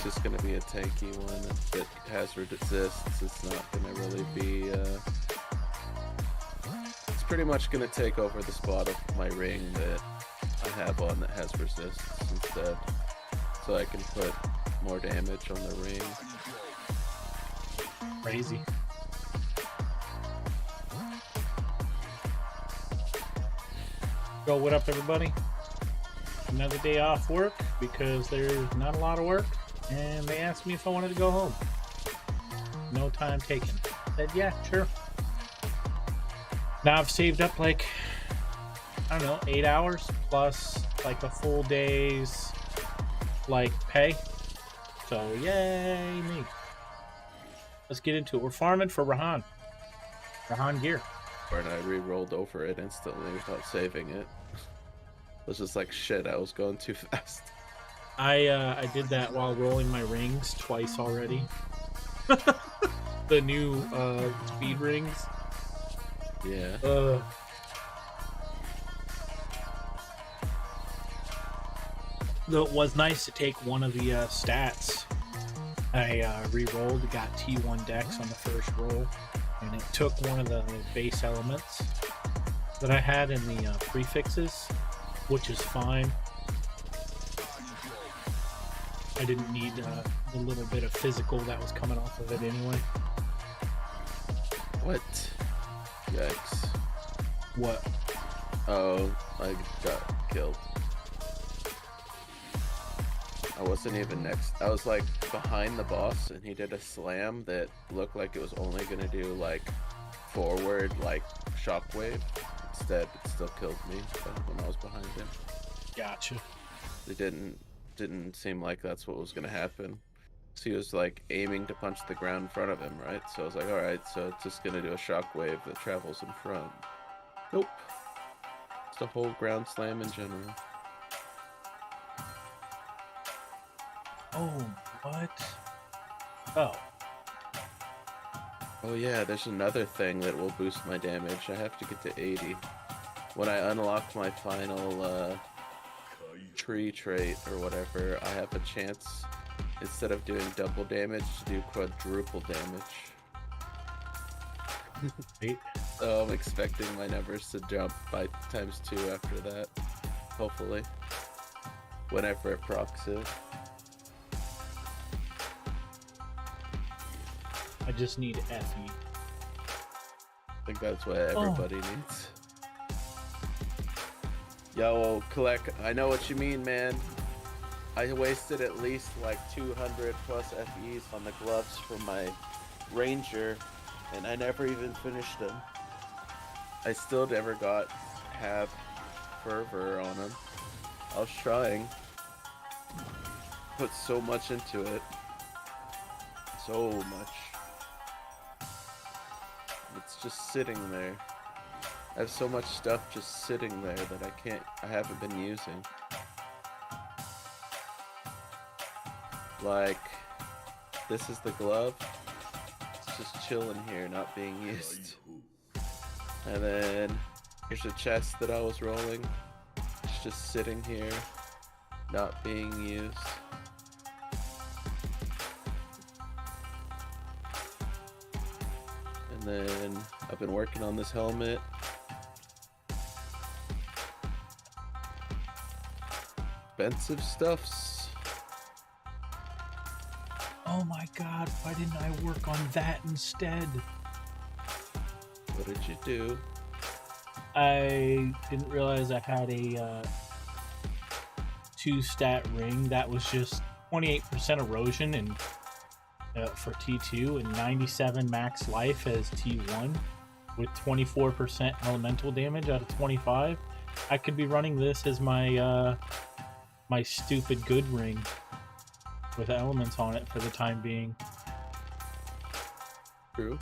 just gonna be a tanky one that has resists. It's not gonna really be. It's pretty much gonna take over the spot of my ring that I have on that has resists instead, so I can put more damage on the ring. Crazy. Yo, what up, everybody? Another day off work because there's not a lot of work, and they asked me if I wanted to go home. No time taken. Said yeah, sure. Now I've saved up like, I don't know, 8 hours plus like a full day's like pay. So yay me. Let's get into it. We're farming for Rehan. Rehan gear. And I re-rolled over it instantly without saving it. It was just like, shit, I was going too fast. I did that while rolling my rings twice already. The new speed rings. Yeah. Though it was nice to take one of the stats. I re-rolled, got T1 dex on the first roll, and it took one of the base elements that I had in the prefixes, which is fine. I didn't need the little bit of physical that was coming off of it anyway. What? Yikes. What? Oh, I got killed. I wasn't even next. I was like behind the boss, and he did a slam that looked like it was only gonna do like forward, like shockwave. Instead, it still killed me when I was behind him. Gotcha. It didn't seem like that's what was gonna happen. So he was like aiming to punch the ground in front of him, right? So I was like, all right, so it's just gonna do a shockwave that travels in front. Nope. It's a whole ground slam in general. Oh, what? Oh. Oh yeah, there's another thing that will boost my damage. I have to get to 80. When I unlock my final tree trait or whatever, I have a chance, instead of doing double damage, to do quadruple damage. So I'm expecting my numbers to jump by ×2 after that. Hopefully. Whenever it procs it. I just need FE. I think that's what everybody needs. Yo, collect. I know what you mean, man. I wasted at least like 200 plus FEs on the gloves for my ranger, and I never even finished them. I still never got half fervor on them. I was trying. Put so much into it. So much. It's just sitting there. I have so much stuff just sitting there that I haven't been using. Like, this is the glove. It's just chilling here, not being used. And then, here's a chest that I was rolling. It's just sitting here, not being used. And then, I've been working on this helmet. Expensive stuffs. Oh my god, why didn't I work on that instead? What did you do? I didn't realize I had a 2-stat ring that was just 28% erosion and for T2 and 97 max life as T1 with 24% elemental damage out of 25. I could be running this as my my stupid good ring with elements on it for the time being. True.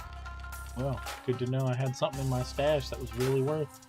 Well, good to know I had something in my stash that was really worth.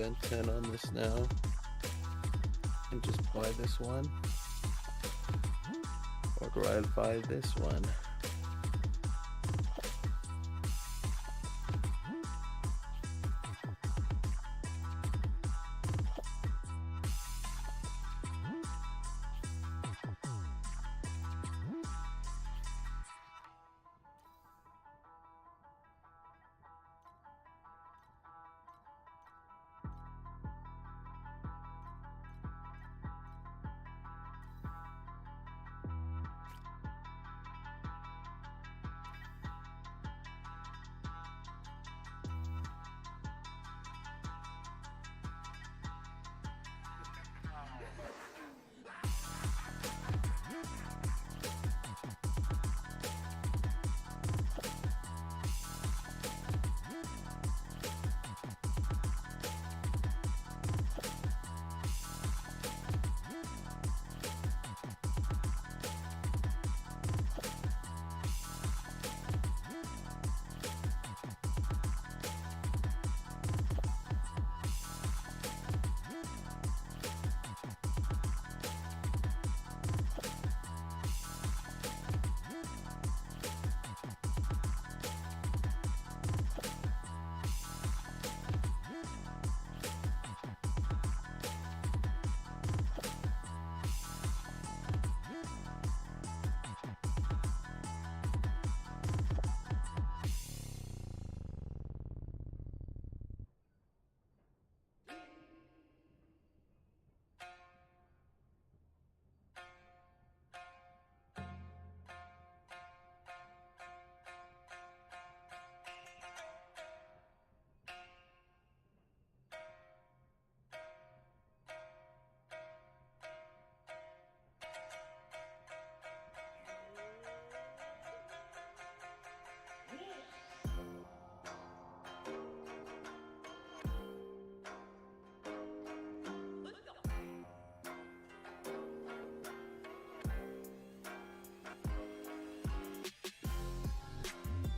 spend 10 on this now and just buy this one? Or do I buy this one?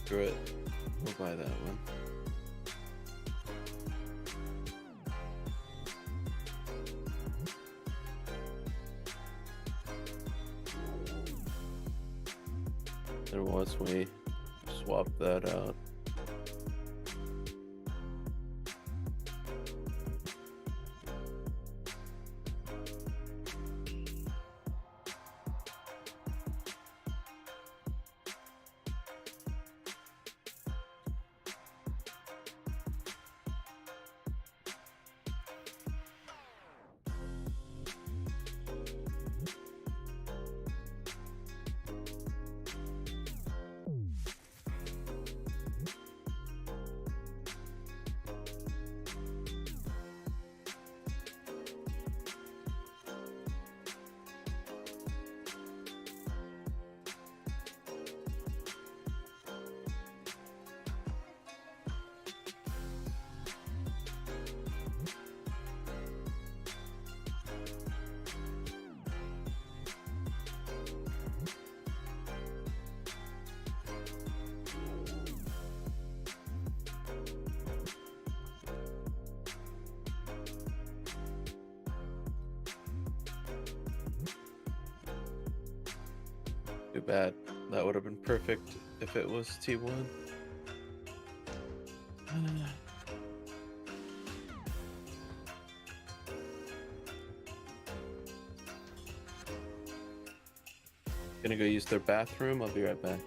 Screw it. We'll buy that one. And once we swap that out, too bad. That would have been perfect if it was T1. Gonna go use their bathroom. I'll be right back.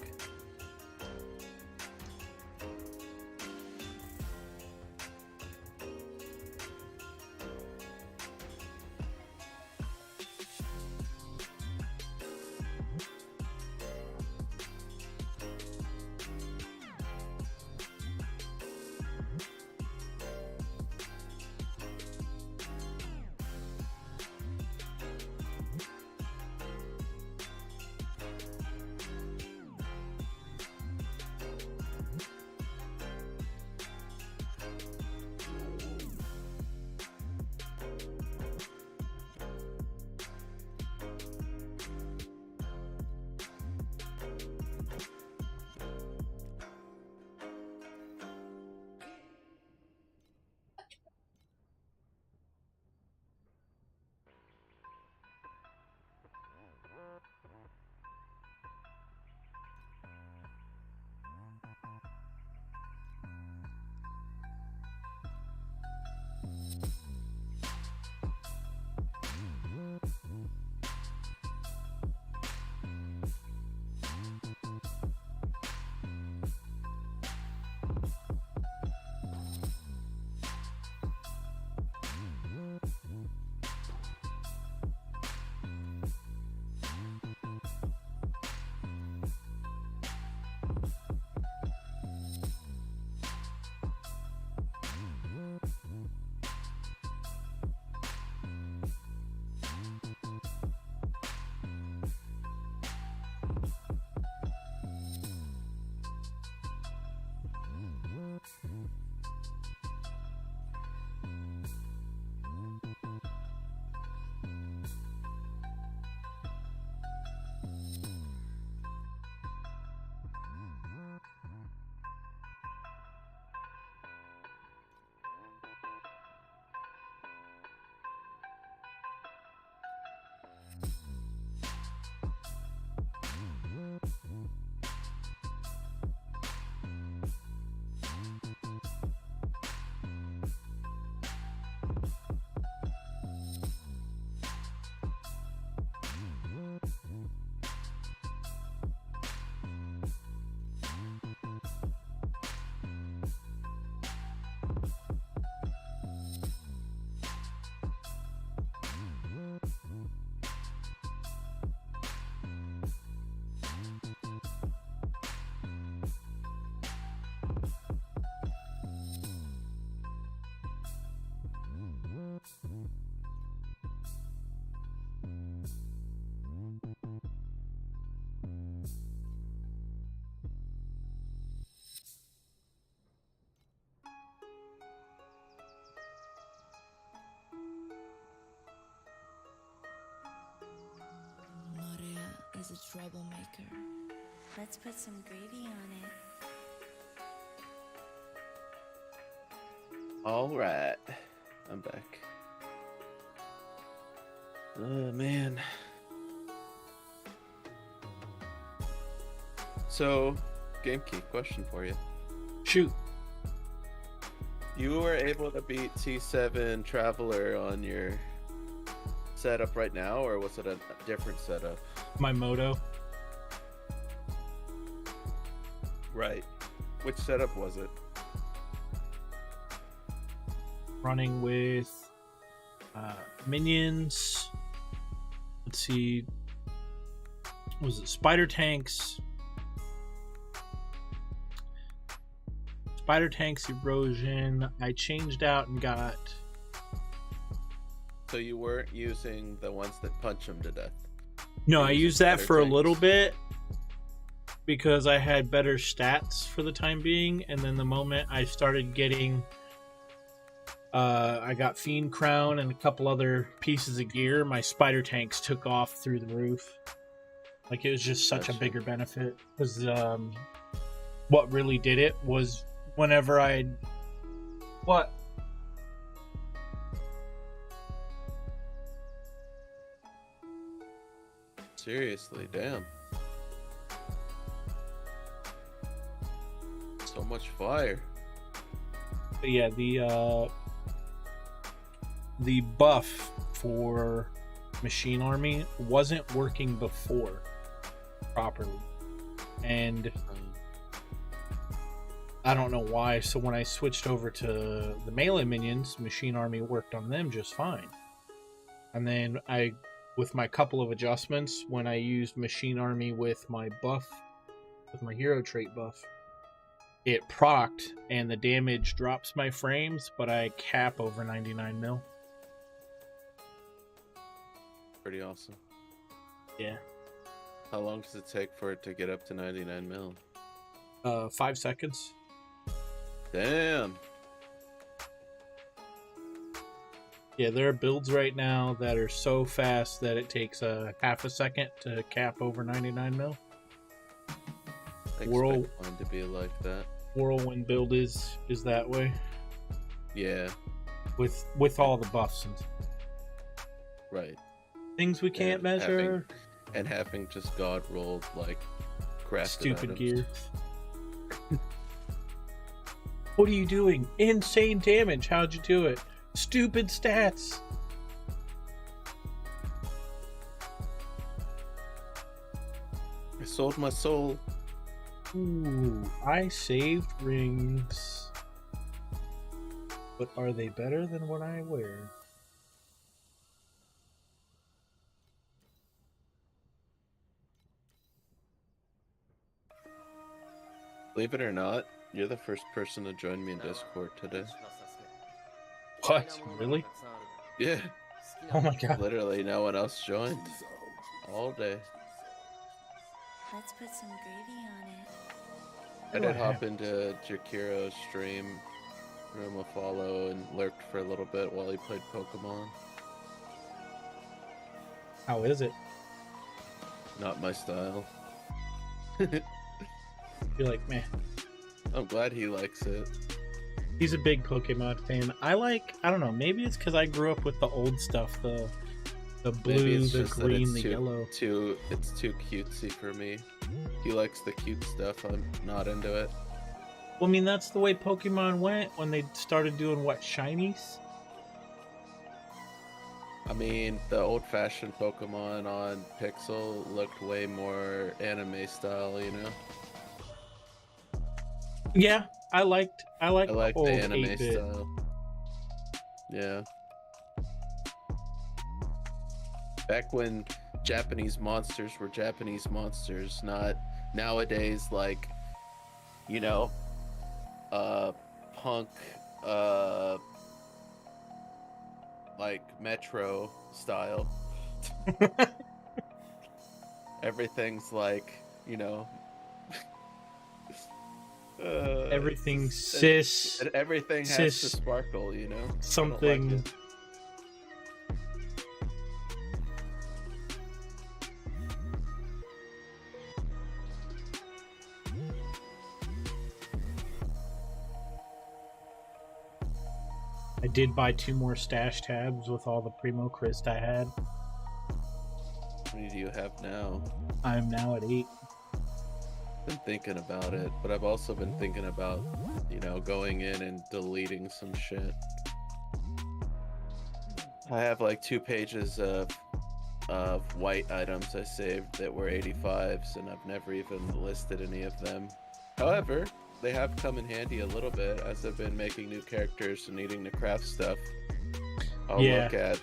is a troublemaker. Let's put some gravy on it. All right, I'm back. Oh man. So, Game Key, question for you. Shoot. You were able to beat T7 Traveler on your setup right now, or was it a different setup? My Moto. Right. Which setup was it? Running with minions. Let's see. Was it Spider Tanks? Spider Tanks Erosion. I changed out and got. So you weren't using the ones that punch them to death? No, You're I using used that Spider for Tanks. a little bit because I had better stats for the time being, and then the moment I started getting I got Fiend Crown and a couple other pieces of gear, my Spider Tanks took off through the roof. Like, it was just such a Gotcha. bigger benefit. Because what really did it was whenever I... What? Seriously, damn. So much fire. But yeah, the buff for Machine Army wasn't working before properly, and I don't know why. So when I switched over to the melee minions, Machine Army worked on them just fine. And then with my couple of adjustments, when I used Machine Army with my buff, with my hero trait buff, it procced and the damage drops my frames, but I cap over 99 mil. Pretty awesome. Yeah. How long does it take for it to get up to 99 mil? 5 seconds. Damn. Yeah, there are builds right now that are so fast that it takes a half a second to cap over 99 mil. I expect Whirl- mine to be like that. Whirlwind build is that way Yeah, with all the buffs and right. things we can't And measure. Having just god rolled like crafted Stupid items. gear. What are you doing? Insane damage. How'd you do it? Stupid stats. I sold my soul. Ooh, I saved rings. But are they better than what I wear? Believe it or not, you're the first person to join me in Discord today. What? Really? Yeah, Oh my god. literally no one else joined all day. Let's put some gravy on it. I Oh, did I hop have- into Jakiro's stream, threw him a follow, and lurked for a little bit while he played Pokemon. How is it? Not my style. You're like, man. I'm glad he likes it. He's a big Pokemon fan. I don't know, maybe it's because I grew up with the old stuff, the Maybe blue, it's the just that green, it's the too, yellow. It's too cutesy for me. He likes the cute stuff. I'm not into it. Well, I mean, that's the way Pokemon went when they started doing what, shinies? I mean, the old-fashioned Pokemon on Pixel looked way more anime style, you know? Yeah, I like I like the old anime 8-bit. style. Yeah. Back when Japanese monsters were Japanese monsters, not nowadays like, you know, punk, like Metro style. Everything's like, you know, Everything and cis, everything has cis- to sparkle, you know. I don't like something. it. I did buy 2 more stash tabs with all the Primo Crist I had. How many do you have now? I'm now at 8. Been thinking about it, but I've also been thinking about, going in and deleting some shit. I have like 2 pages of white items I saved that were 85s, and I've never even listed any of them. However, they have come in handy a little bit as I've been making new characters and needing to craft stuff. I'll look at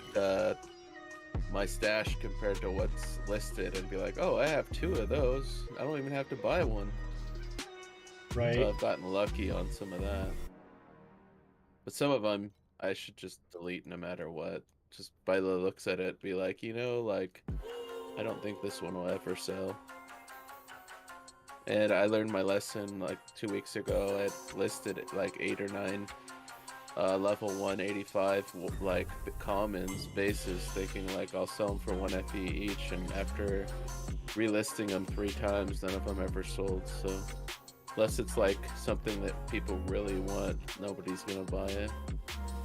my stash compared to what's listed and be like, oh, I have 2 of those. I don't even have to buy one. Right. So I've gotten lucky on some of that. But some of them I should just delete no matter what. Just by the looks at it, be like, I don't think this one will ever sell. And I learned my lesson like 2 weeks ago. I listed like 8 or 9 level 185 like the commons bases, thinking like I'll sell them for 1 FE each, and after relisting them 3 times, none of them ever sold. So unless it's like something that people really want, nobody's gonna buy it.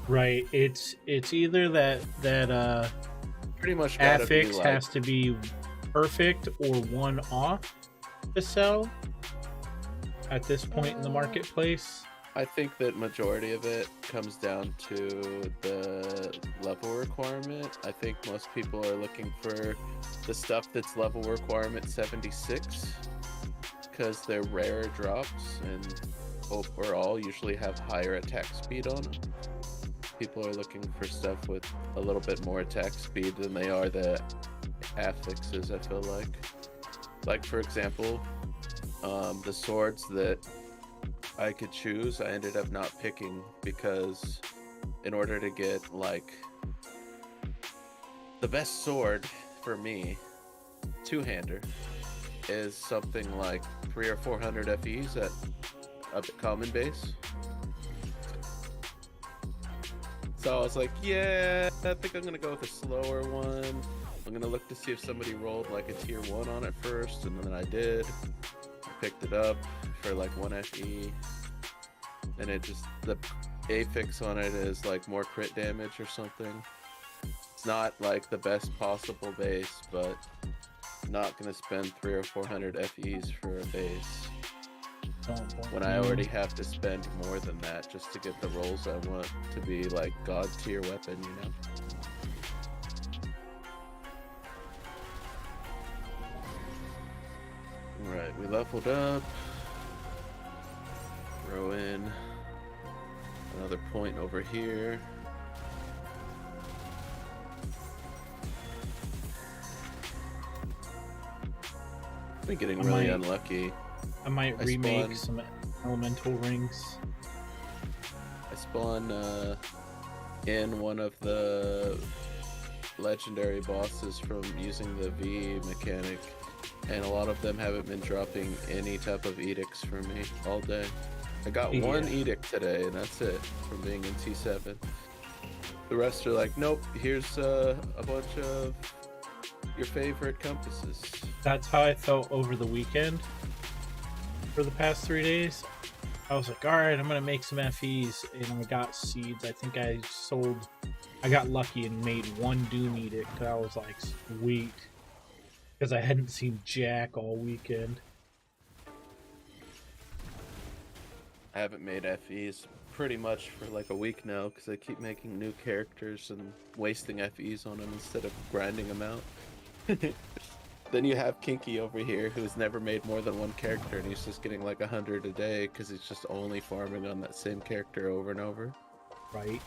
Right. It's either that Pretty much gotta affix be like, has to be perfect or one off to sell at this point in the marketplace. I think that majority of it comes down to the level requirement. I think most people are looking for the stuff that's level requirement 76 because they're rarer drops and overall usually have higher attack speed on them. People are looking for stuff with a little bit more attack speed than they are the affixes, I feel like. Like, for example, the swords that I could choose, I ended up not picking because in order to get, like, the best sword for me, 2-hander, is something like 300 or 400 FEs at a common base. So I was like, yeah, I think I'm gonna go with a slower one. I'm gonna look to see if somebody rolled like a tier 1 on it first, and then I did. I picked it up for like 1 FE, and it just, the affix on it is like more crit damage or something. It's not like the best possible base, but I'm not gonna spend 300 or 400 FEs for a base when I already have to spend more than that just to get the rolls I want to be like god tier weapon, Alright, we leveled up. Throw in another point over here. Been getting really unlucky. I might remake some elemental rings. I spawn in one of the legendary bosses from using the V mechanic, and a lot of them haven't been dropping any type of edicts for me all day. I got 1 edict today, and that's it, from being in T7. The rest are like, nope, here's a bunch of your favorite compasses. That's how I felt over the weekend. For the past 3 days, I was like, all right, I'm gonna make some FEs, and I got seeds. I think I got lucky and made 1 Doom Edict. I was like, sweet, because I hadn't seen Jack all weekend. I haven't made FEs pretty much for like a week now because I keep making new characters and wasting FEs on them instead of grinding them out. Then you have Kinky over here who's never made more than 1 character, and he's just getting like 100 a day because he's just only farming on that same character over and over. Right.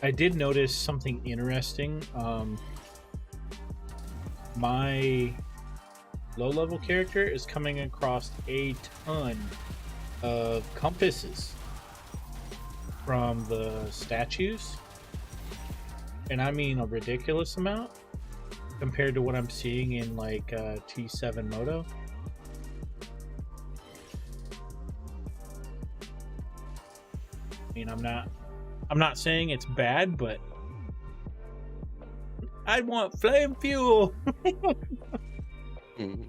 I did notice something interesting. My low-level character is coming across a ton of compasses from the statues, and I mean a ridiculous amount compared to what I'm seeing in like T7 Moto. I mean, I'm not saying it's bad, but I want flame fuel. Mm.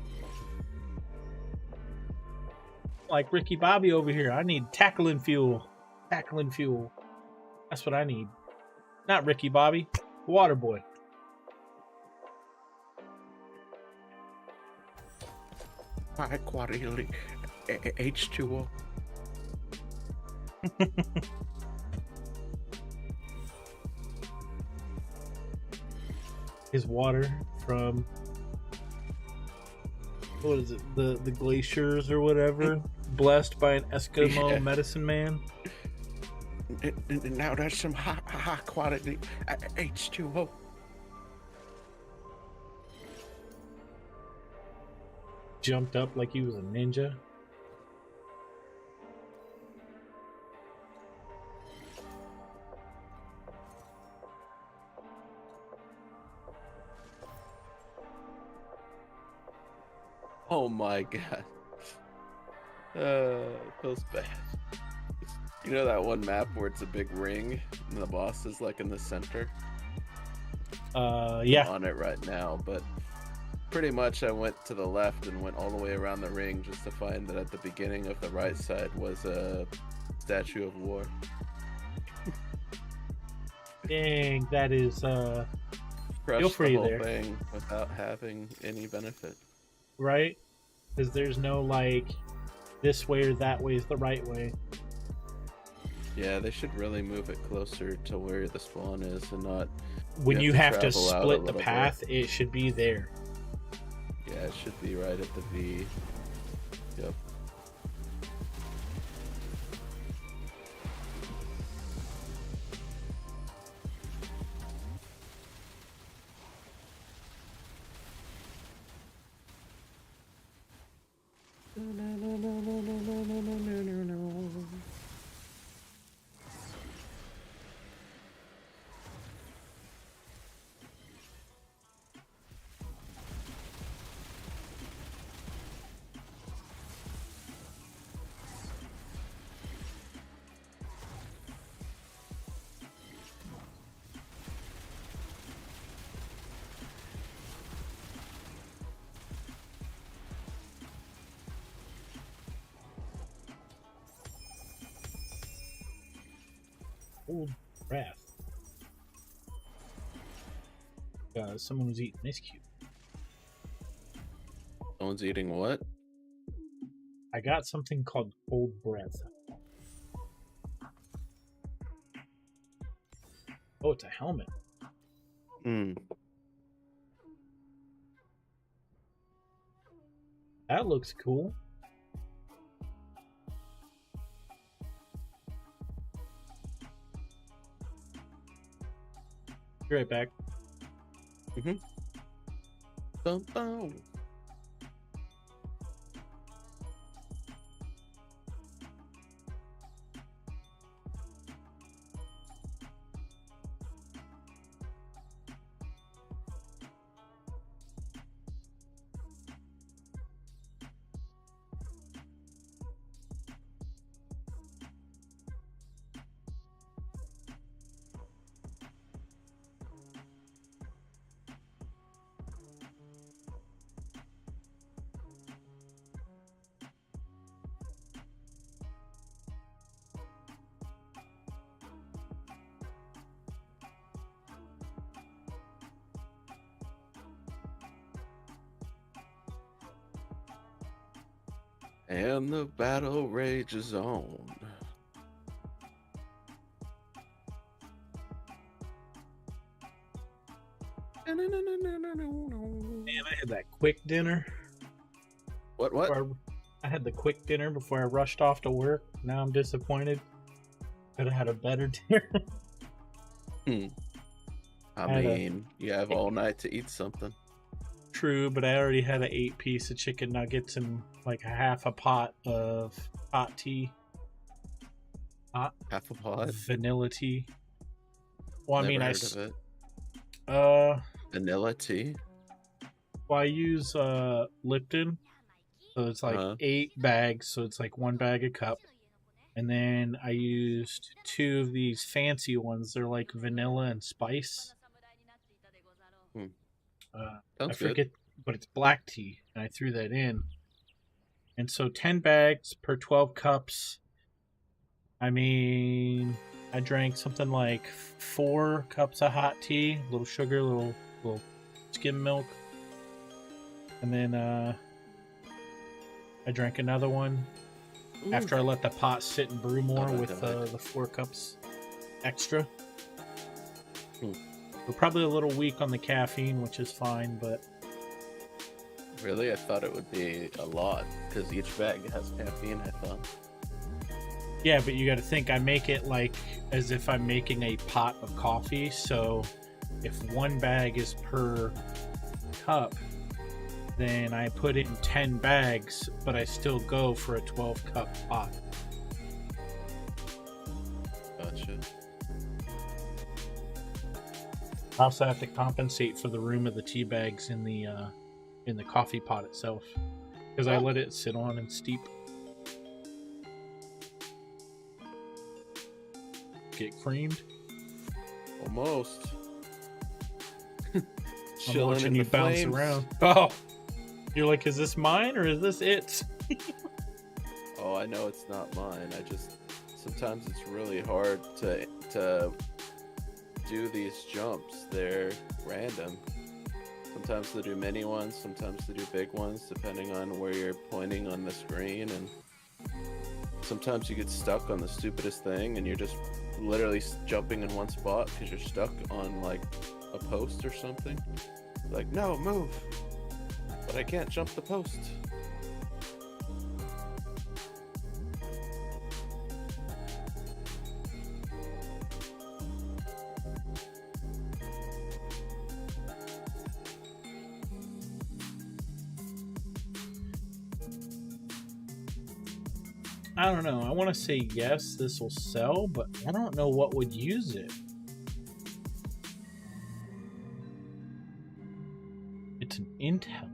Like Ricky Bobby over here. I need tackling fuel. Tackling fuel. That's what I need. Not Ricky Bobby. Water boy. High quality H2O. His water from what is it? The glaciers or whatever. Blessed by an Eskimo Yeah. medicine man. Now that's some high quality H2O. Jumped up like he was a ninja. Oh my god. Feels bad. You know that one map where it's a big ring and the boss is like in the center? Yeah. I'm on it right now, but pretty much I went to the left and went all the way around the ring just to find that at the beginning of the right side was a statue of war. Dang, that is Crushed feel free the whole there. thing without having any benefit. Right? Because there's no like this way or that way is the right way. Yeah, they should really move it closer to where the spawn is and not. When you have to travel out a split the little bit. path, it should be there. Yeah, it should be right at the V. Yep. Old breath. Someone was eating this cube. Someone's eating what? I got something called cold breath. Oh, it's a helmet. Hmm. That looks cool. Be right back. Bum, bum. And the battle rages on. Man, I had that quick dinner. What? I had the quick dinner before I rushed off to work. Now I'm disappointed. Could have had a better dinner. I mean, you have all night to eat something. True, but I already had an 8-piece of chicken nuggets and like a half a pot of hot tea. Half a pod. Vanilla tea. Well, I mean, Never heard of it. Vanilla tea. Well, I use Lipton, so it's like 8 bags, so it's like 1 bag a cup. And then I used 2 of these fancy ones. They're like vanilla and spice. I Sounds good. forget, but it's black tea, and I threw that in. And so 10 bags per 12 cups. I mean, I drank something like 4 cups of hot tea, a little sugar, little skim milk, and then I drank another one after I let the pot sit and brew more with the 4 cups extra. We're probably a little weak on the caffeine, which is fine, but Really? I thought it would be a lot because each bag has caffeine, I thought. yeah, but you got to think I make it like as if I'm making a pot of coffee. So if 1 bag is per cup, then I put in 10 bags, but I still go for a 12 cup pot. Gotcha. I also have to compensate for the room of the tea bags in the coffee pot itself because I let it sit on and steep. Get creamed. Almost. I'm Chilling watching in you the bounce flames. around. Oh, you're like, is this mine or is this it? Oh, I know it's not mine. I just sometimes it's really hard to do these jumps. They're random. Sometimes they do mini ones, sometimes they do big ones, depending on where you're pointing on the screen. And sometimes you get stuck on the stupidest thing, and you're just literally jumping in one spot because you're stuck on like a post or something. Like, no, move! But I can't jump the post. I don't know. I want to say yes, this will sell, but I don't know what would use it. It's an Intel.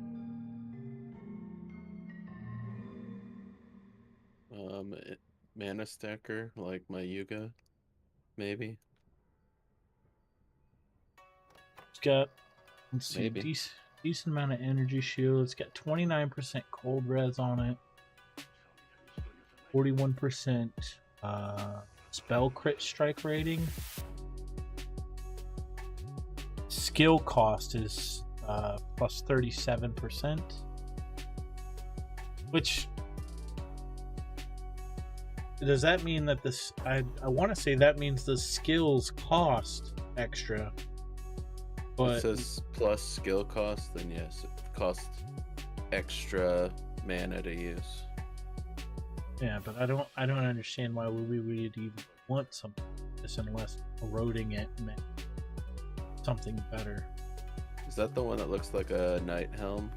Mana stacker, like my Yuga, maybe. It's got, let's see, Maybe. decent amount of energy shield. It's got 29% cold res on it. 41% spell crit strike rating. Skill cost is plus 37%, which does that mean that this? I want to say that means the skills cost extra, but It says plus skill cost, then yes, it costs extra mana to use. yeah, but I don't understand why we would even want something like this unless eroding it meant something better. Is that the one that looks like a knight helm?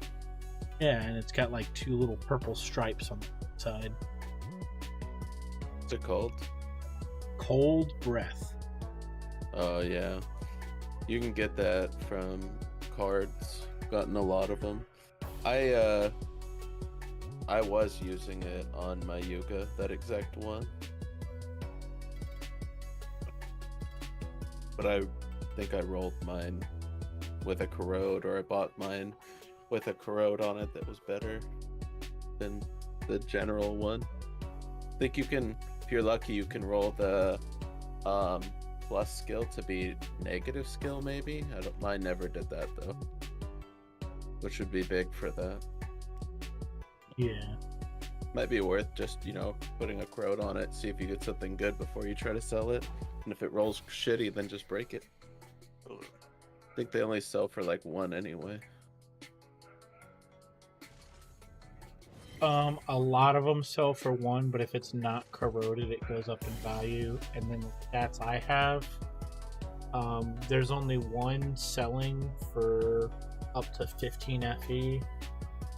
Yeah, and it's got like 2 little purple stripes on the side. What's it called? Cold breath. Oh yeah, you can get that from cards. Gotten a lot of them. I was using it on my Yuga, that exact one. But I think I rolled mine with a corrode, or I bought mine with a corrode on it that was better than the general one. I think you can, if you're lucky, you can roll the plus skill to be negative skill, maybe. Mine never did that though, which would be big for that. Yeah. Might be worth just, you know, putting a crowd on it, see if you get something good before you try to sell it. And if it rolls shitty, then just break it. I think they only sell for like 1 anyway. A lot of them sell for 1, but if it's not corroded, it goes up in value. And then the stats I have, there's only 1 selling for up to 15 FE.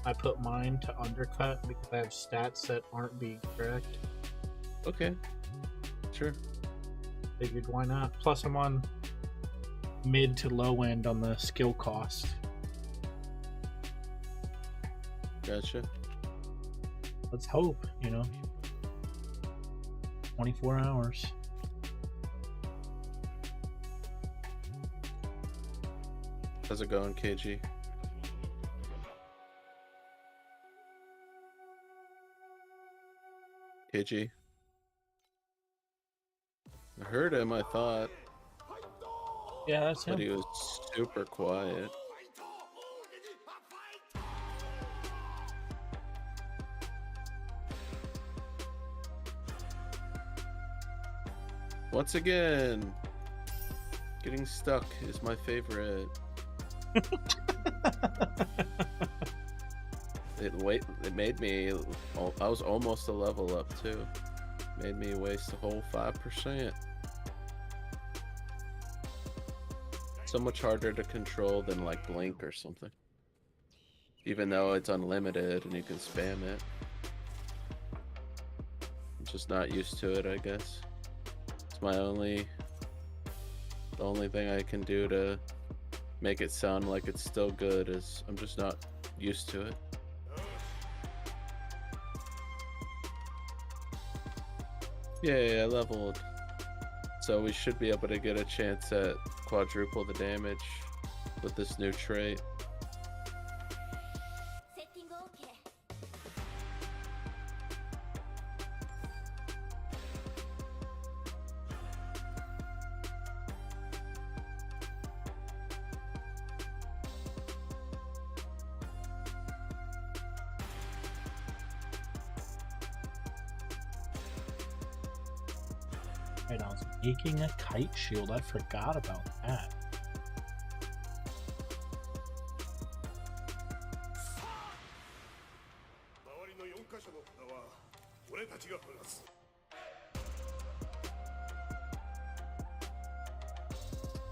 I put mine to undercut because I have stats that aren't being correct. Okay, sure. Figured why not? Plus I'm on mid to low end on the skill cost. Gotcha. Let's hope, 24 hours. How's it going, KG? KG. I heard him, I thought, Yeah, that's but him. he was super quiet. Once again, getting stuck is my favorite. It made me. I was almost a level up too. Made me waste a whole 5%. So much harder to control than like Blink or something. Even though it's unlimited and you can spam it. I'm just not used to it, I guess. It's the only thing I can do to make it sound like it's still good is I'm just not used to it. Yeah, I leveled. So we should be able to get a chance at quadruple the damage with this new trait. Setting okay. Right, I was making a kite shield. I forgot about that.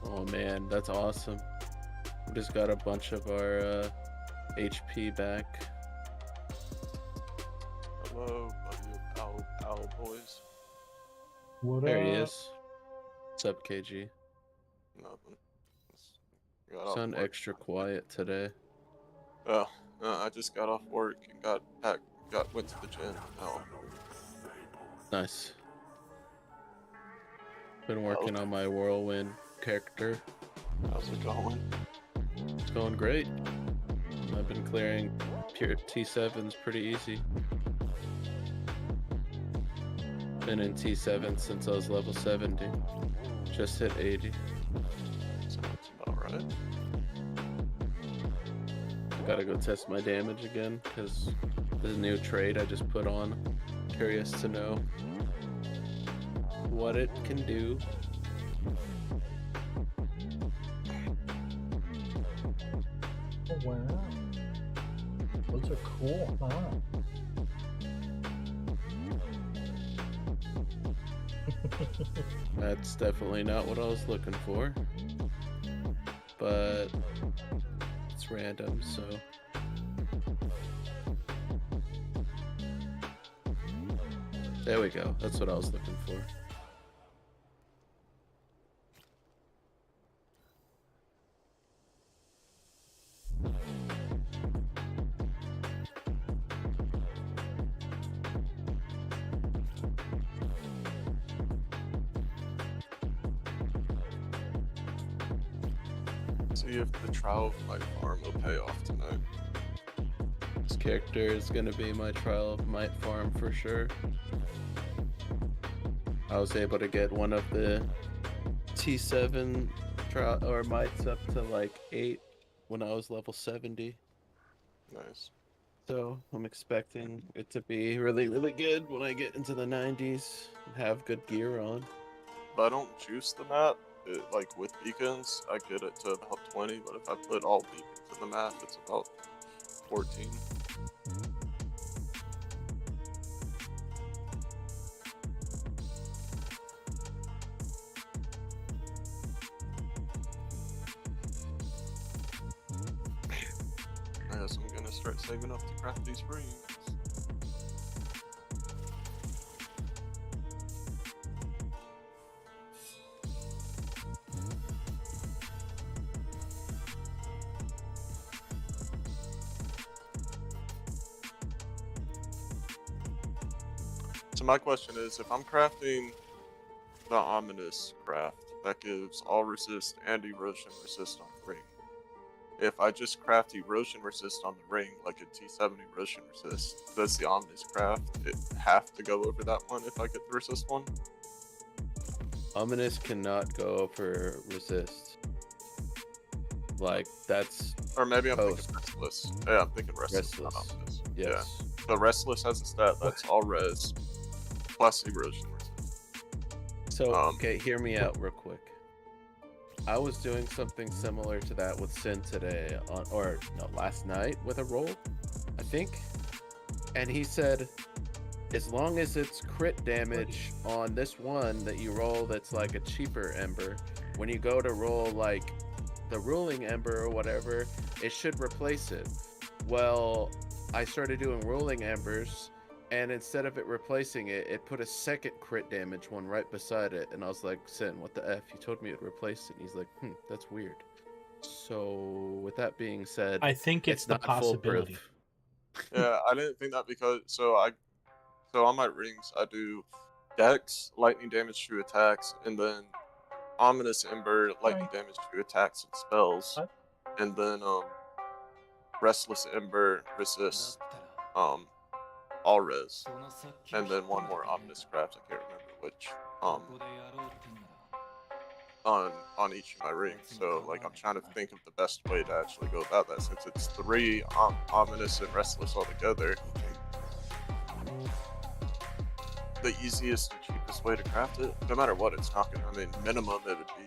Oh man, that's awesome. We just got a bunch of our HP back. Hello, buddy. Owl boys. What There up? he is. What's up, KG? Nothing. Got off Sound work. extra quiet today. Oh, I just got off work and went to the gym. Oh, Nice. Been working on my whirlwind character. how's it going? It's going great. I've been clearing pure T7s pretty easy. Been in T7 since I was level 70. Just hit 80. Sounds about right. I gotta go test my damage again because the new trait I just put on. Curious to know what it can do. Oh, wow. Those are cool, huh? That's definitely not what I was looking for. But it's random, so. There we go. That's what I was looking for. See if the trial of my farm will pay off tonight. This character is gonna be my trial of might farm for sure. I was able to get one of the T7 trial or mites up to like 8 when I was level 70. Nice. So I'm expecting it to be really, really good when I get into the 90s and have good gear on. If I don't juice the map, like with beacons, I get it to about 20, but if I put all beacons in the map, it's about 14. I guess I'm gonna start saving up to craft these rings. So my question is, if I'm crafting the ominous craft that gives all resist and erosion resist on ring, if I just craft erosion resist on the ring, like a T7 erosion resist, does the ominous craft it have to go over that one if I get the resist one? Ominous cannot go over resist. Like, that's Or maybe I'm post. thinking restless. Yeah, I'm thinking restless. Not Restless. ominous. Yes. Yeah. So restless has a stat that's all res plus erosion resist. So, okay, hear me out real quick. I was doing something similar to that with Sin today, last night with a roll, I think. And he said, as long as it's crit damage on this one that you roll that's like a cheaper ember, when you go to roll like the ruling ember or whatever, it should replace it. Well, I started doing ruling embers, and instead of it replacing it, it put a second crit damage one right beside it. And I was like, Sin, what the F? You told me it'd replace it. And he's like, that's weird. So, with that being said, I think it's the not possibility. foolproof. Yeah, I didn't think that because so on my rings I do Dex, lightning damage to attacks, and then ominous ember, lightning damage to attacks and spells, and then restless ember resist all res, and then one more ominous craft. I can't remember which on each of my rings. So like I'm trying to think of the best way to actually go about that, since it's 3 ominous and restless all together. The easiest and cheapest way to craft it, no matter what, it's not gonna, I mean, minimum it would be,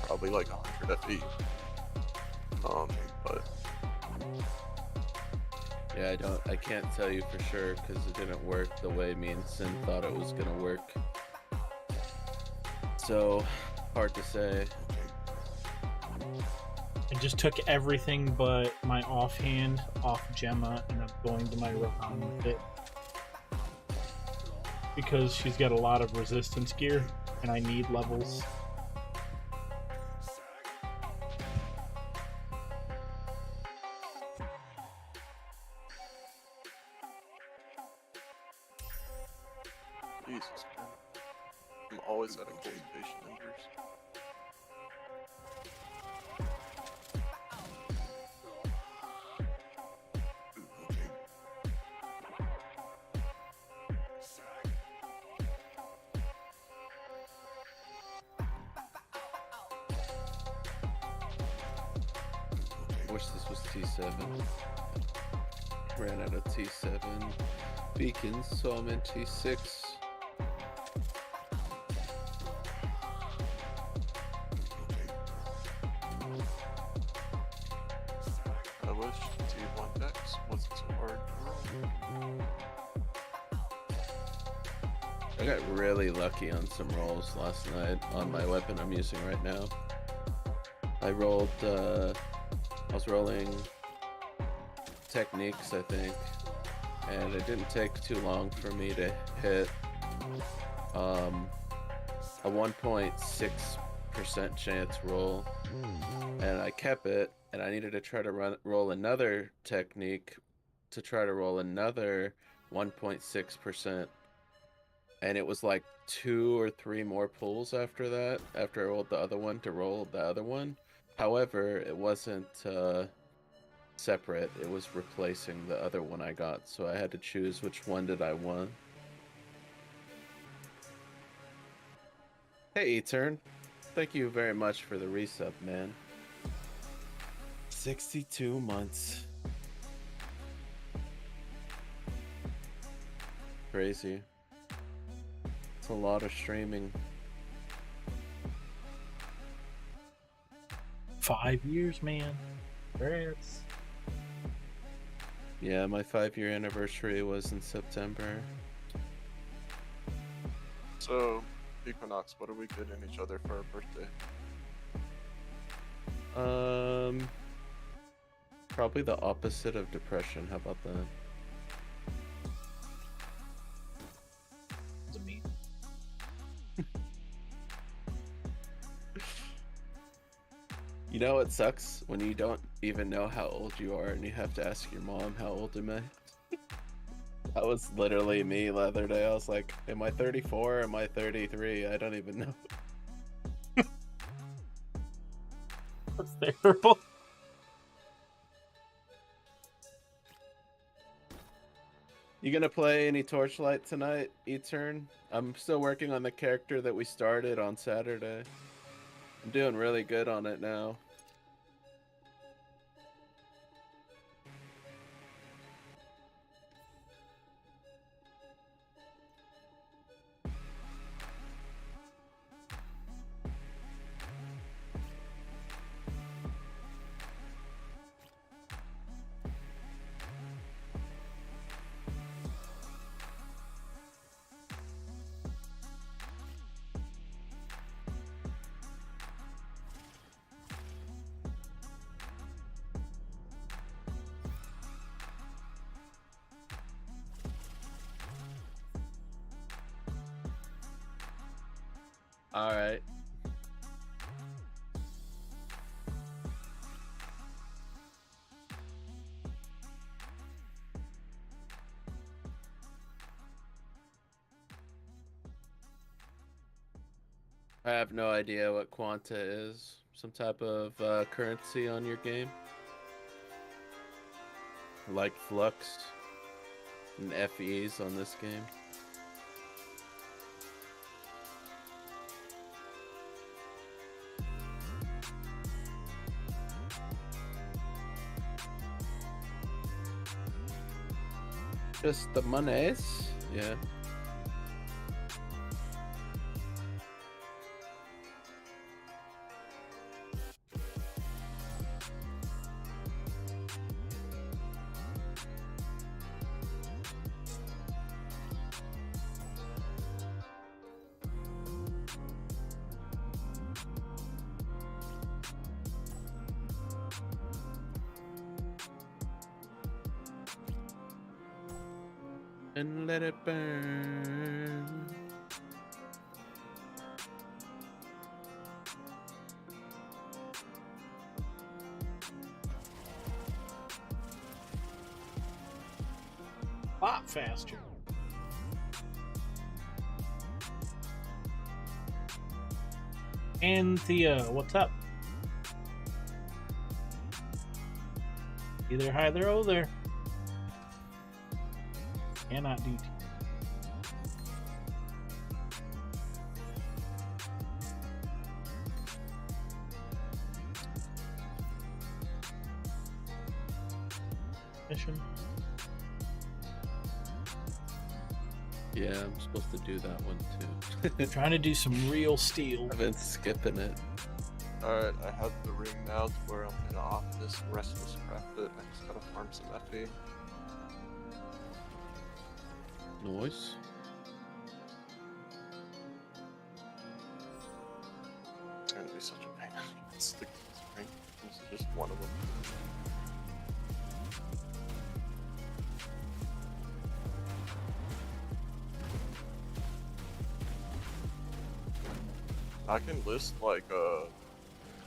probably like 100 FE. But Yeah, I can't tell you for sure because it didn't work the way me and Sin thought it was gonna work. So, hard to say. I just took everything but my offhand off Gemma, and I'm going to my Rehan with it. Because she's got a lot of resistance gear, and I need levels. Jesus, man. I'm always out of cultivation embers. Wish this was T7. Ran out of T7 beacons, so I'm in T6. I wish T1 Dex wasn't so hard to roll. I got really lucky on some rolls last night on my weapon I'm using right now. I was rolling techniques, I think, and it didn't take too long for me to hit a 1.6% chance roll, and I kept it, and I needed to try to roll another technique to try to roll another 1.6%, and it was like 2 or 3 more pulls after that, after I rolled the other one to roll the other one. However, it wasn't separate, it was replacing the other one I got, so I had to choose which one did I want. Hey, E-Turn. Thank you very much for the resub, man. 62 months. Crazy. It's a lot of streaming. 5 years, man. Congrats. Yeah, my 5-year anniversary was in September. So, Equinox, what are we getting each other for our birthday? Probably the opposite of depression. How about that? It's me. You know what sucks? When you don't even know how old you are and you have to ask your mom, how old am I? That was literally me the other day. I was like, am I 34 or am I 33? I don't even know. That's terrible. You gonna play any Torchlight tonight, E-Turn? I'm still working on the character that we started on Saturday. I'm doing really good on it now. All right. I have no idea what Quanta is. Some type of currency on your game? Like Flux and FEs on this game? Just the monies? Yeah. And let it burn. A lot faster. And Thea, what's up? Either hi there, oh there. Cannot do. Mission. Yeah, I'm supposed to do that one too. Trying to do some real steel. I've been skipping it. Alright, I have the ring now to where I'm in office, restless craft it. I just gotta farm some FE. Noise. It's gonna be such a pain. It's the ring. This is just one of them. I can list like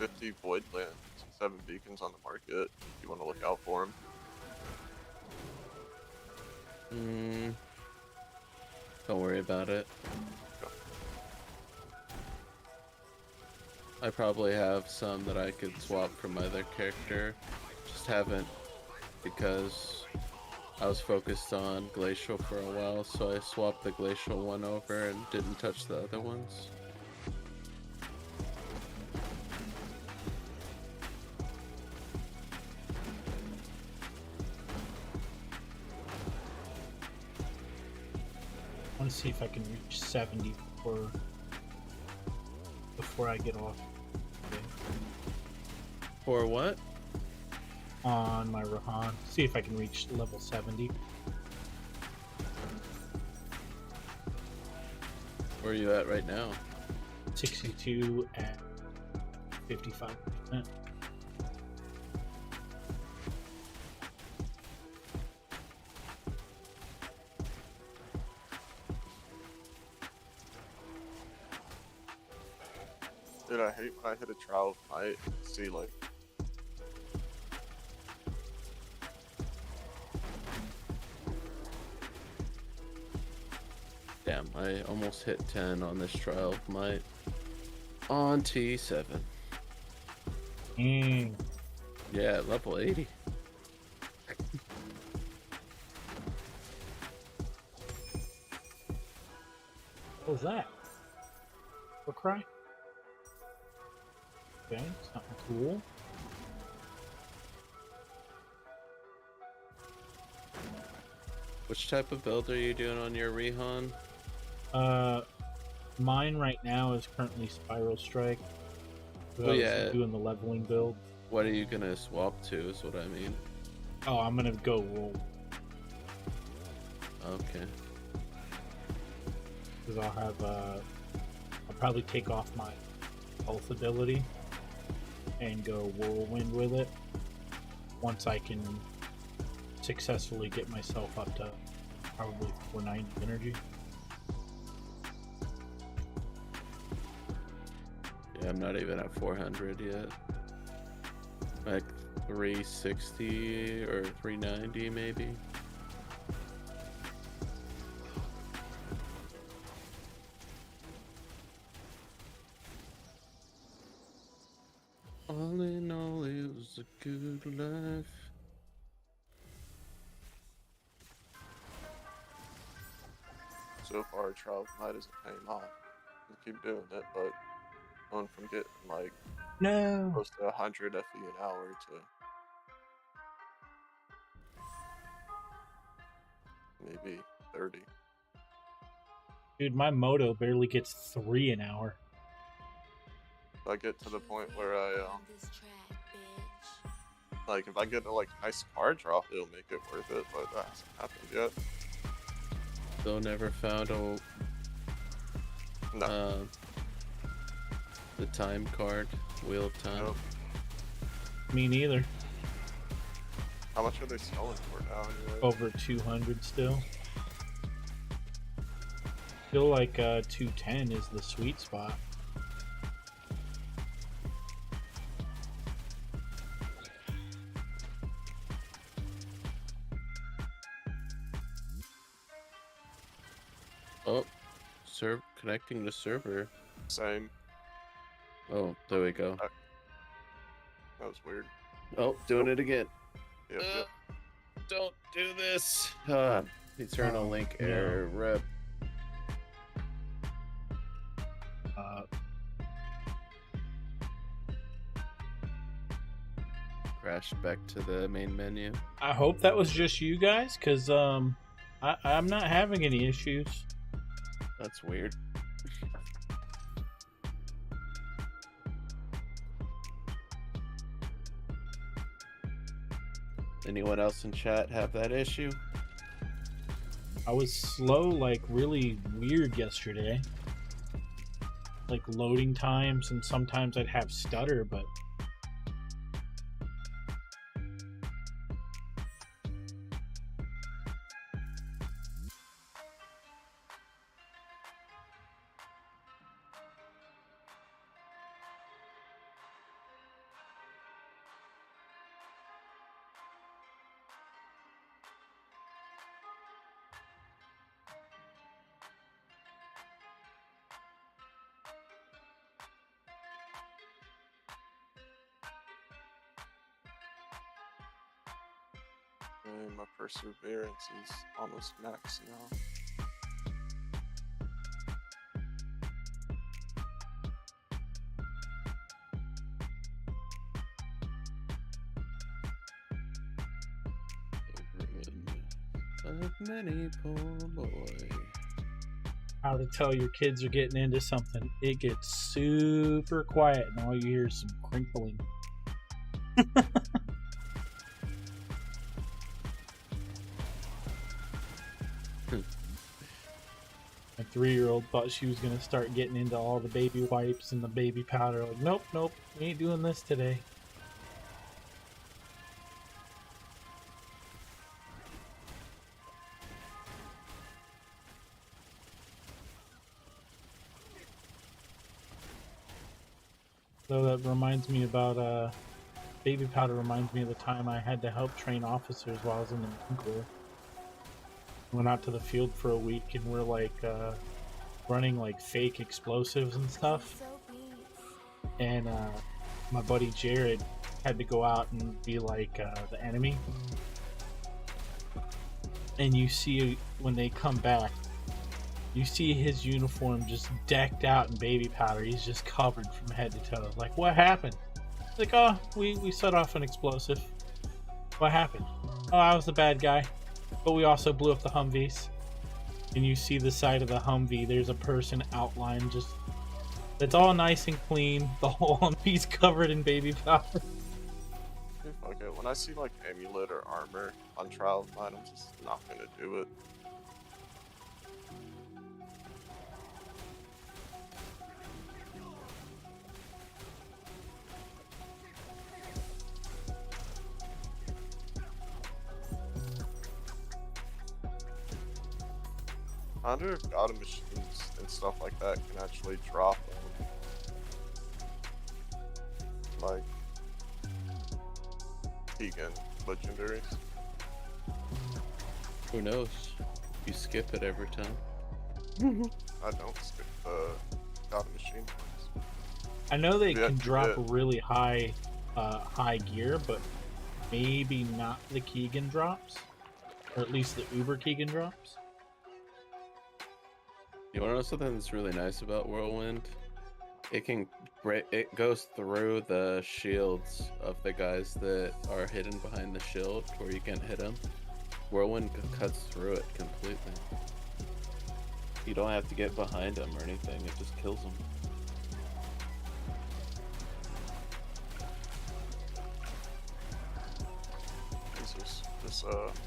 50 void lands and 7 beacons on the market if you want to look out for them. Don't worry about it. I probably have some that I could swap from my other character. Just haven't, because I was focused on Glacial for a while, so I swapped the Glacial one over and didn't touch the other ones. I want to see if I can reach 70 before I get off. Okay. For what? On my Rehan. See if I can reach level 70. Where are you at right now? 62 at 55%. Dude, I hate when I hit a trial of might and see like Damn, I almost hit 10 on this trial of might. On T7. Dang. Yeah, level 80. What was that? What cry? Okay, something cool. Which type of build are you doing on your Rehan? Mine right now is currently Spiral Strike. So Oh, I was yeah. doing the leveling build. What are you gonna swap to? Is what I mean. Oh, I'm gonna go roll Okay. because I'll have I'll probably take off my health ability and go whirlwind with it once I can successfully get myself up to probably 490 energy. Yeah, I'm not even at 400 yet. Like 360 or 390 maybe. All in all, it was a good life. So far, Trial of Might isn't paying off. I keep doing it, but going from getting like No. close to 100 FE an hour to maybe 30. Dude, my moto barely gets 3 an hour. If I get to the point where I This track, bitch. like if I get a like nice car drop, it'll make it worth it. But that hasn't happened yet. Still never found No. the time card, Wheel of Time. Nope. Me neither. How much are they selling for now anyway? Over 200 still. Feel like 210 is the sweet spot. Oh, connecting the server. Same. Oh, there we go. That was weird. Oh, doing it again. Yep. Don't do this. Eternal Oh, link no. error rep. Crashed back to the main menu. I hope that was just you guys, because I'm not having any issues. That's weird. Anyone else in chat have that issue? I was slow, like really weird yesterday. Like loading times, and sometimes I'd have stutter, but And my perseverance is almost max now. Of many poor boy. how to tell your kids are getting into something. It gets super quiet, and all you hear is some crinkling. My 3-year-old thought she was gonna start getting into all the baby wipes and the baby powder. Like, nope, we ain't doing this today. So that reminds me about baby powder. Reminds me of the time I had to help train officers while I was in the Marine Corps. Went out to the field for a week, and we're like running like fake explosives and stuff. So beats. And my buddy Jared had to go out and be like the enemy. And you see when they come back, you see his uniform just decked out in baby powder. He's just covered from head to toe. Like, what happened? Like, oh, we set off an explosive. What happened? Oh, I was the bad guy. But we also blew up the Humvees. And you see the side of the Humvee, there's a person outlined just... It's all nice and clean. The whole Humvee's covered in baby powder. Okay, when I see like amulet or armor on Trial of Might, I'm just not gonna do it. I wonder if God of Machines and stuff like that can actually drop like vegan legendaries. Who knows? You skip it every time. I don't skip the God of Machine ones. I know they Yeah, can drop yeah. really high gear, but maybe not the Keegan drops. Or at least the Uber Keegan drops. You want to know something that's really nice about Whirlwind? It can break. It goes through the shields of the guys that are hidden behind the shield, where you can't hit them. Whirlwind cuts through it completely. You don't have to get behind them or anything. It just kills them.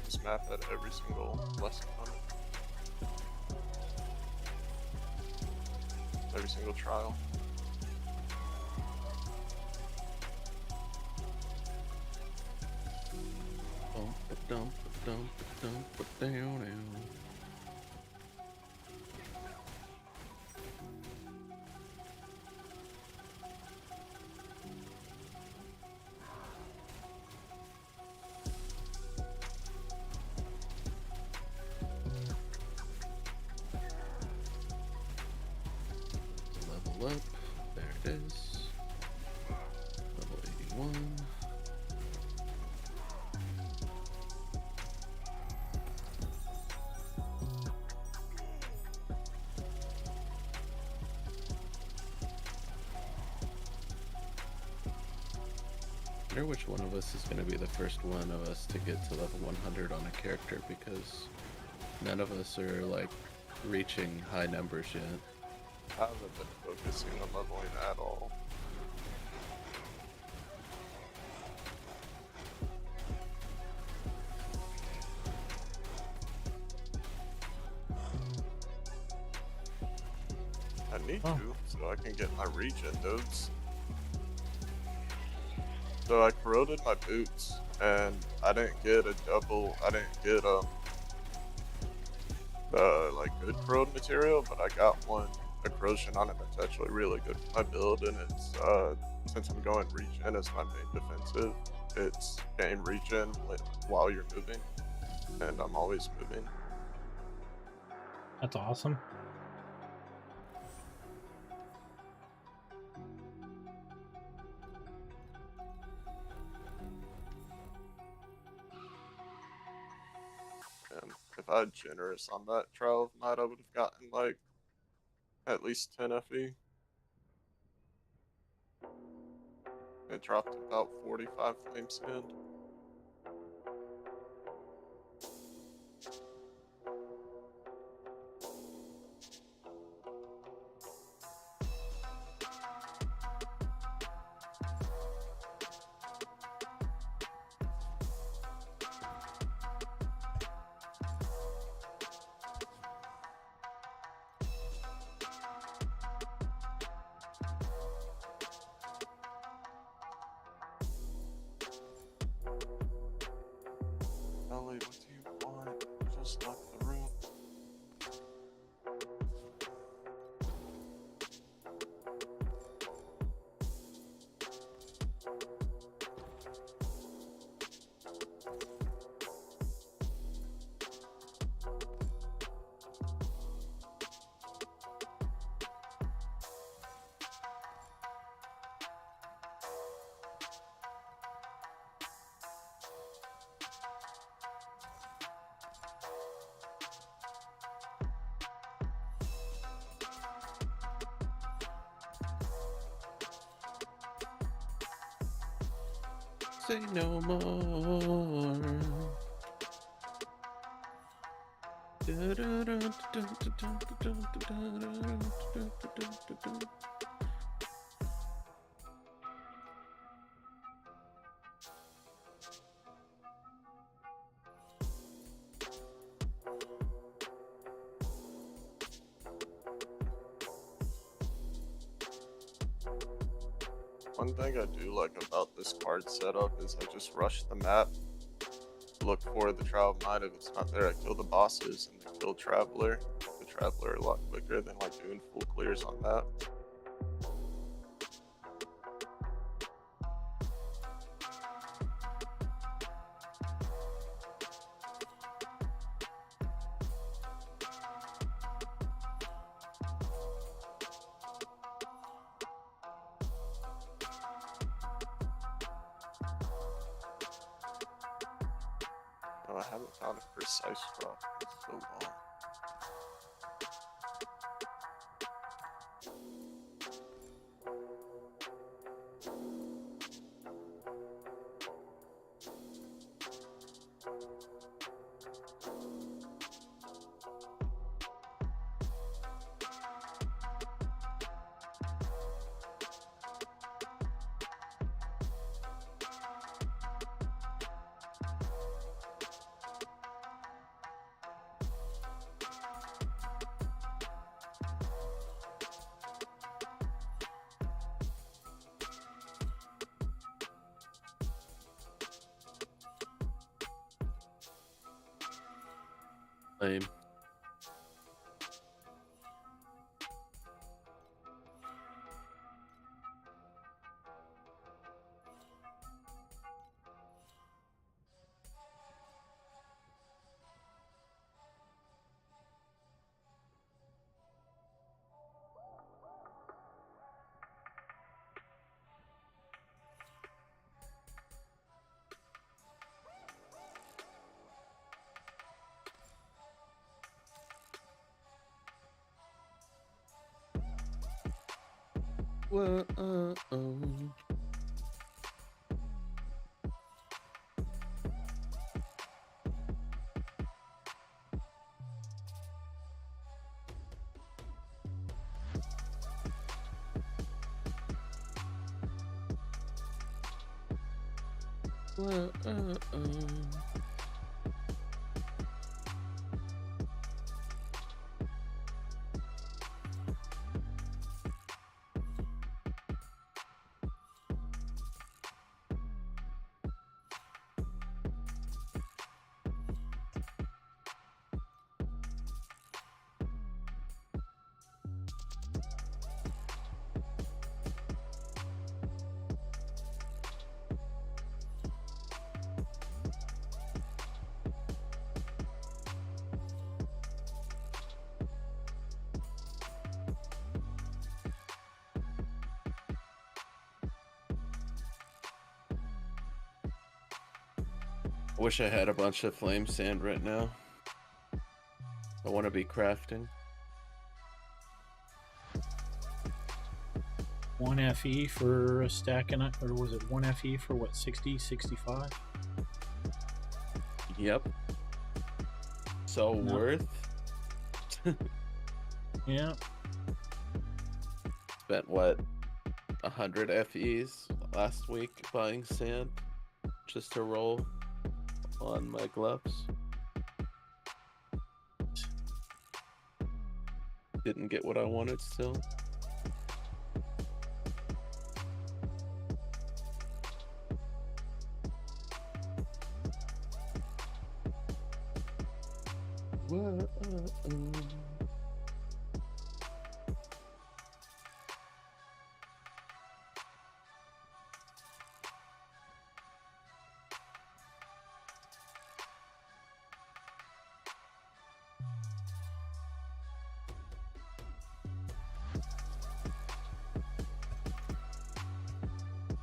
This map had every single lesson on it. Every single trial. Down. Level up. There it is. Level 81. I wonder which one of us is going to be the first one of us to get to level 100 on a character, because none of us are like reaching high numbers yet. I haven't been focusing on leveling at all. I need to, so I can get my regen nodes. So I corroded my boots, and I didn't get a double. I didn't get like good corrode material, but I got one a corrosion on it that's actually really good for my build, and it's since I'm going regen as my main defensive, it's gain regen while you're moving, and I'm always moving. That's awesome. And if I had generous on that Trial of Might, I would have gotten like at least 10 FE. It dropped about 45 flame sand. Say no more. One thing I do like about this card setup is I just rush the map, look for the Trial of Might. If it's not there, I kill the bosses and then kill Traveler. The Traveler a lot quicker than like doing full clears on that. Oh, I haven't found a precise drop in so long. Lame. Whoa. I wish I had a bunch of flame sand right now. I want to be crafting. 1 FE for a stack, or was it 1 FE for what, 60, 65? Yep. So No. worth. Yeah. Spent what, 100 FEs last week buying sand just to roll on my gloves. Didn't get what I wanted still. Whoa.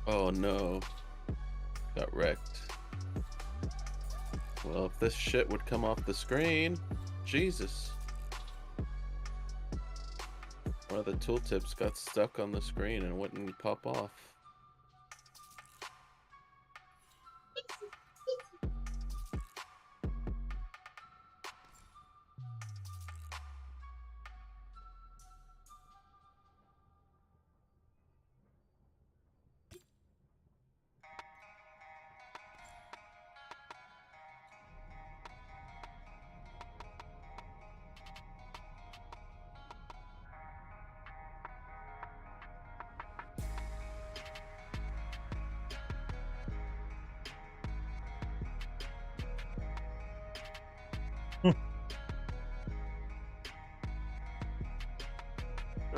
Oh no. Got wrecked. Well, if this shit would come off the screen, Jesus. One of the tooltips got stuck on the screen and wouldn't pop off.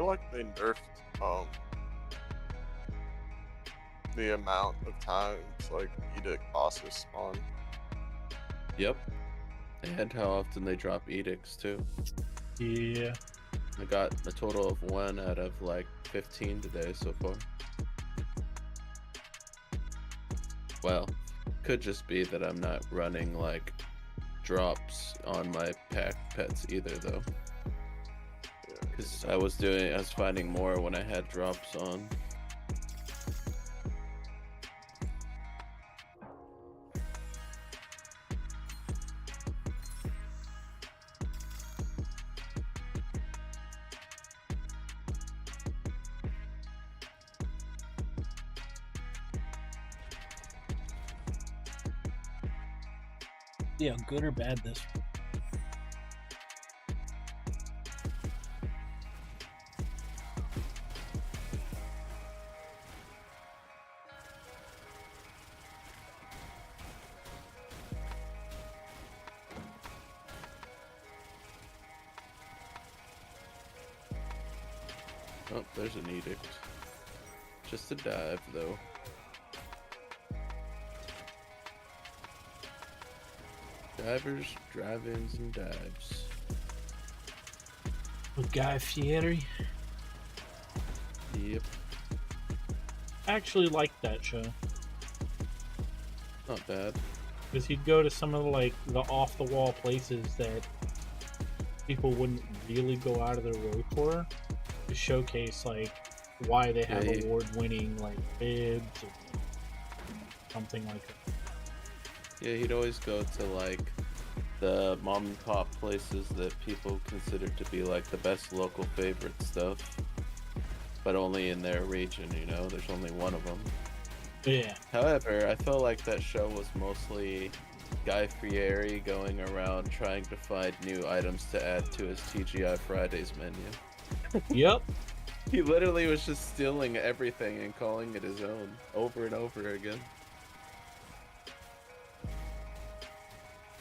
feel like they nerfed the amount of times like edict bosses spawn. Yep. And how often they drop edicts too. Yeah. I got a total of 1 out of like 15 today so far. Well, could just be that I'm not running like drops on my pack pets either though. Because I was finding more when I had drops on. Yeah, good or bad this one? Oh, there's an edict. Just a dive though. Divers, drive-ins, and dives. With Guy Fieri. Yep. I actually liked that show. Not bad. Because he'd go to some of the off-the-wall places that people wouldn't really go out of their way for, to showcase like why they have award-winning like bids or something like that. Yeah, he'd always go to like the mom and pop places that people consider to be like the best local favorite stuff, but only in their region, you know, there's only one of them. Yeah. However, I felt like that show was mostly Guy Fieri going around trying to find new items to add to his TGI Fridays menu. Yep. He literally was just stealing everything and calling it his own over and over again.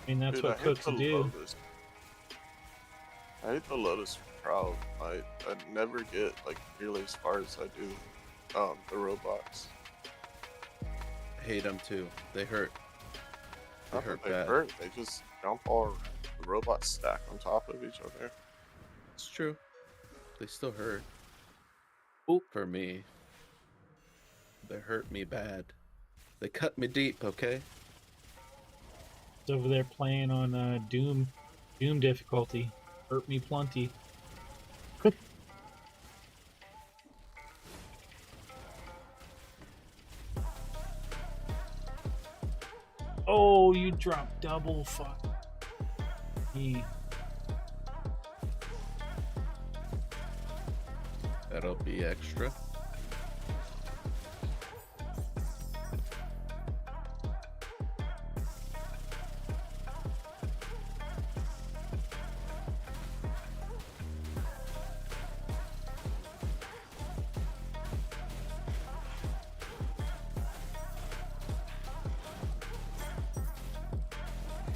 I mean, that's Dude, what cooks do. I hate the Lotus crowd. I never get like nearly as far as I do the robots. I hate them too. They hurt. They Not hurt that they bad. hurt, they just jump all around. The robots stack on top of each other. It's true. They still hurt. Oop. For me. They hurt me bad. They cut me deep, okay? It's over there playing on Doom difficulty. Hurt me plenty. Oh, you dropped double. Fuck. Me. That'll be extra.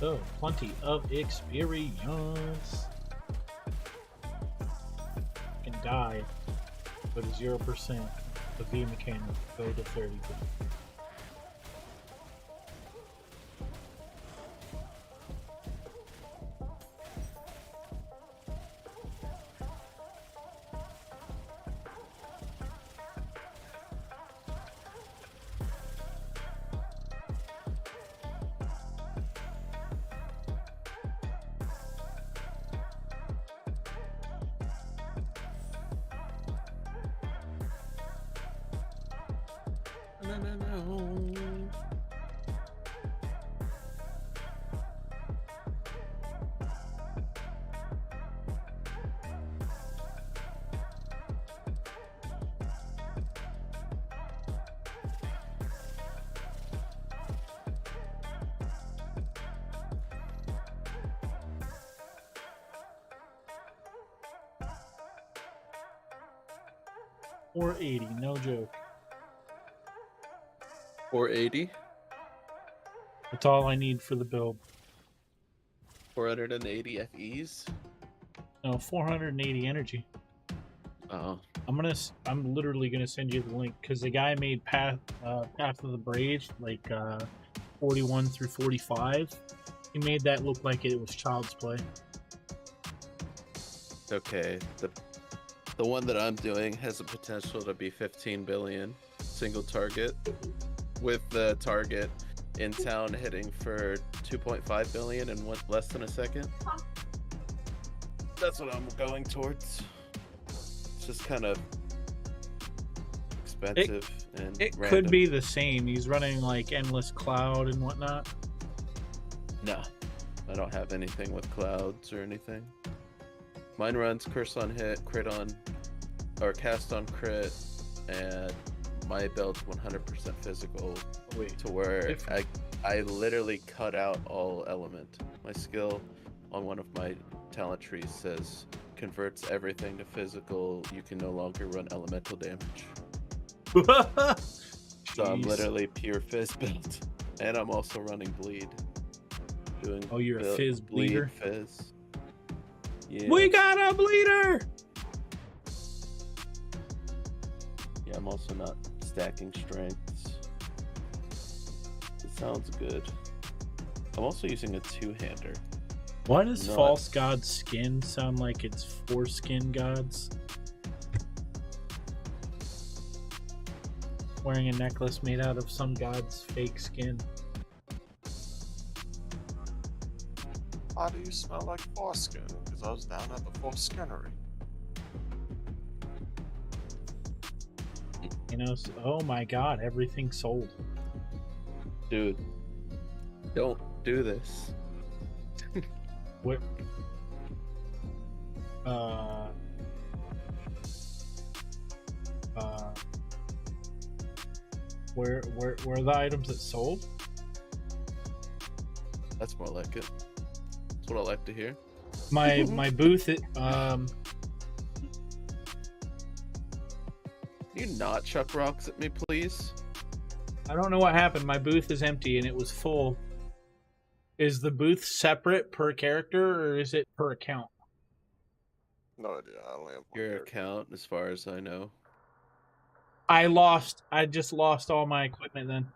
Oh, plenty of experience. Can die, but 0%. The V mechanic go to 30%. No. 480, no joke. 480, That's all I need for the build. 480 FEs. No, 480 energy. Oh, I'm literally gonna send you the link because the guy made Path of the Brave, like 41 through 45. He made that look like it was child's play. okay. The one that I'm doing has the potential to be 15 billion single target, with the target in town hitting for 2.5 billion in less than a second. That's what I'm going towards. It's just kind of expensive and It random. could be the same. He's running like endless cloud and whatnot. No, I don't have anything with clouds or anything. Mine runs curse on hit, crit on, or cast on crit, and my build's 100% physical. Wait, to where I literally cut out all element. My skill on one of my talent trees says converts everything to physical. You can no longer run elemental damage. So I'm Jeez. literally pure fizz build, and I'm also running bleed. Doing Oh, you're a fizz bleed bleeder? fizz. Yeah. We got a bleeder! Yeah, I'm also not stacking strengths. It sounds good. I'm also using a two-hander. Why does Nuts. False God's skin sound like it's foreskin gods? Wearing a necklace made out of some god's fake skin. Why do you smell like foreskin? Because I was down at the foreskinnery. You know, oh my god, everything sold. Dude, don't do this. What? Uh, where are the items that sold? That's more like it. That's what I like to hear. My booth, Can you not chuck rocks at me, please? I don't know what happened. My booth is empty and it was full. Is the booth separate per character or is it per account? No idea. I only have one Your character. account, as far as I know. I just lost all my equipment then.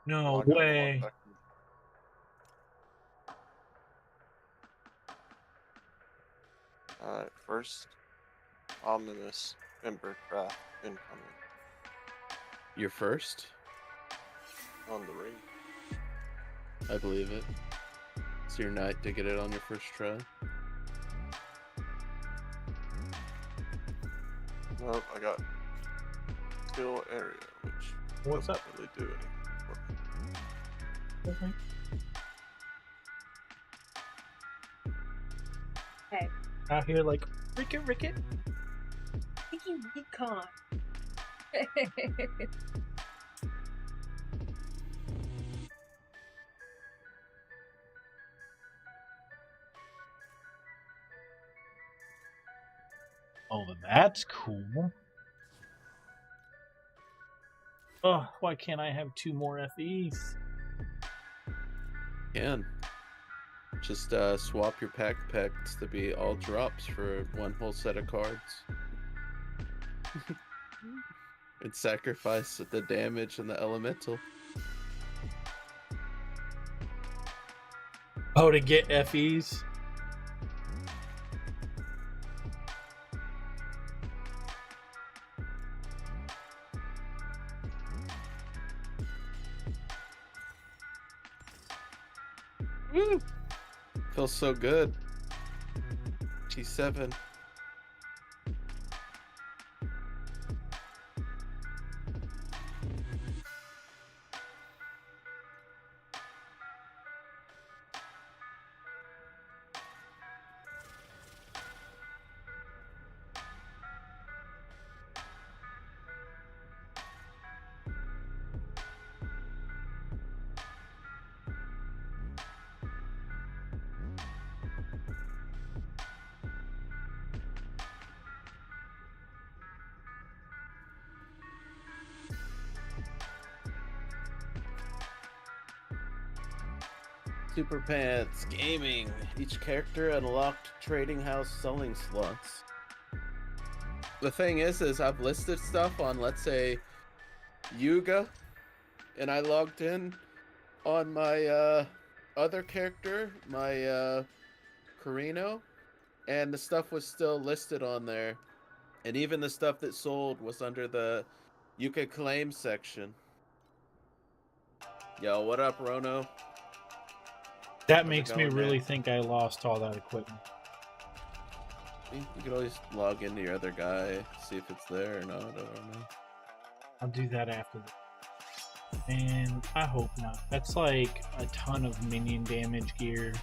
No Oh, I got one way. back. Alright, first ominous Embercraft incoming You're first? on the ring. I believe it. It's your night to get it on your first try. Nope, I got skill area, which What's doesn't up? really do anything for me. Okay. Hey, Out here like Ricket. Ricky Recon. Oh, that's cool. Oh, why can't I have 2 more FEs? Can. Just swap your pack packs to be all drops for one whole set of cards. And sacrifice the damage and the elemental. Oh, to get FEs? Woo! Feels so good. G7. Super Pants Gaming. Each character unlocked trading house selling slots. The thing is I've listed stuff on, let's say, Yuga, and I logged in on my other character, my Carino, and the stuff was still listed on there, and even the stuff that sold was under the you could claim section. Yo, what up, Rono? That How's it makes me going, really man? think I lost all that equipment. You could always log into your other guy, see if it's there or not. I don't know. I'll do that after this. And I hope not. That's like a ton of minion damage gear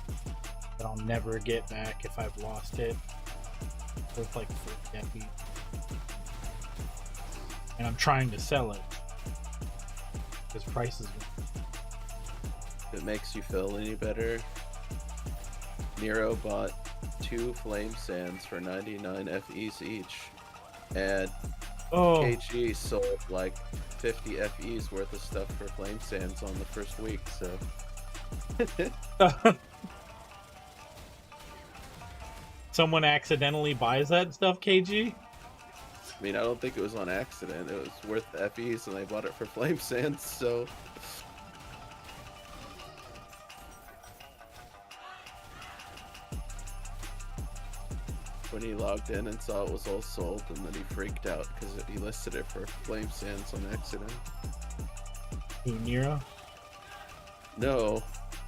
that I'll never get back if I've lost it. Worth like 40 FE. And I'm trying to sell it. Because prices. If it makes you feel any better, Nero bought 2 flame sands for 99 FEs each, and KG sold like 50 FEs worth of stuff for flame sands on the first week. So Someone accidentally buys that stuff, KG? I mean, I don't think it was on accident. It was worth the FEs, and they bought it for flame sands. So when he logged in and saw it was all sold, and then he freaked out because he listed it for flame sands on accident. Who, Nero? No,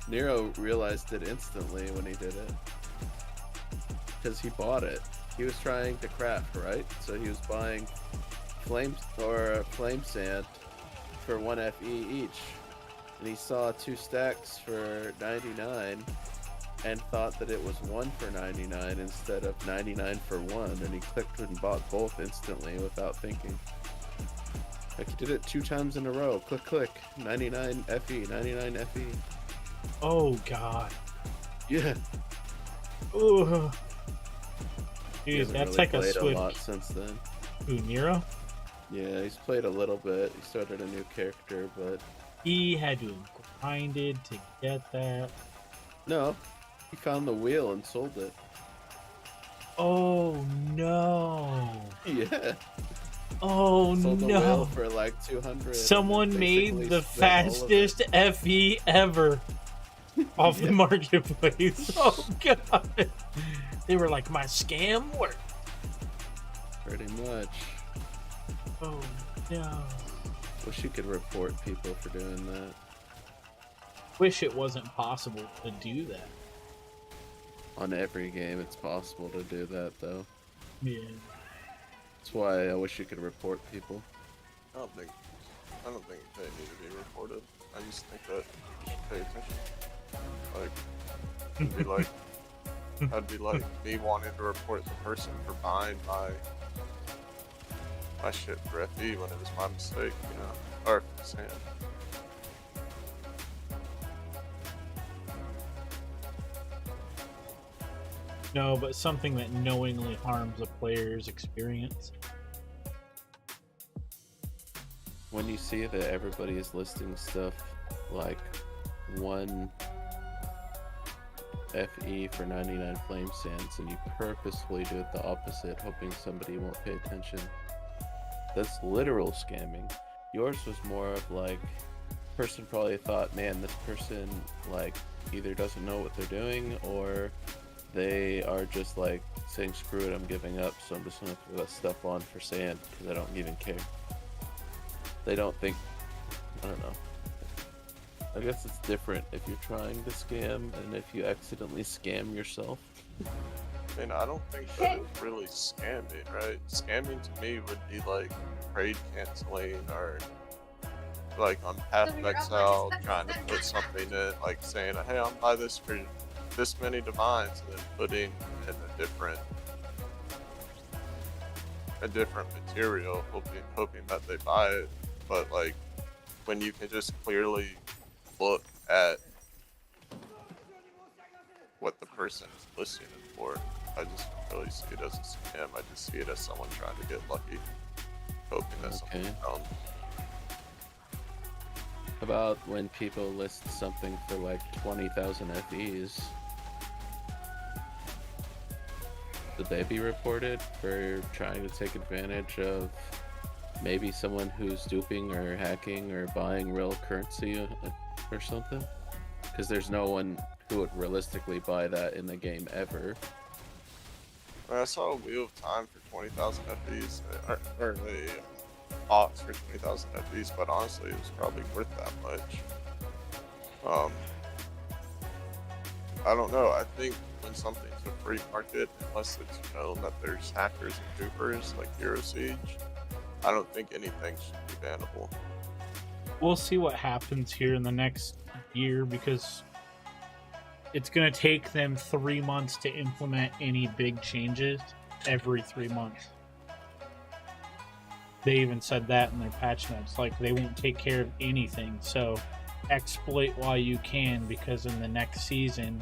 Nero realized it instantly when he did it, because he bought it. He was trying to craft, right? So he was buying flame sand for 1 FE each, and he saw 2 stacks for 99 and thought that it was 1 for 99 instead of 99 for 1, and he clicked and bought both instantly without thinking. Like, he did it 2 times in a row. Click, click. 99 FE, 99 FE. Oh, God. Yeah. Ooh. He Dude, hasn't that's really like a played switch. a lot since then. Who, Nero? Yeah, he's played a little bit. He started a new character, but He had to have grinded to get that. no, he found the wheel and sold it. Oh, no. Yeah, Oh, sold the no. wheel for like 200. Someone and made basically the spent all of it. fastest FE ever off the marketplace. Oh, God. They were like, my scam worked. Pretty much. Oh, no. Wish you could report people for doing that. Wish it wasn't possible to do that. On every game, it's possible to do that, though. Yeah. That's why I wish you could report people. I don't think they need to be reported. I just think that you should pay attention. Like, that'd be like me wanting to report the person for buying my shit for FE when it was my mistake, you know, or sand. No, but something that knowingly harms a player's experience. When you see that everybody is listing stuff like 1 FE for 99 flame sands, and you purposefully do it the opposite, hoping somebody won't pay attention, that's literal scamming. Yours was more of like, person probably thought, man, this person like either doesn't know what they're doing, or they are just like saying, screw it, I'm giving up, so I'm just gonna throw that stuff on for sand because I don't even care. They don't think, I don't know. I guess it's different if you're trying to scam and if you accidentally scam yourself. I mean, I don't think that it's really scamming, right? Scamming to me would be like trade canceling, or like on Path of Exile trying to put something in, like saying, hey, I'll buy this for this many divines, and then putting in a different material, hoping that they buy it. But like, when you can just clearly look at what the person is listing it for, I just don't really see it as a scam. I just see it as someone trying to get lucky, hoping that something comes. About when people list something for like 20,000 FEs. Should they be reported for trying to take advantage of maybe someone who's duping or hacking or buying real currency or something? Because there's no one who would realistically buy that in the game ever. I saw a Wheel of Time for 20,000 FPs, or a Ox for 20,000 FPs, but honestly, it was probably worth that much. I don't know. I think when something's a free market, unless it's known that there's hackers and dupers like Hero Siege, I don't think anything should be bannable. We'll see what happens here in the next year, because it's going to take them 3 months to implement any big changes every 3 months. They even said that in their patch notes, like they won't take care of anything. So exploit while you can, because in the next season,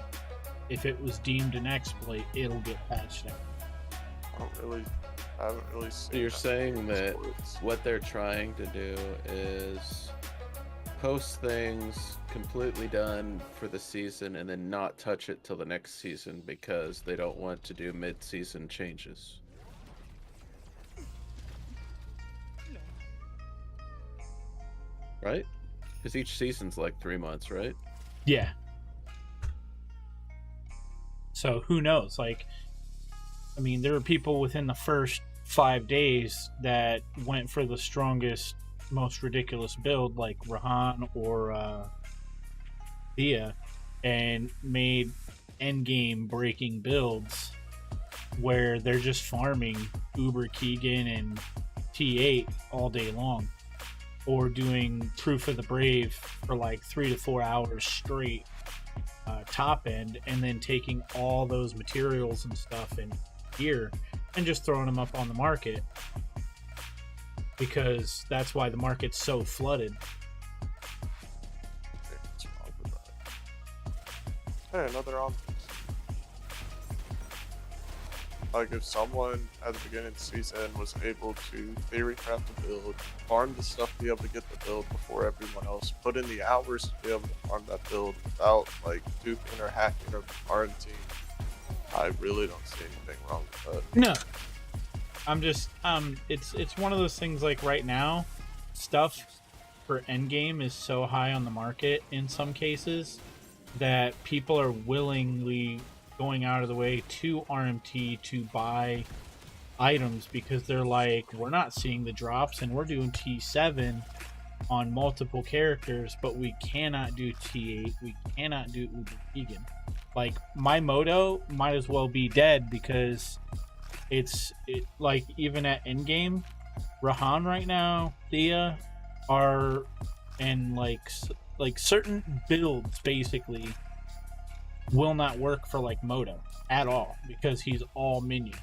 if it was deemed an exploit, it'll get patched out. I haven't really seen. So you're that saying that sports. what they're trying to do is post things completely done for the season and then not touch it till the next season because they don't want to do mid-season changes. Right? Because each season's like 3 months, right? Yeah. So who knows? Like, I mean, there are people within the first 5 days that went for the strongest, most ridiculous build, like Rehan or Thea, and made endgame breaking builds where they're just farming Uber Keegan and T8 all day long, or doing Proof of the Brave for like 3 to 4 hours straight, top end, and then taking all those materials and stuff and gear and just throwing them up on the market, because that's why the market's so flooded. What's wrong with that? Hey, another option. Like, if someone at the beginning of the season was able to theory craft a build, farm the stuff to be able to get the build before everyone else, put in the hours to be able to farm that build without, like, duping or hacking or RNT, I really don't see anything wrong with that. No, I'm just it's one of those things, like right now, stuff for endgame is so high on the market in some cases that people are willingly going out of the way to RMT to buy items, because they're like, we're not seeing the drops and we're doing T7 on multiple characters, but we cannot do T8, we cannot do Uber Keegan. Like, my Moto might as well be dead, because it like, even at endgame, Rehan right now, Thea are, and like certain builds basically will not work for like Moto at all, because he's all minion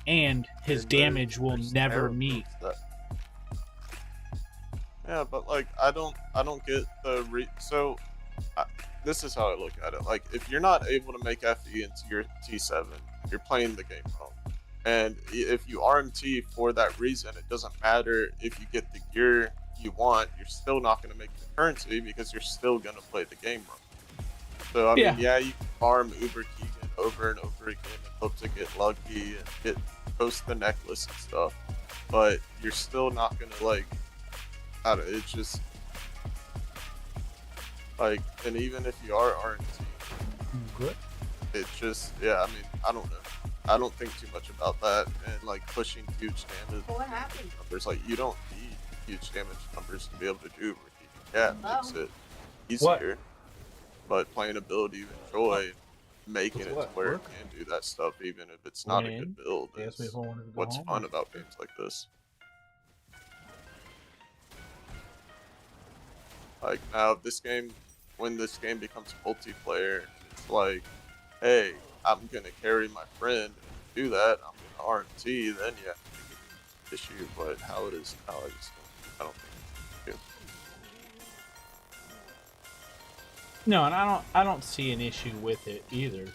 and his damage will never meet. Yeah, but like, I don't get the this is how I look at it. Like, if you're not able to make FE into your T7, you're playing the game wrong. And if you RMT for that reason, it doesn't matter if you get the gear you want, you're still not going to make the currency, because you're still going to play the game wrong. So, I mean, yeah, you can farm Uber Keegan over and over again and hope to get lucky and post the necklace and stuff, but you're still not going to, like, I don't know, it's just, like, and even if you are RNT, it's just, yeah, I mean, I don't know. I don't think too much about that, and, like, pushing huge damage What happened? numbers. Like, you don't need huge damage numbers to be able to do Uber Keegan. Yeah, it makes Oh. it easier. But playing ability you enjoy, making it to What? where Work? it can do that stuff, even if it's not a When? good build, They asked me is if I wanted to go what's home. fun about games like this. Like, now, when this game becomes multiplayer, it's like, hey, I'm gonna carry my friend and do that, I'm gonna RNT, then yeah, issue, but how it is now, I don't think it's good. No, and I don't see an issue with it either.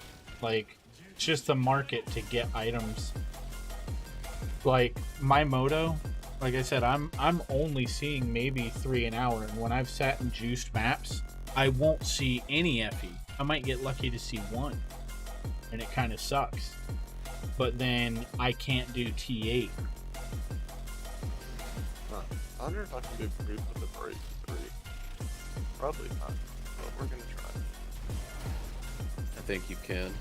Like, it's just the market to get items. Like, my Moto, like I said, I'm only seeing maybe 3 an hour, and when I've sat in juiced maps, I won't see any FE. I might get lucky to see 1, and it kind of sucks. but then I can't do T8. Huh. I wonder if I can do proof of the break 3. Probably not, but we're gonna try. I think you can.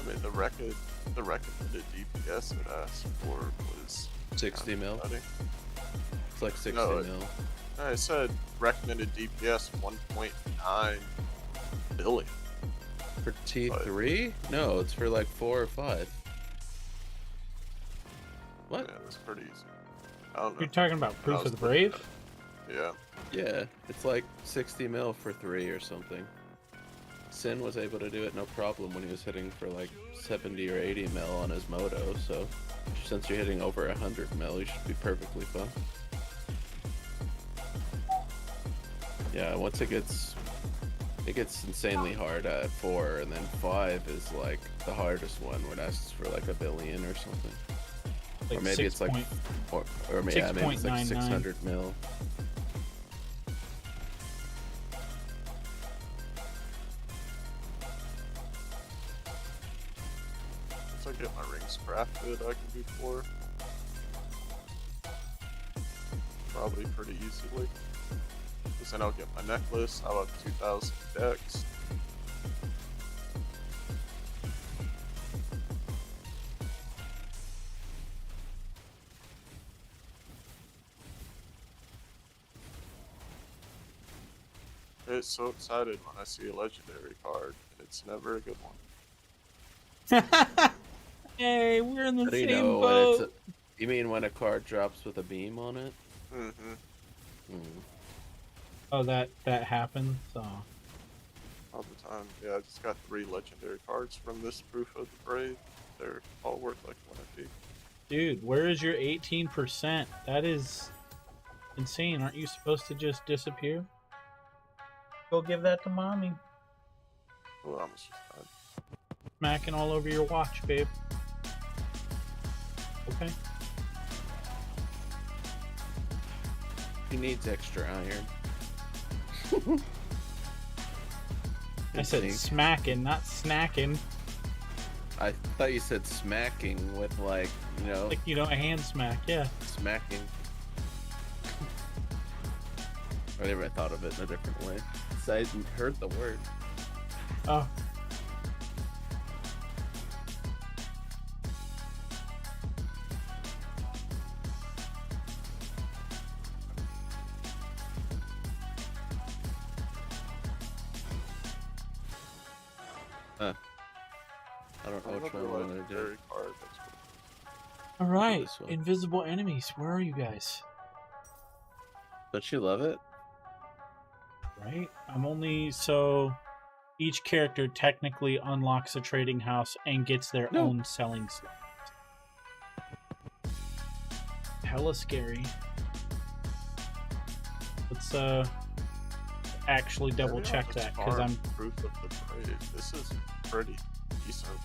I mean, the recommended DPS it asked for was 60 mil. cutting. It's like 60 No, mil. I said recommended DPS 1.9 billion. For T3? No, it's for like 4 or 5. What? Yeah, that's pretty easy. I don't know. You're talking about I Proof was of the looking at Brave? it. Yeah. Yeah, it's like 60 mil for 3 or something. Sin was able to do it no problem when he was hitting for like 70 or 80 mil on his moto, so since you're hitting over 100 mil, you should be perfectly fine. Yeah, once it gets insanely hard at 4, and then 5 is like the hardest one where it asks for like 1 billion or something. Like Or maybe it's like, or maybe it's like 6.99. 600 mil. Once I get my rings crafted, I can do 4. Probably pretty easily. Because then I'll get my necklace, I'll have 2,000 decks. I get so excited when I see a legendary card. It's never a good one. Hey, we're in the How do you same know when boat. it's you mean when a card drops with a beam on it? Mm-hmm. Hmm. Oh, that happens. Oh. All the time. Yeah, I just got 3 legendary cards from this Proof of the Brave. They're all worth like 1 FP. Dude, where is your 18%? That is insane. Aren't you supposed to just disappear? Go give that to mommy. Oh, I almost just died. Smacking all over your watch, babe. Okay. He needs extra iron. I said Insane. smacking, not snacking. I thought you said smacking with like, Like, a hand smack, yeah. smacking. I never thought of it in a different way. So I heard the word. Oh. I don't know which one I Another want to do. legendary card that's All right, this one. invisible enemies. Where are you guys? Don't you love it? Right? I'm only so each character technically unlocks a trading house and gets their No. own selling slot. Hella scary. Let's actually double Maybe I'll check just that because farm I'm Proof of the Brave. This is pretty decent.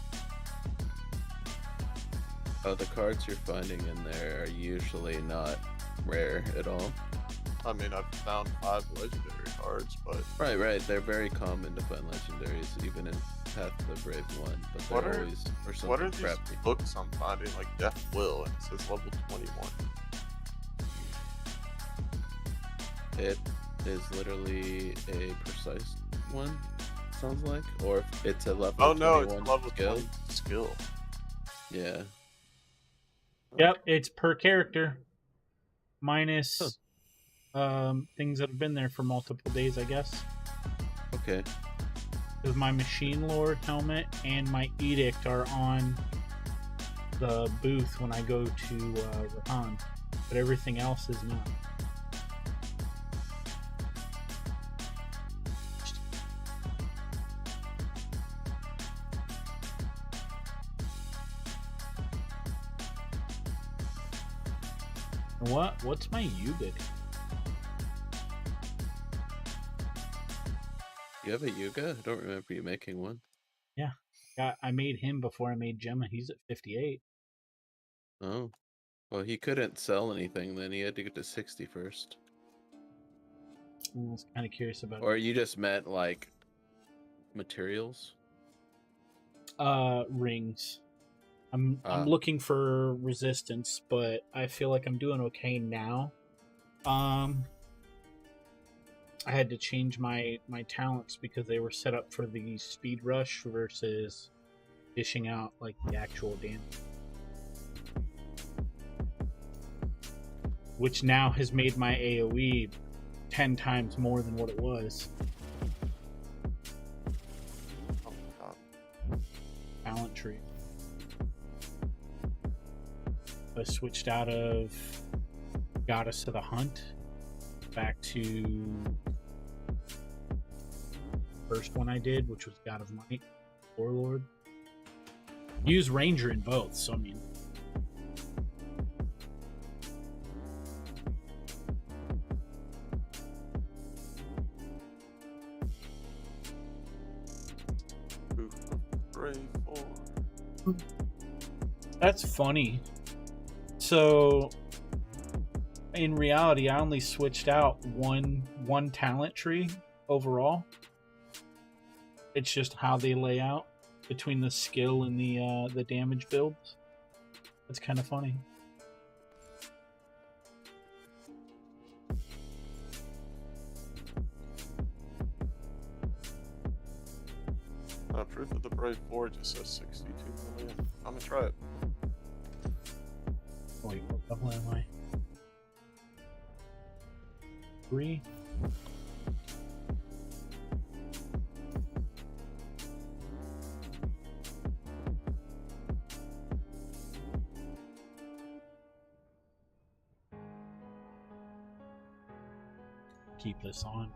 Oh, the cards you're finding in there are usually not rare at all. I mean, I've found 5 legendary cards, but Right. They're very common to find legendaries, even in Path of the Brave 1. But What they're are- always for something what are these crappy. books I'm finding? Like Death Will, and it says level 21. It is literally a precise one, sounds like. Or if it's a level Oh no, it's 21 level skill. 20 skill. Yeah. Yep, it's per character. Minus things that have been there for multiple days, I guess. Okay. Because my Machine Lord helmet and my Edict are on the booth when I go to Rehan, but everything else is not. What's my Yuga? You have a Yuga? I don't remember you making one. Yeah, I made him before I made Gemma. He's at 58. Oh. Well, he couldn't sell anything then. He had to get to 60 first. I was kind of curious about Or you just meant like materials? rings. I'm Ah. looking for resistance, but I feel like I'm doing okay now. I had to change my talents because they were set up for the speed rush versus dishing out like the actual damage, which now has made my AoE 10 times more than what it was. Oh my god. Talent tree. I switched out of Goddess of the Hunt back to first one I did, which was God of Might, Warlord. Use Ranger in both, so I mean. Oof. Brave 4. That's funny. So, in reality, I only switched out one talent tree overall. It's just how they lay out between the skill and the damage builds. That's kind of funny. Proof of the Brave 4 just says 62 million. I'm gonna try it. Wait, what level am I? 3? Keep this on.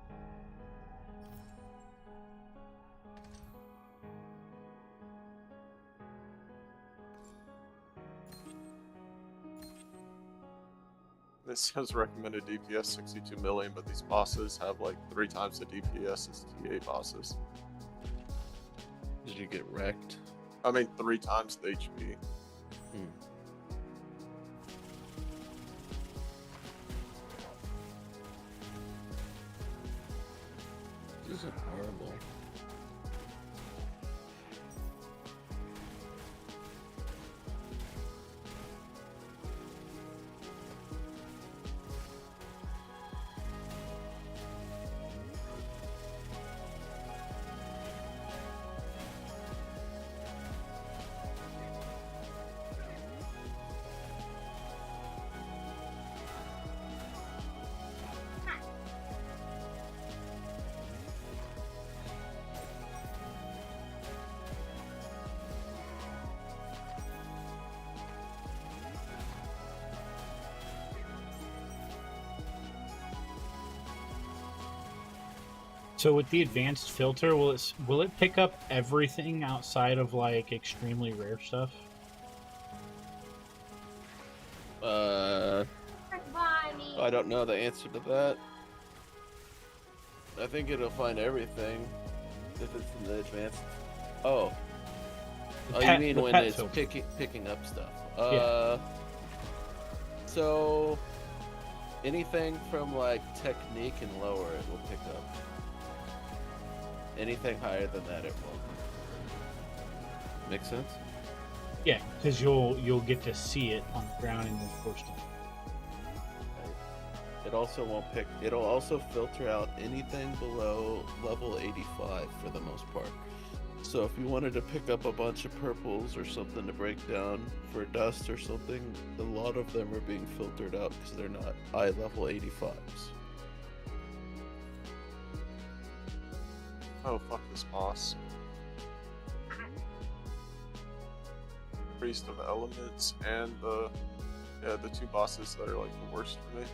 This says recommended DPS 62 million, but these bosses have like 3 times the DPS as T8 bosses. Did you get wrecked? I mean, 3 times the HP. This is horrible. So with the advanced filter, will it pick up everything outside of like extremely rare stuff? I don't know the answer to that. I think it'll find everything if it's in the advanced. Oh. Oh, you mean when it's picking up stuff? Yeah. So anything from like technique and lower, it will pick up. Anything higher than that, it won't. Make sense? Yeah, because you'll get to see it on the ground and you'll force to. It also won't pick. It'll also filter out anything below level 85 for the most part. So if you wanted to pick up a bunch of purples or something to break down for dust or something, a lot of them are being filtered out because they're not high level 85s. Oh, fuck this boss. Priest of Elements and the 2 bosses that are like the worst for me.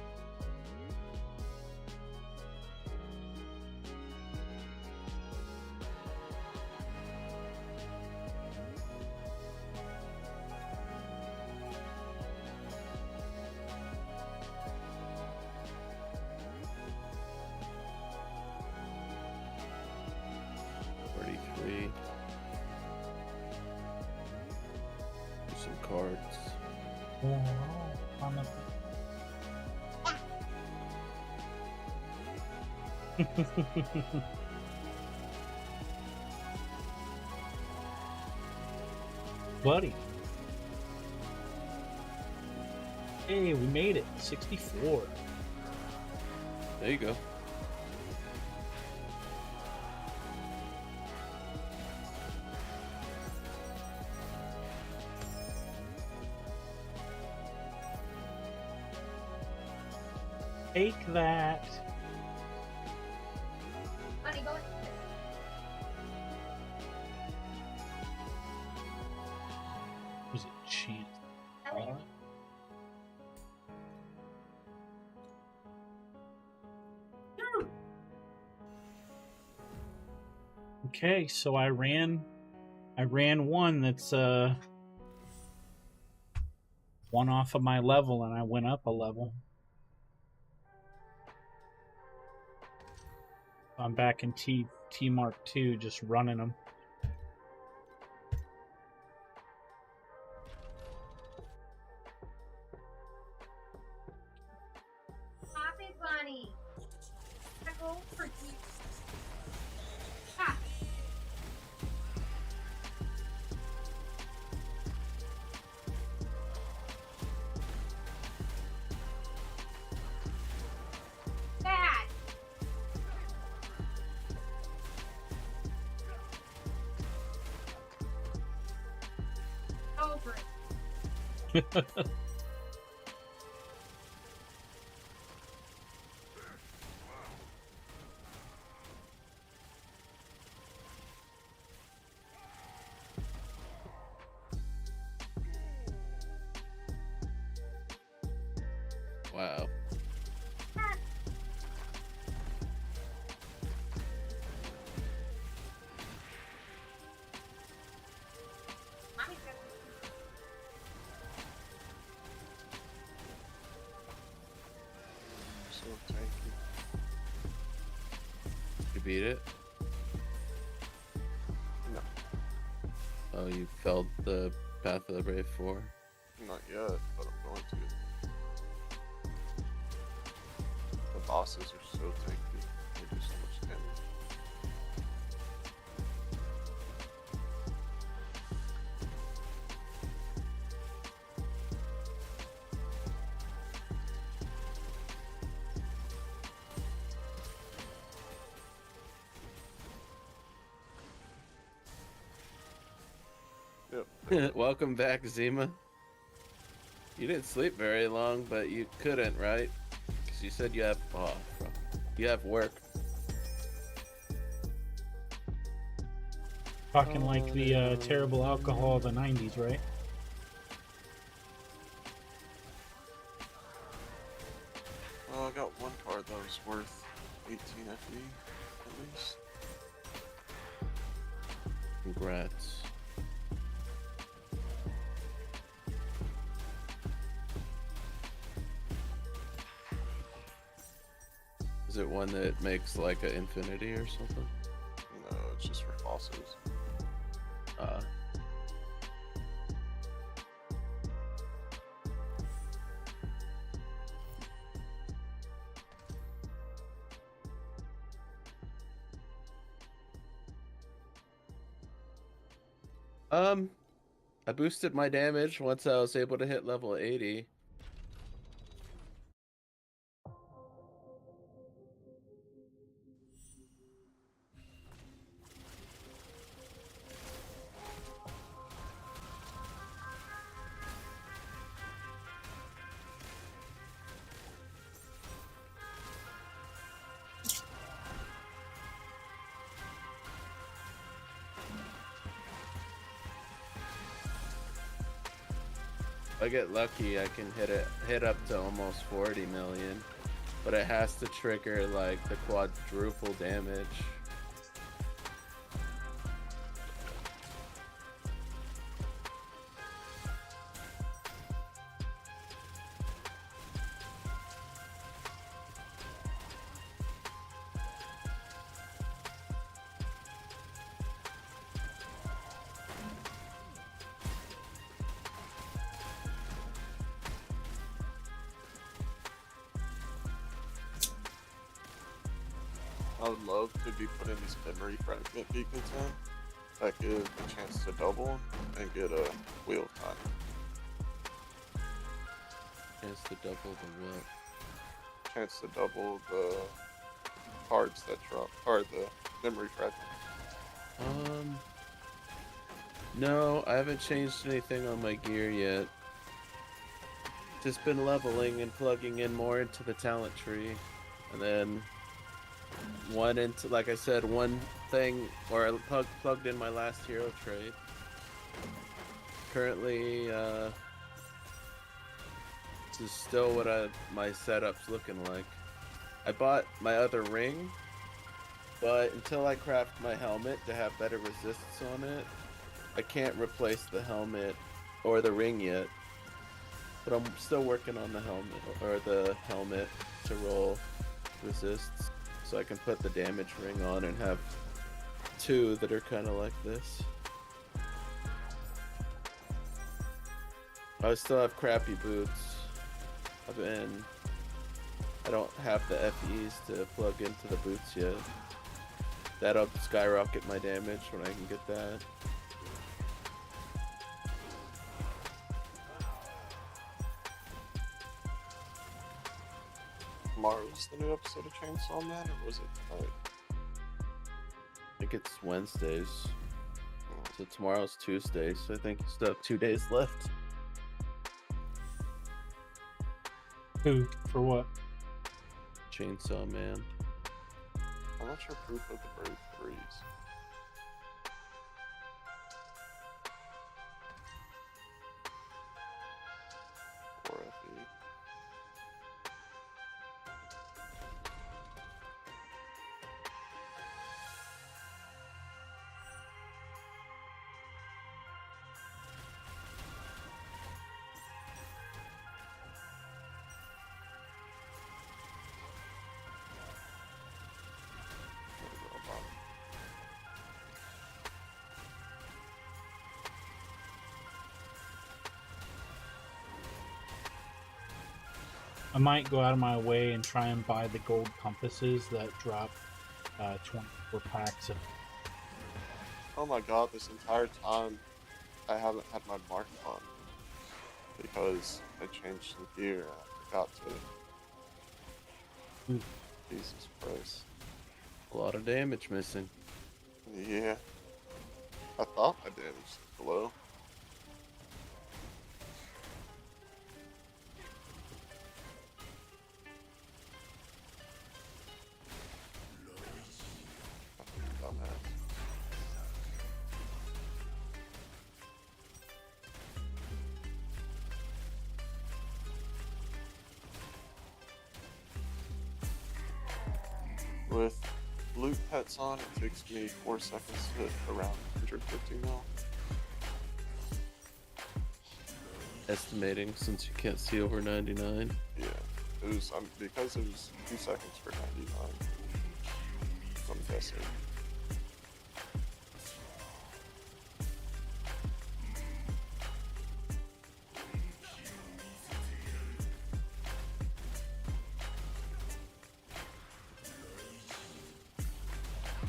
Some cards. Buddy. Hey, we made it. 64. There you go. Take that. Honey, go ahead. Was it cheese? Ellie. Okay, so I ran one that's one off of my level, and I went up a level. I'm back in T Mark II, just running them. Poppy Bunny. Tackle for you. Ha! Bad. Over it. Wow. Mommy's got So tanky. You beat it? No, Oh, you felled the Path of the Brave 4? not yet, but I'm going to. The bosses are so tanky. They do so much damage. Yep. Welcome back, Zima. You didn't sleep very long, but you couldn't, right? Because you said you have you have work. Talking like the terrible alcohol of the 90s, right? Well, I got one card that was worth 18 FE at least. Congrats. Is it one that makes like an infinity or something? No, it's just for fossils. I boosted my damage once I was able to hit level 80. If I get lucky, I can hit up to almost 40 million, but it has to trigger like the quadruple damage. I would love to be putting these memory fragment beacons in that give a chance to double and get a wheel time. Chance to double the what? Chance to double the cards that drop, or the memory fragment. No, I haven't changed anything on my gear yet. Just been leveling and plugging in more into the talent tree. And then like I said, one thing, or I plugged in my last hero trade. Currently, this is still what my setup's looking like. I bought my other ring, but until I craft my helmet to have better resists on it, I can't replace the helmet or the ring yet. But I'm still working on the helmet to roll resists, so I can put the damage ring on and have two that are kind of like this. I still have crappy boots. I don't have the FEs to plug into the boots yet. That'll skyrocket my damage when I can get that. Tomorrow's the new episode of Chainsaw Man, or was it tonight? I think it's Wednesdays. So tomorrow's Tuesday, so I think you still have 2 days left. Who? For what? Chainsaw Man. I'm not sure proof of the Brave 3s. Or FE. I might go out of my way and try and buy the gold compasses that drop 24 packs of. Oh my god, this entire time I haven't had my mark on because I changed some gear and I forgot to. Ooh. Jesus Christ. A lot of damage missing. Yeah. I thought my damage was low. With loot pets on, it takes me 4 seconds to hit around 150 mil. Estimating, since you can't see over 99. Yeah, it was because it was 2 seconds for 99. I'm guessing.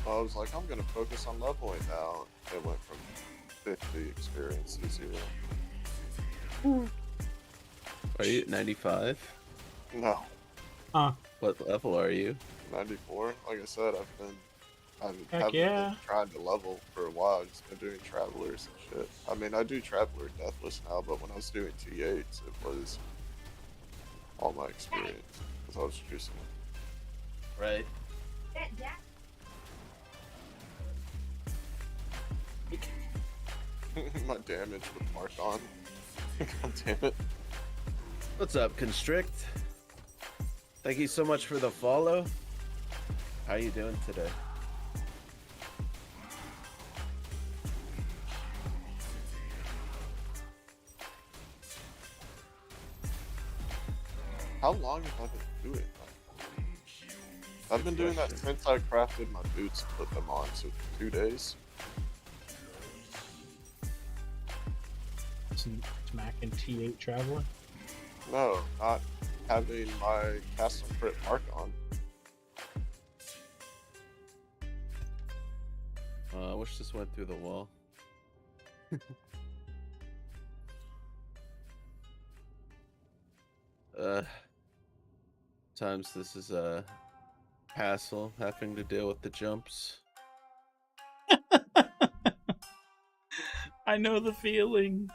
I was like, I'm gonna focus on leveling now. It went from 50 experience to 0. Are you at 95? No, Huh. What level are you? 94. Like I said, I Heck haven't yeah. been trying to level for a while. I've just been doing travelers and shit. I mean, I do traveler deathless now, but when I was doing T8s, it was all my experience because I was juicing Right. That Jack it. My damage would mark on. God damn it. What's up, Constrict? Thank you so much for the follow. How you doing today? How long have I been doing that? I've been doing that since I crafted my boots and put them on, so 2 days. Smack and T8 Traveler. No, not having my custom crit mark on. I wish this went through the wall. Times this is a hassle having to deal with the jumps. I know the feeling.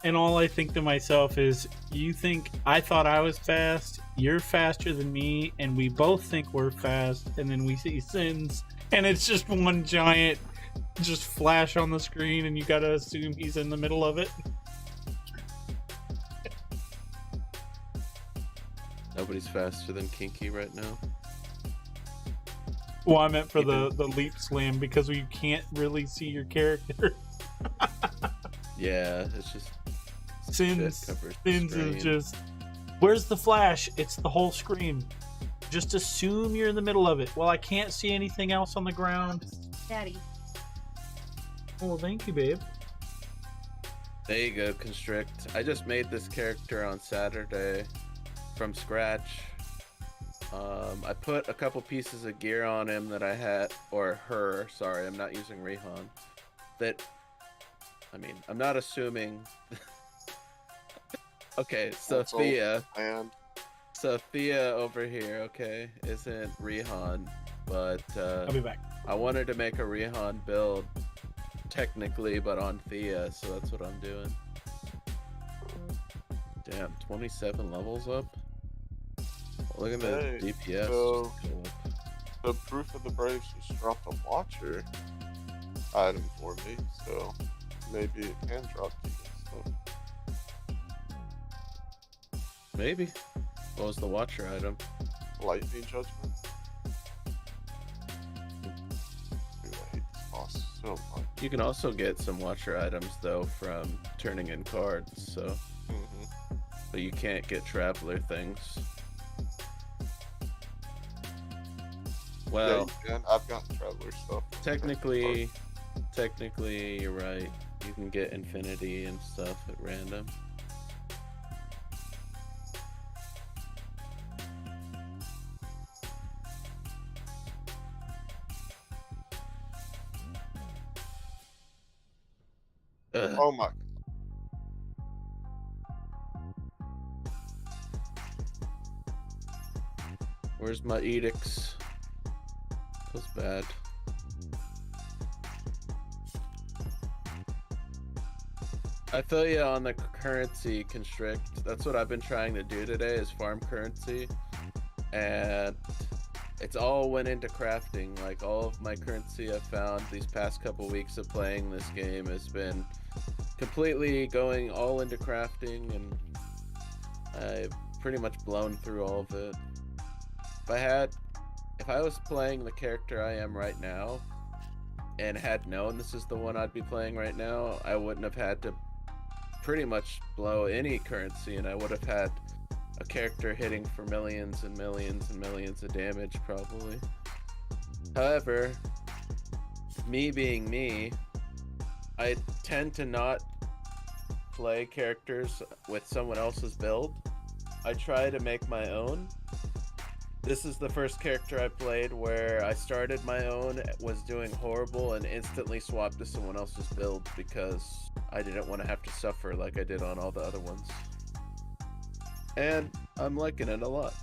And all I think to myself is, you think I thought I was fast, you're faster than me, and we both think we're fast, and then we see Sins, and it's just one giant just flash on the screen, and you gotta assume he's in the middle of it. Nobody's faster than Kinky right now. Well, I meant for the leap slam, because you can't really see your character. Yeah, it's just Sins shit covers the is screen. just, where's the flash? It's the whole screen. Just assume you're in the middle of it. Well, I can't see anything else on the ground. Daddy. Oh, thank you, babe. There you go, Constrict. I just made this character on Saturday from scratch. I put a couple pieces of gear on him that I had, or her, sorry, I'm not using Rehan. I'm not assuming. Okay, Sophia. And Sophia over here, okay, isn't Rehan, but I'll be back. I wanted to make a Rehan build, technically, but on Thea, so that's what I'm doing. Damn, 27 levels up? Look at Hey, the DPS. so- just go up. the Proof of the Braves just dropped a Watcher item for me, so maybe it can drop decent stuff. Maybe. What was the Watcher item? Lightning Judgment. Dude, I hate this boss so much. You can also get some Watcher items, though, from turning in cards, so... Mm-hmm. But you can't get Traveler things. Yeah, Well, you can. I've gotten Traveler stuff. technically, you're right. You can get Infinity and stuff at random. Ugh. Oh my. Where's my edicts? Feels bad. I feel you on the currency constrict. That's what I've been trying to do today, is farm currency. And it's all went into crafting. Like, all of my currency I've found these past couple weeks of playing this game has been completely going all into crafting, and I've pretty much blown through all of it. If I was playing the character I am right now and had known this is the one I'd be playing right now, I wouldn't have had to pretty much blow any currency, and I would have had a character hitting for millions and millions and millions of damage probably. However, me being me, I tend to not play characters with someone else's build. I try to make my own. This is the first character I played where I started my own, was doing horrible, and instantly swapped to someone else's build because I didn't want to have to suffer like I did on all the other ones. And I'm liking it a lot.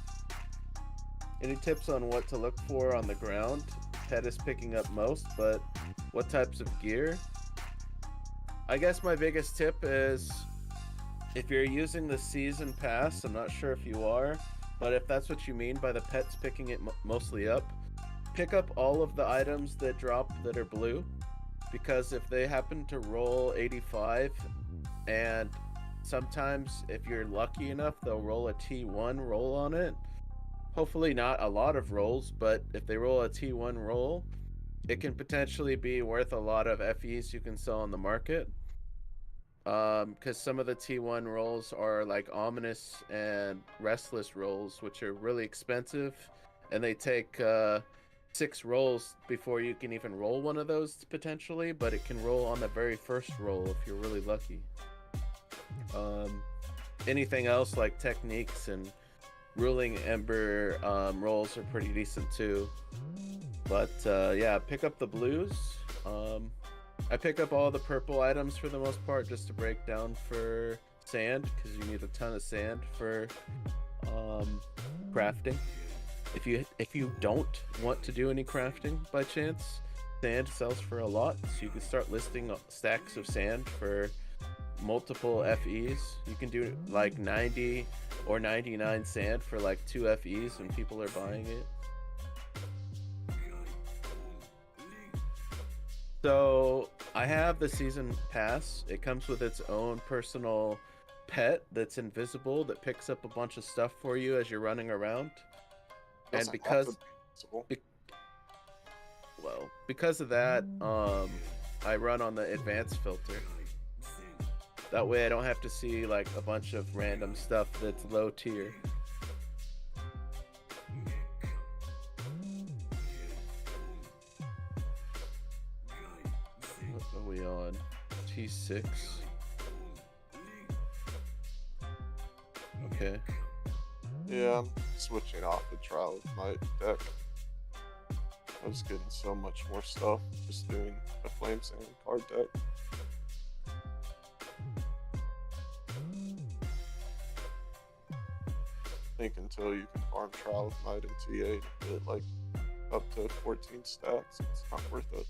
Any tips on what to look for on the ground? Pet is picking up most, but what types of gear? I guess my biggest tip is, if you're using the season pass, I'm not sure if you are, but if that's what you mean by the pets picking it mostly up, pick up all of the items that drop that are blue, because if they happen to roll 85, and sometimes if you're lucky enough, they'll roll a T1 roll on it. Hopefully not a lot of rolls, but if they roll a T1 roll, it can potentially be worth a lot of FEs you can sell on the market. Because some of the T1 rolls are like ominous and restless rolls, which are really expensive, and they take 6 rolls before you can even roll one of those potentially, but it can roll on the very first roll if you're really lucky. Anything else like techniques and ruling ember rolls are pretty decent too, but yeah, pick up the blues. I pick up all the purple items for the most part just to break down for sand, because you need a ton of sand for crafting. If you don't want to do any crafting by chance, sand sells for a lot, so you can start listing stacks of sand for multiple FEs. You can do like 90 or 99 sand for like 2 FEs when people are buying it. So I have the season pass. It comes with its own personal pet that's invisible that picks up a bunch of stuff for you as you're running around. And because because of that, I run on the advanced filter. That way I don't have to see like a bunch of random stuff that's low tier. What are we on? T6. Okay. Yeah, I'm switching off the trial with my deck. I was getting so much more stuff just doing a flame sand card deck. I think until you can farm trial with Might and TA to get like up to 14 stacks, it's not worth it.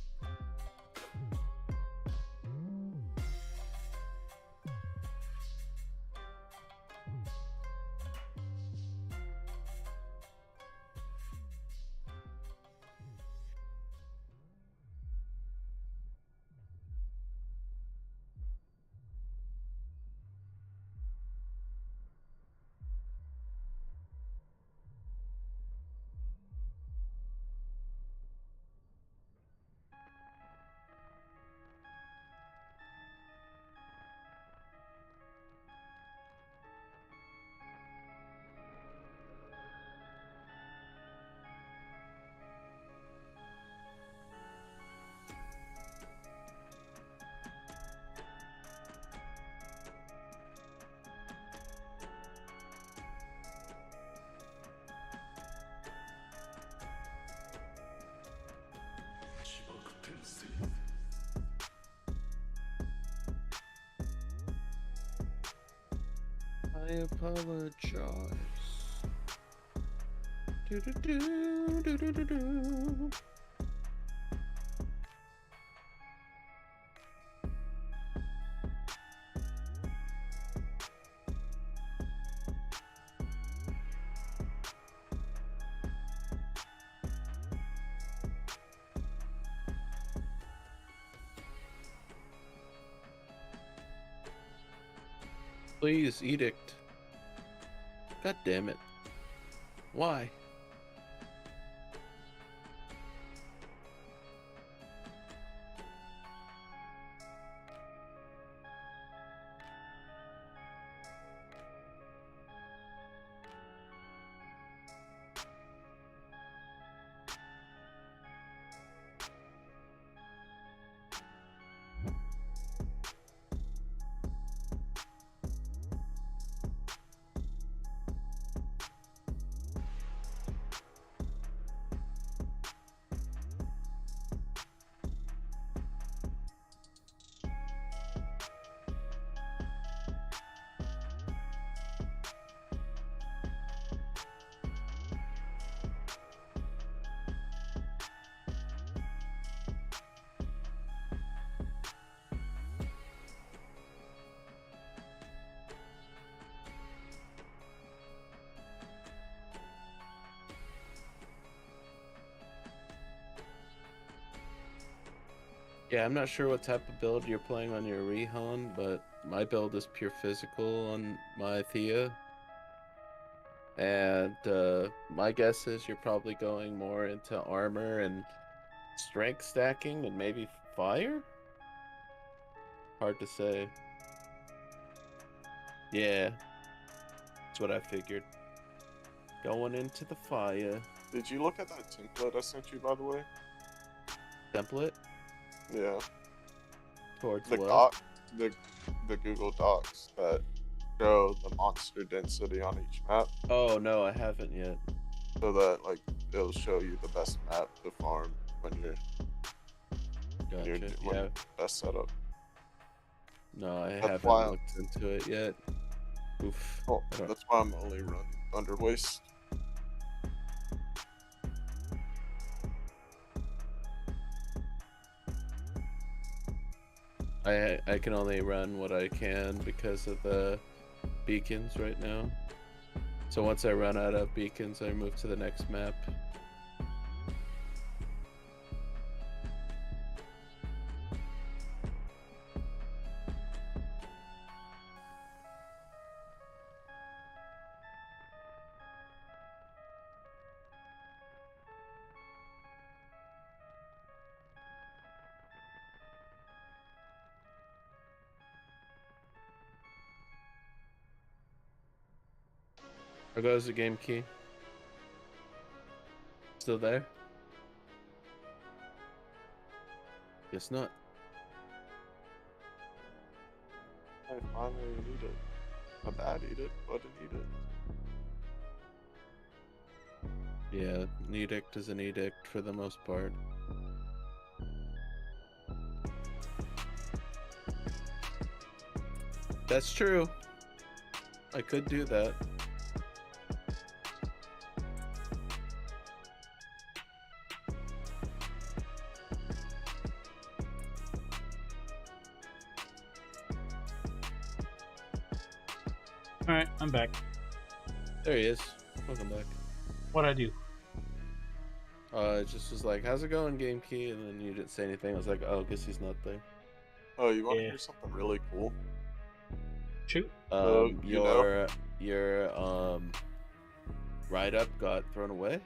I apologize. Do do do do do do do. Please, edict. God damn it. Why? Yeah, I'm not sure what type of build you're playing on your Rehan, but my build is pure physical on my Thea. And my guess is you're probably going more into armor and strength stacking and maybe fire? Hard to say. Yeah, that's what I figured. Going into the fire. Did you look at that template I sent you, by the way? Template? Yeah. Towards The what? the Google Docs that show the monster density on each map, Oh, no, I haven't yet. so that like it'll show you the best map to farm when you're You're Gotcha. doing Yeah. best setup. No, I That's haven't why looked into it yet. Oof. well, I don't- that's why I'm only running Thunder Waste. I can only run what I can because of the beacons right now. So once I run out of beacons, I move to the next map. There goes the game key. Still there? Guess not. I finally need it. A bad eat it, but I need it. Yeah, an edict is an edict for the most part. That's true. I could do that. All right, I'm back. There he is. Welcome back. What'd I do? It just was like, how's it going, game key? And then you didn't say anything. I was like, oh, guess he's not there. Oh, you want to Yeah. hear something really cool? Shoot. you know- Your write up got thrown away?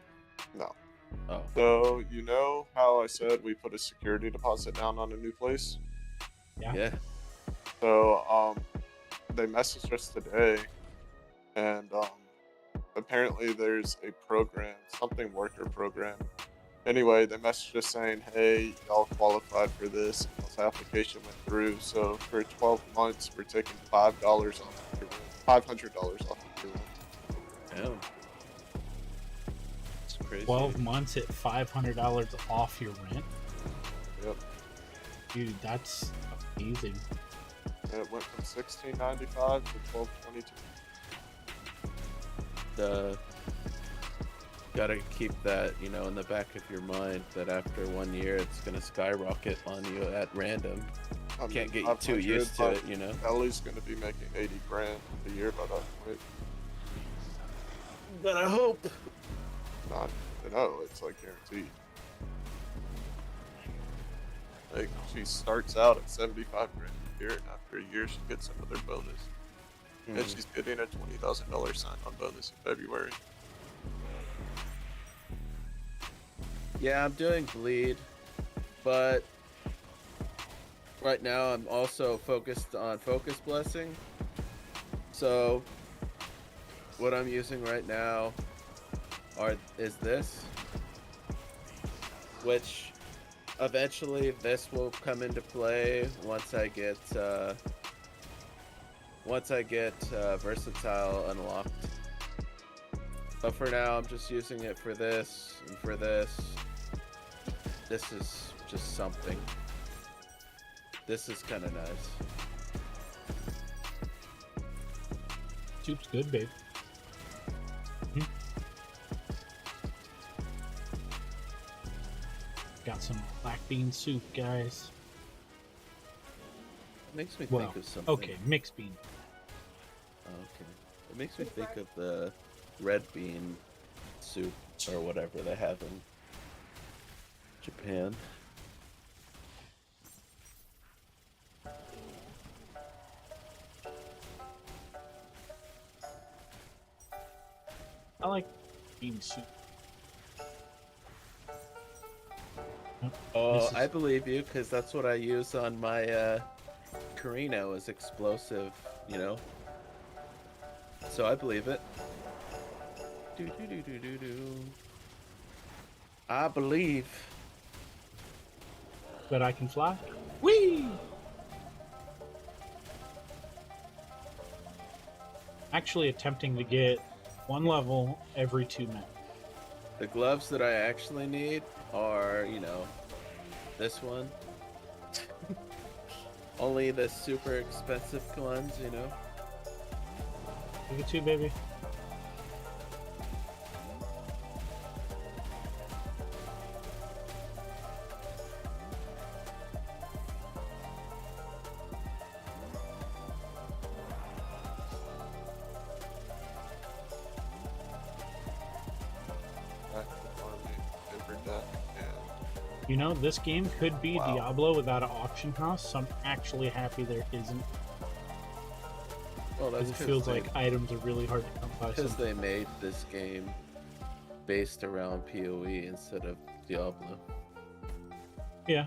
No. Oh. So, you know how I said we put a security deposit down on a new place? Yeah. So, they messaged us today, and apparently there's a program, something worker program. Anyway, they messaged us saying, hey, y'all qualified for this, and this application went through. So for 12 months, we're taking $5 off of your rent, $500 off of your rent. Damn. It's crazy. 12 months at $500 off your rent? Yep. Dude, that's amazing. And it went from $16.95 to $12.22. Gotta keep that, in the back of your mind that after 1 year it's gonna skyrocket on you at random. I mean, Can't get you too 500, used to but it, Ellie's gonna be making 80 grand a year by that point. But I hope. Not, no, it's like guaranteed. Like she starts out at 75 grand a year, and after a year she gets another bonus. And she's getting a $20,000 sign-on bonus in February. Yeah, I'm doing bleed, but right now I'm also focused on focus blessing. So what I'm using right now is this, which eventually this will come into play once I get versatile unlocked. But for now, I'm just using it for this and for this. This is just something. This is kind of nice. Soup's good, babe. Got some black bean soup, guys. It makes me Well, think of something. okay, mixed bean. Oh, okay. It makes me think of the red bean soup or whatever they have in Japan. I like bean soup. Oh, This is- I believe you, because that's what I use on my Carino as explosive, So I believe it. Do do do do do do. I believe. But I can fly. Whee! Actually attempting to get one level every 2 minutes. The gloves that I actually need are, this one Only the super expensive ones, you know? Look at you, baby. Active army, every deck, and You know, this game could be Wow. Diablo without an auction house, so I'm actually happy there isn't. Well, that's Because it feels like items are really hard to come by. because sometimes. they made this game based around PoE instead of Diablo. Yeah.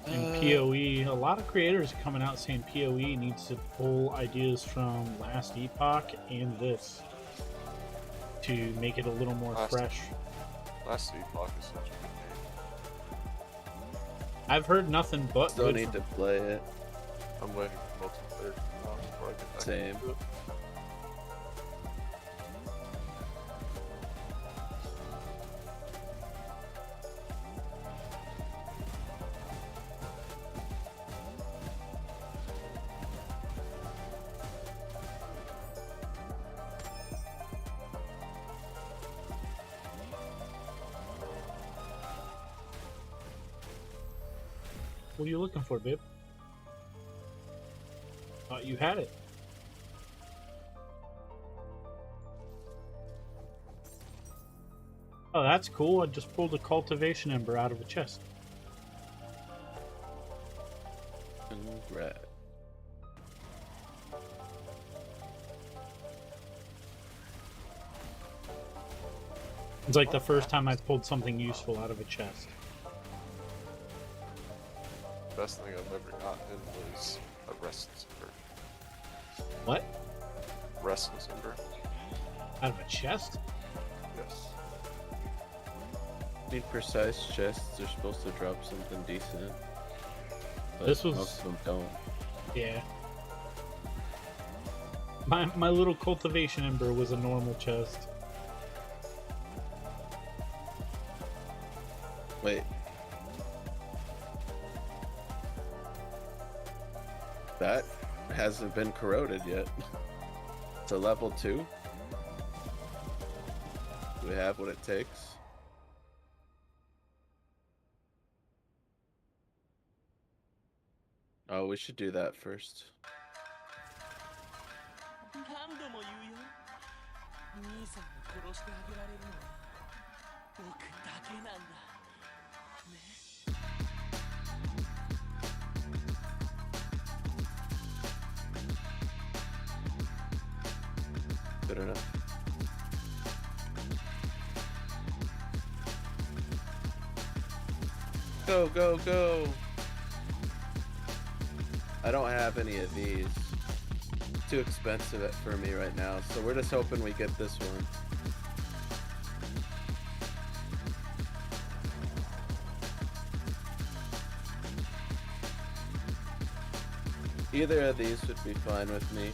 And PoE, a lot of creators are coming out saying PoE needs to pull ideas from Last Epoch and this to make it a little more Last- fresh. Last Epoch is such a good game. I've heard nothing but Still good need from to play it. I'm waiting for multiplayer to come out before I get back Same. into it. What are you looking for, babe? Thought you had it. Oh, that's cool. I just pulled a cultivation ember out of a chest. Congrats. It's like the first time I pulled something useful out of a chest. Best thing I've ever gotten was a restless ember. What? Restless ember? Out of a chest? Yes. Need precise chests. They're supposed to drop something decent. But This was- most of them don't. Yeah. My little cultivation ember was a normal chest. Wait. That hasn't been corroded yet. It's a level 2. Do we have what it takes? Oh, we should do that first. 何度も言うよ兄さんを殺してあげられるのは僕だけなんだね Good enough. Go, go, go! I don't have any of these. Too expensive for me right now, so we're just hoping we get this one. Either of these would be fine with me.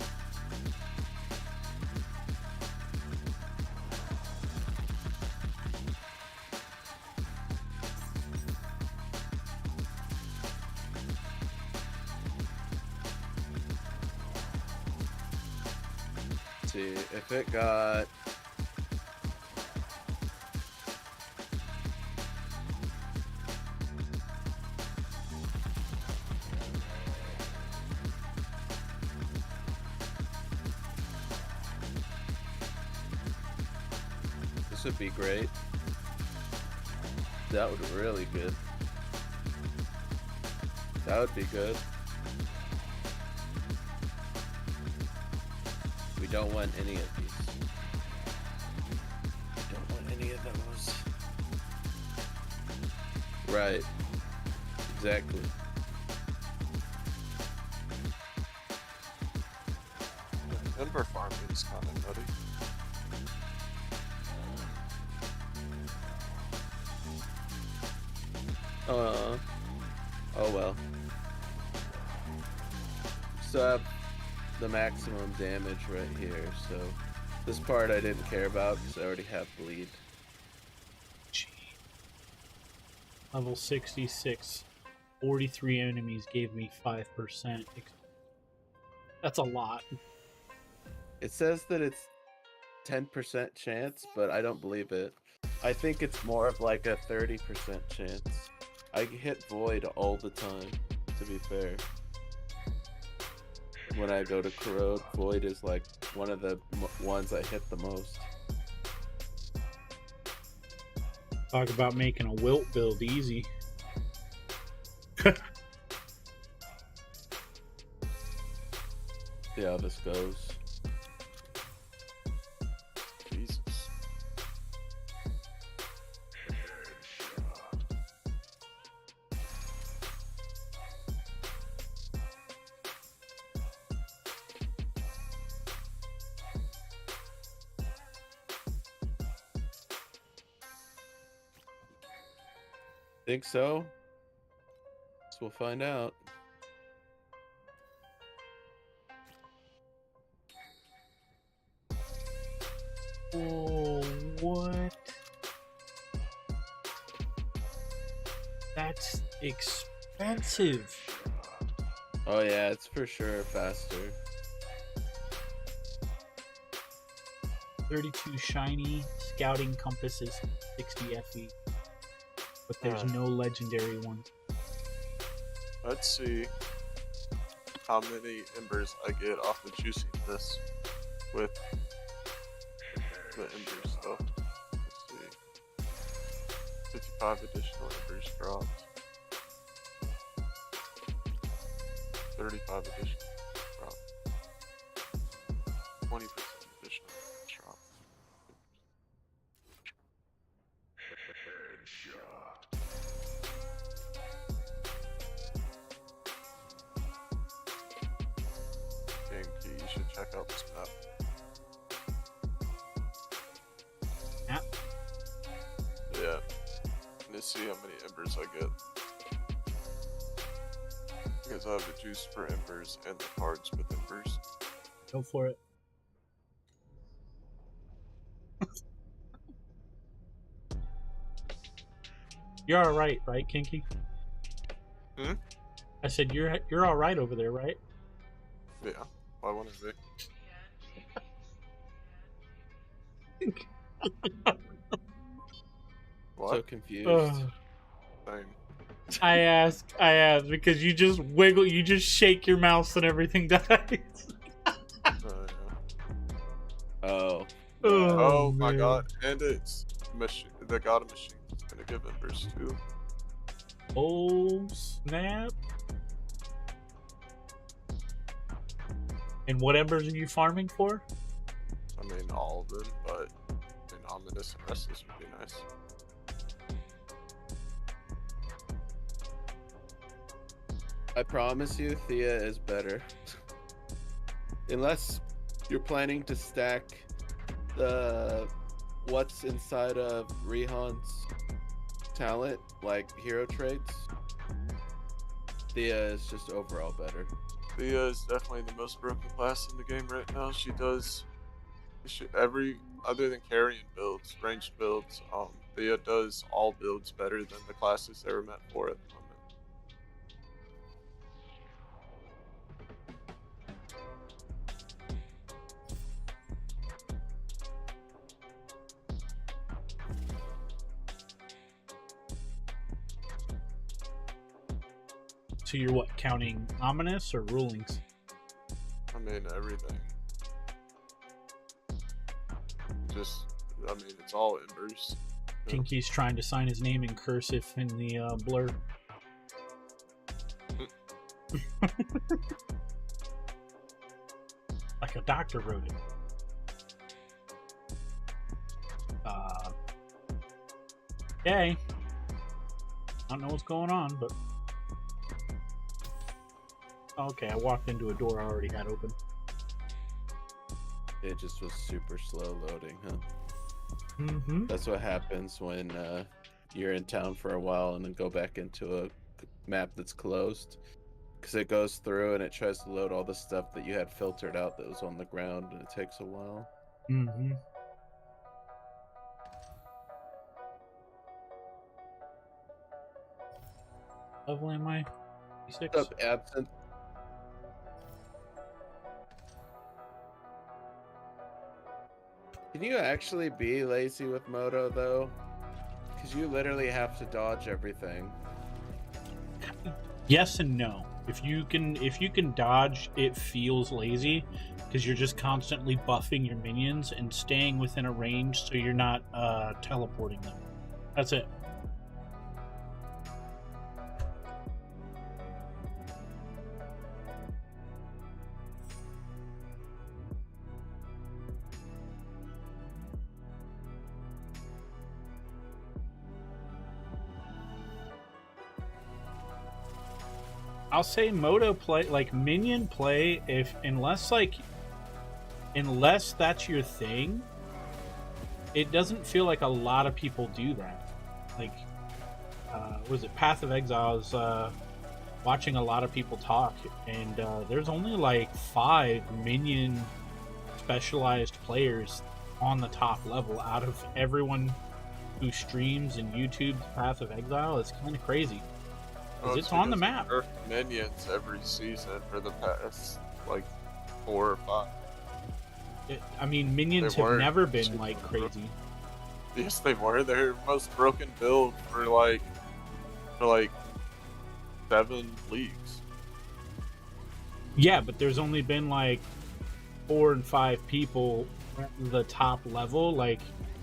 Let's see if it got this would be great. That would be really good. That would be good. We don't want any of these. We don't want any of those. Right. Exactly. Ember farming is kind of nutty. Oh well. So I have the maximum damage right here, so this part I didn't care about because I already have bleed. Gee. Level 66. 43 enemies gave me 5%. That's a lot. It says that it's 10% chance, but I don't believe it. I think it's more of like a 30% chance. I hit void all the time, to be fair. When I go to corrode, void is like one of the ones I hit the most. Talk about making a wilt build easy. See how this goes. Jesus. Think so? Guess we'll find out. Oh, what? That's expensive. Oh yeah, it's for sure faster. 32 shiny, scouting compasses 60 FE. But there's Alright. no legendary ones. Let's see how many embers I get off of juicing this with the embers stuff. Let's see. 55 additional embers dropped. 35 additional dropped. 20% additional dropped. Dang, Key, you should check out this map. Map? Yeah. Let's see how many embers I get. Because I have the juice for embers and the cards with embers. Go for it. You're all right, Kinky? Hmm? I said you're all right over there, right? Yeah. Why wouldn't it be? What? So confused. Same. I asked because you just wiggle, you just shake your mouse and everything dies. Yeah. Oh. Oh my man. god. And it's machine. The god of machine is gonna give embers too. Oh snap! And what embers are you farming for? I mean, all of them, but I mean, ominous and restless would be nice. I promise you, Thea is better. Unless you're planning to stack the what's inside of Rehan's talent, like hero traits. Thea is just overall better. Thea is definitely the most broken class in the game right now. She does every other than carrying builds, ranged builds. Thea does all builds better than the classes they were meant for at the moment. So you're what, counting ominous or rulings? I mean, everything. Just, I mean, it's all embers. Yeah. Kinky's trying to sign his name in cursive in the blur. Like a doctor wrote it. Okay. I don't know what's going on, but okay, I walked into a door I already had open. It just was super slow loading, huh? Mm-hmm. That's what happens when you're in town for a while and then go back into a map that's closed. Because it goes through and it tries to load all the stuff that you had filtered out that was on the ground, and it takes a while. Mm-hmm. level am I? 6. What's up, Absent? Can you actually be lazy with Moto though? Because you literally have to dodge everything. Yes and no. If you can dodge, it feels lazy because you're just constantly buffing your minions and staying within a range so you're not teleporting them. That's it. I'll say Moto play, like minion play, unless that's your thing, it doesn't feel like a lot of people do that. Like, was it Path of Exiles? Watching a lot of people talk, and there's only like 5 minion specialized players on the top level out of everyone who streams and YouTube's Path of Exile. It's kind of crazy. It's on the map. Earth minions every season for the past like 4 or 5. I mean, minions have never been like crazy. Yes, they were. Their most broken build for like 7 leagues. Yeah, but there's only been like 4 and 5 people at the top level, like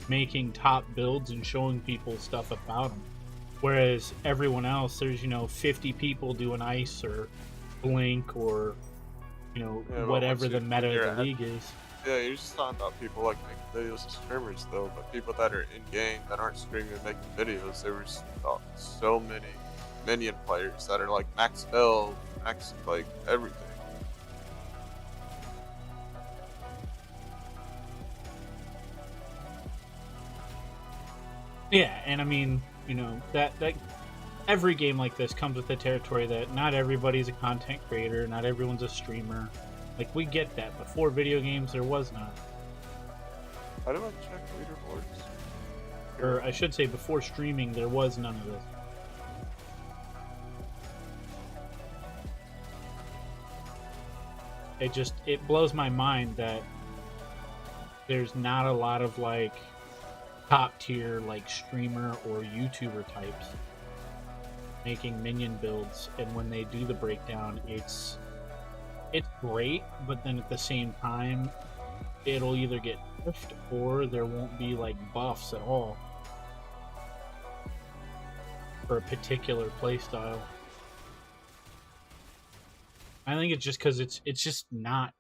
making top builds and showing people stuff about them. Whereas everyone else, there's 50 people doing ice or blink or whatever the meta of the league is. Yeah, you're just talking about people like making videos as streamers though, but people that are in game that aren't streaming and making videos, there was so many minion players that are like max spell, max like everything. Yeah, and I mean, that every game like this comes with the territory that not everybody's a content creator, not everyone's a streamer. Like, we get that. Before video games, there was none. How do I check leaderboards? Or I should say, before streaming, there was none of this. It blows my mind that there's not a lot of like top tier like streamer or YouTuber types making minion builds, and when they do the breakdown, it's great, but then at the same time it'll either get nerfed or there won't be like buffs at all for a particular playstyle. I think it's just because it's not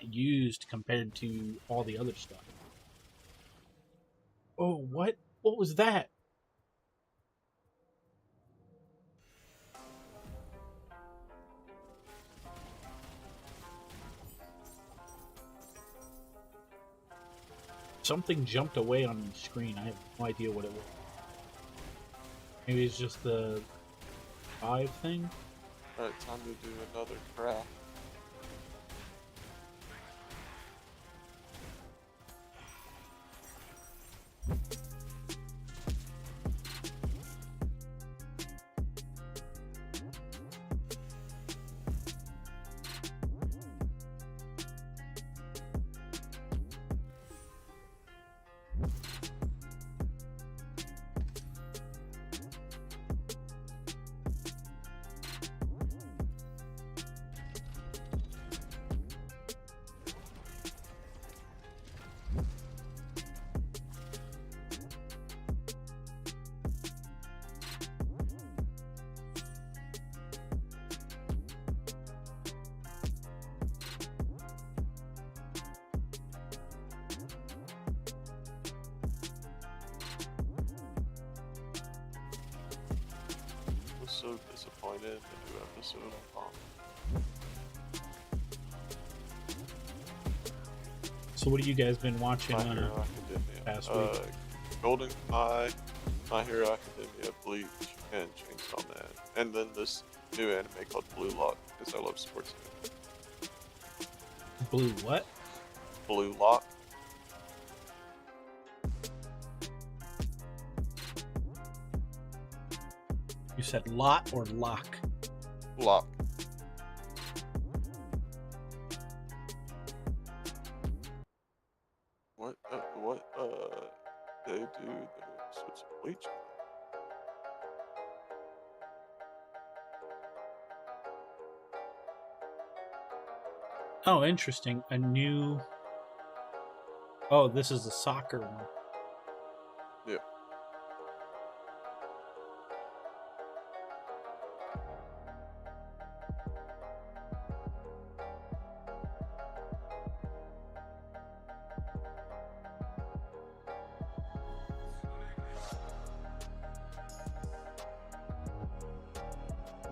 used compared to all the other stuff. Oh, what was that? Something jumped away on the screen. I have no idea what it was. Maybe it's just the 5 thing? Alright, time to do another craft. So disappointed in the new episode of So what have you guys been watching My on Hero past Academia? week? Golden Eye, My Hero Academia, Bleach, and Chainsaw Man. And then this new anime called Blue Lock, because I love sports anime. Blue what? Blue Lock. You said lot or lock? Lock. They do the switch of bleach. Oh, interesting. A new. Oh, this is a soccer one. Yeah.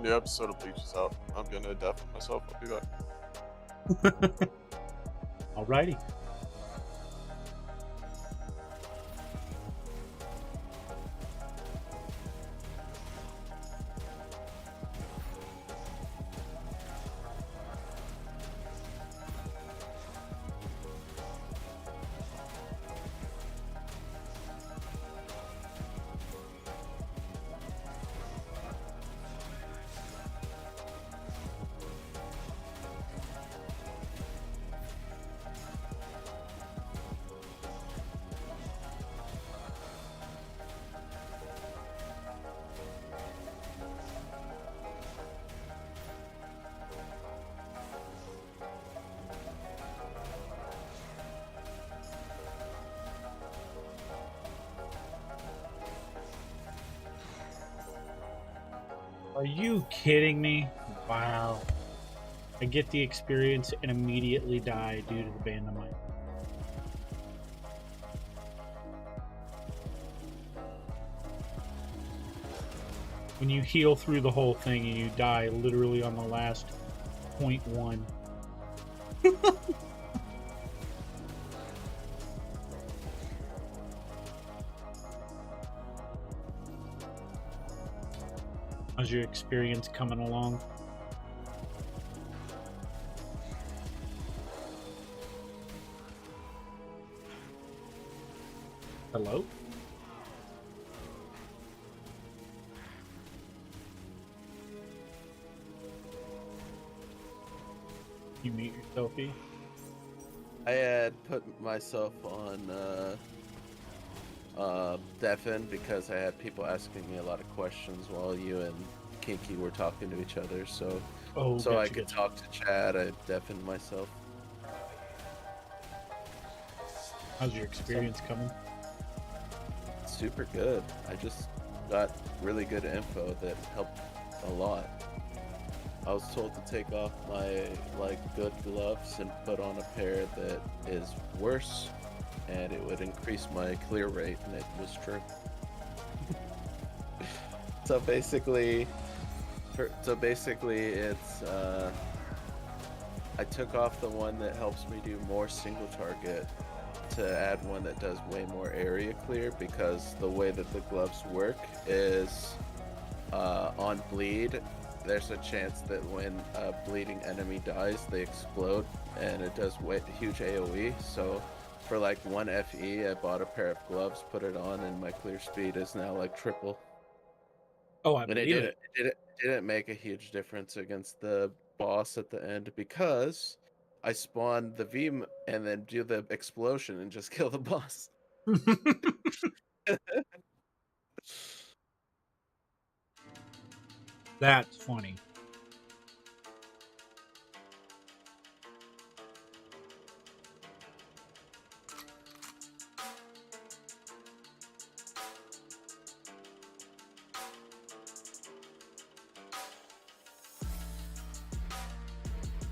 The episode of Bleach is out. I'm gonna adapt it myself. I'll be back. Alrighty. Are you kidding me? Wow. I get the experience and immediately die due to the Bandamite. When you heal through the whole thing and you die literally on the last 0.1. How's your experience coming along? Hello? You mute yourself, E? I had put myself on deafen because I had people asking me a lot of questions while you and Kinky were talking to each other. So, Gotcha, I could talk to Chad. I deafened myself. How's your experience coming? Super good. I just got really good info that helped a lot. I was told to take off my good gloves and put on a pair that is worse, and it would increase my clear rate, and it was true. So basically, it's I took off the one that helps me do more single target to add one that does way more area clear, because the way that the gloves work is on bleed, there's a chance that when a bleeding enemy dies, they explode, and it does huge AoE. So for like 1 FE, I bought a pair of gloves, put it on, and my clear speed is now like triple. Oh, I And believe it. it didn't make a huge difference against the boss at the end, because I spawned the V and then do the explosion and just kill the boss. That's funny.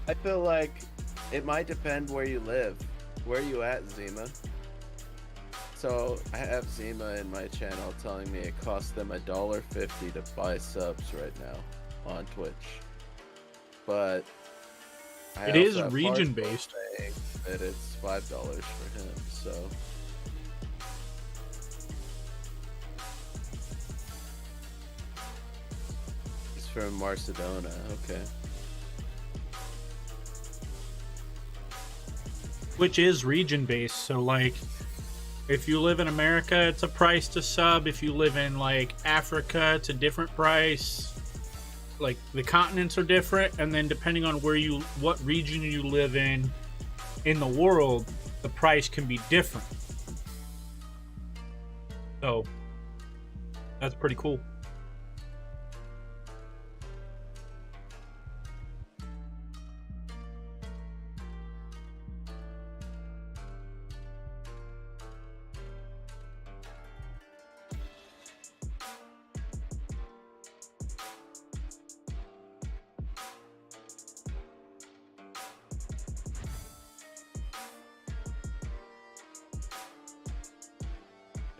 I feel like it might depend where you live. Where are you at, Zima? So I have Zima in my channel telling me it costs them $1.50 to buy subs right now on Twitch. But It is region based. That it's $5 for him. So he's from Macedonia. Okay. Which is region based, so like If you live in America, it's a price to sub. If you live in like Africa, it's a different price. Like the continents are different, and then depending on what region you live in the world, the price can be different. So that's pretty cool.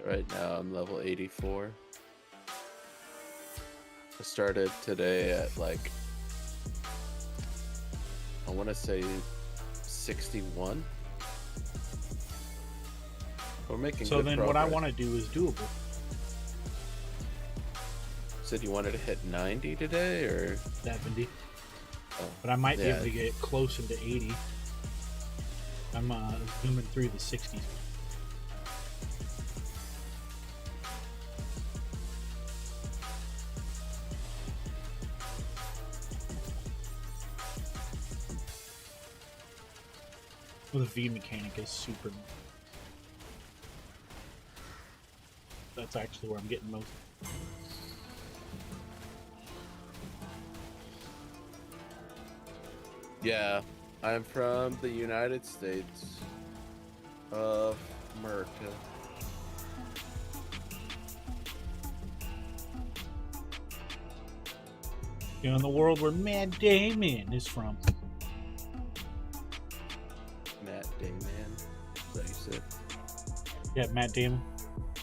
Right now I'm level 84. I started today at like, I want to say 61. We're making So good then progress. what I want to do is doable. Said you wanted to hit 90 today, or 70. Oh, But I might be yeah. able to get closer to 80. I'm zooming through the 60s. Well, the V mechanic is super. That's actually where I'm getting most. Yeah, I'm from the United States of America. You know, in the world where Matt Damon is from. Matt Damon. Is that what you said? Yeah, Matt Damon.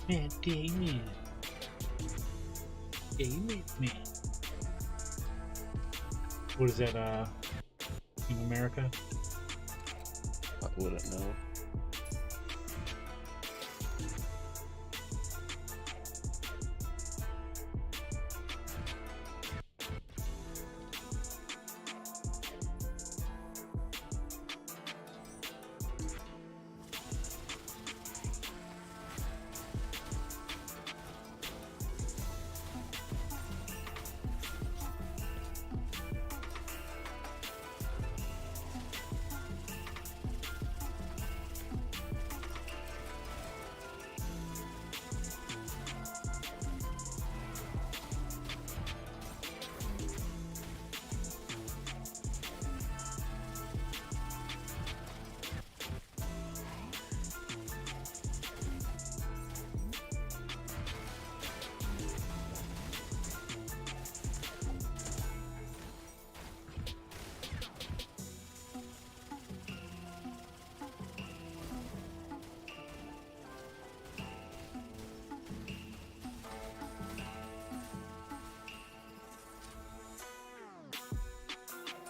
Matt Damon. Damon, man. What is that, in America? I wouldn't know.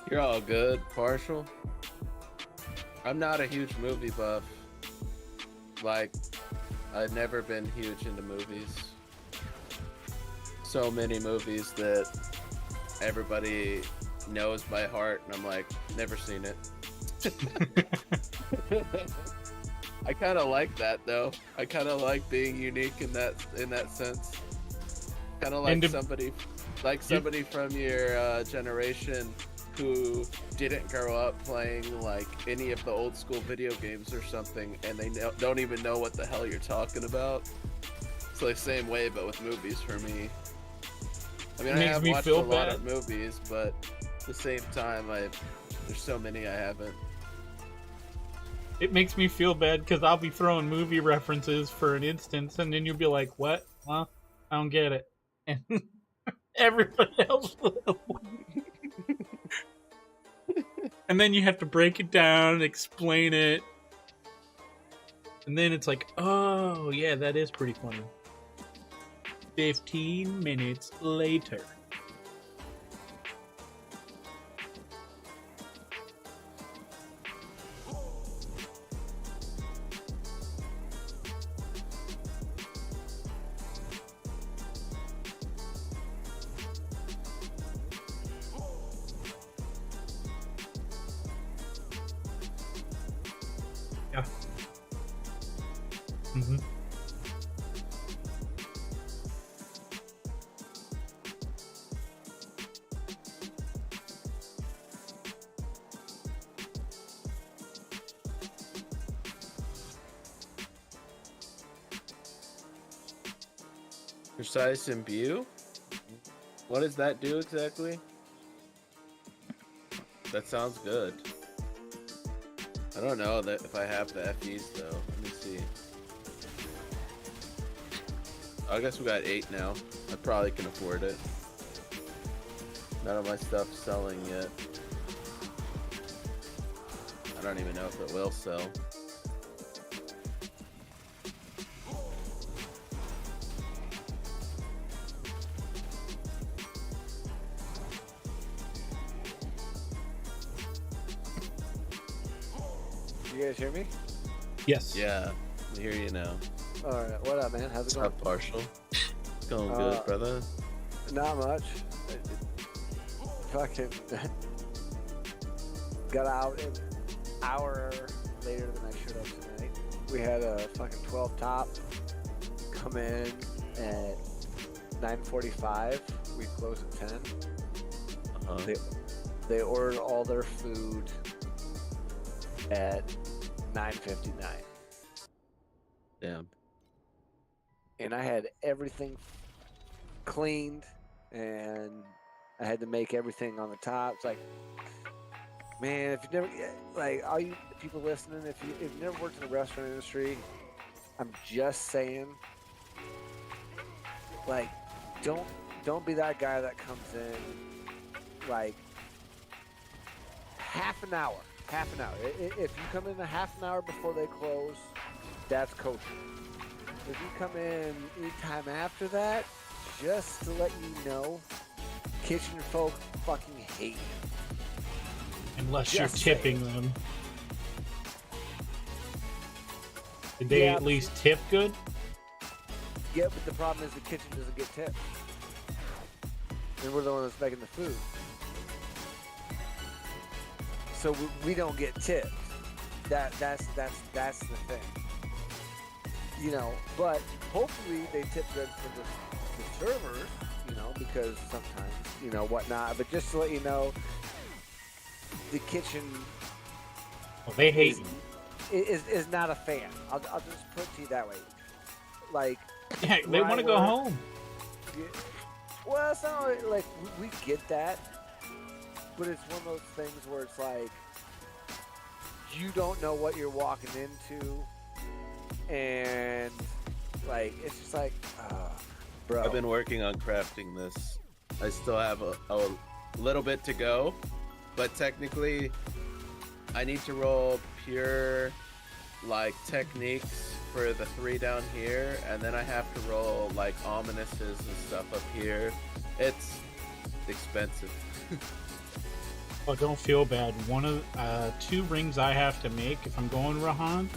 You're all good, partial. I'm not a huge movie buff. Like, I've never been huge into movies. So many movies that everybody knows by heart, and I'm like, never seen it. I kind of like that though. I kind of like being unique in that sense. Kind of like somebody from your generation who didn't grow up playing like any of the old school video games or something, and they don't even know what the hell you're talking about. It's like same way, but with movies for me. I mean, I have watched a lot of movies, but at the same time, there's so many I haven't. It makes me feel bad because I'll be throwing movie references for an instance, and then you'll be like, "What? Well, I don't get it," and everybody else will. And then you have to break it down, explain it, and then it's like, "Oh, yeah, that is pretty funny." 15 minutes later. Mhm. Precise imbue? What does that do exactly? That sounds good. I don't know that if I have the FEs though. Let me see. I guess we got 8 now. I probably can afford it. None of my stuff's selling yet. I don't even know if it will sell. You guys hear me? Yes. Yeah, I hear you now. Alright, what up, man? How's it It's going? not partial. It's going good, brother. Not much. Fucking got out an hour later than I should have tonight. We had a fucking 12 top come in at 9:45. We closed at 10. Uh-huh. They ordered all their food at 9:59. Damn. And I had everything cleaned, and I had to make everything on the top. It's like, man, if you never, like, all you people listening, if you've never worked in the restaurant industry, I'm just saying, like, don't be that guy that comes in like half an hour. If you come in a half an hour before they close, that's kosher. If you come in any time after that, just to let you know, kitchen folk fucking hate you. Unless Just you're tipping saying. them. Did they Yeah, at least tip good? Yeah, but the problem is the kitchen doesn't get tipped. And we're the one that's making the food. So we don't get tipped. That's the thing. You know, but hopefully they tip good for the servers, you know, because sometimes, you know, whatnot. But just to let you know, the kitchen Well, they hate you. is not a fan. I'll just put it to you that way. Like, Yeah, they want to go home. yeah, well, it's not like we get that, but it's one of those things where it's like you don't know what you're walking into, and like it's just like, bro. I've been working on crafting this. I still have a little bit to go, but technically I need to roll pure like techniques for the 3 down here, and then I have to roll like ominous's and stuff up here. It's expensive. Oh, don't feel bad. One of 2 rings I have to make if I'm going Rehan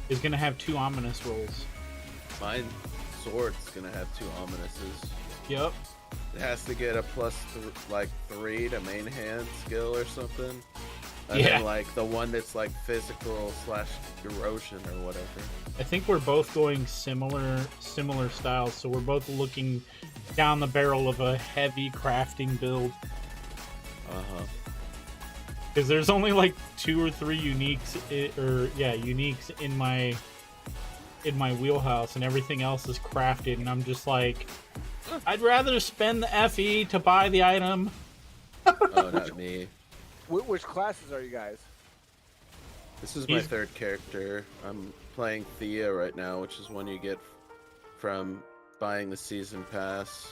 is gonna have 2 ominous rolls. Mine sword's gonna have 2 ominous's. Yep. It has to get a plus 3 to main hand skill or something. And Yeah. then like the one that's like physical / erosion or whatever. I think we're both going similar styles, so we're both looking down the barrel of a heavy crafting build. Uh-huh. Because there's only like 2 or 3 uniques, uniques in my wheelhouse, and everything else is crafted, and I'm just like, I'd rather spend the FE to buy the item. Oh, not me. Which classes are you guys? This is my 3rd character. I'm playing Thea right now, which is one you get from buying the season pass.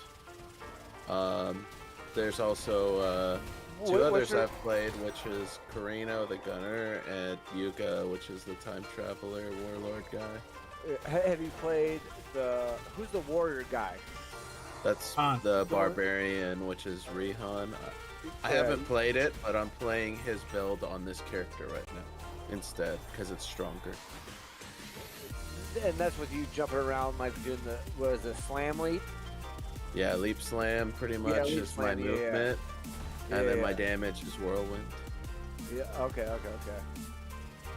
There's also 2 others I've played, which is Carino the Gunner and Yuka, which is the time traveler warlord guy. Have you played who's the warrior guy? That's the barbarian, which is Rehan. I haven't played it, but I'm playing his build on this character right now instead because it's stronger. And that's with you jumping around like doing the slam leap? Yeah, leap slam pretty much leap is slam, my movement, and then my damage is whirlwind. Yeah. Okay.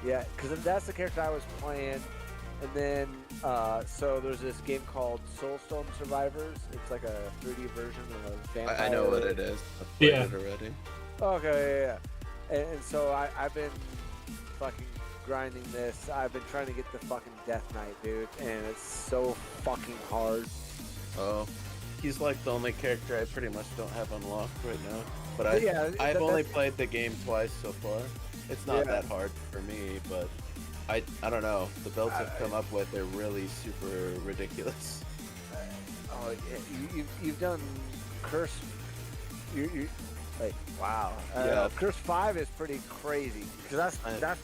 Yeah, because that's the character I was playing, And then, so there's this game called Soulstone Survivors. It's like a 3D version of a vampire. I know what it is. I've played Yeah. it already. Okay, yeah. And so I've been fucking grinding this. I've been trying to get the fucking Death Knight, dude, and it's so fucking hard. Oh, he's like the only character I pretty much don't have unlocked right now. But I've only that's- played the game twice so far. It's not Yeah. that hard for me, but I don't know. The builds I've come up with are really super ridiculous. Oh, yeah, you've done Curse. You like wow. Yeah. Curse 5 is pretty crazy because that's.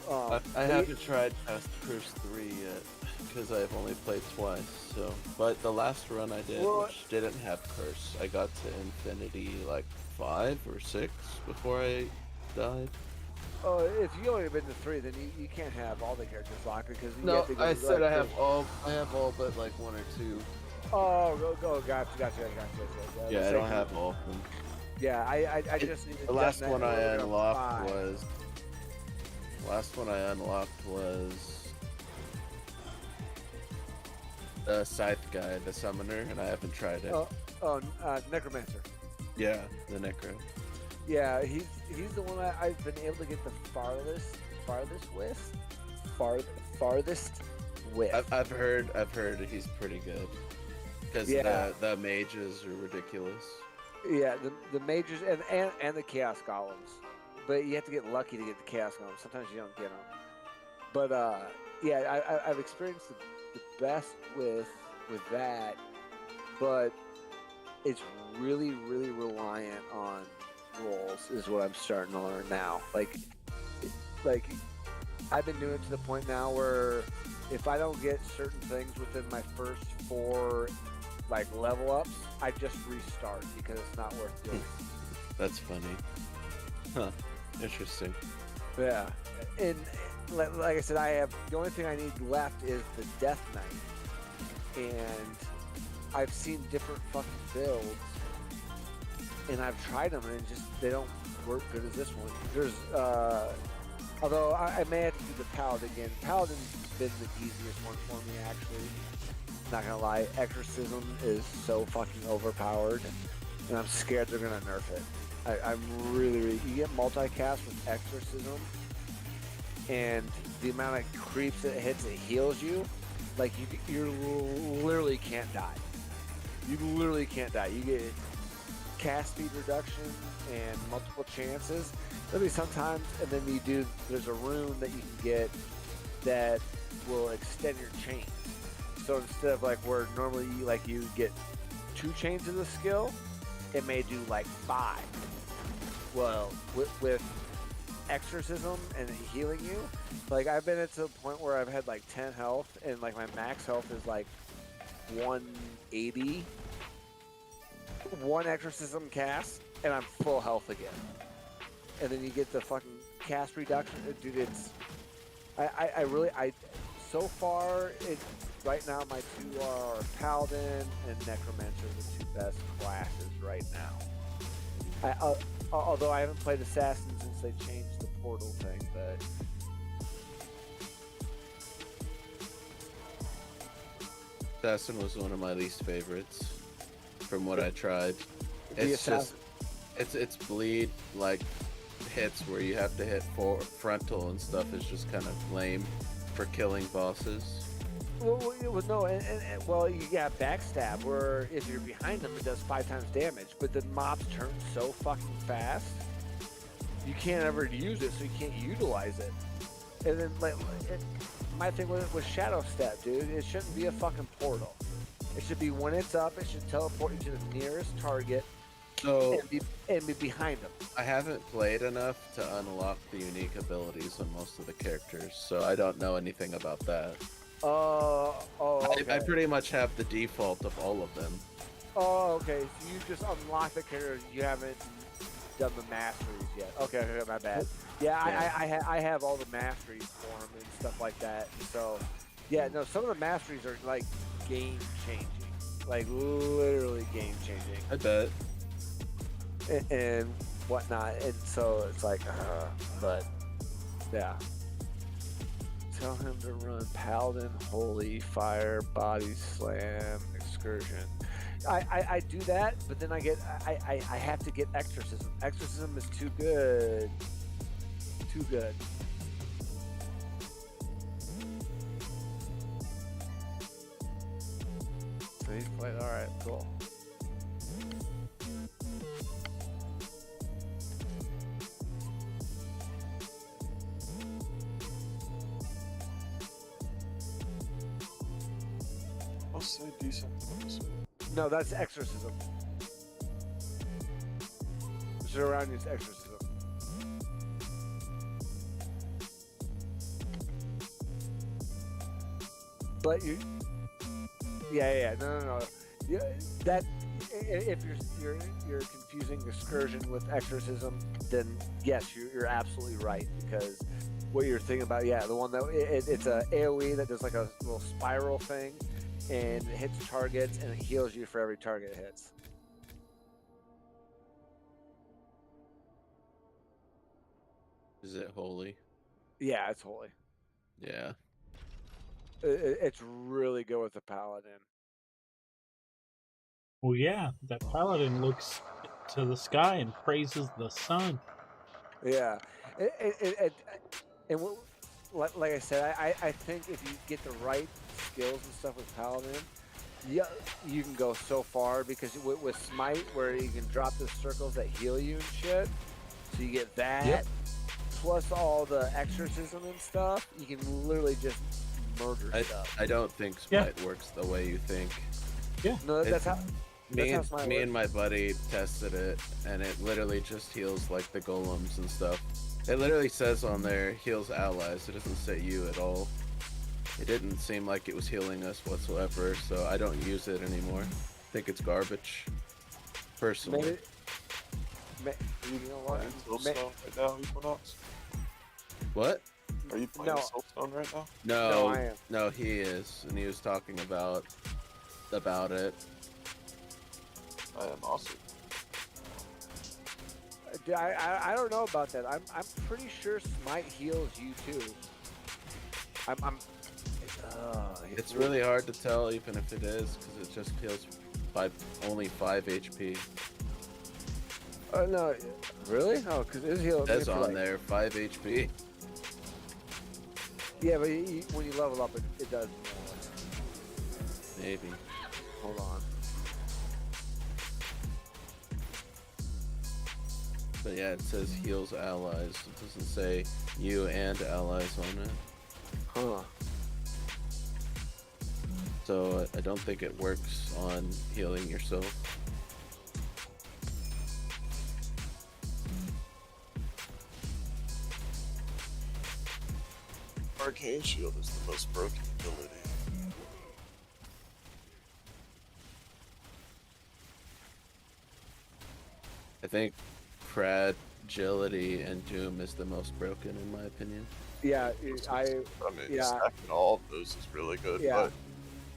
I haven't tried past Curse 3 yet because I've only played twice. So, but the last run I did, Well, which didn't have Curse, I got to Infinity like 5 or 6 before I died. Oh, if you only been to 3, then you can't have all the characters locked because you No, have to go I said like I have all but like 1 or 2. Oh, go, gotcha. Yeah, I don't have all of them. Yeah, I just need The last one I five. unlocked was the Scythe guy, the Summoner, and I haven't tried it. Necromancer. Yeah, the Necro. Yeah, he's the one I've been able to get the farthest with. I've heard he's pretty good because Yeah. the mages are ridiculous. Yeah, the mages and the chaos golems, but you have to get lucky to get the chaos golems. Sometimes you don't get them. But yeah, I've experienced the best with that, but it's really reliant on rolls is what I'm starting to learn now. Like I've been doing it to the point now where if I don't get certain things within my first 4 like level ups, I just restart because it's not worth doing. That's funny. Huh. Interesting. Yeah, and like I said, I have the only thing I need left is the Death Knight, and I've seen different fucking builds, and I've tried them, and they don't work good as this one. There's although I may have to do the Paladin again. Paladin's been the easiest one for me actually. Not gonna lie, Exorcism is so fucking overpowered, and I'm scared they're gonna nerf it. I'm really you get multicast with Exorcism, and the amount of creeps it hits, it heals you. Like you literally can't die. You literally can't die. You get cast speed reduction and multiple chances. There'll be sometimes, and then there's a rune that you can get that will extend your chain. So instead of like where normally you get 2 chains of the skill, it may do like 5. Well, with Exorcism and healing you, like I've been to a point where I've had like 10 health and like my max health is like 180. 1 Exorcism cast and I'm full health again. And then you get the fucking cast reduction, dude. It's so far right now my 2 are Paladin and Necromancer, the 2 best classes right now. Although I haven't played Assassin since they changed the portal thing, but Assassin was one of my least favorites from what I tried. the It's Assassin. just it's bleed like hits where you have to hit frontal and stuff is just kind of lame for killing bosses. Well, no, well, you got backstab where if you're behind them, it does 5 times damage, but the mobs turn so fucking fast, you can't ever use it, so you can't utilize it. And then, my thing was Shadow Step, dude. It shouldn't be a fucking portal. It should be when it's up, it should teleport you to the nearest target So and be behind them. I haven't played enough to unlock the unique abilities on most of the characters, so I don't know anything about that. Okay. I pretty much have the default of all of them. Oh, okay. So you just unlock the character. You haven't done the masteries yet. Okay, my bad. Yeah, I have all the masteries for them and stuff like that. So, yeah, no, some of the masteries are like game changing, like literally game changing, I bet. and whatnot. And so it's like, but yeah. Tell him to run Paladin, Holy, Fire, Body Slam, Excursion. I do that, but then I have to get Exorcism. Exorcism is too good. Too good. So he's played. All right, cool. I'll say decent. No, that's Exorcism. Around is Exorcism. But you, yeah, no. Yeah, that if you're confusing excursion with exorcism, then yes, you're absolutely right, because what you're thinking about, yeah, the one that it's a AOE that does like a little spiral thing, and it hits targets and it heals you for every target it hits. Is it holy? Yeah, it's holy. Yeah. It's really good with the paladin. Well, yeah, that paladin looks to the sky and praises the sun. Yeah, and like I said, I think if you get the right skills and stuff with paladin, yeah, you can go so far, because with smite, where you can drop the circles that heal you and shit, so you get that. Yep. Plus all the exorcism and stuff, you can literally just murder stuff. I don't think smite works the way you think. Yeah. No, that's how. Me That's how smite and my works. buddy tested it, and it literally just heals like the golems and stuff. It literally says on there, heals allies. It doesn't say you at all. It didn't seem like it was healing us whatsoever, so I don't use it anymore. I think it's garbage, personally. You know what? Playing Soulstone right now, Equinox? What? Are you playing No. Soulstone right now? No, I am. No, he is, and he was talking about it. I am awesome. I don't know about that. I'm pretty sure smite heals you too. It's really hard to tell, even if it is, because it just heals only 5 HP. Oh no, really? Oh, because it's healed. It says on there 5 HP. Yeah, but when you level up, it does more. Maybe. Hold on. But yeah, it says heals allies. It doesn't say you and allies on it. Huh. So I don't think it works on healing yourself. Arcane Shield is the most broken ability. I think Fragility and Doom is the most broken, in my opinion. Yeah, I mean, yeah. stacking all of those is really good, Yeah. but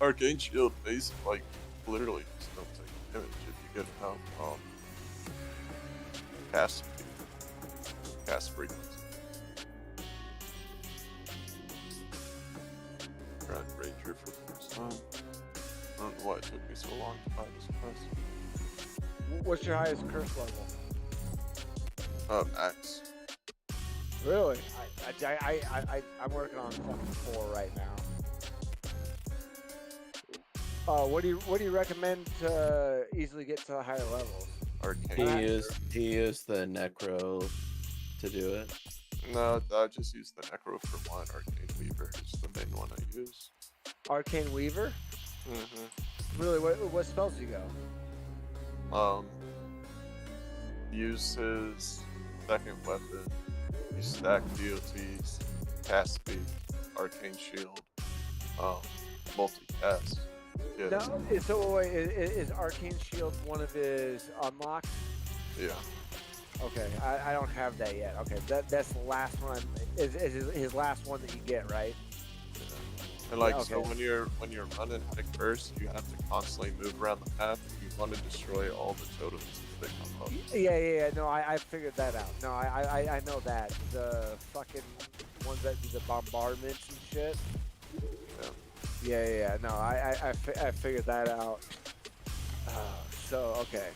Arcane Shield basically, like, literally just don't take damage if you get enough cast frequency. Tried Ranger for the first time. I don't know why it took me so long to find this quest. What's your highest curse level? Max. Really? I'm working on fucking 4 right now. What do you recommend to easily get to higher levels? Arcane. He used the Necro to do it. No, I just use the Necro for one. Arcane Weaver is the main one I use. Arcane Weaver? Mm-hmm. Really? What spells do you go? Use his second weapon. You stack DOTs, cast speed, arcane shield, multi-cast. Yeah. No, so wait, is Arcane Shield one of his unlocks? Yeah. Okay, I don't have that yet. Okay, that's the last one. Is his last one that you get, right? And like, Yeah, so okay. when you're running Heck first, you have to constantly move around the map. You want to destroy all the totems as they come up. Yeah. No, I figured that out. No, I know that. The fucking ones that do the bombardments and shit. Yeah. Yeah. No, I figured that out. So okay,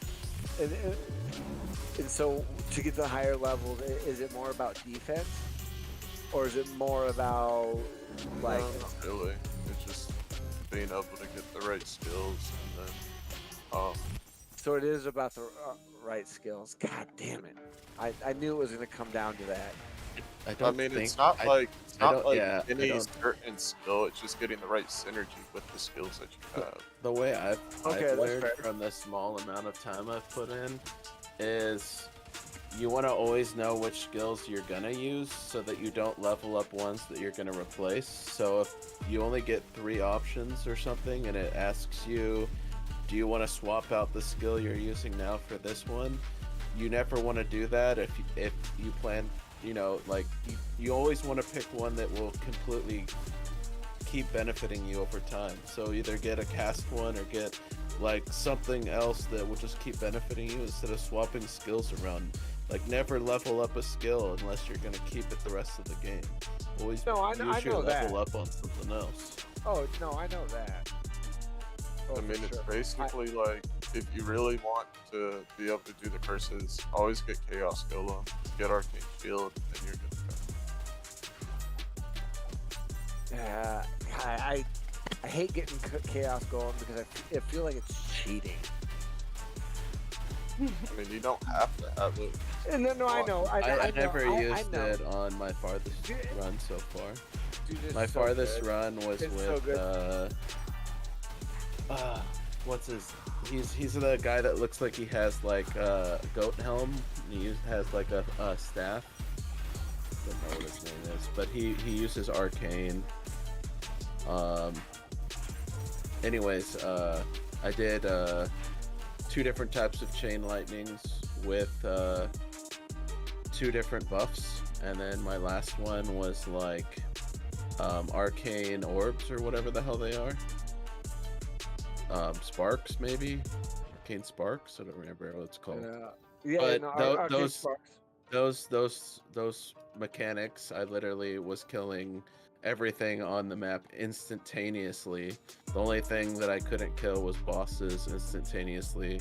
and so to get to the higher levels, is it more about defense, or is it more about like? No, not really. It's just being able to get the right skills and then So it is about the right skills. God damn it! I knew it was gonna come down to that. I I don't mean, think it's not I, like I don't- any certain skill. It's just getting the right synergy with the skills that you have. the way I've Okay, that's learned fair. from the small amount of time I've put in is you want to always know which skills you're gonna use so that you don't level up ones that you're gonna replace. So if you only get 3 options or something and it asks you, do you want to swap out the skill you're using now for this one? You never want to do that if you plan, you know, like you always want to pick one that will completely keep benefiting you over time. So either get a cast one or get like something else that will just keep benefiting you instead of swapping skills around. Like never level up a skill unless you're gonna keep it the rest of the game. Always use your know level that. up on something else. Oh no, I know that. Oh, I mean, for it's sure. basically like if you really want to be able to do the curses, always get Chaos Golem, get Arcane Shield, and you're good to go. Yeah, I hate getting Chaos Golem because I feel like it's cheating. I mean, you don't have to have it. No, I know. I know, never I used know. it on my farthest Dude, run so far. Dude, it's My so farthest good. run was It's with so good. what's his? He's the guy that looks like he has like a goat helm. He has like a staff. Don't know what his name is, but he uses arcane. Anyways, I did 2 different types of chain lightnings with 2 different buffs, and then my last one was like arcane orbs or whatever the hell they are. Sparks maybe, arcane sparks. I don't remember what it's called. Yeah, But no, Arcane those Sparks. those mechanics, I literally was killing everything on the map instantaneously. The only thing that I couldn't kill was bosses instantaneously,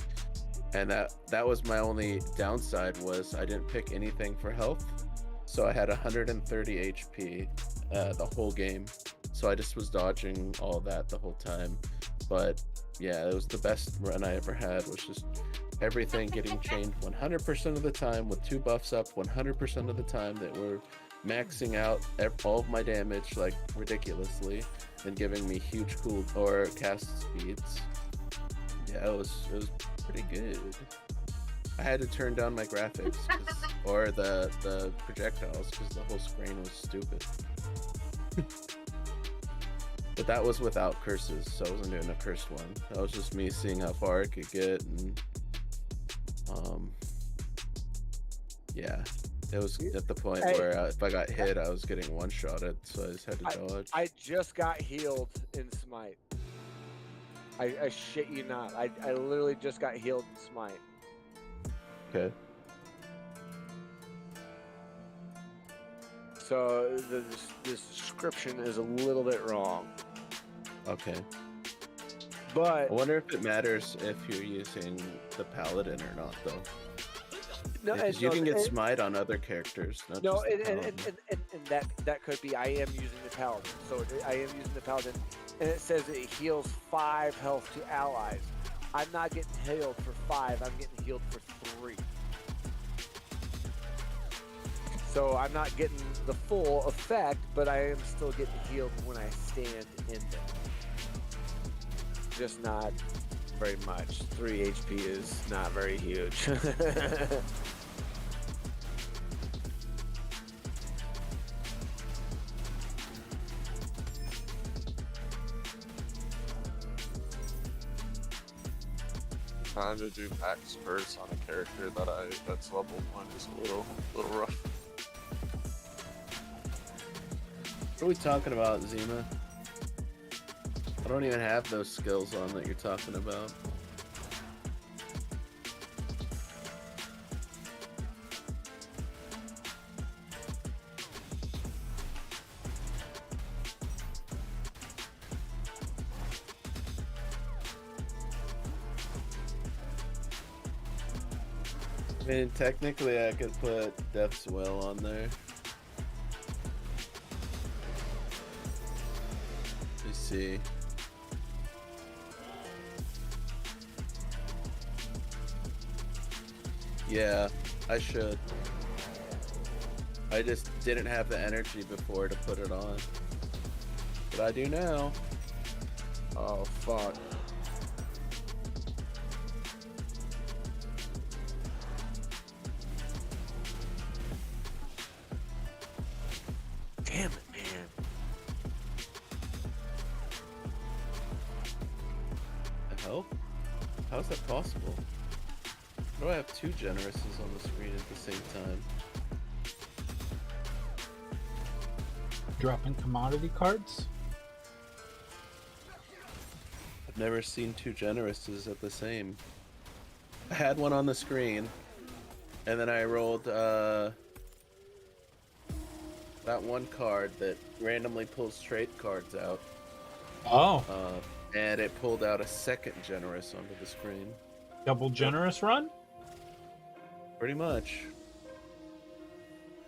and that was my only downside, was I didn't pick anything for health, so I had 130 HP the whole game, so I just was dodging all that the whole time. But yeah, it was the best run I ever had, was just everything getting chained 100% of the time with 2 buffs up 100% of the time that were maxing out all of my damage like ridiculously and giving me huge cool or cast speeds. Yeah, it was pretty good. I had to turn down my graphics or the projectiles because the whole screen was stupid. But that was without curses, so I wasn't doing a cursed one. That was just me seeing how far I could get, and yeah, it was at the point where if I got hit, I was getting one-shotted, so I just had to dodge. I just got healed in Smite. I shit you not. I literally just got healed in Smite. Okay. So this description is a little bit wrong. Okay. But I wonder if it matters if you're using the paladin or not, though. no, Because you can get smite on other characters. Not no, just the and paladin. that could be. I am using the paladin, so I am using the paladin, and it says it heals 5 health to allies. I'm not getting healed for 5. I'm getting healed for 3. So I'm not getting the full effect, but I am still getting healed when I stand in them. Just not very much. 3 HP is not very huge. Trying to do max curse on a character that's level 1 is a little rough. What are we talking about, Zima? I don't even have those skills on that you're talking about. mean, technically, I could put Death's Will on there. Let's see. Yeah, I should. I just didn't have the energy before to put it on. But I do now. Oh fuck. Damn it, man. The hell? How is that possible? How do I have 2 Generouses on the screen at the same time? Dropping commodity cards. I've never seen 2 Generouses at the same. I had one on the screen, and then I rolled that one card that randomly pulls trait cards out, Oh, and it pulled out a second Generous onto the screen. double generous run. Pretty much.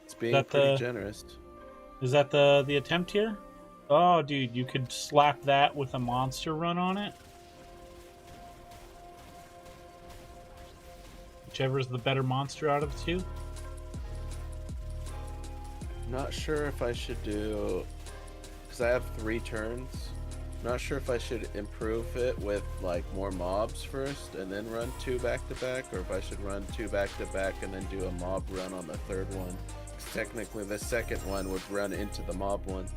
It's being That pretty the- generous. Is that the attempt here? Oh, dude, you could slap that with a monster run on it. Whichever's the better monster out of the two. Not sure if I should do, because I have 3 turns. Not sure if I should improve it with like more mobs first and then run 2 back to back, or if I should run 2 back to back and then do a mob run on the 3rd one. 'Cause technically, the 2nd one would run into the mob one.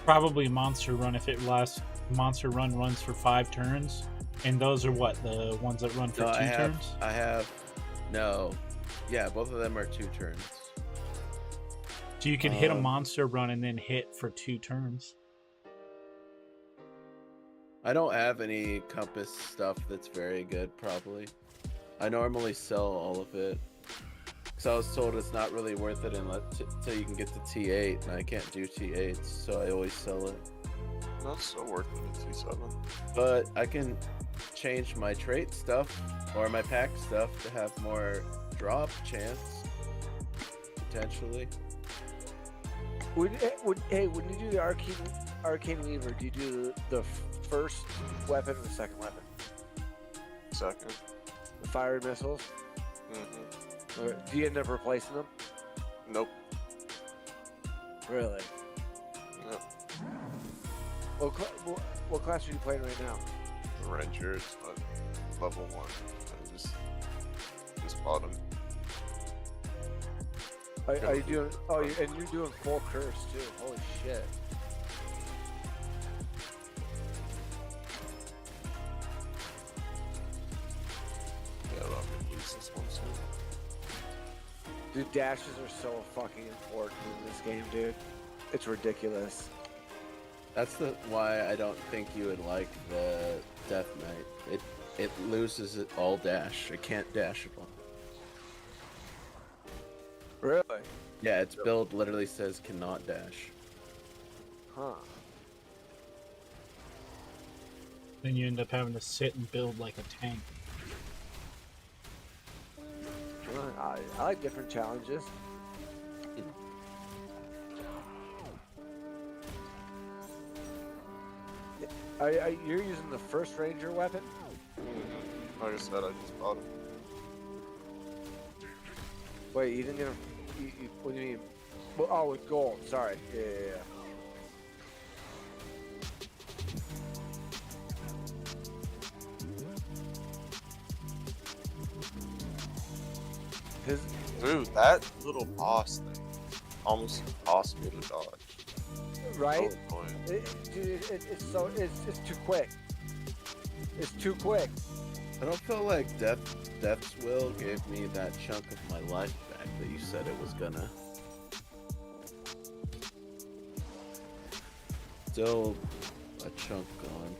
Probably monster run if it lasts. Monster run runs for 5 turns, and those are what, the ones that run for No, 2 turns. No, yeah, both of them are 2 turns. So you could hit a monster run and then hit for 2 turns. I don't have any compass stuff that's very good, probably. I normally sell all of it. Because I was told it's not really worth it until you can get to T8, and I can't do T8s, so I always sell it. That's so worth it at T7. But I can change my trait stuff, or my pack stuff, to have more drop chance, potentially. When you do the arcane weaver, do you do the first weapon or the second weapon? Second. The fire missiles? Mm-hmm. Or do you end up replacing them? Nope. Really? Yep. What class are you playing right now? The Ranger is level 1. I just bought him. Are you doing? Oh, and you're doing full curse too. Holy shit! Yeah, I'll release this one soon. Dude, dashes are so fucking important in this game, dude. It's ridiculous. That's why I don't think you would like the Death Knight. It loses it all dash. It can't dash at all. Really? Yeah, its build literally says cannot dash. Huh? Then you end up having to sit and build like a tank. I like different challenges. You're using the first Ranger weapon? Like I said, I just bought him. Wait, you didn't get him? What do you mean? Well, oh, with gold. Sorry. Yeah. Dude, that little boss thing, almost impossible to dodge. Right? So annoying. Dude, it's too quick. It's too quick. I don't feel like Death's Will gave me that chunk of my life back that you said it was gonna. Still a chunk gone.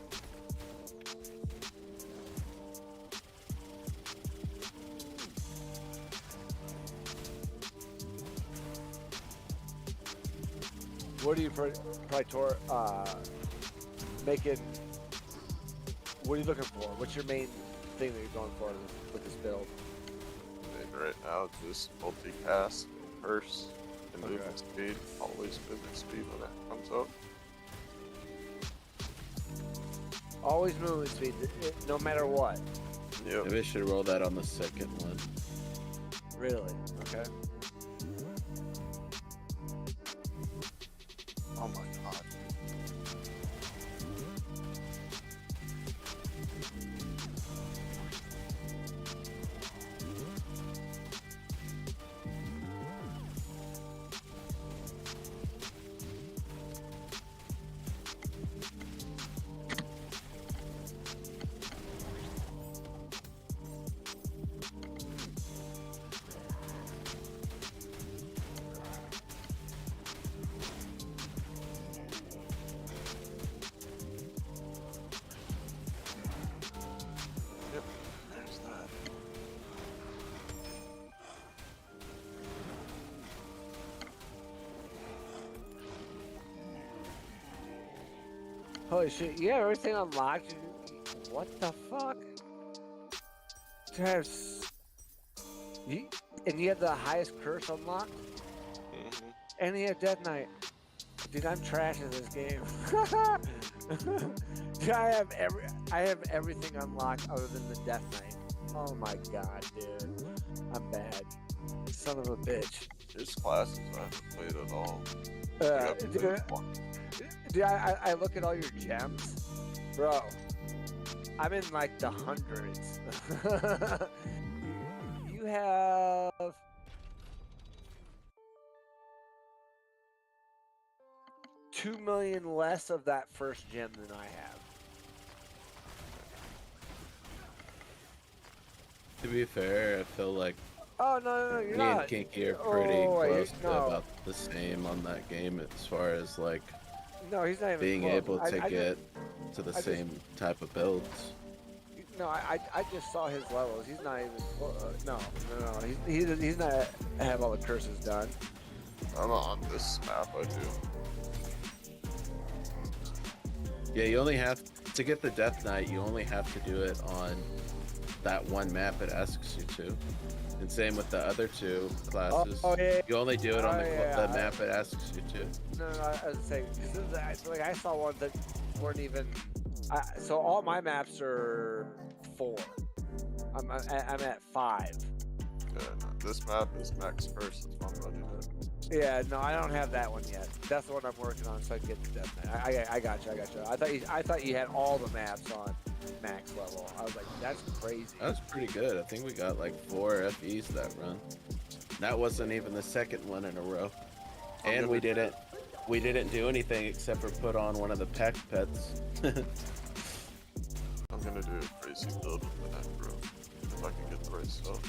What are you making? What are you looking for? What's your main thing that you're going for with this build? Maybe right now, just multicast, curse, and Okay. movement speed. Always movement speed when it comes up. Always movement speed, no matter what. Yep. Maybe I should roll that on the second one. Really? Okay. Oh my god. Yep. There's that. Holy shit, you have everything unlocked? What the fuck? You, and you have the highest curse unlocked? Mm-hmm. And you have Death Knight. Dude, I'm trash at this game. Dude, I have everything unlocked other than the Death Knight. Oh my god, dude. I'm bad. Son of a bitch. His classes I haven't played at all. I Uh, got dude, played one. dude, I look at all your gems. Bro, I'm in like the hundreds. You have... $2 million less of that first gem than I have. To be fair, I feel like Oh no, you're me not. and Kinky are pretty Oh, close to no. about the same on that game as far as like No, he's not even being close. able to I get to the I just- same type of builds. No, I just saw his levels. He's not even close. No. He's not have all the curses done. I'm on this map, I do. Yeah, you only have to get the Death Knight. You only have to do it on that one map it asks you to. And same with the other two classes. Oh, yeah. You only do it on Oh, yeah. the map it asks you to. No, I was saying, like I saw ones that weren't even. So all my maps are 4. I'm at 5. Yeah, no, this map is max curse. That's why I'm running it. Yeah, no, I don't have that one yet. That's the one I'm working on, so I can get the Death Knight. I got you. I thought you had all the maps on max level. I was like, that's crazy. That was pretty good. I think we got like 4 FEs that run. That wasn't even the second one in a row. And we didn't do anything except for put on one of the pack pets. I'm gonna do a crazy build with the neck, bro. If I can get the right stuff.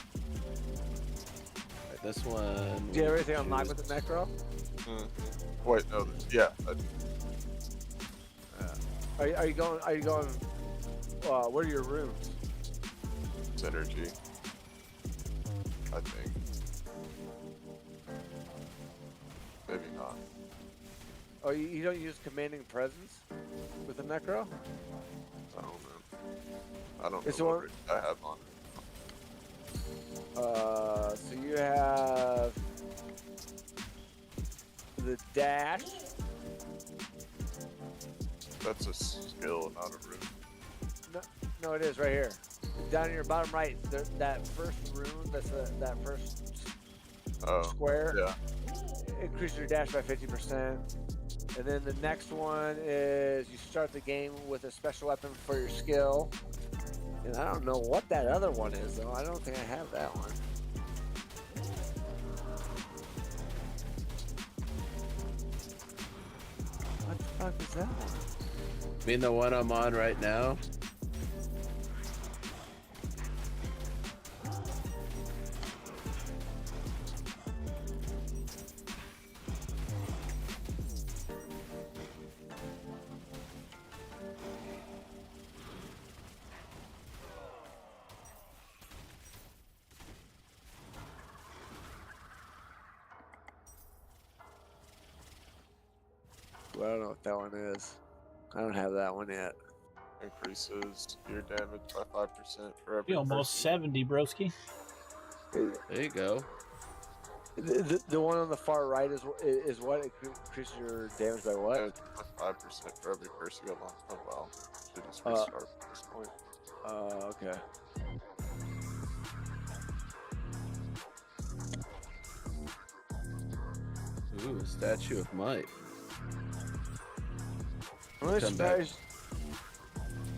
Right, this one. Do you have everything unlocked with the Necro? Wait, no. Yeah, I do. Are you going? Where are your rooms? Synergy. I think. Maybe not. Oh, you don't use commanding presence with the Necro? I don't know. I don't It's know one- what I have on it. So you have the dash. That's a skill, not a room. No, it is right here. Down in your bottom right, that first rune, that first Oh, square, yeah. increases your dash by 50%. And then the next one is you start the game with a special weapon for your skill. And I don't know what that other one is, though. I don't think I have that one. What the fuck is that one? Being the one I'm on right now. Well, I don't know what that one is. I don't have that one yet. increases your damage by 5% for every You almost person. 70, broski. There you go. The one on the far right is what increases your damage by what? Damage by 5% for every person you along. Oh wow. Should just Uh, restart at this point. Okay. Ooh, a statue of might. I'm really Come back. surprised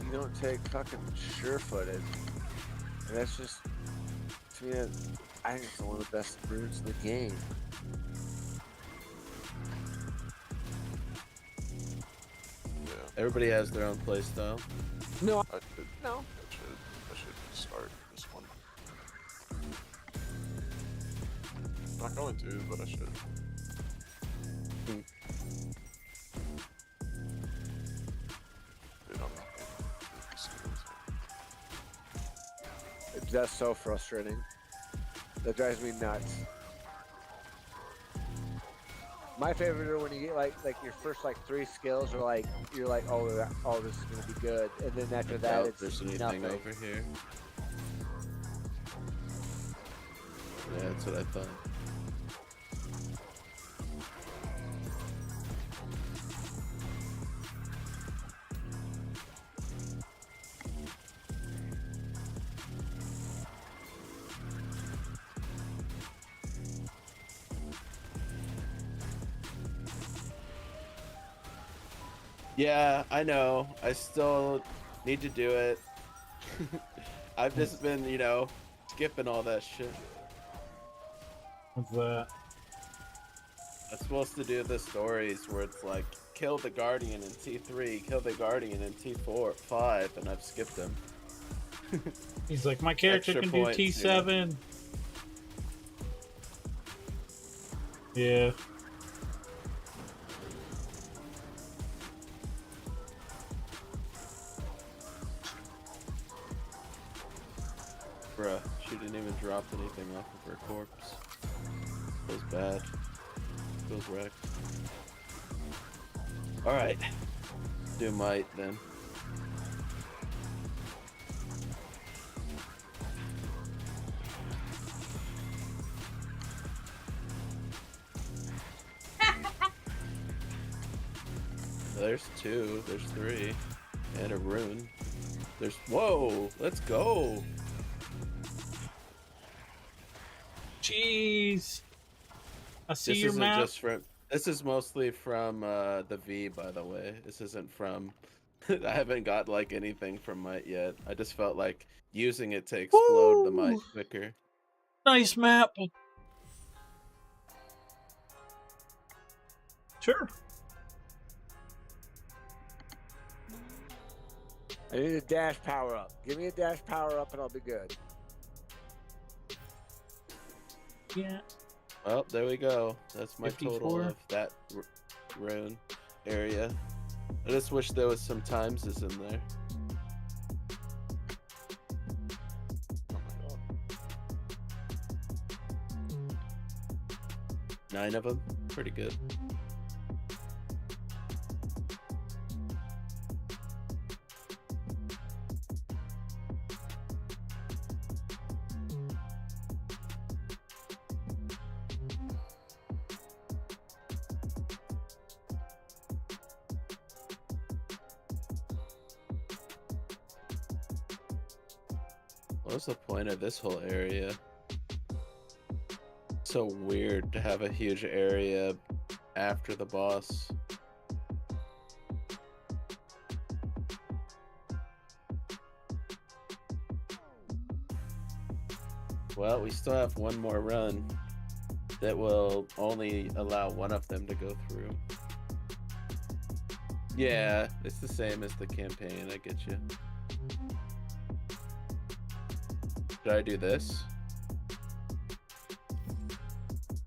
you don't take fucking sure-footed. And that's just, to me, I think it's one of the best runes in the game. Yeah. Everybody has their own playstyle. No, I should no. I should restart this one. Not going to, but I should. Dude, I'm not gonna do these skills. That's so frustrating. That drives me nuts. My favorite are when you get like your first like 3 skills are like you're like oh this is gonna be good, and then after that Doubt it's there's anything nothing. over here. Yeah, that's what I thought. Yeah, I know. I still need to do it. I've just been, skipping all that shit. What's that? I'm supposed to do the stories where it's like, kill the Guardian in T3, kill the Guardian in T4, 5, and I've skipped them. He's like, my character Extra can points, do T7. Yeah. Bruh, she didn't even drop anything off of her corpse. Feels bad. Feels wrecked. Alright. Do might then. There's 2, there's 3, and a rune. There's, whoa, let's go. Jeez. I see This your isn't map. just from. This is mostly from the V, by the way. This isn't from. I haven't got like anything from Might yet. I just felt like using it to explode the Might Woo! quicker. Nice map. Sure. I need a dash power up. Give me a dash power up and I'll be good. Yeah. Well, there we go. That's my 54. total of that rune area. I just wish there was some timeses in there. Oh my god. 9 of them. Pretty good. What's the point of this whole area? So weird to have a huge area after the boss. Well, we still have one more run that will only allow one of them to go through. Yeah, it's the same as the campaign, I get you. Should I do this?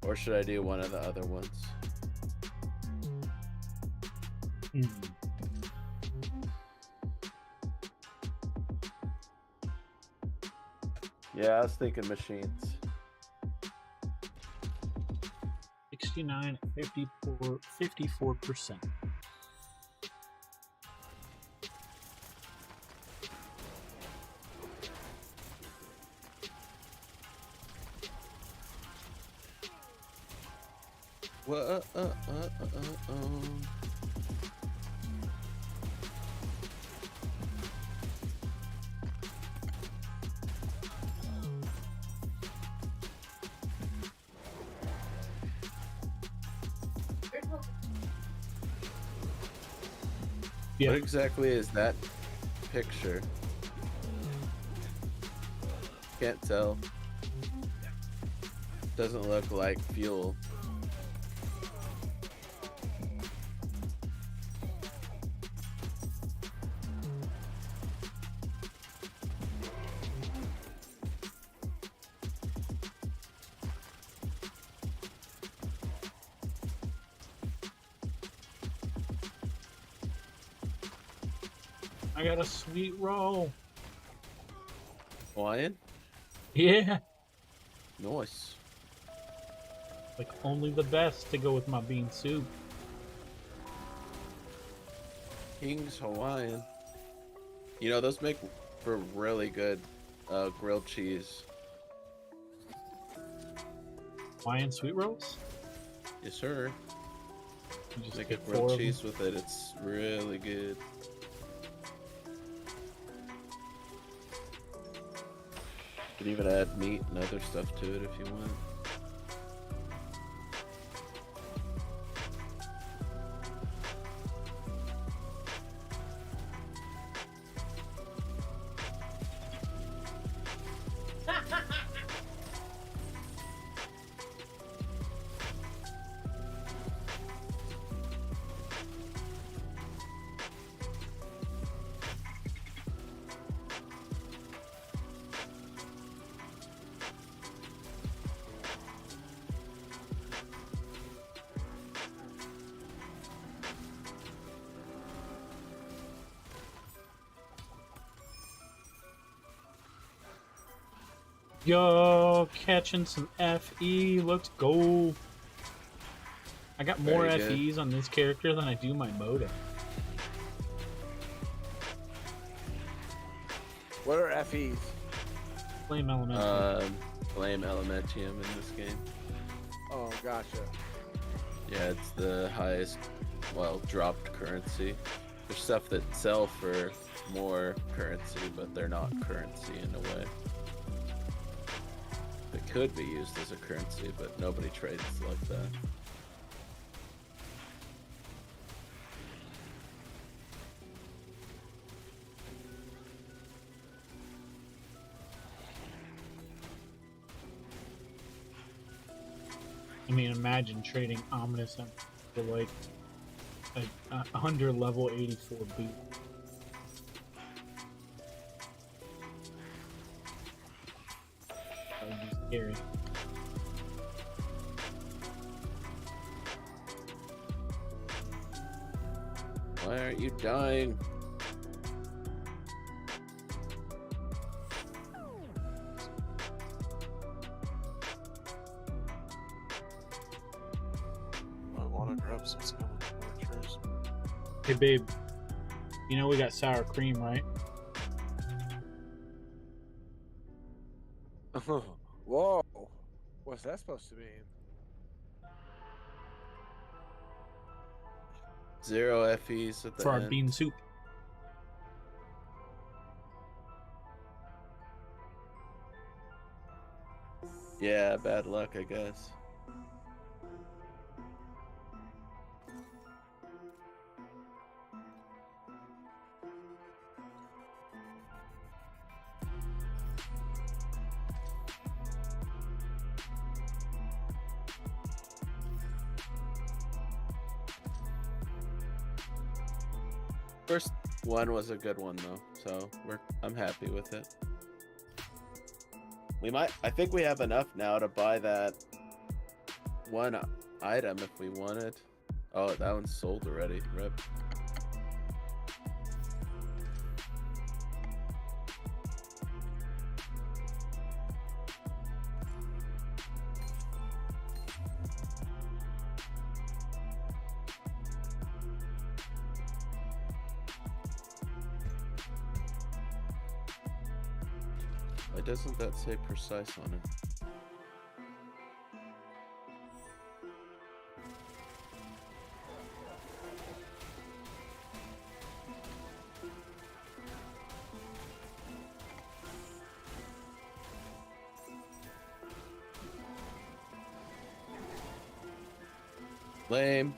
Or should I do one of the other ones? Yeah, I was thinking machines. 69 at 54%. Whoa, Yeah. What exactly is that picture? Can't tell. Doesn't look like fuel. I got a sweet roll. Hawaiian? Yeah. Nice. Like only the best to go with my bean soup. King's Hawaiian. You know, those make for really good grilled cheese. Hawaiian sweet rolls? Yes, sir. You just Make get a 4 grilled of them. cheese with it. It's really good. You can even add meat and other stuff to it if you want. Yo, catching some FE. Let's go. I got more Very good. FEs on this character than I do my modem. What are FEs? Flame elemental. Flame Elementium in this game. Oh, gotcha. Yeah, it's the highest, well, dropped currency. There's stuff that sell for more currency, but they're not currency in a way. It could be used as a currency, but nobody trades like that. I mean, imagine trading Ominous for like a under level 84 boot. That would be scary. Why aren't you dying? I want to grab some skeleton archers. Hey, babe. You know we got sour cream, right? Whoa. What's that supposed to mean? 0 FEs at the For our end. bean soup. Yeah, bad luck, I guess. First one was a good one though, so I'm happy with it. I think we have enough now to buy that one item if we wanted. Oh, that one's sold already. Rip. Why doesn't that say precise on it? Lame.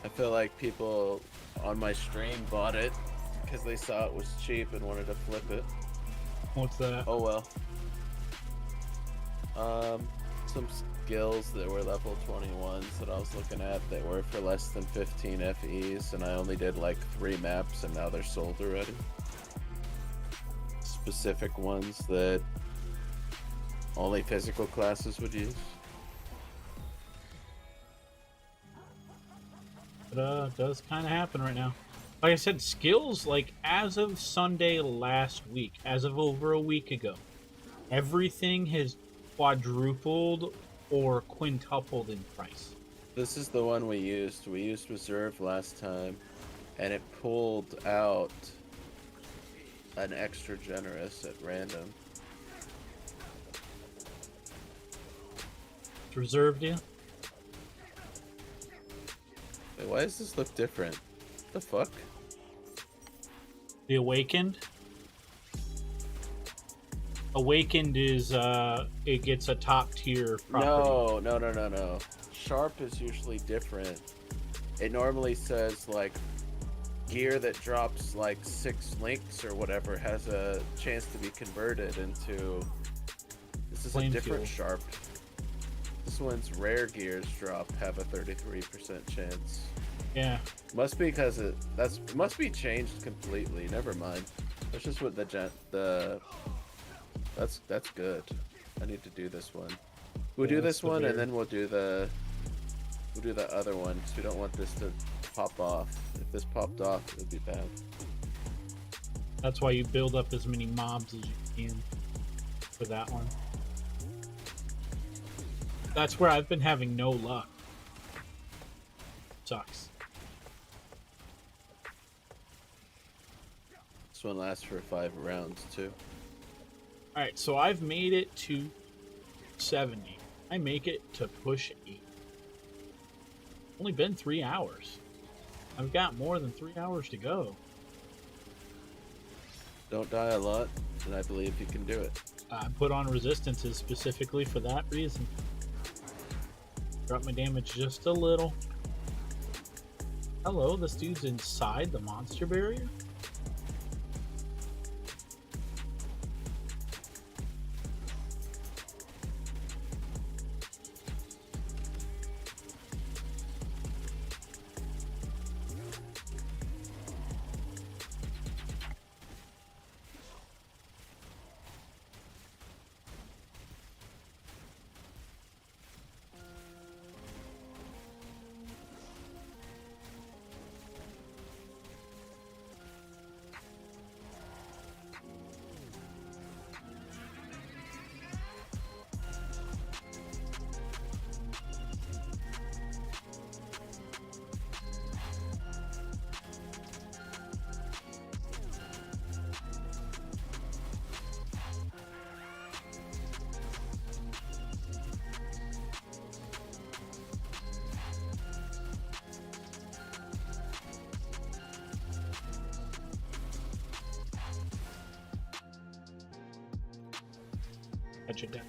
I feel like people on my stream bought it because they saw it was cheap and wanted to flip it. What's that? Oh well. Some skills that were level 21s that I was looking at that were for less than 15 FEs, and I only did like 3 maps, and now they're sold already. Specific ones that only physical classes would use. It does kind of happen right now. Like I said, skills, like, as of Sunday last week, as of over a week ago, everything has quadrupled or quintupled in price. This is the one we used. We used Reserve last time, and it pulled out an extra generous at random. It's reserved you. Wait, why does this look different? The fuck? The Awakened. Awakened is, it gets a top tier property. No. Sharp is usually different. It normally says, like, gear that drops, like, 6 links or whatever has a chance to be converted into... This is Flame a different fuel. Sharp. This one's rare gears drop have a 33% chance. Yeah. Must be because it must be changed completely. Never mind. That's just what that's good. I need to do this one. We'll Yeah, do that's this the one and beard. then we'll do the other one because we don't want this to pop off. If this popped off, it would be bad. That's why you build up as many mobs as you can for that one. That's where I've been having no luck. Sucks. This one lasts for 5 rounds too. Alright, so I've made it to 70. I make it to push 8. Only been 3 hours. I've got more than 3 hours to go. Don't die a lot, and I believe you can do it. I put on resistances specifically for that reason. Drop my damage just a little. Hello, this dude's inside the monster barrier? Catch it down.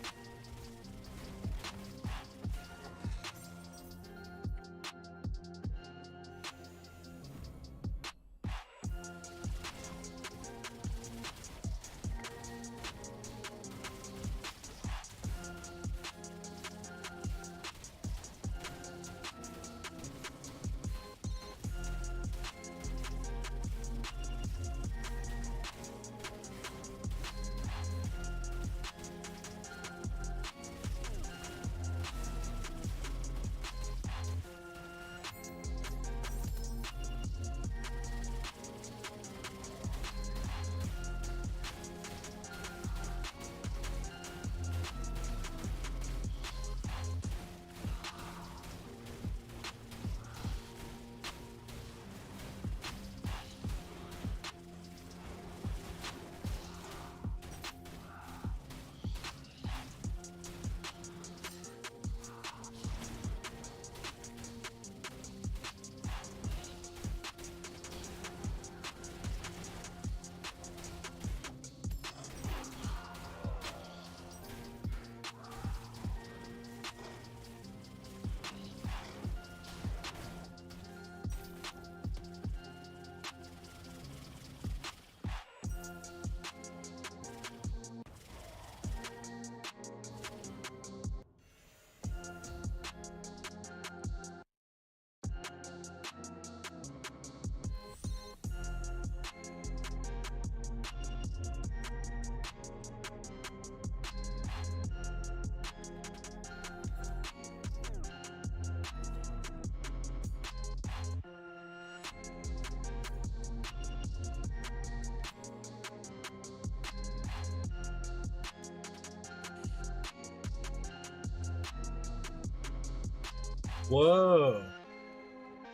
Whoa.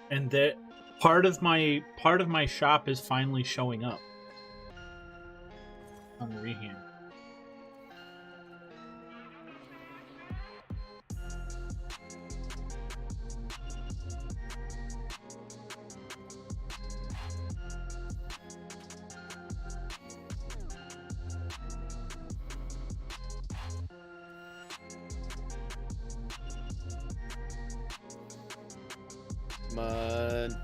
And that part of my shop is finally showing up on Rehan. Come on.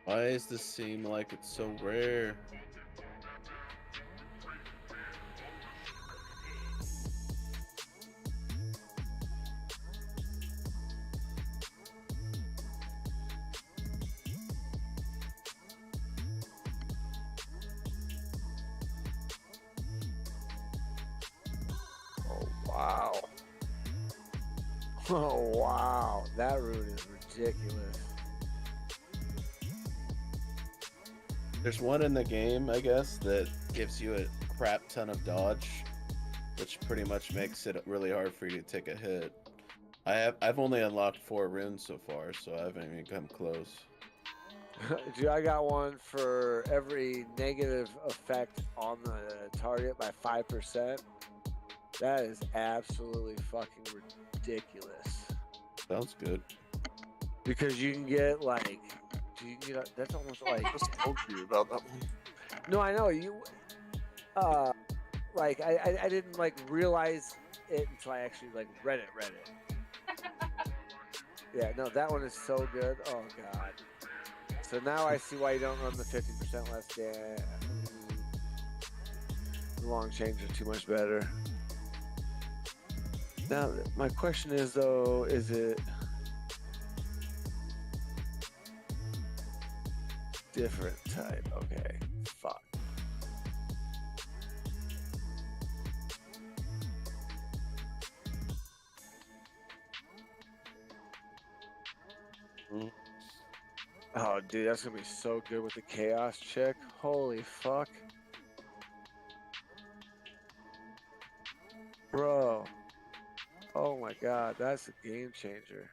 Why does this seem like it's so rare? Oh wow. Oh wow. That rune is ridiculous. There's one in the game, I guess, that gives you a crap ton of dodge, which pretty much makes it really hard for you to take a hit. I've only unlocked 4 runes so far, so I haven't even come close. Dude, I got one for every negative effect on the target by 5%. That is absolutely fucking ridiculous. Sounds good. Because you can get like, that's almost like. I just told you about that one. No, I know you. Like I didn't like realize it until I actually like read it. Yeah, no, that one is so good. Oh god. So now I see why you don't run the 50% less damage. The long chains are too much better. Now, my question is though, is it different type? Okay, fuck. Mm. Oh, dude, that's gonna be so good with the chaos check. Holy fuck. Bro. Oh my god, that's a game changer.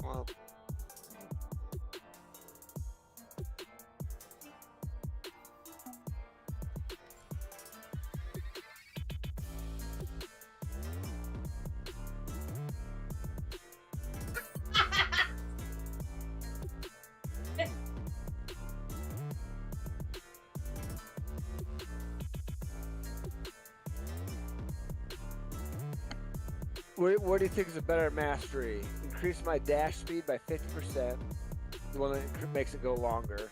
Well, What do you think is a better mastery? Increase my dash speed by 50%, the one that makes it go longer.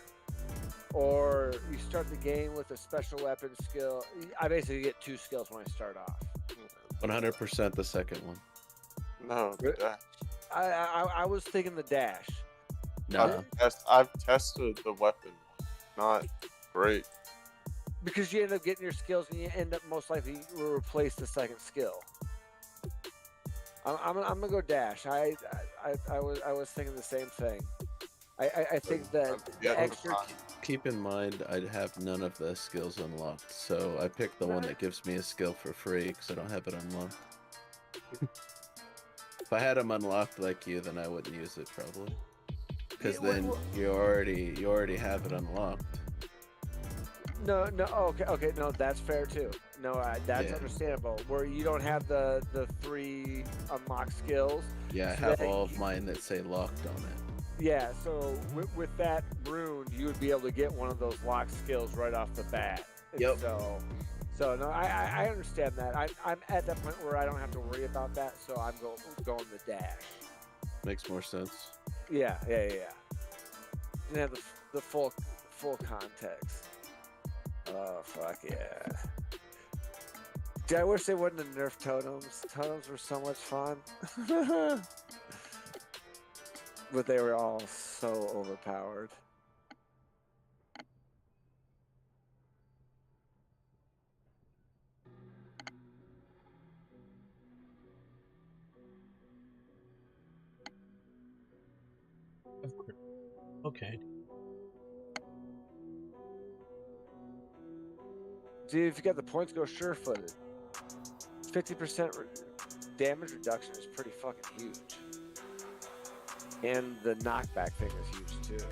Or you start the game with a special weapon skill. I basically get 2 skills when I start off. 100% the second one. no, Really? dash. I was thinking the dash. No. I've tested the weapon. Not great. Because you end up getting your skills and you end up most likely will replace the second skill. I'm gonna go dash. I was thinking the same thing. I think that Yeah, the extra. Keep in mind, I'd have none of the skills unlocked, so I picked the one that gives me a skill for free because I don't have it unlocked. If I had them unlocked like you, then I wouldn't use it probably, because then you already have it unlocked. No, okay, no, that's fair too. no, that's Yeah. understandable. Where you don't have the 3 unlocked skills. Yeah, I So have that- all of mine that say locked on it. Yeah, so with that rune, you would be able to get one of those locked skills right off the bat. And Yep. So no, I understand that. I'm at that point where I don't have to worry about that, so I'm going the dash. Makes more sense. Yeah. And have the full context. Oh fuck yeah. Dude, I wish they wouldn't have nerfed totems. Totems were so much fun. But they were all so overpowered. Okay. Dude, if you got the points, go sure-footed. 50% damage reduction is pretty fucking huge. And the knockback thing is huge too.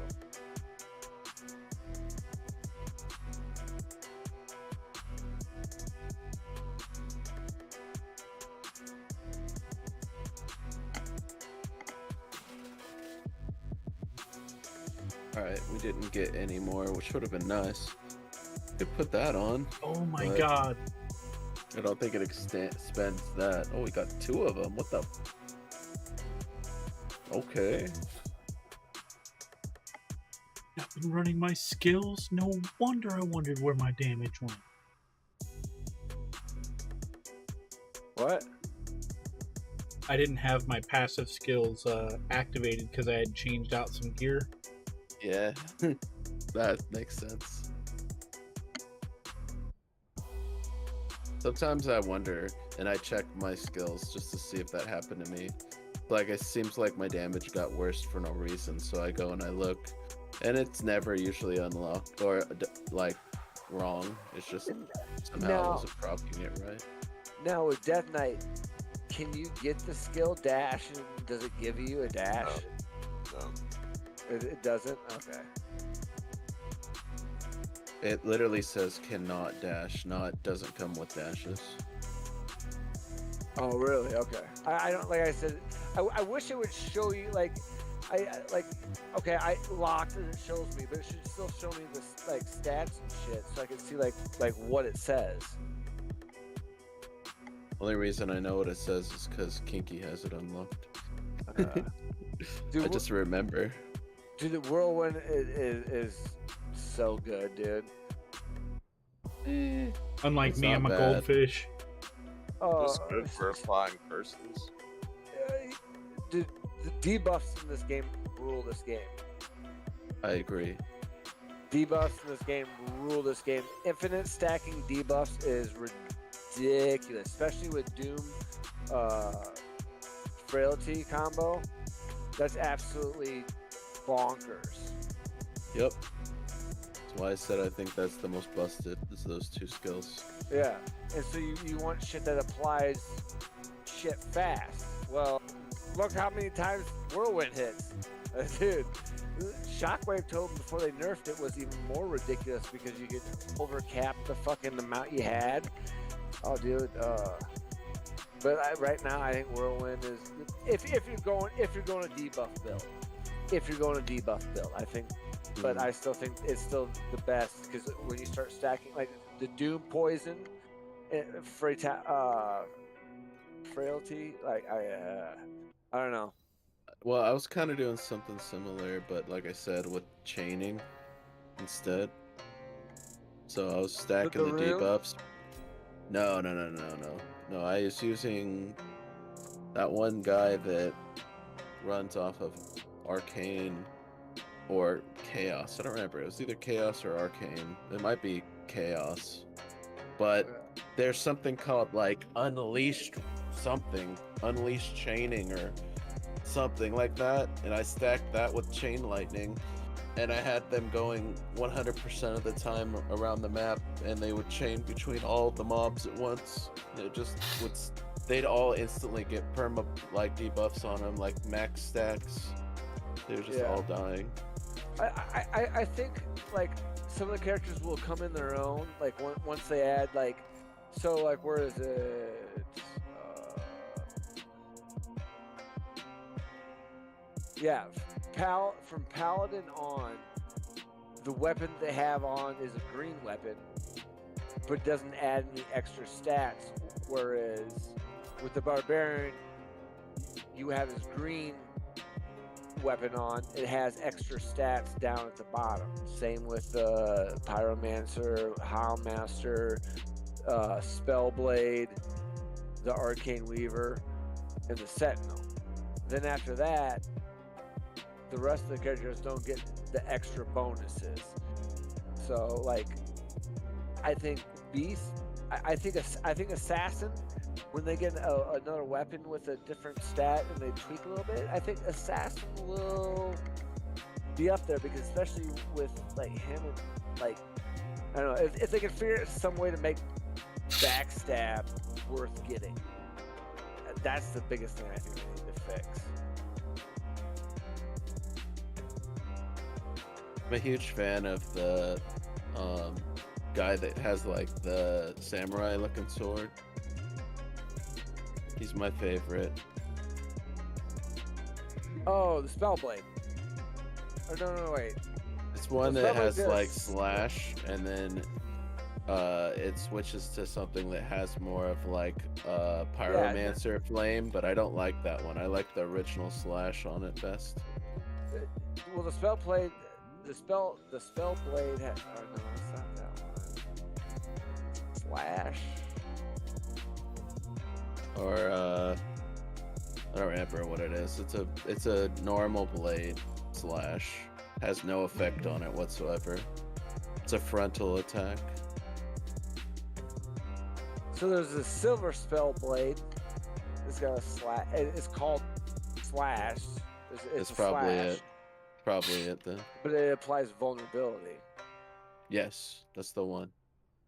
Alright, we didn't get any more, which would have been nice. Could put that on. Oh my But- god. I don't think it spends that. Oh, we got 2 of them. What the? Okay. I've been running my skills. No wonder I wondered where my damage went. What? I didn't have my passive skills activated because I had changed out some gear. Yeah, that makes sense. Sometimes I wonder, and I check my skills just to see if that happened to me. Like, it seems like my damage got worse for no reason, so I go and I look, and it's never usually unlocked or like wrong. It's just somehow I wasn't propping it right. Now with Death Knight, can you get the skill dash and does it give you a dash? No. It doesn't? Okay. It literally says cannot dash, not doesn't come with dashes. Oh, really? Okay. I don't, like I said, I wish it would show you, like, okay, I locked and it shows me, but it should still show me the, like, stats and shit so I can see, like what it says. Only reason I know what it says is because Kinky has it unlocked. Dude, I just remember. Dude, the Whirlwind is so good, dude. Unlike It's me, not I'm a bad. goldfish. Oh, Just good for applying curses. Dude, the debuffs in this game rule this game. I agree. Debuffs in this game rule this game. Infinite stacking debuffs is ridiculous, especially with Doom Frailty combo. That's absolutely bonkers. Yep. That's why I said I think that's the most busted, is those 2 skills. Yeah, and so you want shit that applies shit fast. Well, look how many times Whirlwind hits. Dude, Shockwave Totem before they nerfed it was even more ridiculous because you could overcap the fucking amount you had. Oh, dude. But right now, I think Whirlwind is if you're going a debuff build. If you're going a debuff build, I think. But I still think it's still the best because when you start stacking like the Doom Poison, Frailty, like I don't know. Well, I was kind of doing something similar, but like I said, with chaining instead. So I was stacking the rune? debuffs. No. No, I was using that one guy that runs off of Arcane or Chaos. I don't remember. It was either Chaos or Arcane. It might be Chaos. But there's something called like Unleashed Chaining or something like that. And I stacked that with Chain Lightning. And I had them going 100% of the time around the map, and they would chain between all the mobs at once. It just would, they'd all instantly get perma like debuffs on them, like max stacks. They were just all dying. I think like some of the characters will come in their own, like once they add like So like, where is it? Yeah, from Paladin on, the weapon they have on is a green weapon, but doesn't add any extra stats. Whereas with the Barbarian, you have his green weapon on, it has extra stats down at the bottom. Same with the Pyromancer, Houndmaster, Spellblade, the Arcane Weaver, and the Sentinel. Then after that, the rest of the characters don't get the extra bonuses. So like, I think Beast, I think Assassin, when they get another weapon with a different stat and they tweak a little bit, I think Assassin will be up there, because especially with like him and like, I don't know, if they can figure out some way to make backstab worth getting, that's the biggest thing I think they need to fix. I'm a huge fan of the guy that has like the samurai looking sword. He's my favorite. Oh, the Spellblade. Oh, no, wait. It's one The that Spellblade has does- like slash, and then it switches to something that has more of like pyromancer flame, but I don't like that one. I like the original slash on it best. Well, the Spellblade, the Spellblade has, oh no, it's not that one. Slash. Or I don't remember what it is. It's a normal blade slash. Has no effect on it whatsoever. It's a frontal attack. So there's a silver Spellblade. It's got a slash. It's called slash. It's a probably slash, it. Probably it then. but it applies vulnerability. Yes, that's the one.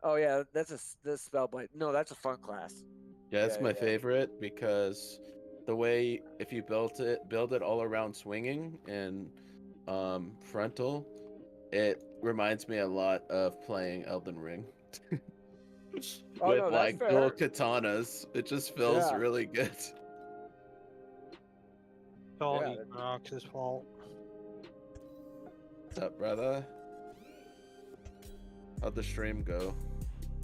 Oh yeah, this Spellblade. No, that's a fun class. Yeah, that's Yeah, my yeah. favorite, because the way, if you build it all around swinging and frontal, it reminds me a lot of playing Elden Ring. Oh, With no, that's like fair. dual katanas. It just feels Yeah. really good. It's all Yeah. Equinox's fault. What's up, brother? How'd the stream go?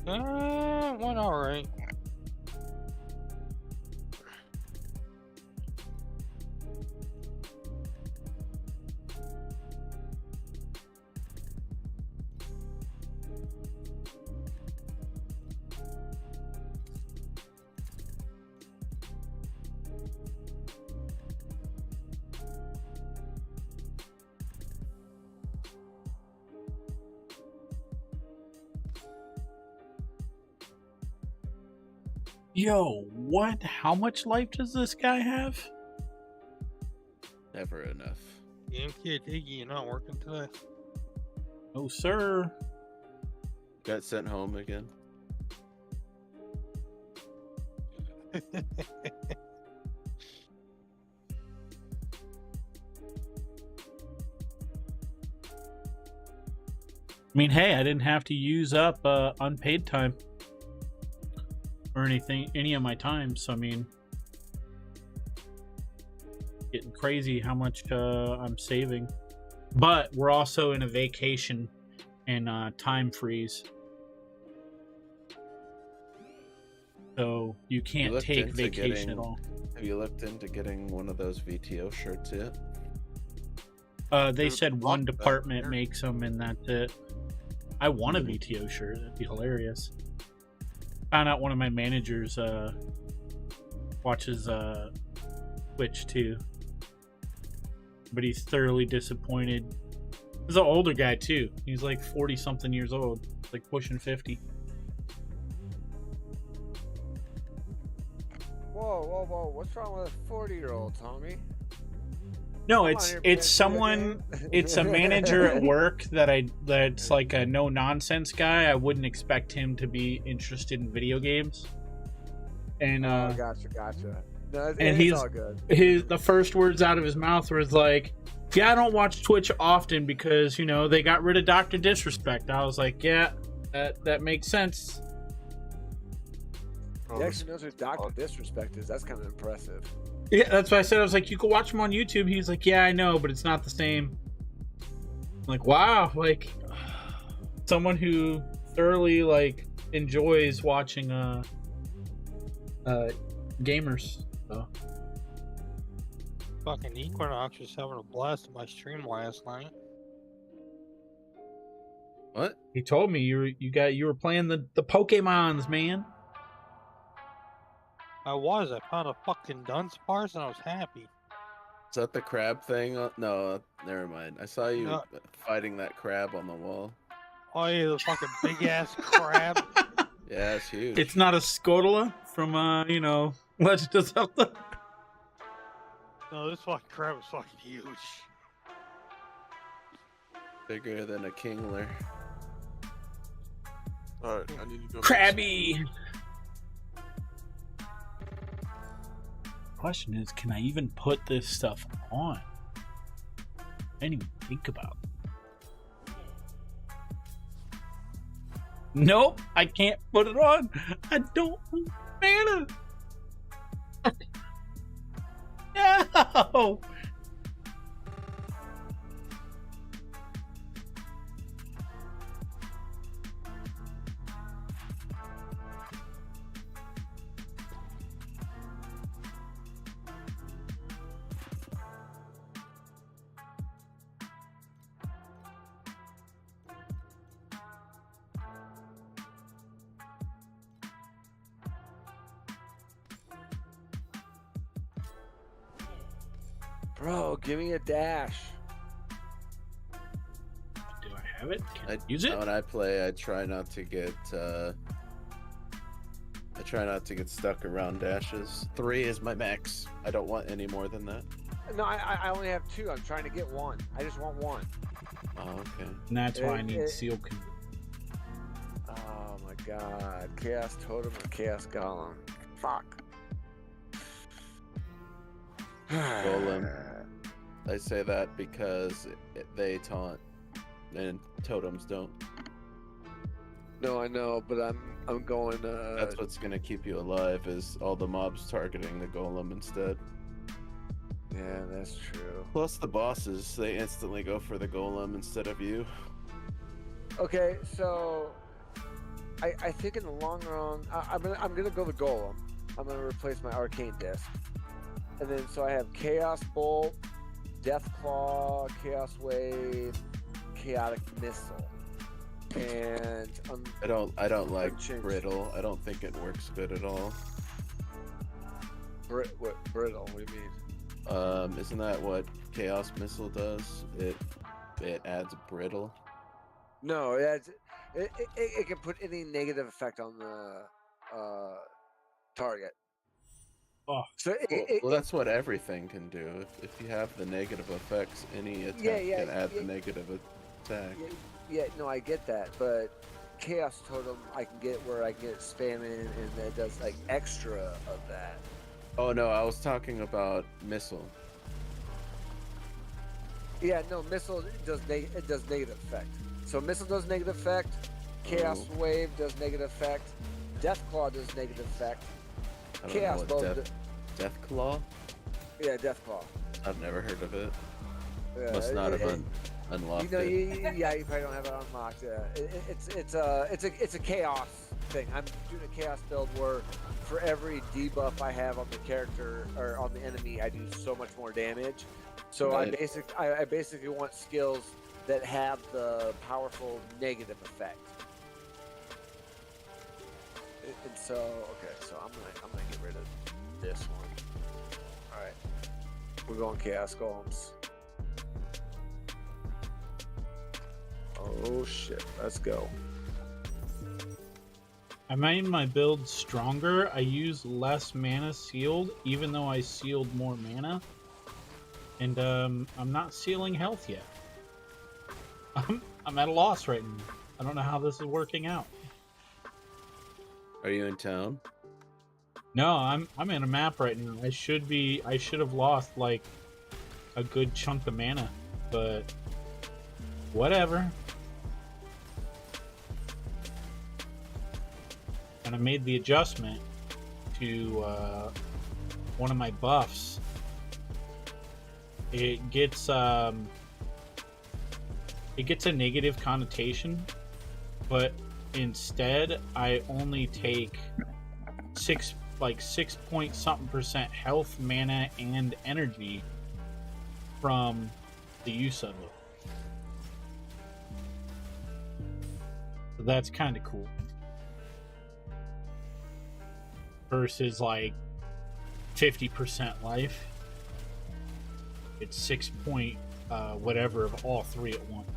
Went alright. Yo, what? How much life does this guy have? Never enough. Damn kid, Iggy, you're not working today. No, sir. Got sent home again. I mean, hey, I didn't have to use up unpaid time or anything, any of my time. So I mean, getting crazy how much I'm saving. But we're also in a vacation and time freeze, so you can't looked take into vacation getting- at all. Have you looked into getting one of those VTO shirts yet? They Dude, said one fuck that. department makes them, and that's it. I want a VTO shirt. That'd be hilarious. Found out one of my managers watches Twitch too, but he's thoroughly disappointed. He's an older guy too. He's like 40 something years old, like pushing 50. Whoa! What's wrong with a 40-year-old, Tommy? No, Come on it's here, playing it's video someone. game. It's a manager at work that's like a no nonsense guy. I wouldn't expect him to be interested in video games. And Oh, gotcha. No, and it's he's- all good. the first words out of his mouth was like, "Yeah, I don't watch Twitch often because they got rid of Dr. Disrespect." I was like, "Yeah, that makes sense." Oh, He this- actually knows who Dr. Disrespect is. That's kind of impressive. Yeah, that's why I said, I was like, you can watch him on YouTube. He's like, yeah, I know, but it's not the same. I'm like, wow, like someone who thoroughly like enjoys watching gamers. So. Fucking Equinox was having a blast in my stream last night. What? He told me you were playing the Pokemons, man. I found a fucking Dunsparce and I was happy. Is that the crab thing? No, never mind. I saw you No. fighting that crab on the wall. Oh yeah, the fucking big ass crab. Yeah, it's huge. It's not a Scotola from Legend of Zelda. No, this fucking crab was fucking huge. bigger than a kingler. Alright, I need to go. Krabby. Question is, can I even put this stuff on? I didn't even think about it. Nope, I can't put it on. I don't want mana. No. Bro, give me a dash. Do I have it? Can I use it? When I play, I try not to get stuck around dashes. 3 is my max. I don't want any more than that. No, I only have 2. I'm trying to get 1. I just want 1. Oh, okay. And that's why I need Seal Canoe. Oh my god. Chaos Totem or Chaos Golem? Fuck. Golem. I say that because they taunt and totems don't. No, I know, but I'm going. That's what's gonna keep you alive is all the mobs targeting the golem instead. Yeah, that's true. Plus the bosses, they instantly go for the golem instead of you. Okay, so I think in the long run, I'm gonna go the Golem. I'm gonna replace my Arcane Disc, and then so I have Chaos Bolt, Death Claw, Chaos Wave, Chaotic Missile, and I don't like Unchanged. brittle. I don't think it works good at all. Brittle. What do you mean? Isn't that what Chaos Missile does? It adds brittle. No, it can put any negative effect on the target. Oh. So Well, that's what everything can do. If you have the negative effects, any attack can add the negative attack. Yeah, no, I get that, but Chaos Totem I can get where I can get spamming and that does like extra of that. Oh no, I was talking about missile. Yeah, no, Missile does negative effect. So Missile does negative effect, Chaos Wave does negative effect, Death Claw does negative effect, I don't Chaos know Bolt. what Death Claw? Yeah, Death Claw. I've never heard of it. Yeah, Must not have unlocked it. You probably don't have it unlocked. Yeah, it's a chaos thing. I'm doing a chaos build where for every debuff I have on the character or on the enemy, I do so much more damage. So Right. I basically want skills that have the powerful negative effect. And so so I'm gonna get rid of this one. All right, we're going Chaos Golems. Oh shit, let's go. I made my build stronger. I use less mana sealed, even though I sealed more mana. And I'm not sealing health yet. I'm at a loss right now. I don't know how this is working out. Are you in town? No, I'm in a map right now. I should have lost like a good chunk of mana, but whatever. And I made the adjustment to one of my buffs, it gets a negative connotation, but instead I only take 6 point something percent health, mana, and energy from the use of it. So that's kind of cool. Versus like 50% life. It's 6 point whatever of all three at once.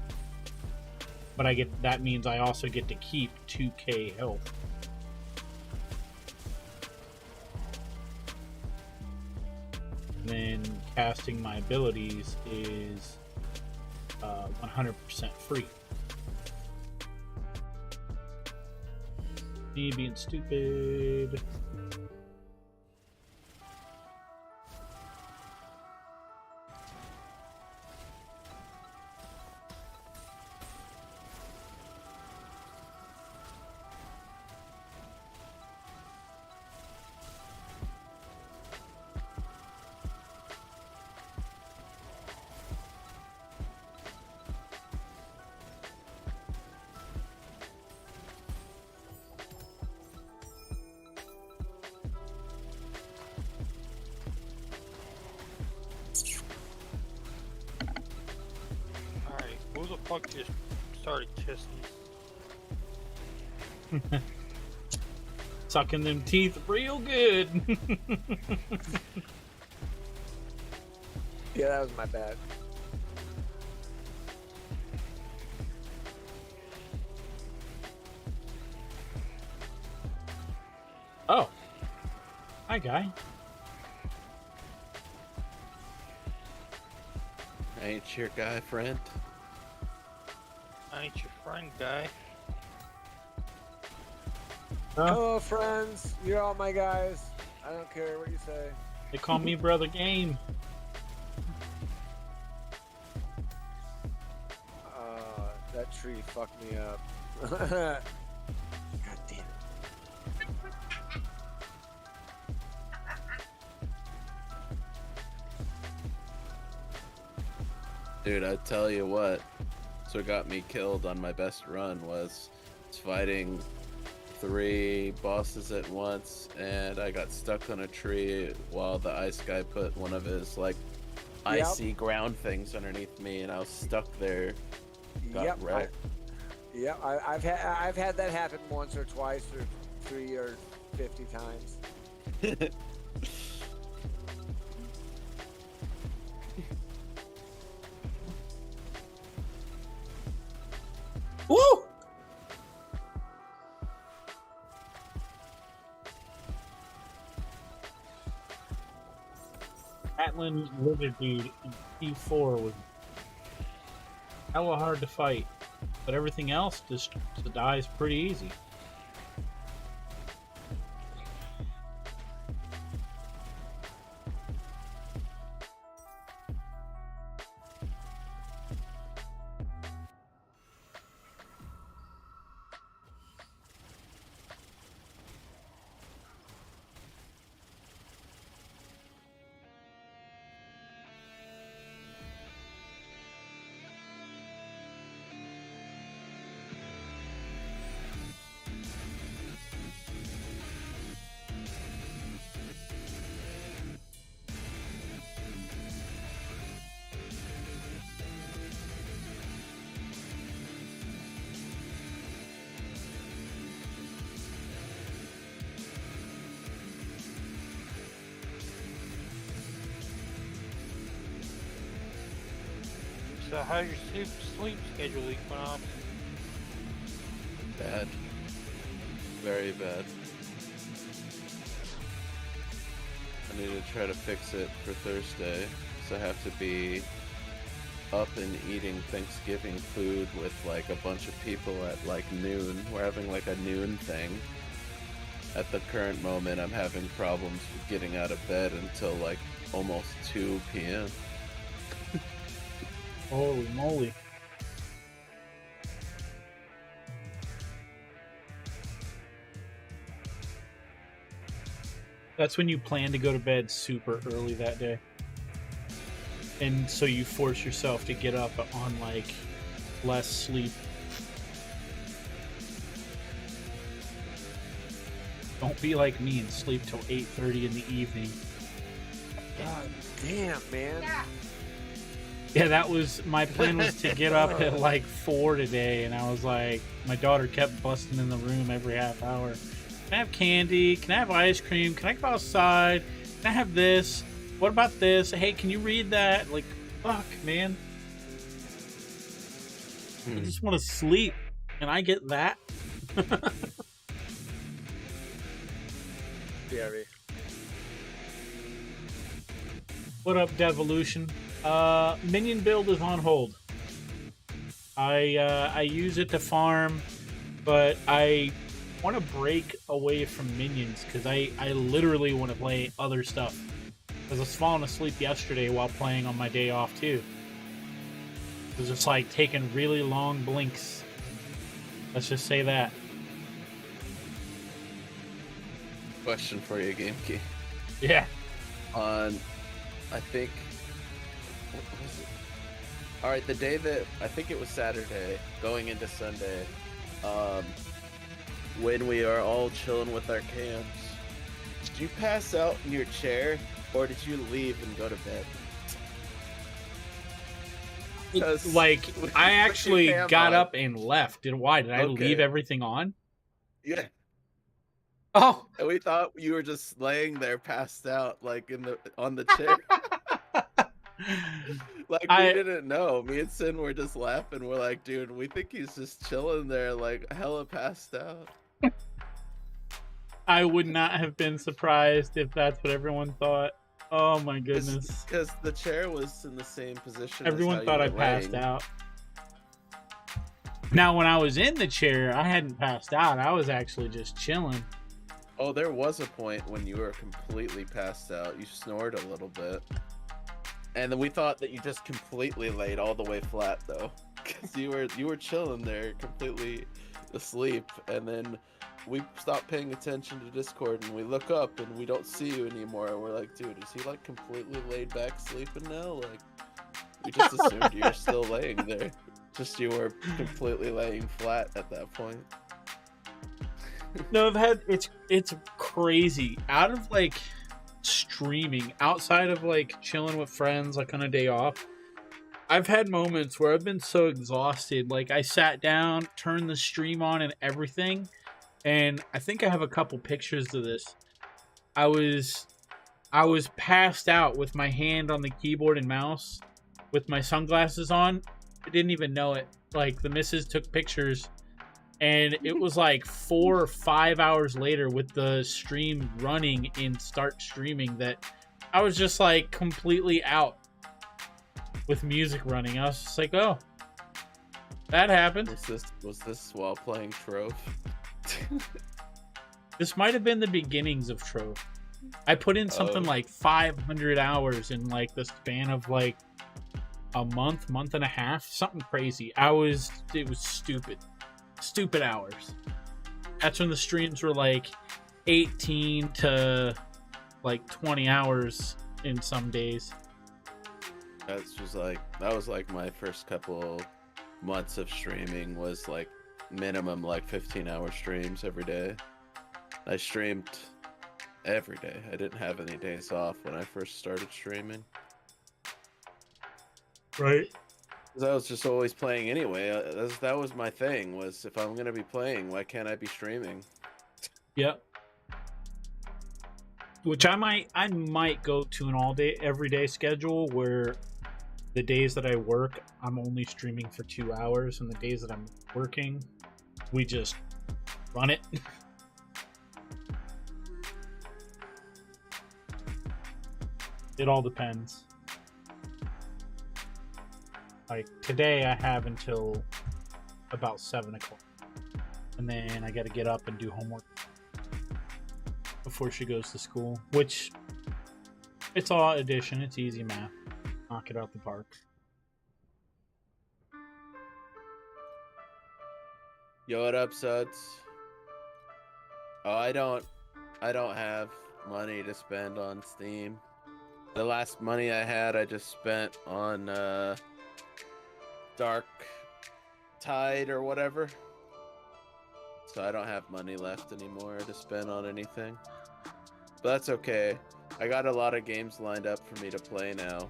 But that means I also get to keep 2k health. And then casting my abilities is 100% free. Me being stupid. Alright, who the fuck just started kissing? Sucking them teeth real good. Yeah, that was my bad. Oh. Hi, guy. Ain't your guy friend? I ain't your friend, guy. Hello, friends. You're all my guys. I don't care what you say. They call me Brother Game. That tree fucked me up. God damn it. Dude, I tell you what. So what got me killed on my best run was fighting 3 bosses at once, and I got stuck on a tree while the ice guy put one of his icy ground things underneath me, and I was stuck there. Got wrecked. I've had that happen once or twice or 3 or 50 times. Woo! Atlan Lizard Dude in P4 was hella hard to fight, but everything else just dies pretty easy. So how's your sleep schedule, Equinox? Bad. Very bad. I need to try to fix it for Thursday, so I have to be up and eating Thanksgiving food with a bunch of people at noon. We're having a noon thing. At the current moment, I'm having problems with getting out of bed until almost 2 p.m. Holy moly. That's when you plan to go to bed super early that day. And so you force yourself to get up on like less sleep. Don't be like me and sleep till 8:30 in the evening. God damn, man. Yeah. Yeah, that was my plan, was to get up at like 4 today, and I was like, my daughter kept busting in the room every half hour. Can I have candy? Can I have ice cream? Can I go outside? Can I have this? What about this? Hey, can you read that? Like, fuck, man. I just want to sleep, and I get that. Jerry. What up, Devolution? Minion build is on hold. I use it to farm, but I want to break away from minions because I literally want to play other stuff. Because I was falling asleep yesterday while playing on my day off too. It was just like taking really long blinks. Let's just say that. Question for you, GameKey. Yeah. On, I think, what was it? All right, the day that, I think it was Saturday, going into Sunday, when we are all chilling with our cams, did you pass out in your chair, or did you leave and go to bed? 'Cause Like, with I your actually cam got on- up and left. Why? Did I Okay. leave everything on? Yeah, Oh! and we thought you were just laying there, passed out, like on the chair. Like, we didn't know. Me and Sin were just laughing. We're like, dude, we think he's just chilling there, like, hella passed out. I would not have been surprised if that's what everyone thought. Oh my goodness. Because the chair was in the same position. Everyone as how thought I you were passed laying. out. Now, when I was in the chair, I hadn't passed out. I was actually just chilling. Oh, there was a point when you were completely passed out. You snored a little bit. And then we thought that you just completely laid all the way flat, though. Because you were chilling there, completely asleep. And then we stopped paying attention to Discord, and we look up, and we don't see you anymore. And we're like, dude, is he, like, completely laid back sleeping now? Like, we just assumed you were still laying there. Just you were completely laying flat at that point. No, it's crazy. Out of like streaming, outside of like chilling with friends, like on a day off, I've had moments where I've been so exhausted. Like, I sat down, turned the stream on and everything, and I think I have a couple pictures of this. I was passed out with my hand on the keyboard and mouse with my sunglasses on. I didn't even know it. Like, the missus took pictures, and it was like 4 or 5 hours later with the stream running in start streaming that I was just like completely out with music running. I was just like, oh, that happened. Was this while playing Trove? This might have been the beginnings of Trove. I put in something like 500 hours in like the span of like a month and a half, something crazy. It was stupid hours. That's when the streams were like 18 to like 20 hours in some days. That was like my first couple months of streaming, was like minimum like 15-hour streams every day. I streamed every day. I didn't have any days off when I first started streaming. Right. Because I was just always playing anyway. That was my thing, was if I'm going to be playing, why can't I be streaming? Yep. Which I might go to an everyday schedule where the days that I work, I'm only streaming for 2 hours, and the days that I'm working, we just run it. It all depends. Like, today I have until about 7 o'clock. And then I gotta get up and do homework before she goes to school. Which, it's all addition, it's easy math. Knock it out the park. Yo, what up, Suds? Oh, I don't have money to spend on Steam. The last money I had, I just spent on Dark Tide or whatever. So I don't have money left anymore to spend on anything. But that's okay. I got a lot of games lined up for me to play now.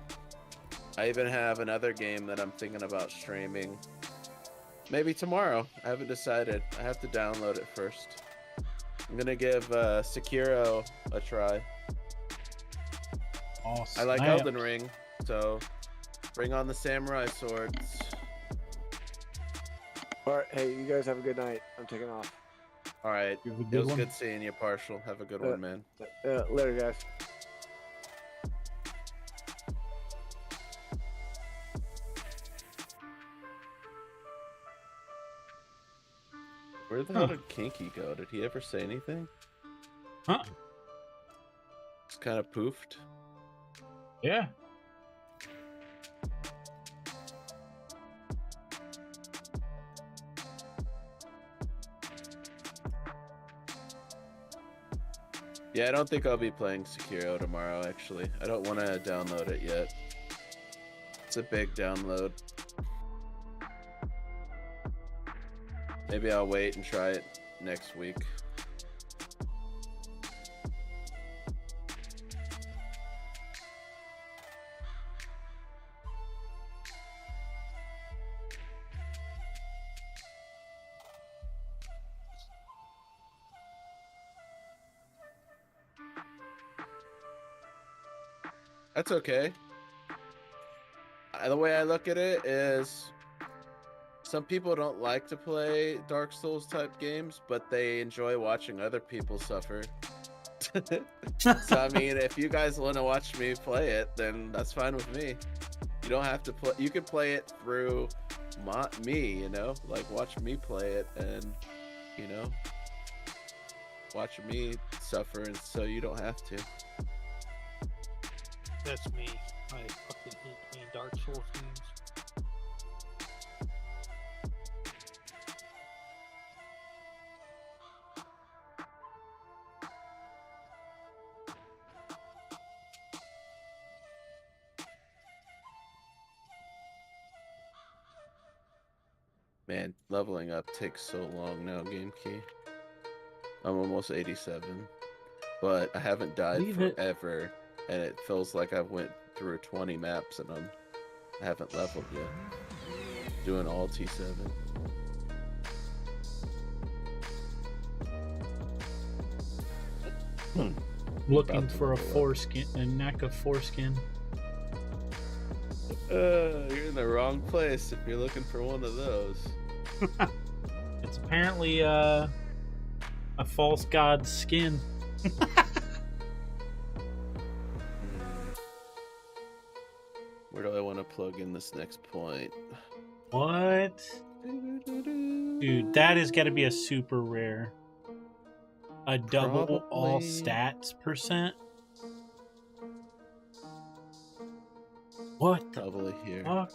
I even have another game that I'm thinking about streaming. Maybe tomorrow. I haven't decided. I have to download it first. I'm gonna give Sekiro a try. Awesome. I like Elden Ring, so bring on the samurai swords. All right, hey, you guys have a good night. I'm taking off. All right, You have a it good was one? good seeing you, Partial. Have a good one, man. Later, guys. Where the hell did Kinky go? Did he ever say anything? Huh? It's kind of poofed. Yeah. Yeah, I don't think I'll be playing Sekiro tomorrow, actually. I don't want to download it yet. It's a big download. Maybe I'll wait and try it next week. That's okay. The way I look at it is some people don't like to play Dark Souls type games, but they enjoy watching other people suffer. So I mean, if you guys want to watch me play it, then that's fine with me. You don't have to play. You can play it through me, you know, like watch me play it, and you know, watch me suffer, and so you don't have to. That's me. I fucking hate playing Dark Souls games. Man, leveling up takes so long now, Game Key. I'm almost 87, but I haven't died Leave it. forever, and it feels like I went through 20 maps and I haven't leveled yet. Doing all T7. Looking About to for a level up. foreskin, a neck of foreskin. You're in the wrong place if you're looking for one of those. It's apparently a false god's skin. Where do I want to plug in this next point? What? Dude, that is gotta be a super rare. A double all Probably. stats percent? What the Probably here. fuck?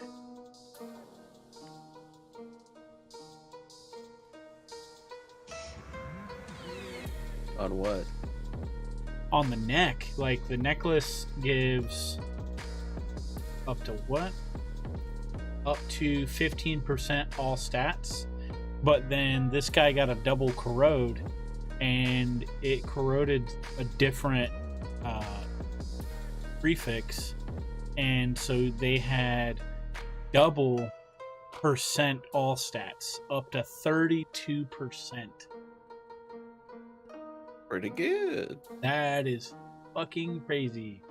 On what? On the neck. Like, the necklace gives up to what? Up to 15% all stats. But then this guy got a double corrode, and it corroded a different prefix. And so they had double percent all stats, up to 32%. Pretty good. That is fucking crazy.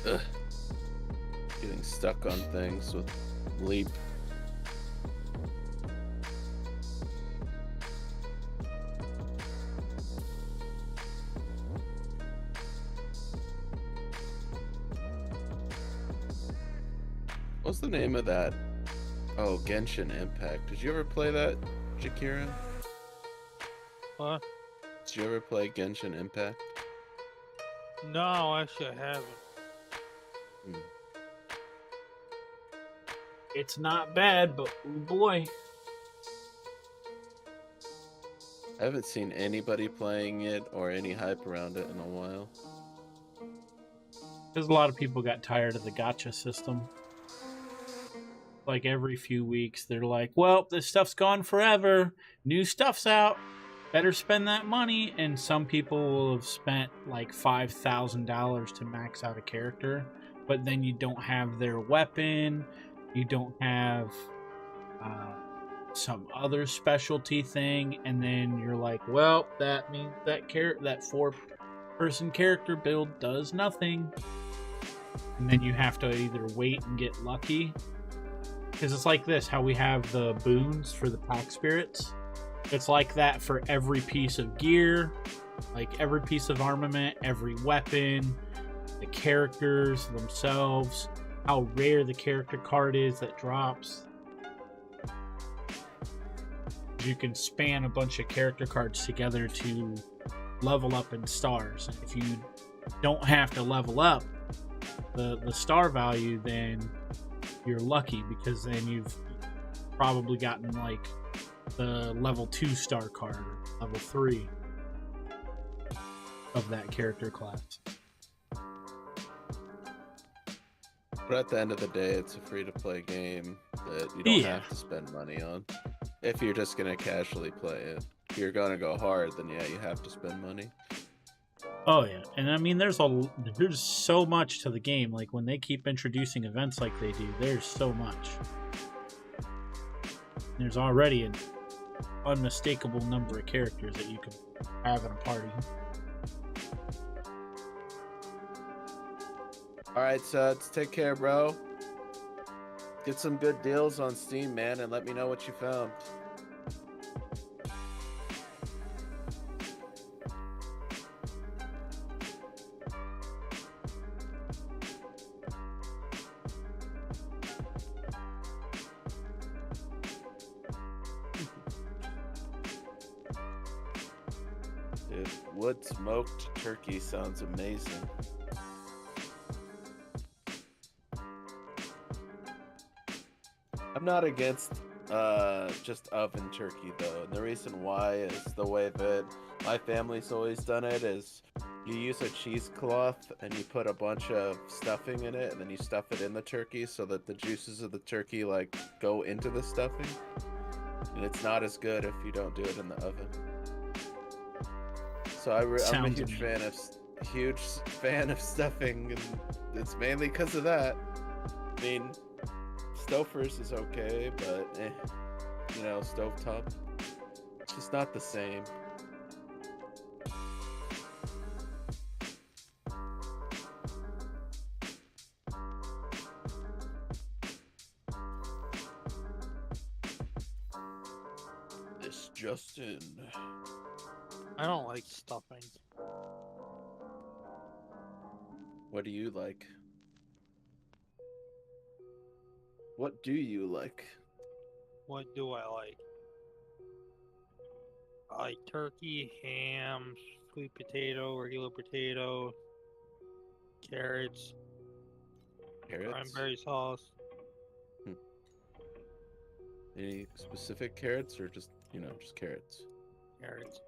Ugh. Getting stuck on things with leap. What's the name of that? Oh, Genshin Impact. Did you ever play that, Jakira? What? Did you ever play Genshin Impact? No, actually, I haven't. Hmm. It's not bad, but oh boy. I haven't seen anybody playing it or any hype around it in a while. Because a lot of people got tired of the gacha system. Like every few weeks, they're like, well, this stuff's gone forever. New stuff's out. Better spend that money. And some people will have spent like $5,000 to max out a character. But then you don't have their weapon. You don't have some other specialty thing. And then you're like, well, that means that that 4-person character build does nothing. And then you have to either wait and get lucky. Because it's like this, how we have the boons for the pack spirits. It's like that for every piece of gear, like every piece of armament, every weapon, the characters themselves, how rare the character card is that drops. You can span a bunch of character cards together to level up in stars. If you don't have to level up the star value, then you're lucky, because then you've probably gotten like the level 2 star card or level 3 of that character class. But at the end of the day, it's a free-to-play game that you don't have to spend money on. If you're just going to casually play it. If you're going to go hard, then yeah, you have to spend money. Oh yeah, and I mean, there's so much to the game. Like when they keep introducing events like they do, there's so much. There's already an unmistakable number of characters that you can have in a party. All right, Suds, take care, bro. Get some good deals on Steam, man, and let me know what you found. Dude, wood smoked turkey sounds amazing. I'm not against just oven turkey though, and the reason why is the way that my family's always done it is you use a cheesecloth and you put a bunch of stuffing in it, and then you stuff it in the turkey so that the juices of the turkey like go into the stuffing, and it's not as good if you don't do it in the oven. So I'm a huge fan of stuffing, and it's mainly because of that. I mean, Stouffer's is okay, but you know, stovetop, it's just not the same. This Justin. I don't like stuffing. What do you like? What do you like? What do I like? I like turkey, ham, sweet potato, regular potato, carrots, Carrots? cranberry sauce. Any specific carrots, or just, you know, just carrots? Carrots.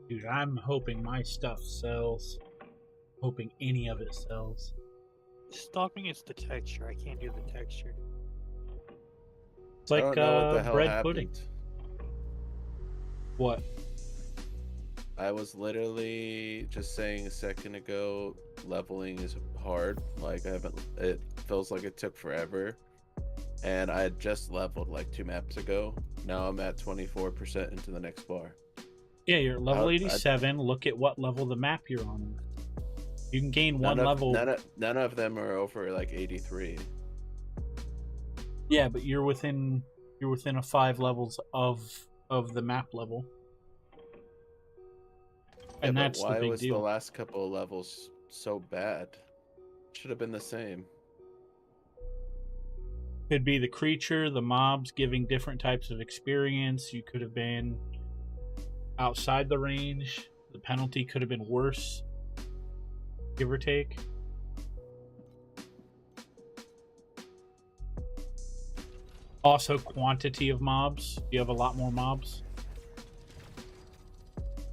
Dude, I'm hoping my stuff sells. Hoping any of it sells. Stuffing is the texture. I can't do the texture. It's like I don't know what the hell bread happened. pudding. What? I was literally just saying a second ago, leveling is hard. Like, it feels like it took forever. And I had just leveled like 2 maps ago. Now I'm at 24% into the next bar. Yeah, you're at level 87. Look at what level the map you're on. You can gain one level. None of them are over like 83. Yeah, but you're within a 5 levels of the map level. And that's the big deal. Why was the last couple of levels so bad? Should have been the same. Could be the creature, the mobs giving different types of experience. You could have been outside the range, the penalty could have been worse, give or take. Also, quantity of mobs. You have a lot more mobs.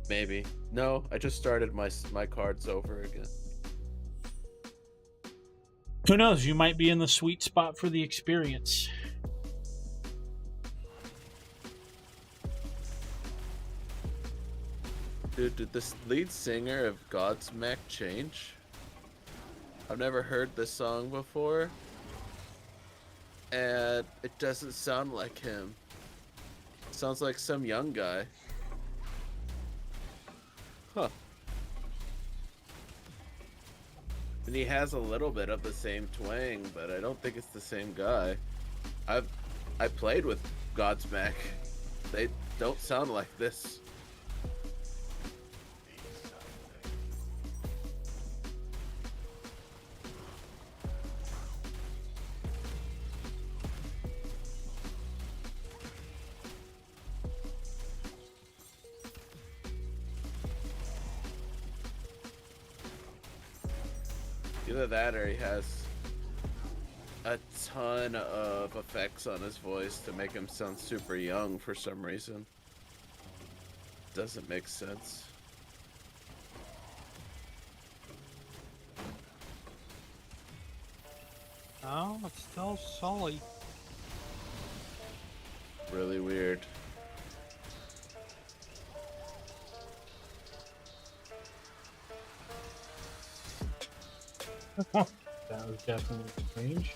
Maybe. No, I just started my cards over again. Who knows? You might be in the sweet spot for the experience. Dude, did this lead singer of Godsmack change? I've never heard this song before. And it doesn't sound like him. It sounds like some young guy. Huh. And he has a little bit of the same twang, but I don't think it's the same guy. I played with Godsmack. They don't sound like this. Either that or he has a ton of effects on his voice to make him sound super young for some reason. Doesn't make sense. Oh, it's still Sully. Really weird. That was definitely strange.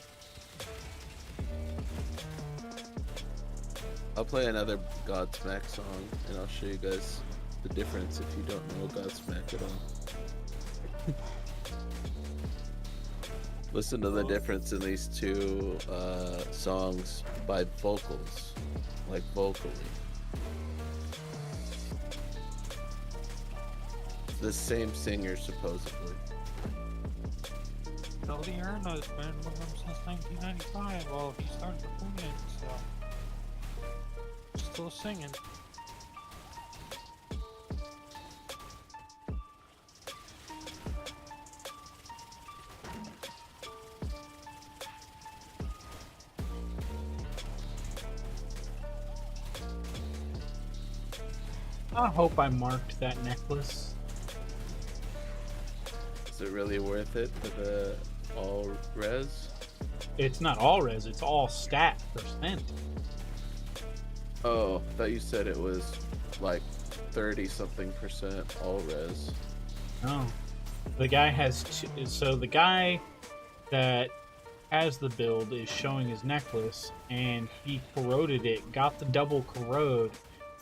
I'll play another Godsmack song and I'll show you guys the difference if you don't know Godsmack at all. Listen to the difference in these two songs by vocals, like vocally. The same singer supposedly. Sully Erna's been with him since 1995. Well, he started recording, so still singing. I hope I marked that necklace. Is it really worth it for the all res? It's not all res, it's all stat percent. Oh, I thought you said it was like 30-something% all res. Oh. The guy has two, so the guy that has the build is showing his necklace, and he corroded it, got the double corrode,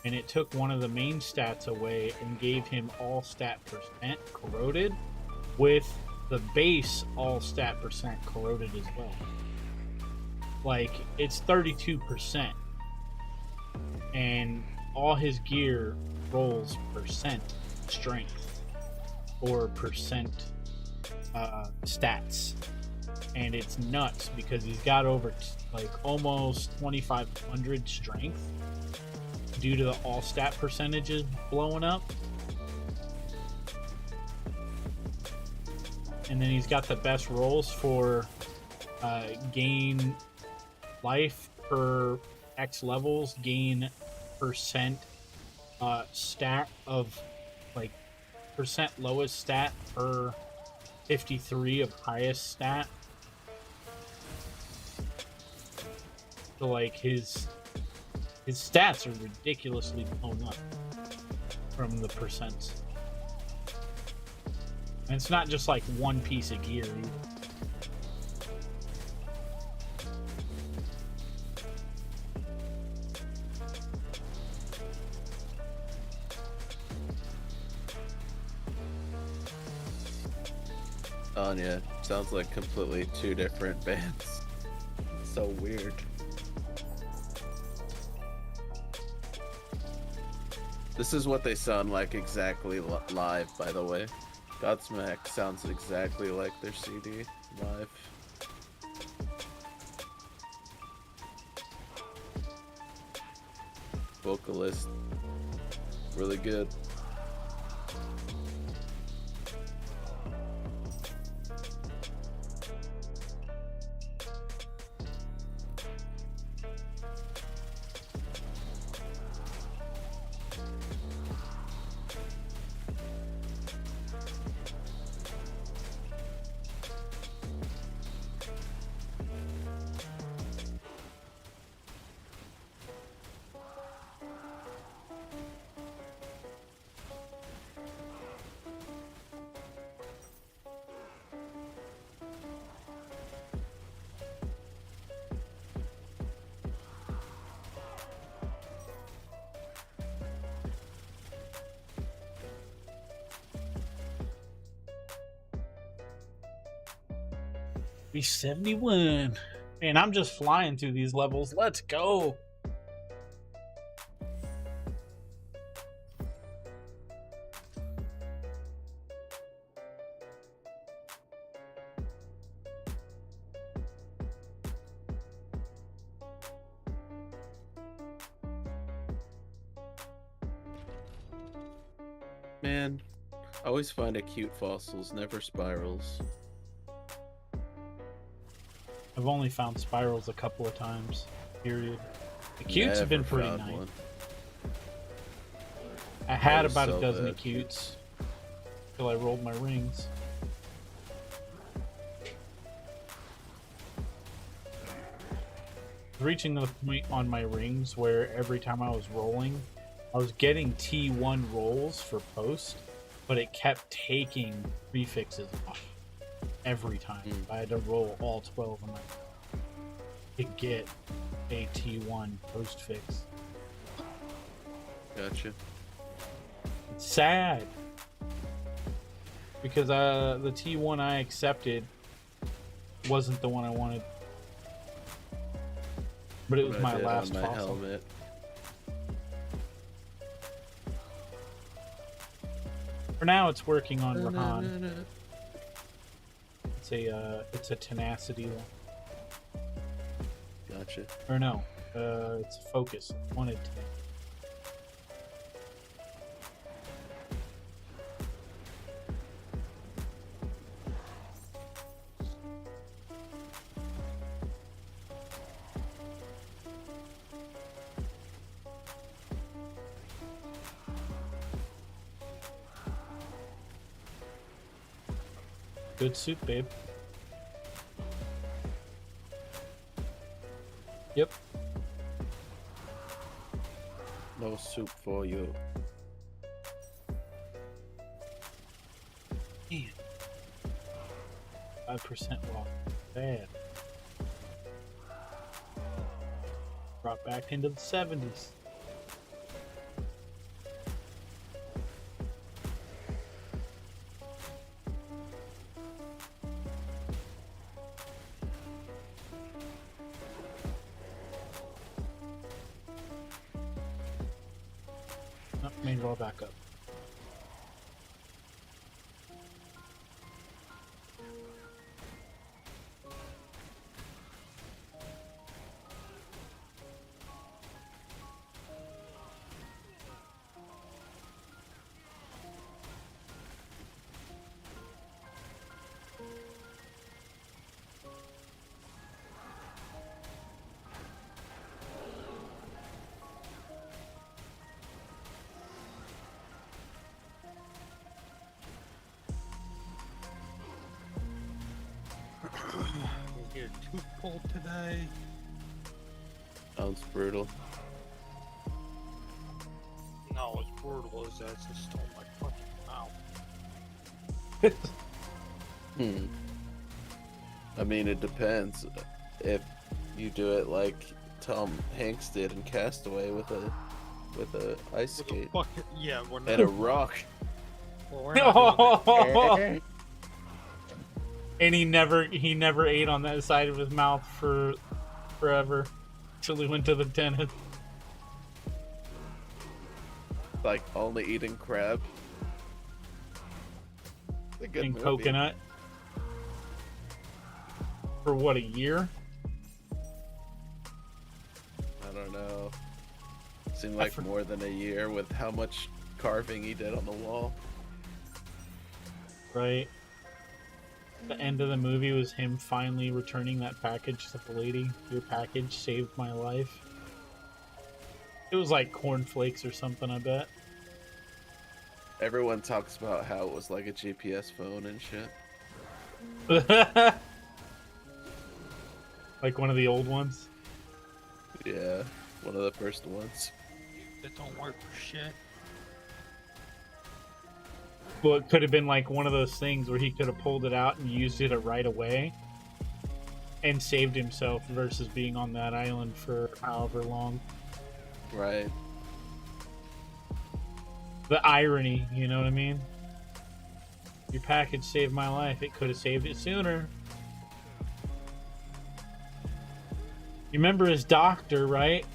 and it took one of the main stats away and gave him all stat percent corroded, with the base all stat percent corroded as well. Like, it's 32%, and all his gear rolls percent strength or percent stats, and it's nuts because he's got over like almost 2,500 strength due to the all stat percentages blowing up. And then he's got the best rolls for gain life per X levels, gain percent stat of like percent lowest stat per 53 of highest stat. So like his stats are ridiculously blown up from the percents. And it's not just like one piece of gear either. Anya, sounds like completely two different bands. So weird. This is what they sound like exactly live, by the way. Godsmack sounds exactly like their CD live. Vocalist really good. Be 71. Man, I'm just flying through these levels. Let's go. Man, I always find it cute fossils, never spirals. I've only found spirals a couple of times. Period. The cutes have been Never pretty found nice. one. I had was about so a dozen bad. cutes till I rolled my rings. Reaching the point on my rings where every time I was rolling, I was getting T1 rolls for post, but it kept taking prefixes off every time. I had to roll all 12 of them to get a T1 post fix. Gotcha. It's sad because the T1 I accepted wasn't the one I wanted, but it was What I my did on last my fossil. helmet. For now, it's working on Rehan. It's a tenacity one. Gotcha. Or no, it's a focus. Wanted to. Good suit, babe. Yep. No soup for you. Man. 5% walk. Bad. Brought back into the 70s. Oh, main roll back up. Here, too cold today. Sounds brutal. No, it's brutal as that just stole my fucking mouth. I mean, it depends. If you do it like Tom Hanks did in Castaway with a ice With a skate bucket, yeah, we're not. and a rock. Well, we're not doing And he never ate on that side of his mouth for forever till he went to the dentist. Like only eating crab. It's a good And movie. coconut for what, a year? I don't know. Seemed like more than a year with how much carving he did on the wall. Right. The end of the movie was him finally returning that package to the lady. Your package saved my life. It was like cornflakes or something, I bet. Everyone talks about how it was like a GPS phone and shit. Like one of the old ones. Yeah, one of the first ones. That don't work for shit. Well, it could have been like one of those things where he could have pulled it out and used it right away and saved himself versus being on that island for however long. Right. The irony, you know what I mean? Your package saved my life. It could have saved it sooner. You remember his doctor, right?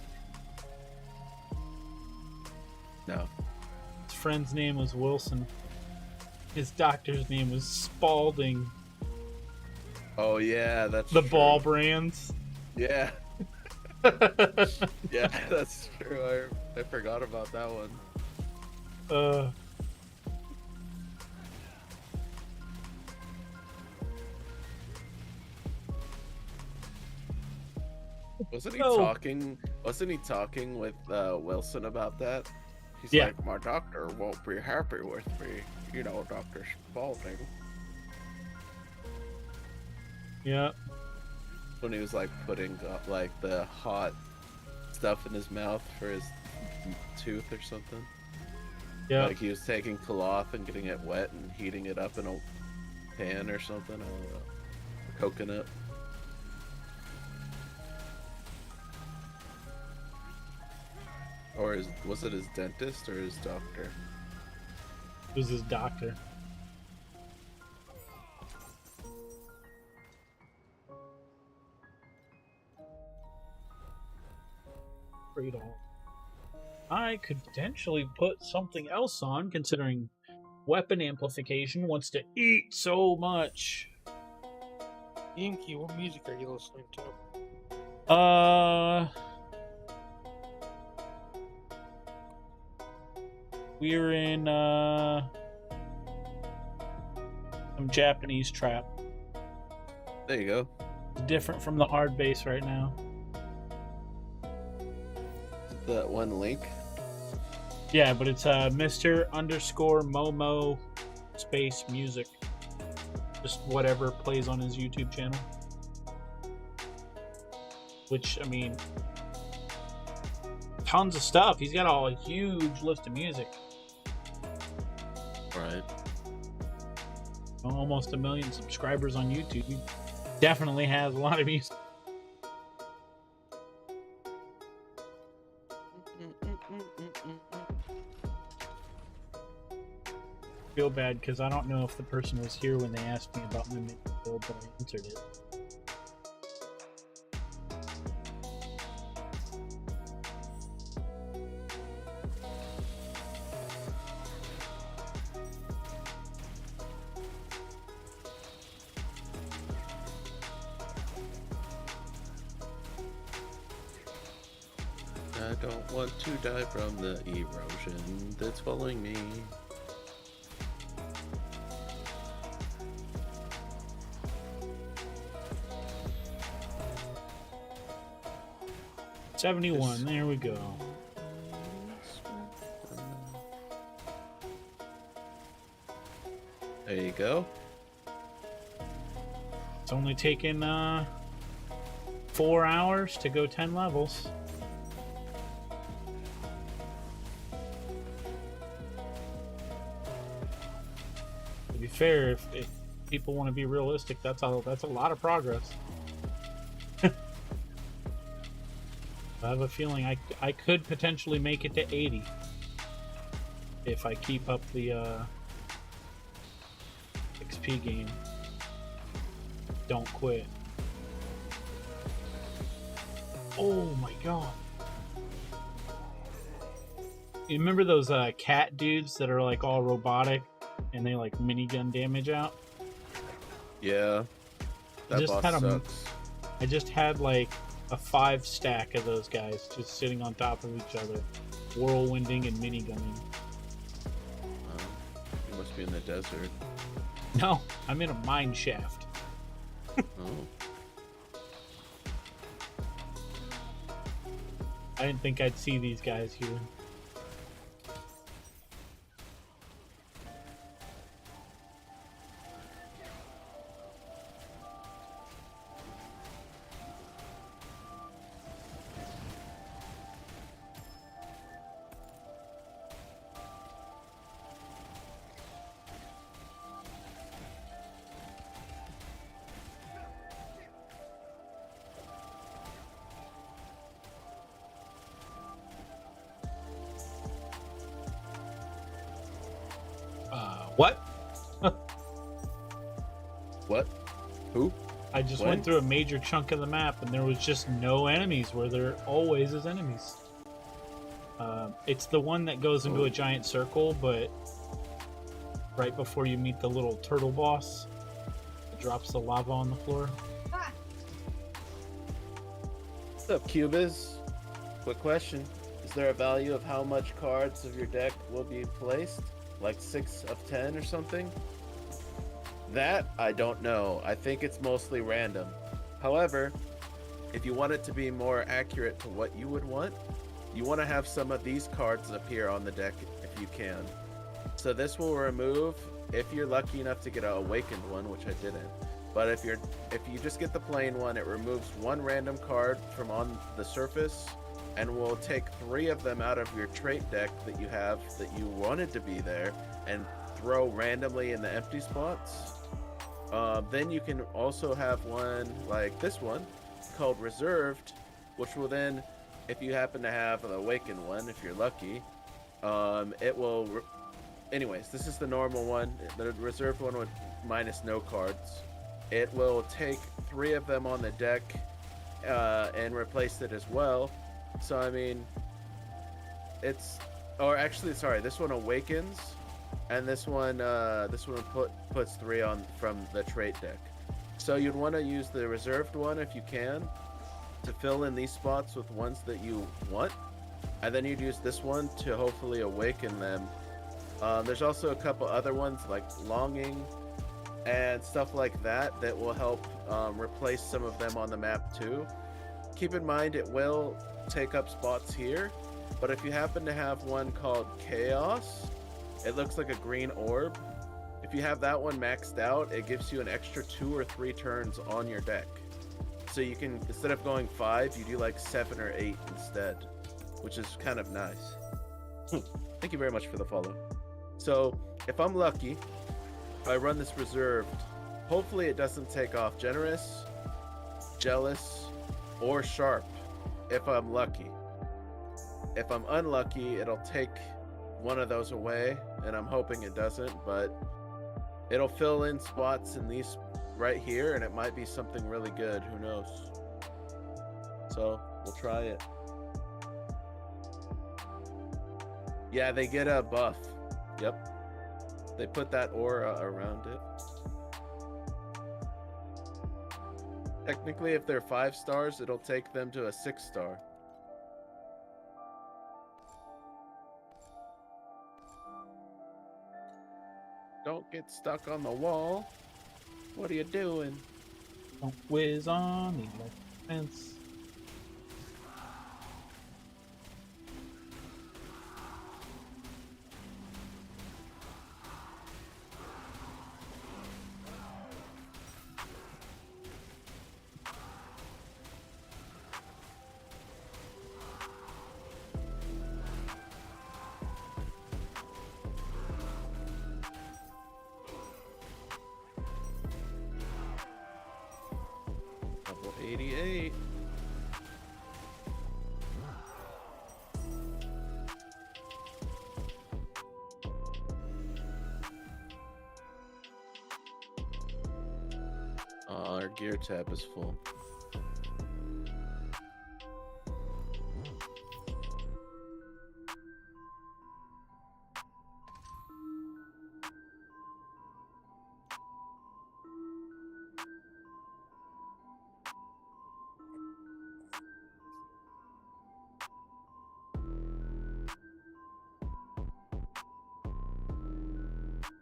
No. His friend's name was Wilson. His doctor's name was Spalding. Oh yeah, that's The true. ball brands. Yeah. Yeah, that's true. I forgot about that one. Wasn't he No. talking? Wasn't he talking with Wilson about that? He's Yeah. like, my doctor won't be happy with me, you know, Dr. Spalding. Yeah. When he was like putting like the hot stuff in his mouth for his tooth or something. Yeah. Like he was taking cloth and getting it wet and heating it up in a pan or something. I don't know. Coconut. Or was it his dentist or his doctor? It was his doctor. Freedom. I could potentially put something else on, considering weapon amplification wants to eat so much. Yankee, what music are you listening to? We're in some Japanese trap. There you go. It's different from the hard bass right now. That one link. Yeah, but it's Mr_Momo space music. Just whatever plays on his YouTube channel. Which, I mean, tons of stuff. He's got a huge list of music. Right. Almost 1 million subscribers on YouTube. He definitely has a lot of music. Feel bad because I don't know if the person was here when they asked me about my build, but I answered it. I don't want to die from the erosion that's following me. $71, there we go. There you go. It's only taken 4 hours to go 10 levels. To be fair, if people want to be realistic, that's a lot of progress. I have a feeling I could potentially make it to 80 if I keep up the XP game. Don't quit. Oh my god. You remember those cat dudes that are like all robotic and they like minigun damage out? Yeah. That Just boss had 'em- sucks. I just had like a 5 stack of those guys just sitting on top of each other, whirlwinding and minigunning. be in the desert. No, I'm in a mine shaft. Oh. I didn't think I'd see these guys here. What? What? Who? I just When? went through a major chunk of the map and there was just no enemies where there always is enemies. It's the one that goes into a giant circle, but right before you meet the little turtle boss, it drops the lava on the floor. Ah, What's up, Cubis? Quick question. Is there a value of how much cards of your deck will be placed? Like 6 of 10 or something? That, I don't know. I think it's mostly random. However, if you want it to be more accurate to what you would want, you want to have some of these cards appear on the deck if you can. So this will remove, if you're lucky enough to get an awakened one, which I didn't. But if you just get the plain one, it removes one random card from on the surface and will take 3 of them out of your trait deck that you have that you wanted to be there and throw randomly in the empty spots. Then you can also have one like this one called Reserved, which will then, if you happen to have an awakened one, if you're lucky, it will... Anyways, this is the normal one. The Reserved one with minus no cards. It will take 3 of them on the deck and replace it as well. So, I mean, it's... Or actually, sorry, this one awakens, and this one puts 3 on from the trait deck. So you'd want to use the Reserved one if you can to fill in these spots with ones that you want, and then you'd use this one to hopefully awaken them. There's also a couple other ones like Longing and stuff like that that will help replace some of them on the map too. Keep in mind it will take up spots here, but if you happen to have one called Chaos, it looks like a green orb. If you have that one maxed out, it gives you an extra 2 or 3 turns on your deck. So you can, instead of going 5, you do like 7 or 8 instead, which is kind of nice. Thank you very much for the follow. So if I'm lucky, I run this Reserved. Hopefully it doesn't take off Generous, Jealous, or Sharp if I'm lucky. If I'm unlucky, it'll take one of those away, and I'm hoping it doesn't, but it'll fill in spots in these right here, and it might be something really good. Who knows? So we'll try it. Yeah, they get a buff. Yep. They put that aura around it. Technically, if they're 5 stars, it'll take them to a 6 star. Don't get stuck on the wall. What are you doing? Don't whiz on the fence. Level 88. Our gear tab is full.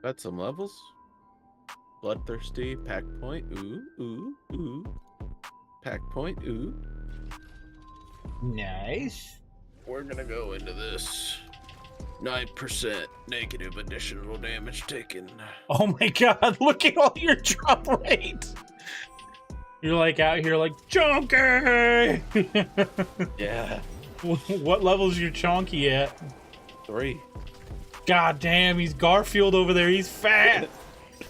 Got some levels. Bloodthirsty, pack point, ooh. Pack point, ooh. Nice. We're gonna go into this. 9% negative additional damage taken. Oh my god, look at all your drop rate. You're like out here like chonky. Yeah. What level's your chonky at? 3. God damn, he's Garfield over there. He's fat.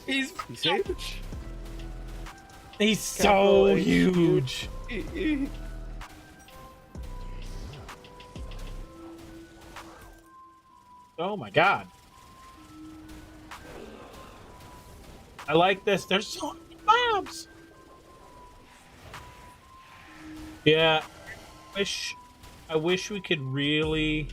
He's huge. He's so Capital H, huge. Oh my god. I like this. There's so many mobs. Yeah. I wish we could really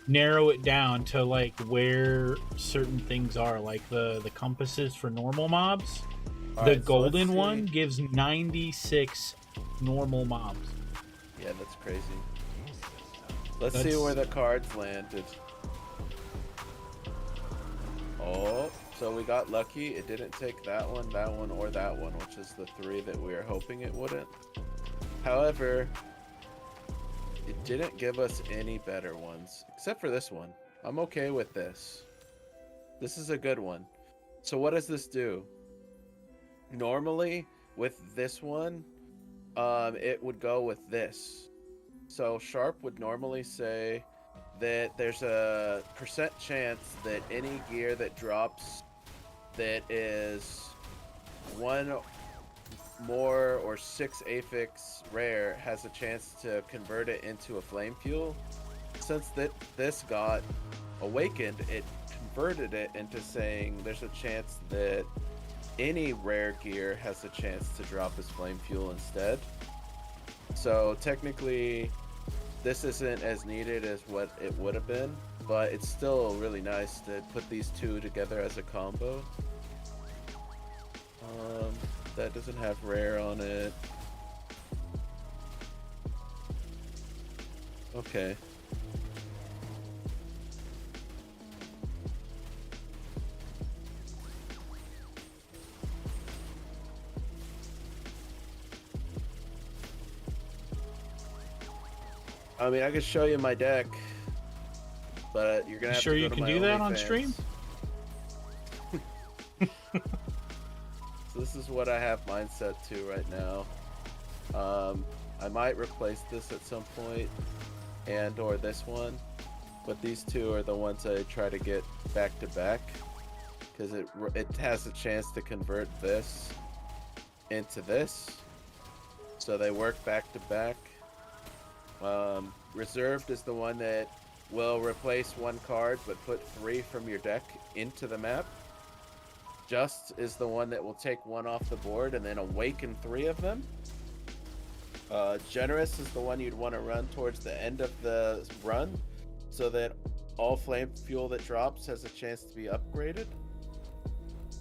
narrow it down to like where certain things are, like the compasses for normal mobs. All The right, so golden let's one see. gives 96 normal mobs. Yeah, that's crazy. Let's see That's- where the cards landed. Oh, so we got lucky. It didn't take that one, or that one, which is the 3 that we were hoping it wouldn't. However, it didn't give us any better ones, except for this one. I'm okay with this. This is a good one. So what does this do? Normally, with this one, it would go with this. So Sharp would normally say that there's a % chance that any gear that drops that is 1 more or 6 affix rare has a chance to convert it into a flame fuel. Since this got awakened, it converted it into saying there's a chance that any rare gear has a chance to drop as flame fuel instead. So technically this isn't as needed as what it would have been, but it's still really nice to put these 2 together as a combo. That doesn't have rare on it. Okay. I mean, I could show you my deck, but you're gonna have Sure to go you to can my do that on OnlyFans. stream? So this is what I have mine set to right now. I might replace this at some point, and or this one, but these 2 are the ones I try to get back to back, because it has a chance to convert this into this, so they work back to back. Reserved is the one that will replace 1 card but put 3 from your deck into the map. Just is the one that will take 1 off the board and then awaken 3 of them. Generous is the one you'd want to run towards the end of the run, so that all flame fuel that drops has a chance to be upgraded.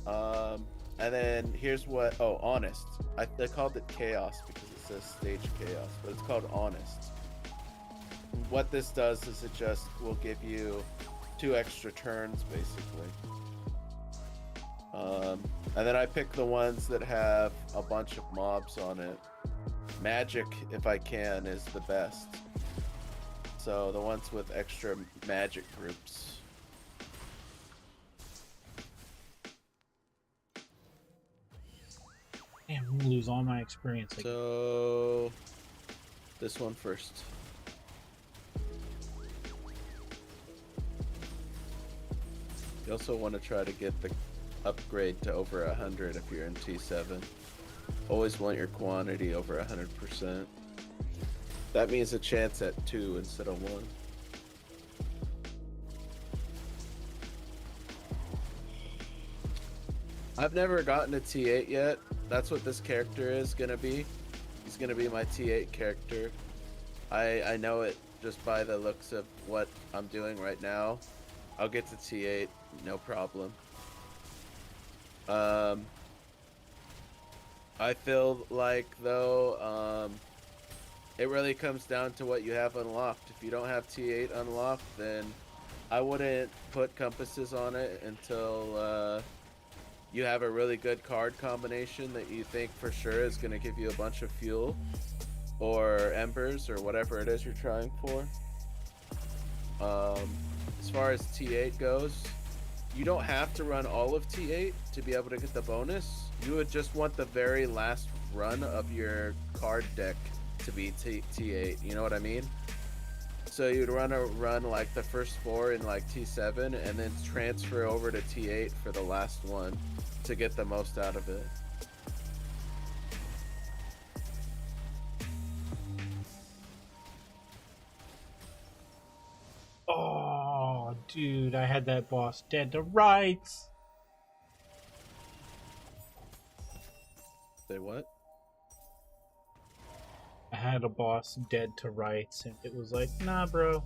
And then here's what, honest. I called it chaos because it says stage chaos, but it's called honest. What this does is it just will give you 2 extra turns basically. And then I pick the ones that have a bunch of mobs on it. Magic, if I can, is the best. So the ones with extra magic groups. Damn, I'm gonna lose all my experience. So this one first. You also want to try to get the upgrade to over 100 if you're in T7. Always want your quantity over 100%. That means a chance at 2 instead of 1. I've never gotten a T8 yet. That's what this character is gonna be. He's gonna be my T8 character. I know it just by the looks of what I'm doing right now. I'll get to T8, no problem. I feel like though, it really comes down to what you have unlocked. If you don't have T8 unlocked, then I wouldn't put compasses on it until you have a really good card combination that you think for sure is going to give you a bunch of fuel or embers or whatever it is you're trying for. As far as T8 goes, you don't have to run all of T8 to be able to get the bonus. You would just want the very last run of your card deck to be T8. You know what I mean? So you'd run like the first 4 in like T7 and then transfer over to T8 for the last one to get the most out of it. Oh, dude, I had that boss dead to rights. Say what? I had a boss dead to rights, and it was like, nah, bro.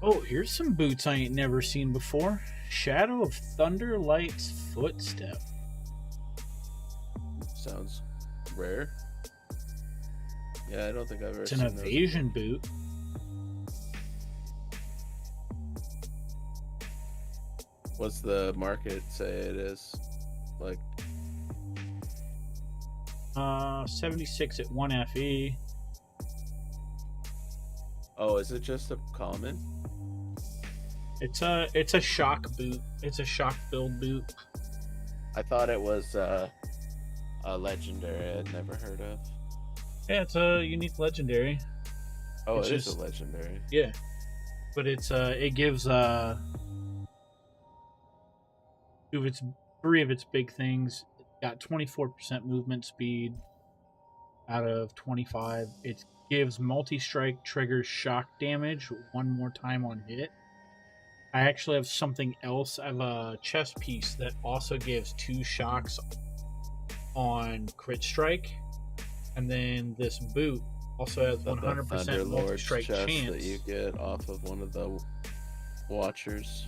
Oh, here's some boots I ain't never seen before. Shadow of Thunderlight's Footstep. Sounds rare. Yeah, I don't think I've ever It's seen an those. evasion boot. What's the market say it is? Like, 76 at 1 FE. oh, is it just a common? It's a shock boot. It's a shock build boot. I thought it was a legendary I'd never heard of. Yeah, it's a unique legendary. Oh, It's it is just- a legendary. Yeah, but it gives two of its 3 of its big things. It's got 24% movement speed out of 25. It gives multi-strike triggers shock damage 1 more time on hit. I actually have something else. I have a chest piece that also gives 2 shocks on crit strike, and then this boot also has 100% Thunderlord's multi-strike chest chance. that you get off of one of the Watchers.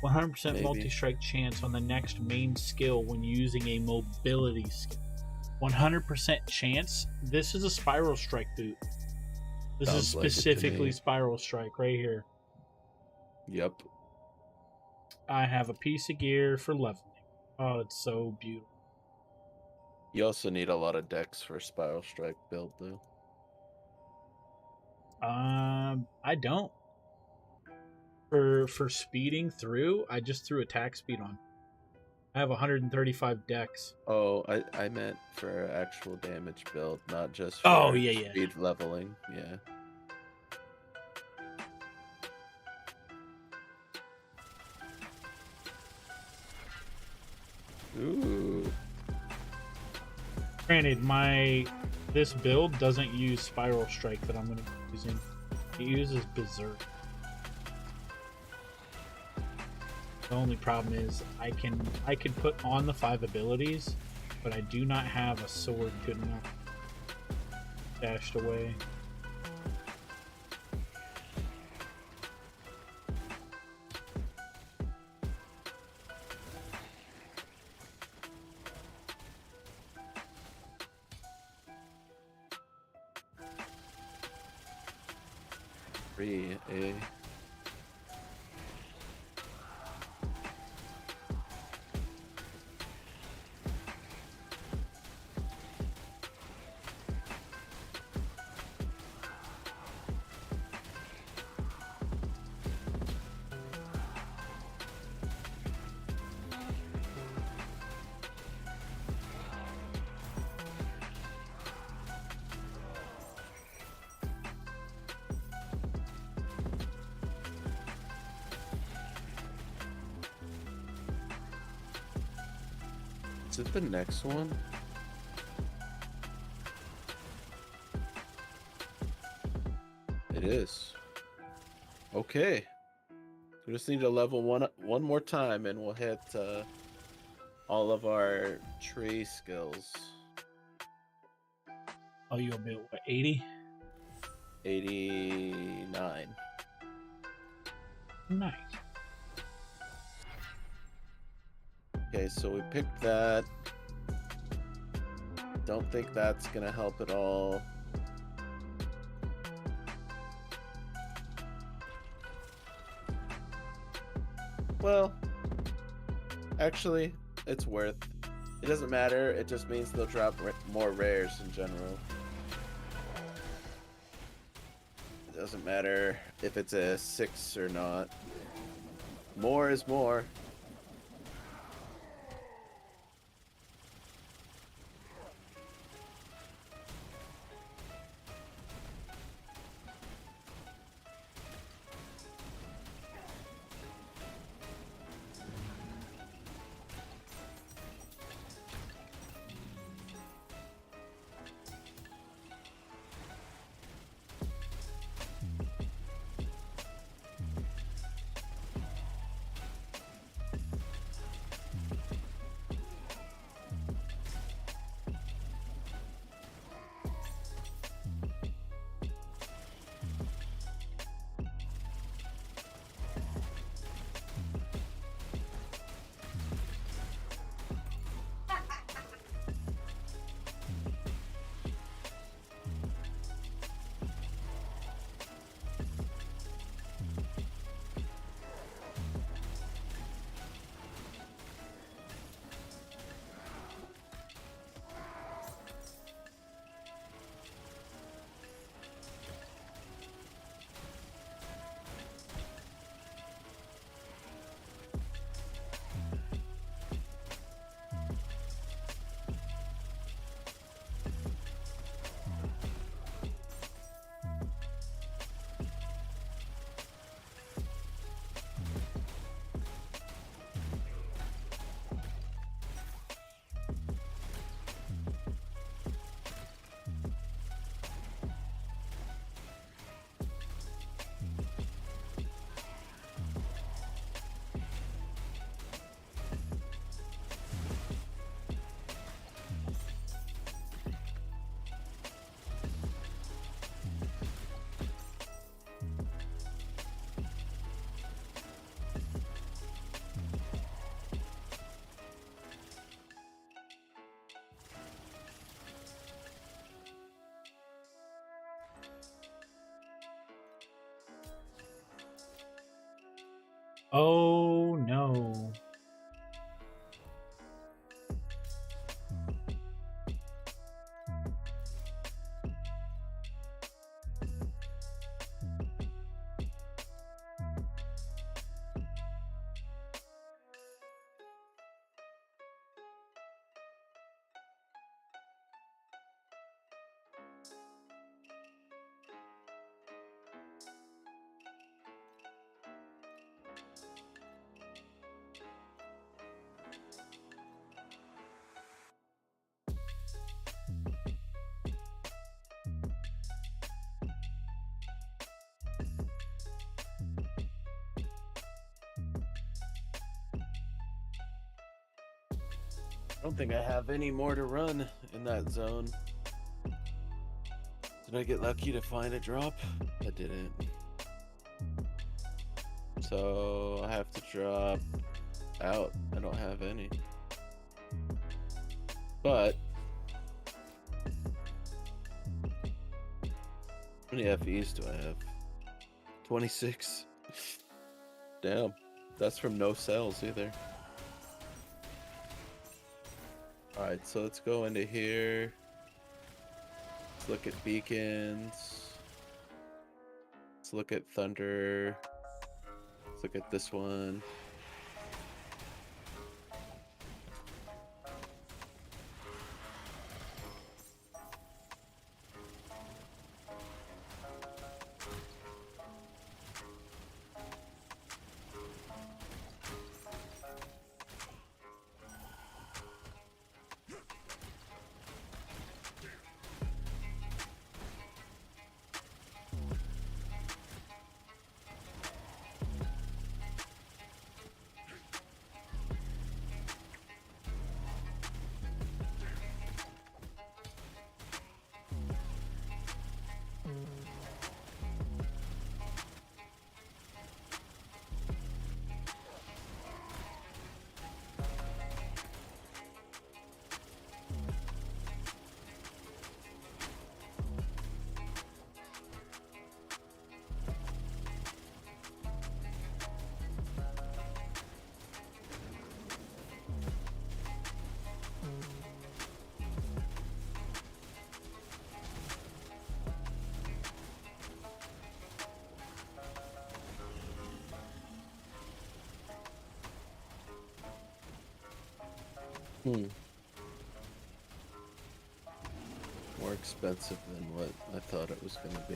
100% Maybe. multi-strike chance on the next main skill when using a mobility skill. 100% chance. This is a spiral strike boot. This is Sounds like it to specifically me. spiral strike right here. Yep. I have a piece of gear for leveling. Oh, it's so beautiful. You also need a lot of decks for Spiral Strike build, though. I don't. For speeding through, I just threw attack speed on. I have 135 decks. Oh, I meant for actual damage build, not just for Oh, yeah. speed leveling. Yeah. Ooh. Granted, this build doesn't use spiral strike that I'm going to be using. It uses berserk. The only problem is I could put on the 5 abilities, but I do not have a sword good enough stashed away. A. Is it the next one? It is. Okay. We just need to level one more time and we'll hit all of our tree skills. Oh, you'll be at what, 80? 89. Nice. Okay, so we picked that. Don't think that's gonna help at all. Well, actually, it's worth. It doesn't matter. It just means they'll drop more rares in general. It doesn't matter if it's a 6 or not. More is more. Oh no. I don't think I have any more to run in that zone. Did I get lucky to find a drop? I didn't. So I have to drop out. I don't have any. But how many FEs do I have? 26. Damn. That's from no cells either. Alright, so let's go into here. Let's look at beacons. Let's look at thunder. Let's look at this one. More expensive than what I thought it was gonna be.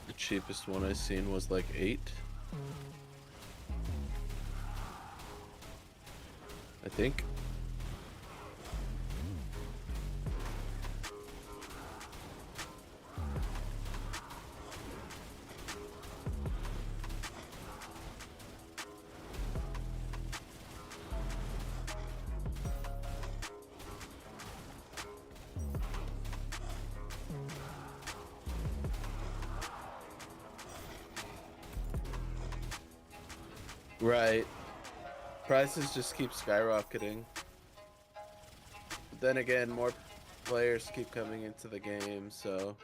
The cheapest one I seen was like 8. I think. Right. Prices just keep skyrocketing. But then again, more players keep coming into the game, so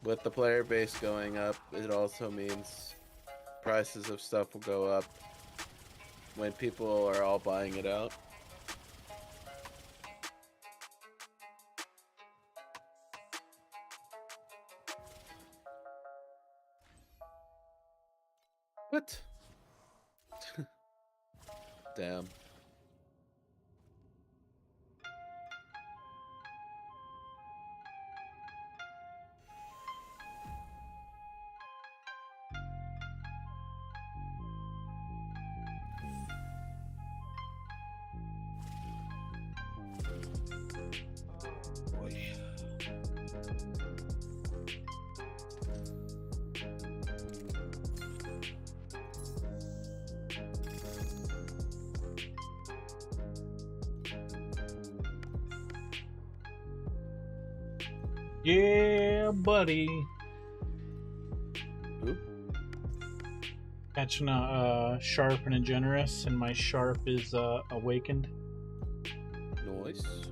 with the player base going up, it also means prices of stuff will go up when people are all buying it out. What? Damn. Yeah, buddy. Who? Catching a sharp and a generous, and my sharp is awakened. Noise.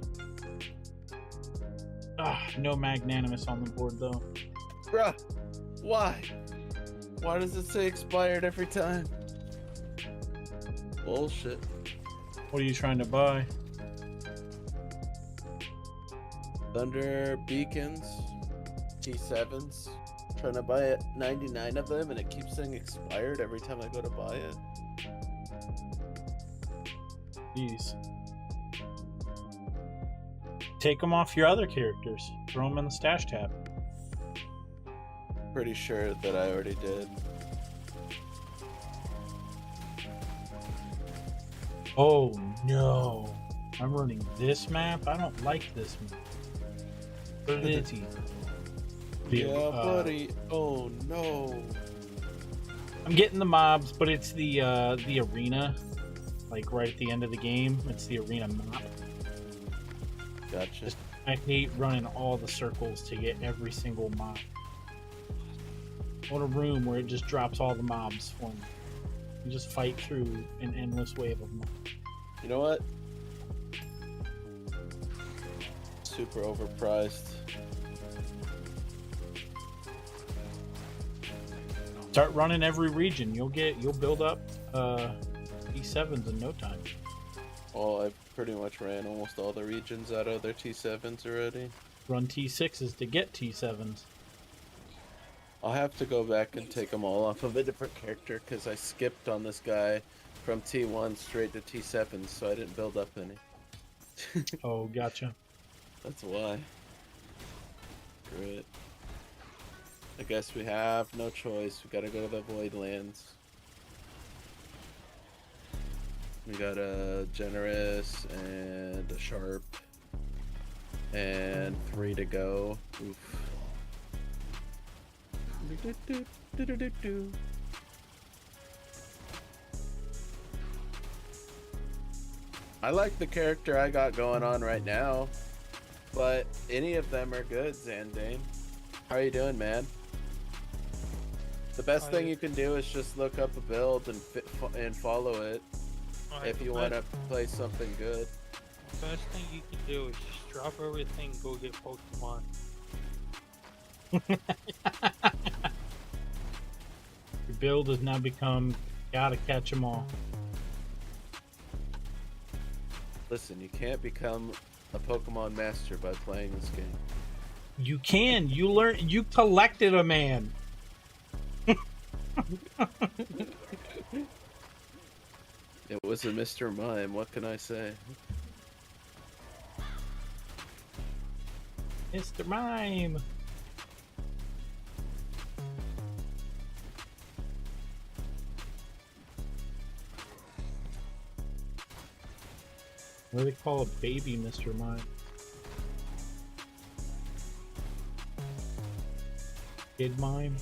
No magnanimous on the board though. Bruh, why? Why does it say expired every time? Bullshit. What are you trying to buy? Thunder beacons, T7s. Trying to buy 99 of them, and it keeps saying expired every time I go to buy it. Jeez. Take them off your other characters. Throw them in the stash tab. Pretty sure that I already did. Oh no. I'm running this map? I don't like this map. What it is he? Yeah, buddy. Oh no. I'm getting the mobs, but it's the arena. Like right at the end of the game. It's the arena map. Gotcha. I hate running all the circles to get every single mob. I want a room where it just drops all the mobs for me. You just fight through an endless wave of mobs. You know what? Super overpriced. Start running every region. You'll build up E7s in no time. Well, I've pretty much ran almost all the regions out of their T7s already. Run T6s to get T7s. I'll have to go back and take them all off of a different character because I skipped on this guy from T1 straight to T7, so I didn't build up any. Oh, gotcha. That's why. Screw it. I guess we have no choice. We gotta go to the Voidlands. We got a generous and a sharp and 3 to go. Oof. I like the character I got going on right now, but any of them are good, Zandane. How are you doing, man? The best thing you can do is just look up a build and follow it if you want to play something good. Best thing you can do is just drop everything, go get Pokemon. Your build has now become gotta catch them all. Listen, you can't become a Pokemon master by playing this game. You can. You learn. You collected a man. It was a Mr. Mime, what can I say? Mr. Mime. What do they call a baby Mr. Mime? Kid Mime?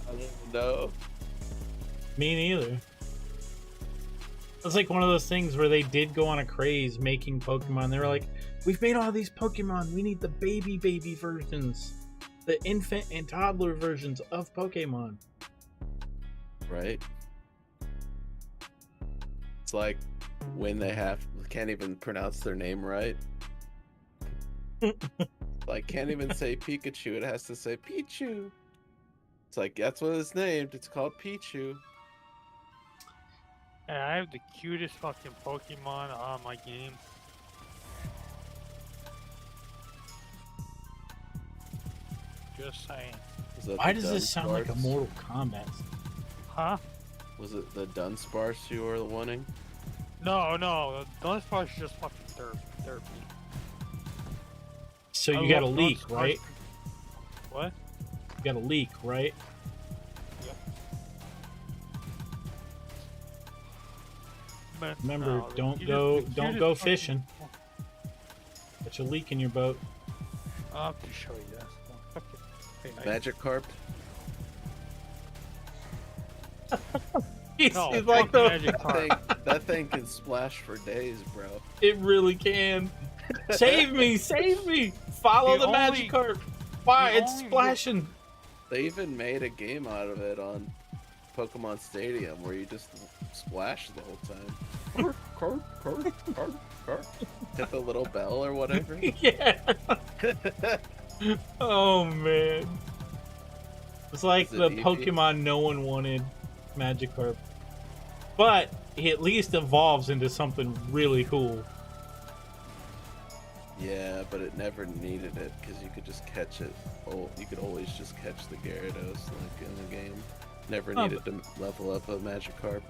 I don't know. Me neither. It's like one of those things where they did go on a craze making Pokemon. They were like, we've made all these Pokemon. We need the baby versions. The infant and toddler versions of Pokemon. Right? It's like when they can't even pronounce their name right. Like, can't even say Pikachu. It has to say Pichu. It's like, that's what it's named. It's called Pichu. Hey, I have the cutest fucking Pokemon on my game. Just saying. Was that Why the does this sound like a Dunsparce? Mortal Kombat? Huh? Was it the Dunsparce you were wanting? No, Dunsparce is just fucking derpy. So I you got a love leak, Dunsparce. right? What? You got a leak, right? Yep. But Remember, no, the don't cutest- go the go cutest fishing. Got a leak in your boat. I'll have to show you that. Okay. Magikarp? He's No, like fuck the. That thing can splash for days, bro. It really can. Save me! Save me! Follow the, The only- Magikarp. Why? the It's only- splashing. They even made a game out of it on Pokemon Stadium where you just splash the whole time. Hit the little bell or whatever. Yeah. Oh man. It's like Is it the Eevee? Pokemon no one wanted, Magikarp. But he at least evolves into something really cool. Yeah, but it never needed it because you could just catch it. Oh, you could always just catch the Gyarados like in the game. Never Oh, needed to level up a Magikarp.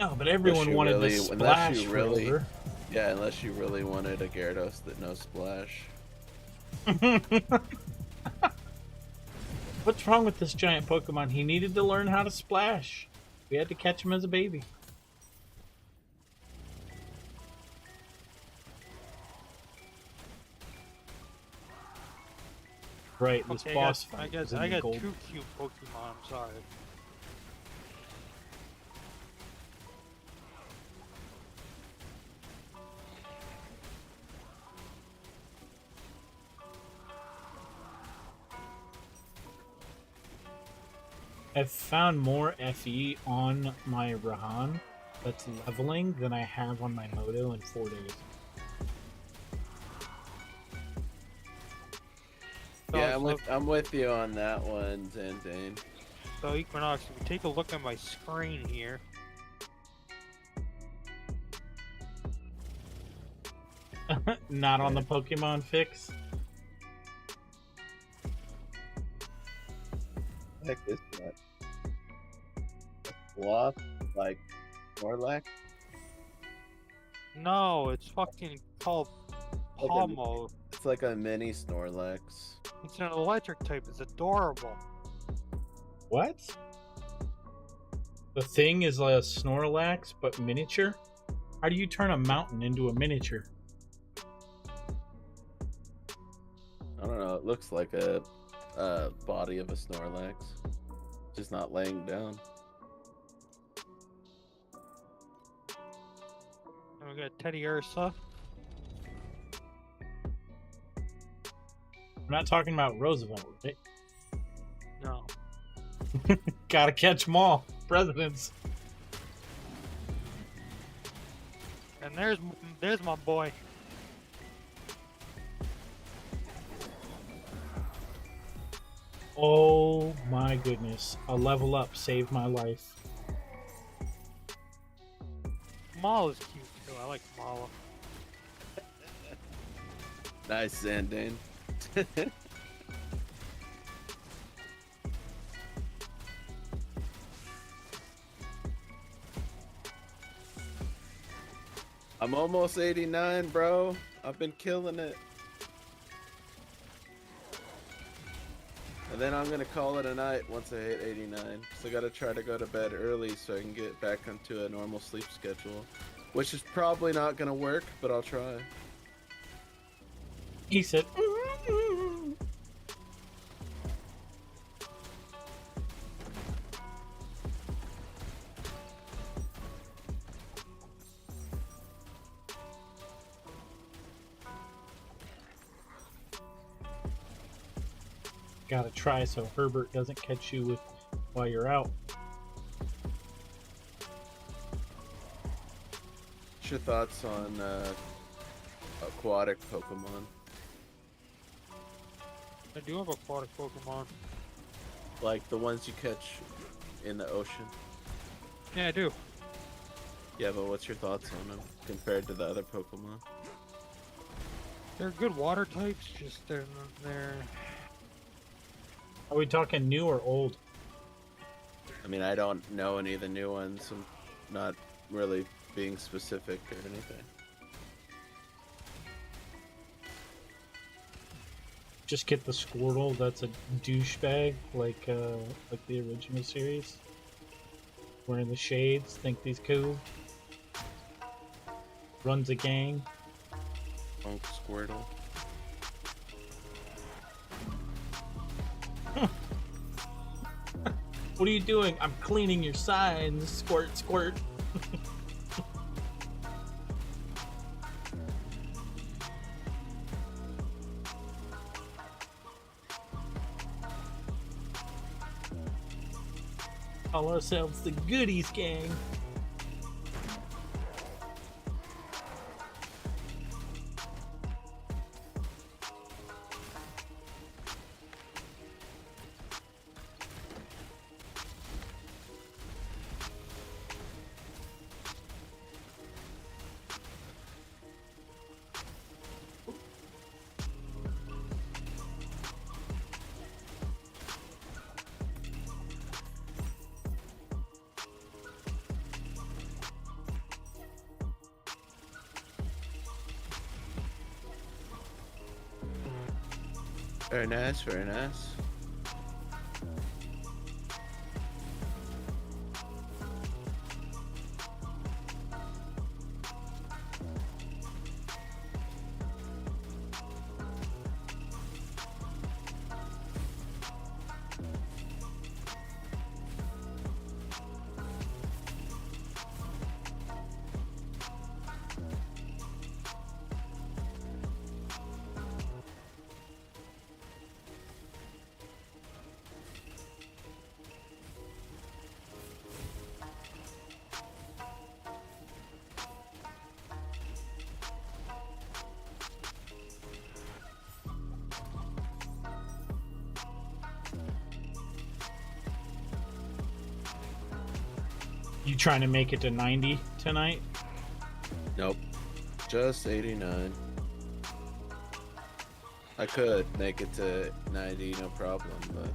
No, but everyone you wanted really- the unless splash you really- rover. Yeah, unless you really wanted a Gyarados that no splash. What's wrong with this giant Pokemon? He needed to learn how to splash. We had to catch him as a baby. Right, this Okay, boss I fight got, is in I the got gold. 2 cute Pokemon, I'm sorry. I've found more FE on my Rehan that's leveling than I have on my Moto in 4 days. Yeah, So- I'm with you on that one, Zandane. So Equinox, if you take a look at my screen here, Not on the Pokemon fix. Heck is that? Sloth? Like Snorlax? no, it's fucking called Like a- Pomo. It's like a mini Snorlax. It's an electric type. It's adorable. What? The thing is a Snorlax, but miniature? How do you turn a mountain into a miniature? I don't know. It looks like a body of a Snorlax, just not laying down. And we got Teddy Ursa. We're not talking about Roosevelt, right? No. Gotta catch them all. Presidents. And there's my boy. Oh my goodness. A level up saved my life. Maul is cute too. I like Maul. Nice, Zandane. I'm almost 89, bro. I've been killing it. And then I'm gonna call it a night once I hit 89. So I gotta try to go to bed early so I can get back onto a normal sleep schedule. Which is probably not gonna work, but I'll try. He said, gotta try so Herbert doesn't catch you with while you're out. What's your thoughts on aquatic Pokemon? I do have aquatic Pokemon. Like the ones you catch in the ocean? Yeah, I do. Yeah, but what's your thoughts on them compared to the other Pokemon? They're good water types, just they're Are we talking new or old? I mean, I don't know any of the new ones. I'm not really being specific or anything. Just get the Squirtle that's a douchebag, like the original series. Wearing the shades, think he's cool. Runs a gang. Funk Squirtle. What are you doing? I'm cleaning your signs. Squirt, squirt. Call ourselves the Goodies Gang. Very nice, very nice. You trying to make it to 90 tonight? Nope. Just 89. I could make it to 90, no problem, but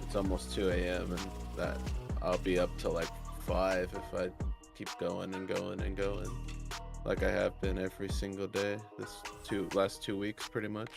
it's almost 2 a.m. and that I'll be up till like 5 if I keep going and going and going. Like I have been every single day this last 2 weeks pretty much.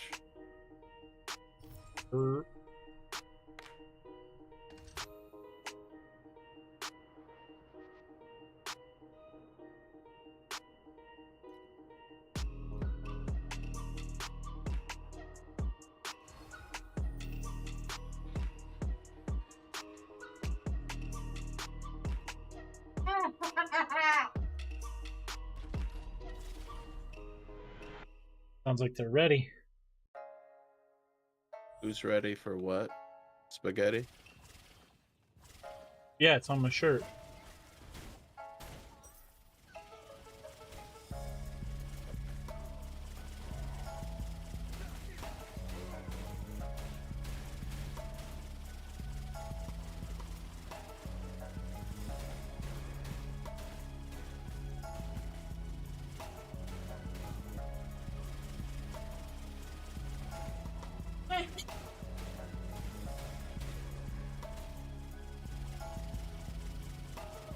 Sounds like they're ready. Who's ready for what? Spaghetti? Yeah, it's on my shirt.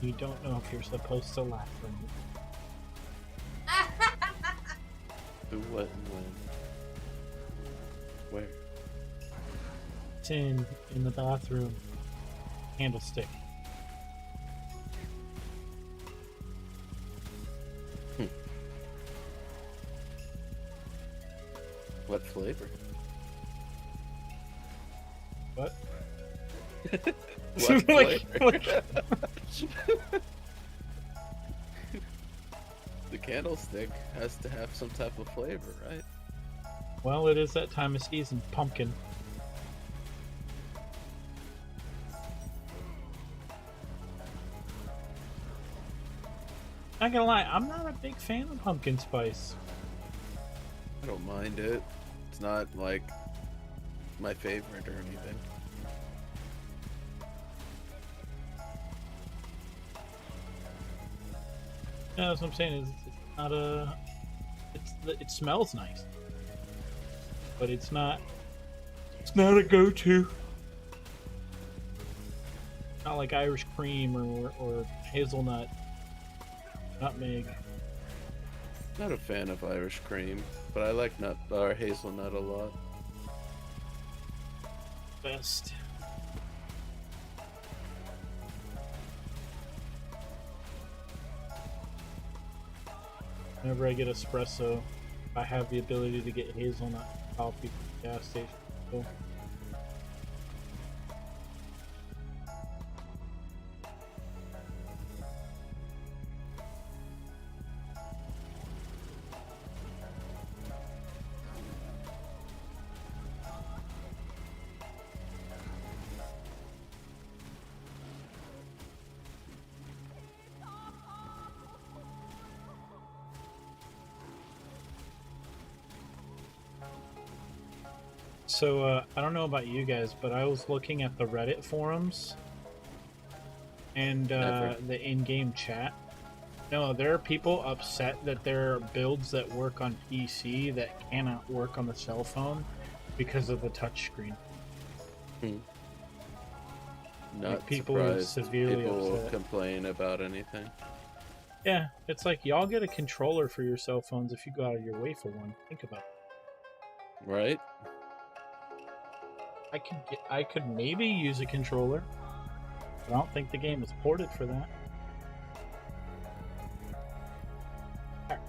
You don't know if you're supposed to laugh or not. Who, what, and when? Where? It's in the bathroom. Candlestick. What flavor? What? What Like- flavor? The candlestick has to have some type of flavor, right? Well, it is that time of season. Pumpkin. Not gonna lie, I'm not a big fan of pumpkin spice. I don't mind it. It's not like my favorite or anything. Yeah, that's what I'm saying. Is it's not a. It smells nice, but it's not. It's not a go-to. Not like Irish cream or hazelnut, nutmeg. Not a fan of Irish cream, but I like nut or hazelnut a lot. Best. Whenever I get espresso, I have the ability to get hazelnut coffee from the gas station. So, I don't know about you guys, but I was looking at the Reddit forums and Never. the in-game chat. No, there are people upset that there are builds that work on PC that cannot work on the cell phone because of the touchscreen. Not people are surprised severely people will upset. complain about anything. Yeah, it's like y'all get a controller for your cell phones if you go out of your way for one. Think about it. Right? I could maybe use a controller, but I don't think the game is ported for that.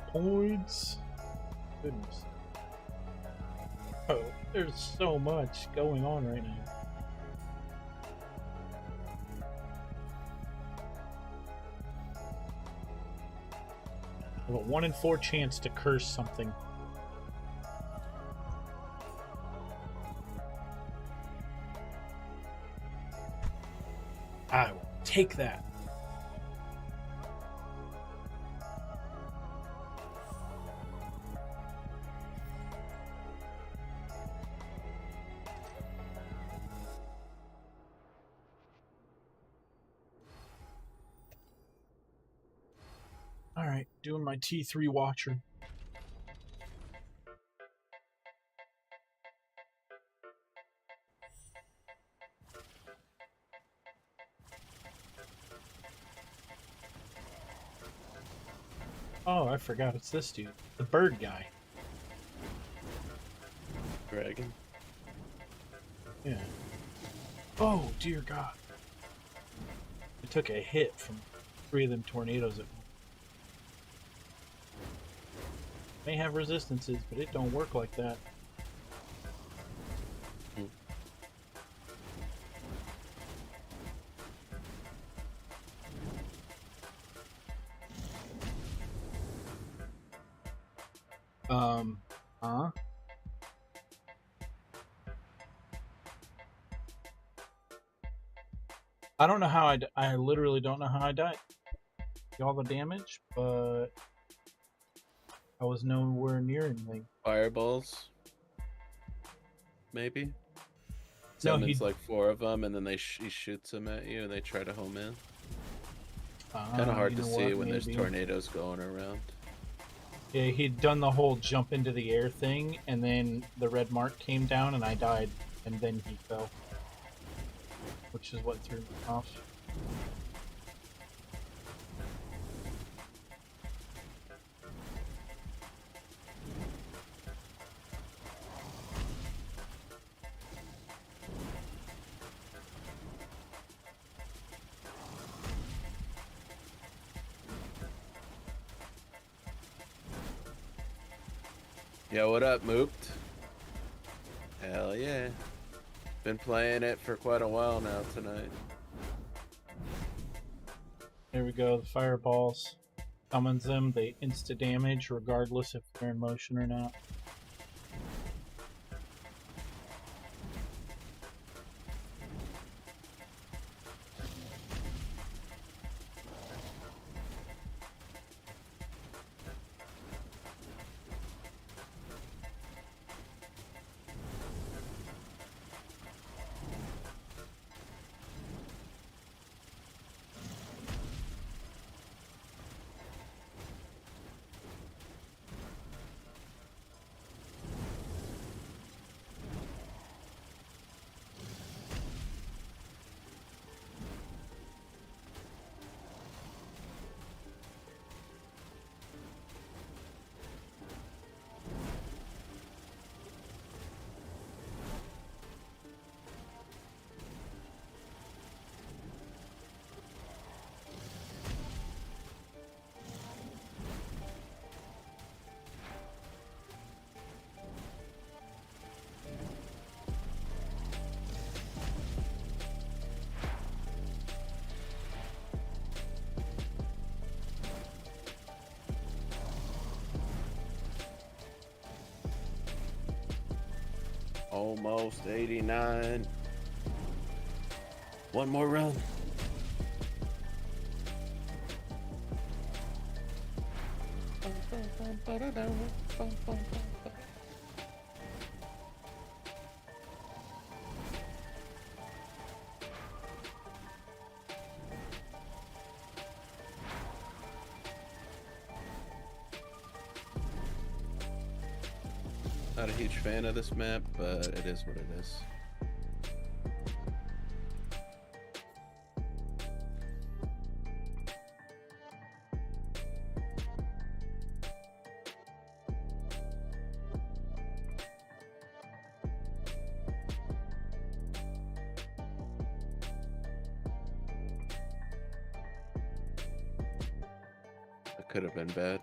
Points. Goodness. Oh, there's so much going on right now. I have a 1 in 4 chance to curse something. I will take that. All right, doing my T3 watcher. Oh, I forgot it's this dude, the bird guy. Dragon. Yeah. Oh, dear God. I took a hit from 3 of them tornadoes at once. May have resistances, but it don't work like that. Huh? I don't know how I literally don't know how I died. All the damage, but I was nowhere near anything. Fireballs. Maybe. No, Summons like 4 of them, and then he shoots them at you, and they try to home in. Kind of hard you to know see what, when there's maybe. tornadoes going around. Yeah, he'd done the whole jump into the air thing, and then the red mark came down, and I died, and then he fell. Which is what threw me off. Yo, what up, Mooped? Hell yeah. Been playing it for quite a while now tonight. There we go. The fireballs summons them. They insta damage regardless if they're in motion or not. Almost 89. One more run. Not a huge fan of this map, but it is what it is. It could have been bad.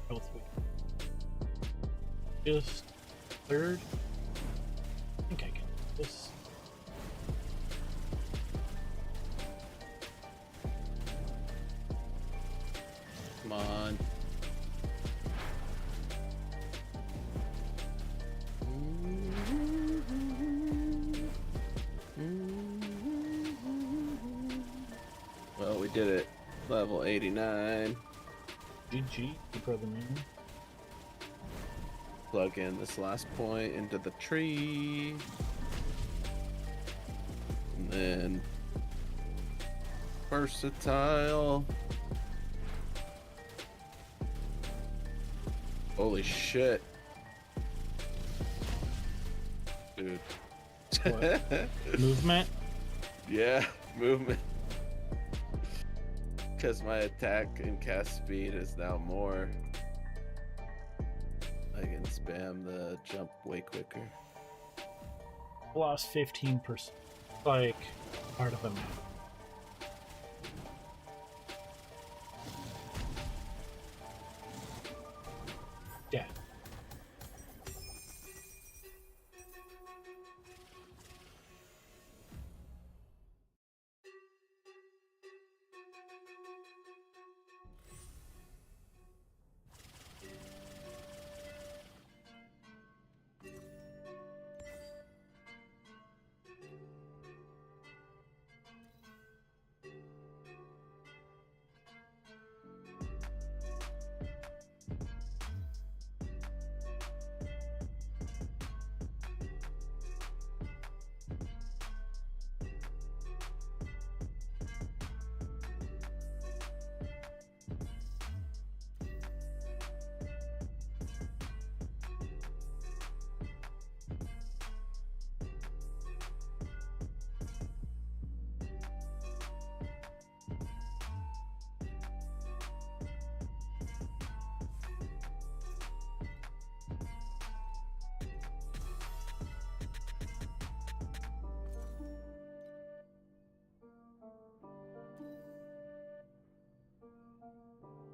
Health week. Just third. I think I can do this. Come on. Well, we did it. Level 89. GG, you brother man. Plug in this last point into the tree. And then versatile. Holy shit. Dude. What? Movement? Yeah, movement. Because my attack and cast speed is now more. I can spam the jump way quicker. Lost 15%. Like, part of the map. Yeah.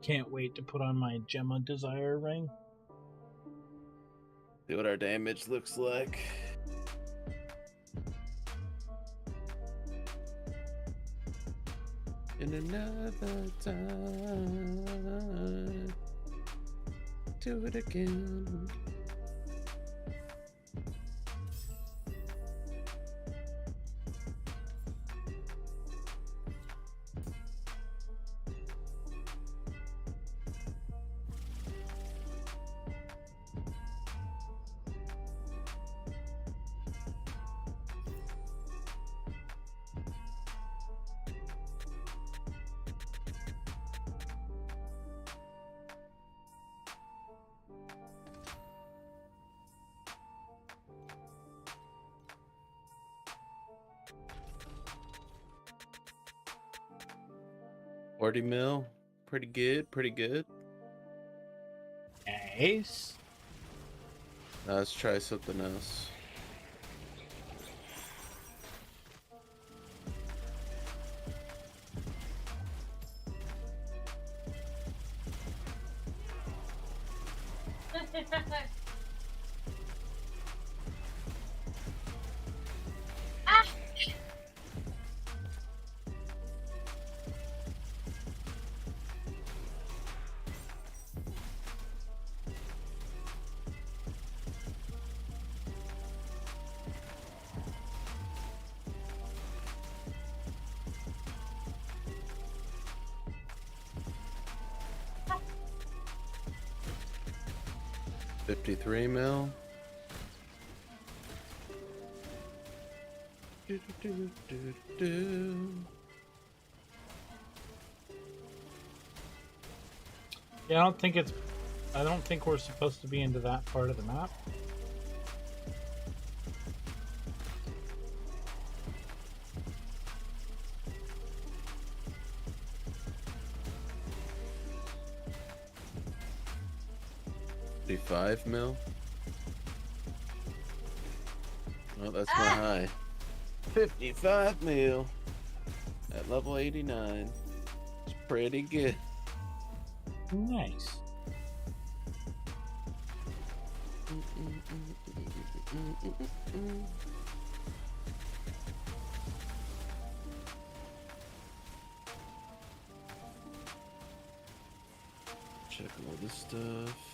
Can't wait to put on my Gemma Desire ring. See what our damage looks like. In another time, do it again. $40 mil, pretty good, pretty good. Nice. Now let's try something else. $53 mil. Do, do, do, do. Yeah, I don't think we're supposed to be into that part of the map. $55 mil. Oh, that's my high. 55 mil at level 89. It's pretty good. Nice. Check all this stuff.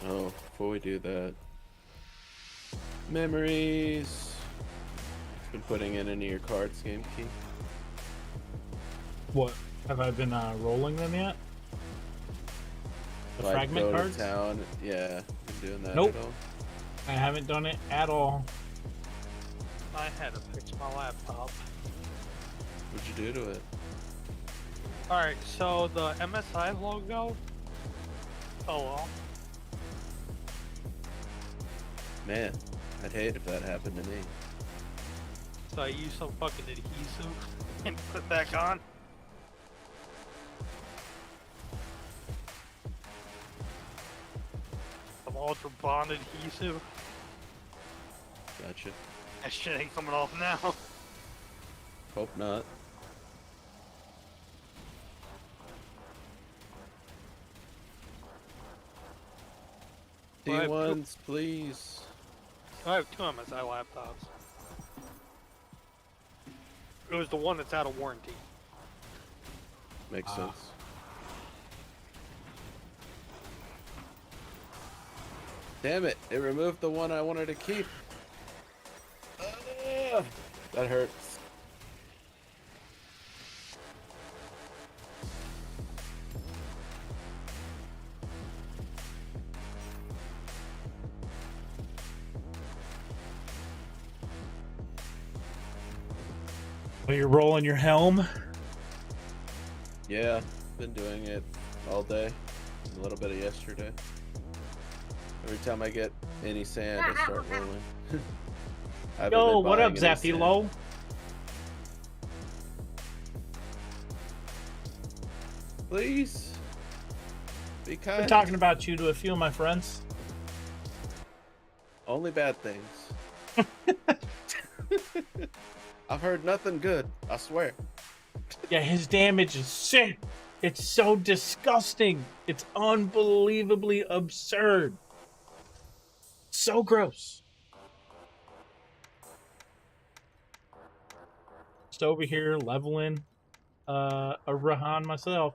Oh, before we do that, memories. Been putting in any of your cards, Game Key? What? Have I been rolling them yet? The Like fragment go to cards? town. Yeah, been doing that Nope. at all? I haven't done it at all. I had to fix my laptop. What'd you do to it? Alright, so the MSI logo. Oh well. Man, I'd hate if that happened to me. So I used some fucking adhesive and put it back on. Some ultra bond adhesive. Gotcha. That shit ain't coming off now. Hope not. Well, D1s, please. I have two MSI laptops. It was the one that's out of warranty. Makes sense. Damn it, it removed the one I wanted to keep. That hurts. Oh, you're rolling your helm? Yeah, been doing it all day. A little bit of yesterday. Every time I get any sand, I start rolling. I haven't Yo, been what up, buying any Zappy sand. Low? Please. Be Been kind. talking about you to a few of my friends. Only bad things. I've heard nothing good, I swear. Yeah, his damage is sick. It's so disgusting. It's unbelievably absurd. So gross. Just over here leveling a Rehan myself.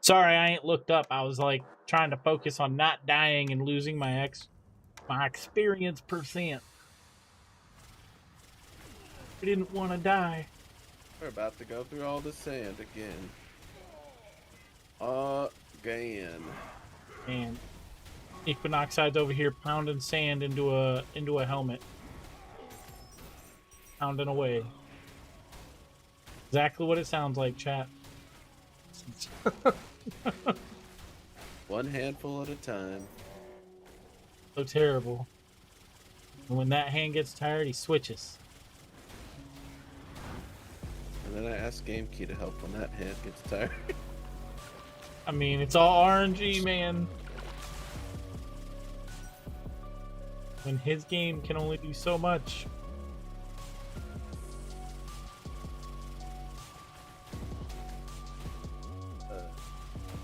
Sorry, I ain't looked up. I was like trying to focus on not dying and losing my experience percent. I didn't want to die. We're about to go through all the sand again. Again. And Equinoxide's over here pounding sand into a helmet. Pounding away. Exactly what it sounds like, chat. One handful at a time. So terrible. And when that hand gets tired, he switches. And then I ask GameKey to help when that hand gets tired. I mean, it's all RNG, man. When his game can only do so much.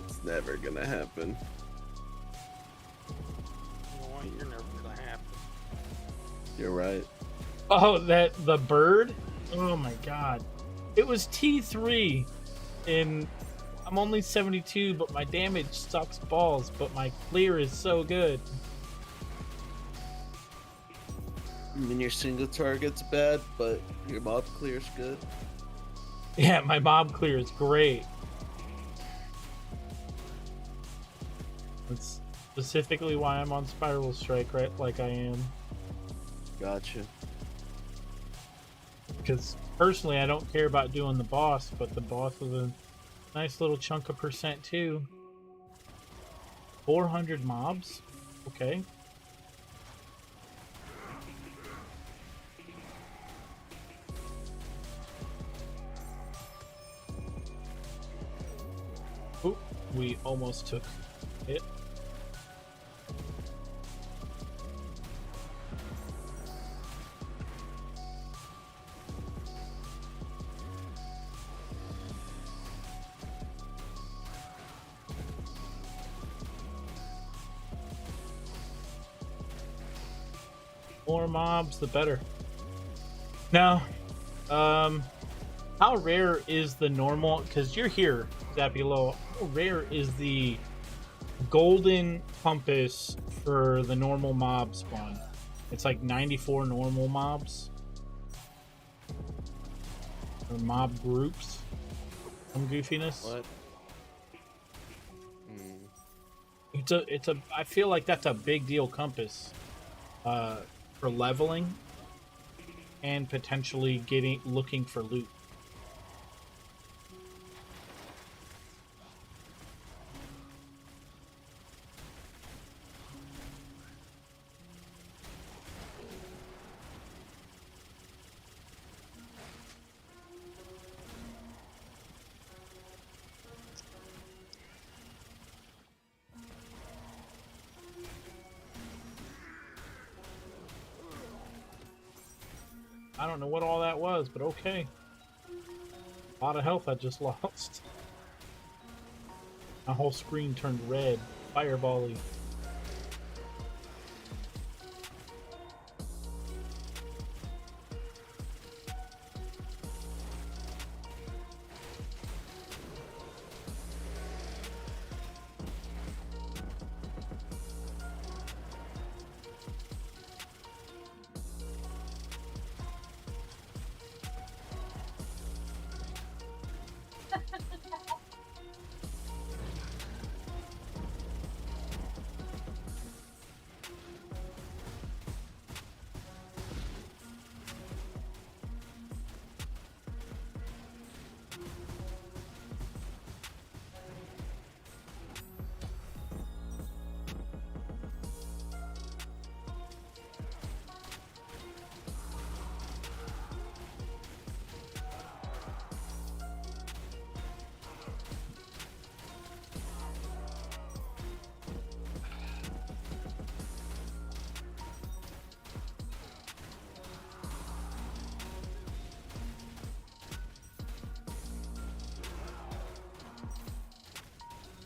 It's never gonna happen. You know what? You're never gonna happen. You're right. Oh, the bird? Oh my god. It was T3 and I'm only 72, but my damage sucks balls, but my clear is so good. I mean, your single target's bad, but your mob clear's good. Yeah, my mob clear is great. That's specifically why I'm on Spiral Strike, right? Like I am. Gotcha. Because personally, I don't care about doing the boss, but the boss is a nice little chunk of percent too. 400 mobs? Okay. Oop, we almost took it. More mobs, the better. Now, how rare is the normal? Because you're here, Zappy. How rare is the golden compass for the normal mob spawn? It's like 94 normal mobs or mob groups. Some goofiness. What? It's a. I feel like that's a big deal compass. For leveling and potentially looking for loot. I don't know what all that was, but okay. A lot of health I just lost. My whole screen turned red, fireball-y.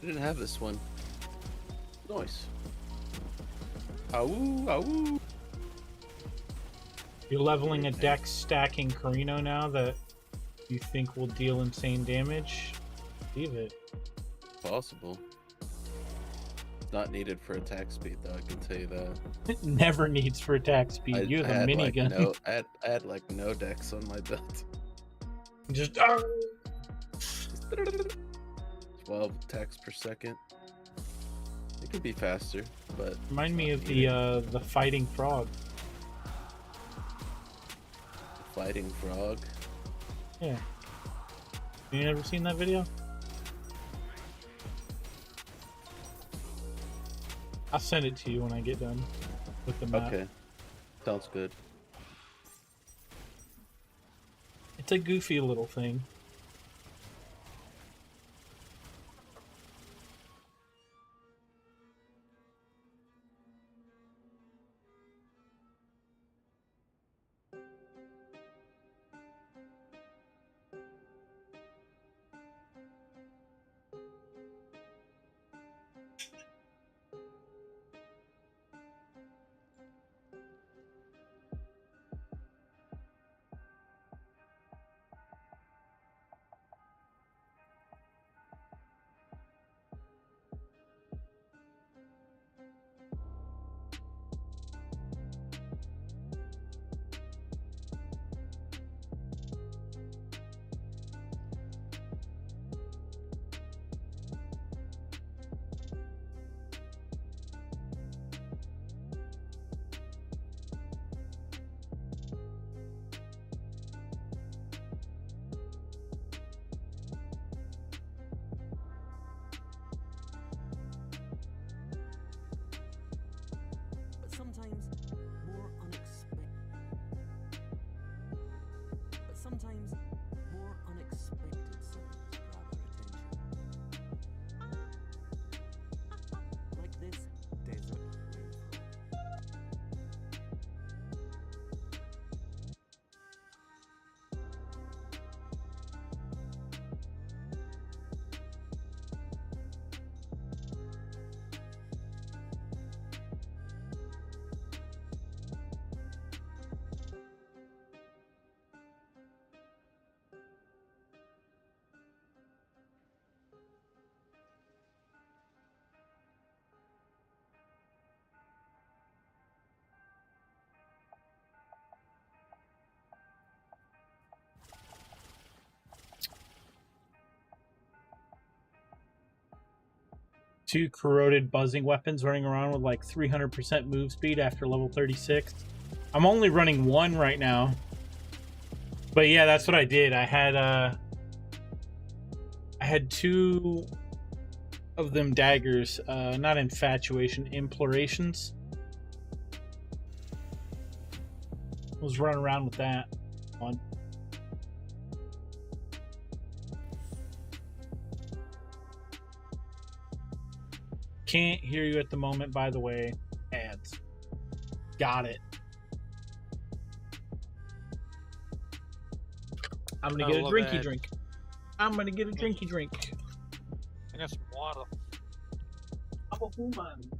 I didn't have this one. Nice. Awoo, awoo. You're leveling a dex stacking Carino now that you think will deal insane damage. Leave it. Possible. Not needed for attack speed, though. I can tell you that. It never needs for attack speed. You have a had, minigun. Like, I had like no dex on my belt. Just 12 attacks per second. It could be faster, but remind me of the fighting frog. fighting frog. Yeah. You never seen that video? I'll send it to you when I get done with the map. Okay. Sounds good. It's a goofy little thing. But sometimes more unexpected. But sometimes more unexpected sounds grab our attention. Like this desert rainfall. Two corroded buzzing weapons running around with like 300% move speed after level 36. I'm only running one right now. But yeah, that's what I did. I had two of them daggers, not infatuation, implorations. I was running around with that one. Can't hear you at the moment, by the way. Ads. Got it. I'm gonna get a drinky drink. I'm gonna get a drinky drink. I got some water. I'm a woman.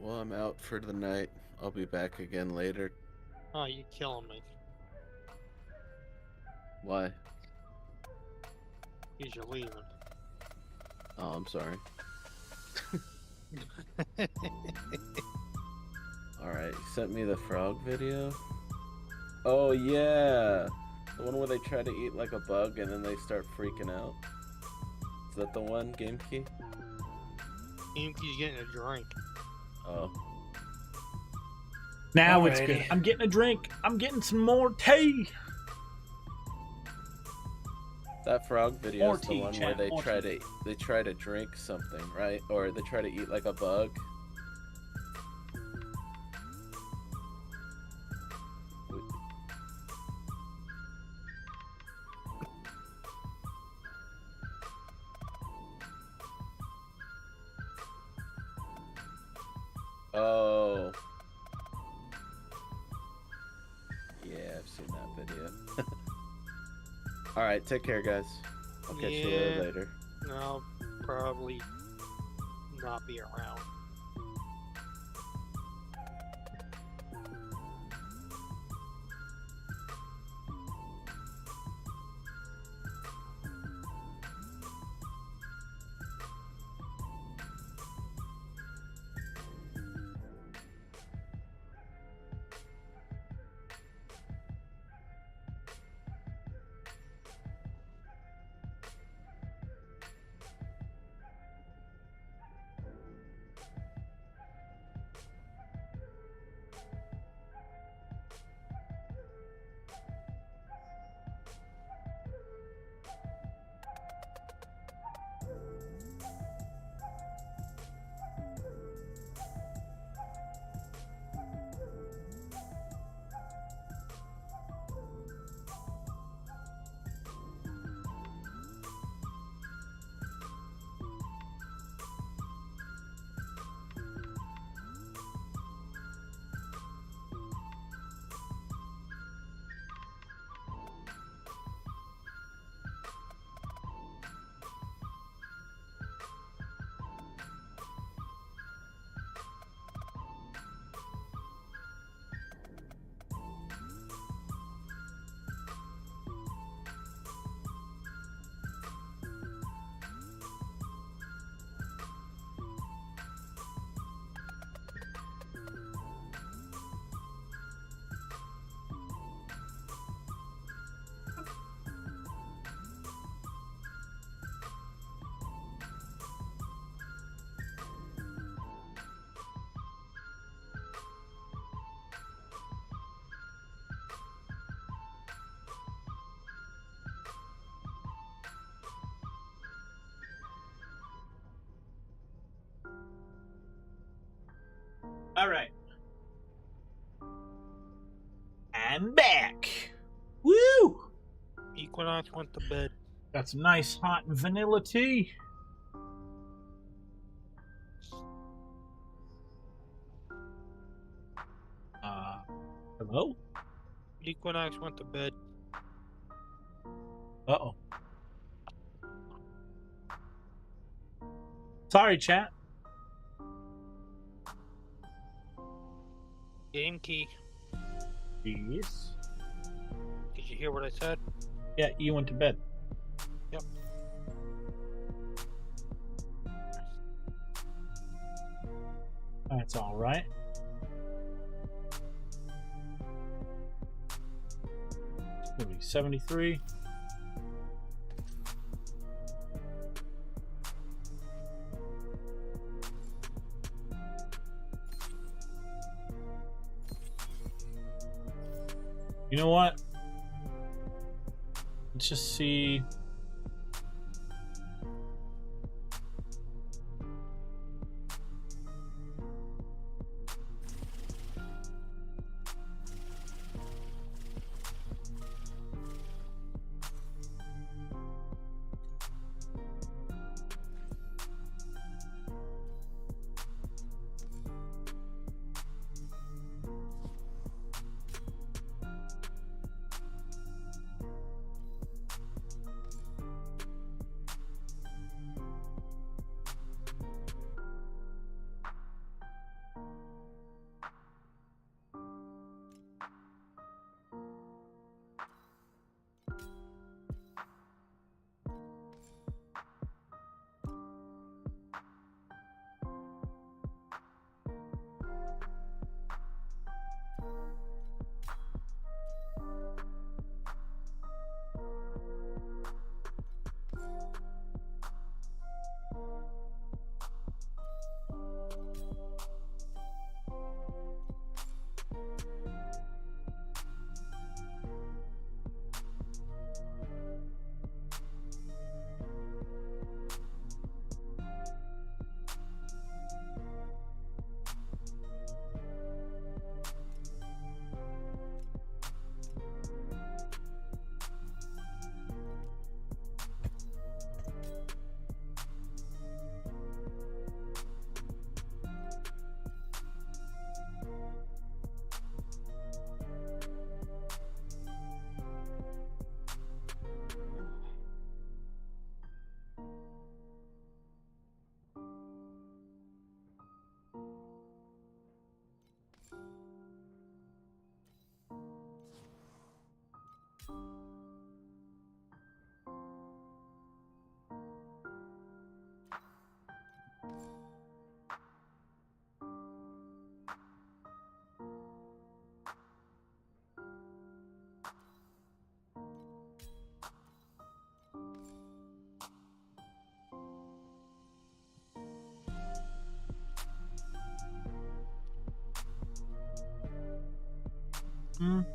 Well, I'm out for the night. I'll be back again later. Oh, you killing me. Why? Because you're leaving. Oh, I'm sorry. Alright, you sent me the frog video? Oh, yeah! The one where they try to eat like a bug and then they start freaking out? Is that the one, Game Key? He's getting a drink. Oh. Now it's Alrighty. good. I'm getting a drink. I'm getting some more tea. That frog video More is the tea, one where chat, they more try tea. to drink something, right? Or they try to eat like a bug. Oh. Yeah, I've seen that video. Alright, take care, guys. I'll catch you Yeah. later. I'll probably not be around. All right. And back. Woo! Equinox went to bed. Got some nice hot vanilla tea. Hello? Equinox went to bed. Uh-oh. Sorry, chat. Game key. Yes. Did you hear what I said? Yeah, you went to bed. Yep. That's all right. It'll be 73. You know what? Let's just see.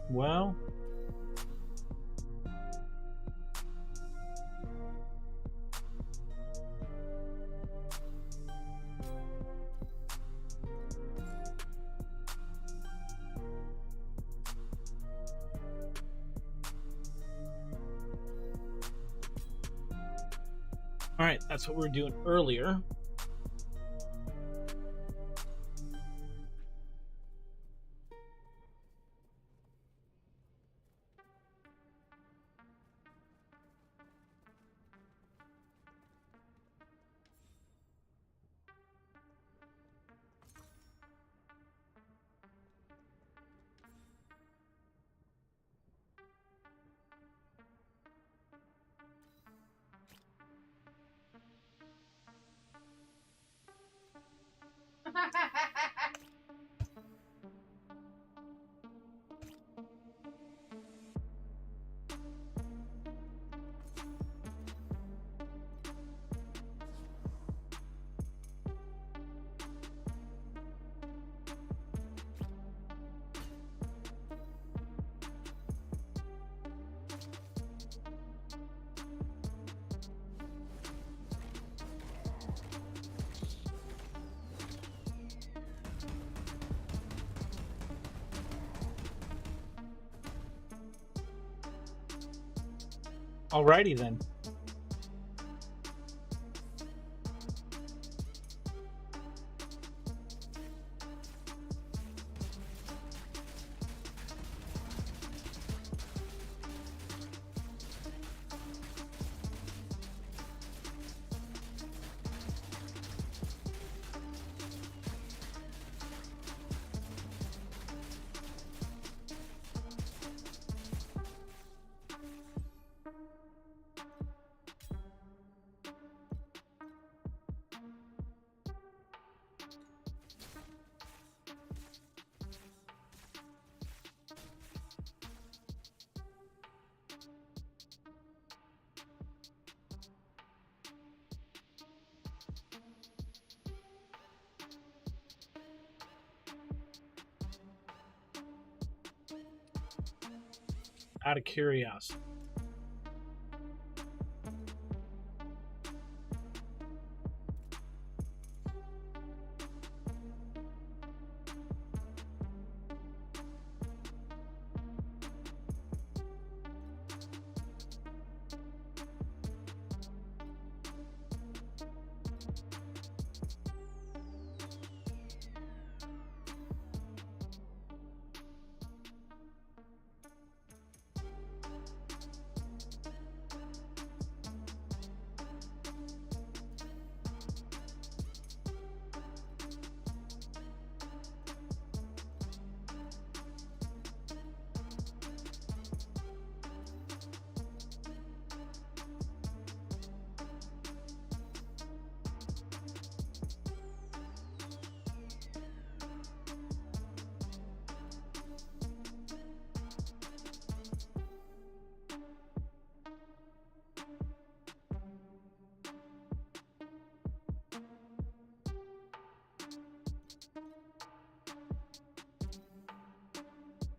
Well. All right, that's what we were doing earlier. Alrighty then. Out of curiosity.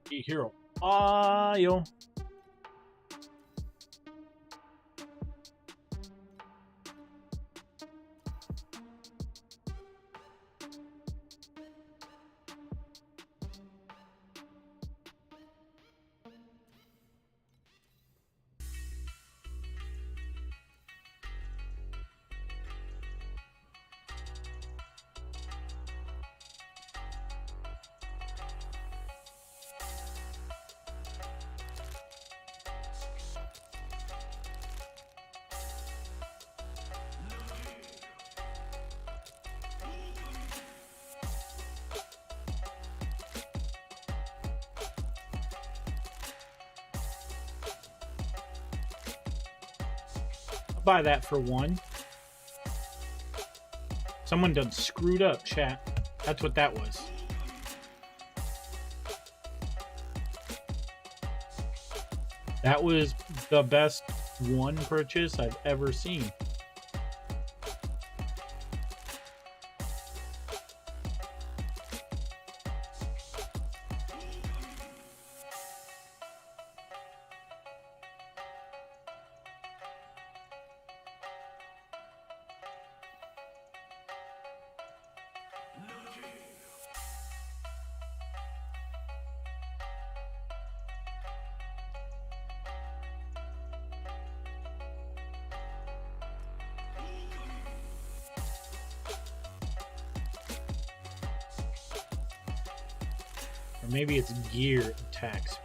Hero. Yo. Buy that for one. Someone done screwed up, chat. That's what that was. That was the best one purchase I've ever seen. Or maybe it's gear attack speed.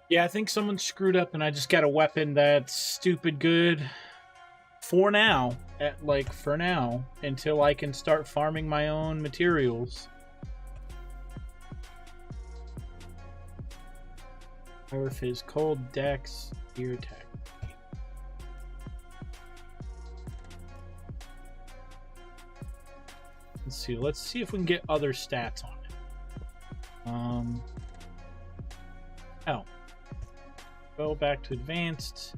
Yeah, I think someone screwed up and I just got a weapon that's stupid good for now. For now, until I can start farming my own materials. Or if his cold dex, gear attack. Let's see if we can get other stats on it. Oh. Go back to advanced.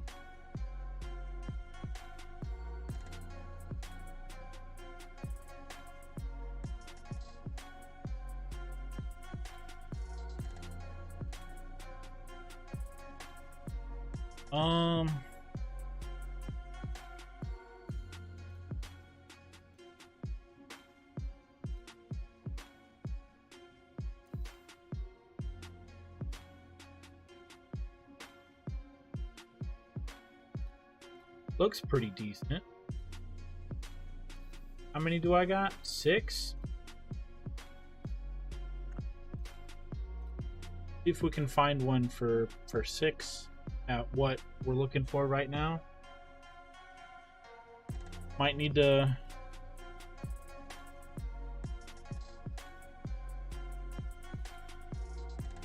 Looks pretty decent. How many do I got? 6? See if we can find one for 6 at what we're looking for right now. Might need to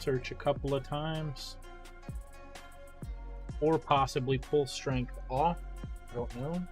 search a couple of times. Or possibly pull strength off. I don't know.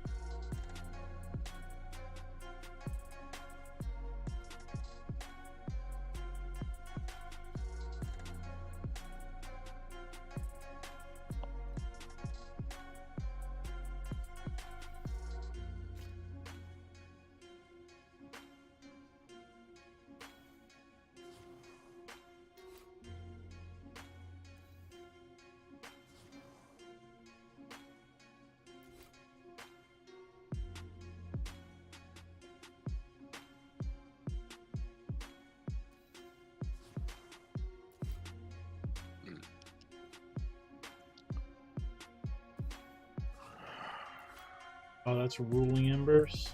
Oh, that's ruling embers.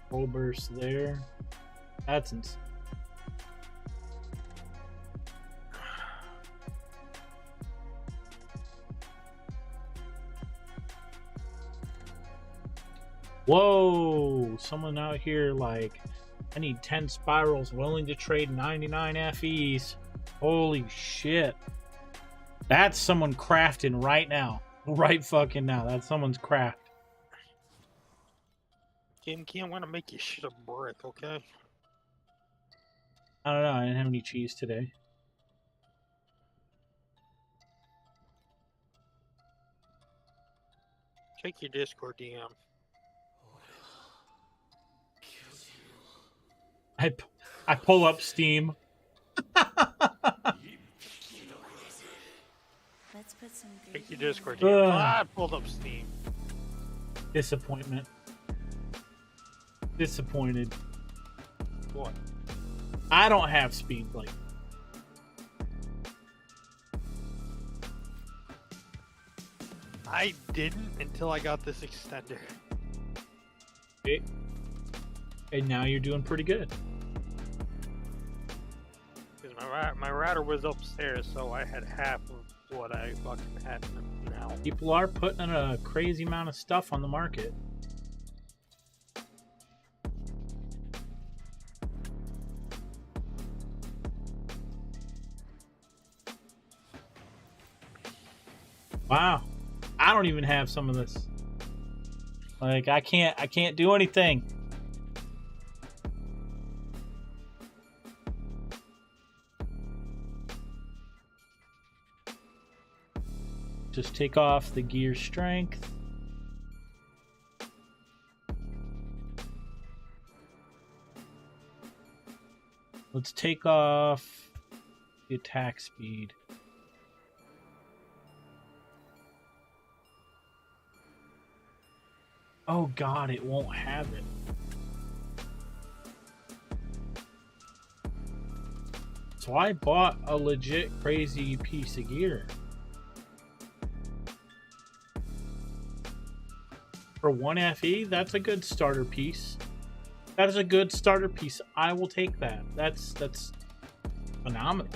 Full burst there. That's insane. Whoa! Someone out here like, I need 10 spirals, willing to trade 99 FEs. Holy shit. That's someone crafting right now. Right fucking now. That's someone's craft. Ken, want to make you shit a brick, okay? I don't know. I didn't have any cheese today. Check your Discord DM. I pull up Steam. Let's put some Check your gravy on Discord it. DM. I pulled up Steam. Disappointment. Disappointed. What? I don't have speed blade. I didn't until I got this extender. Okay. And now you're doing pretty good. Because my router was upstairs, so I had half of what I fucking had now. People are putting a crazy amount of stuff on the market. Wow. I don't even have some of this. Like I can't do anything. Just take off the gear strength. Let's take off the attack speed. Oh god, it won't have it. So I bought a legit crazy piece of gear. For 1 FE, that's a good starter piece. That is a good starter piece. I will take that. That's phenomenal.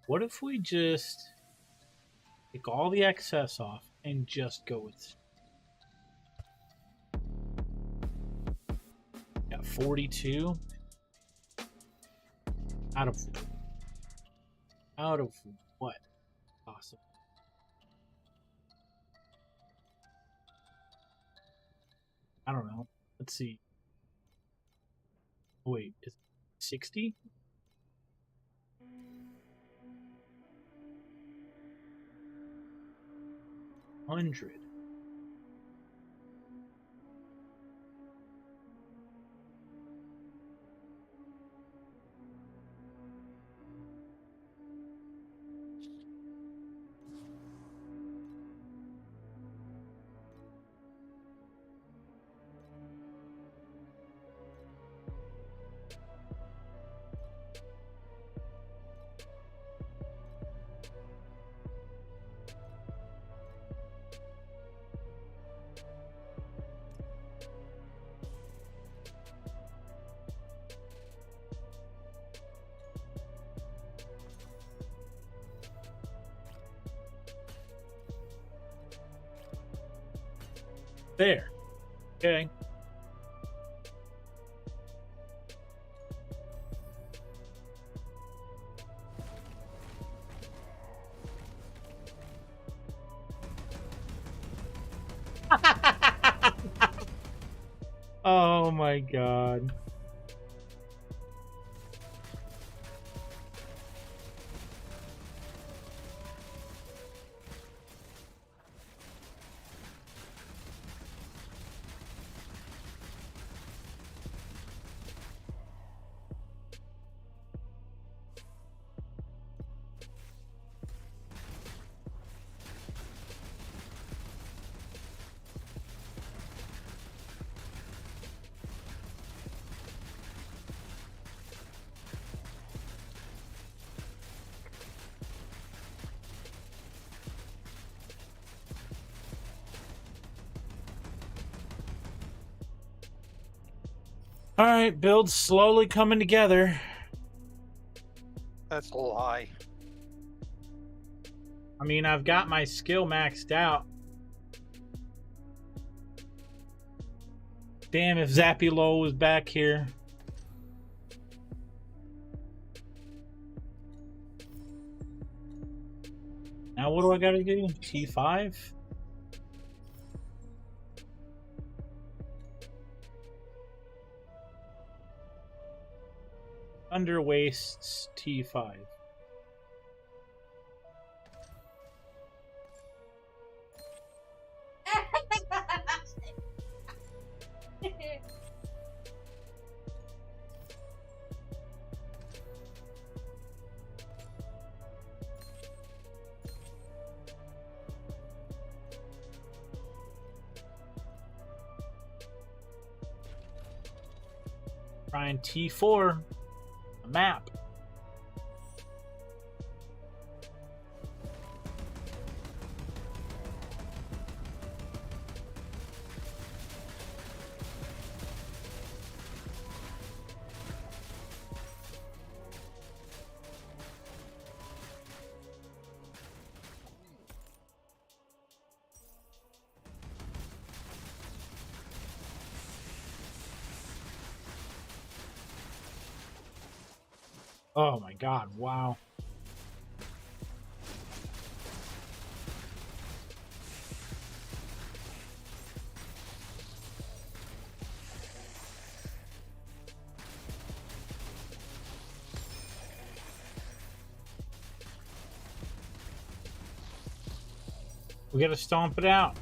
What if we just take all the excess off and just go with 42 out of what? Awesome. I don't know. Let's see. Oh, wait, is 60? $100. There. Okay. Oh my god. All right, build's slowly coming together. That's a lie. I mean, I've got my skill maxed out. Damn, if Zappy Low was back here. Now what do I gotta do? T5? Underwaists T5. Trying T4. A map. Oh my god, wow. We gotta stomp it out.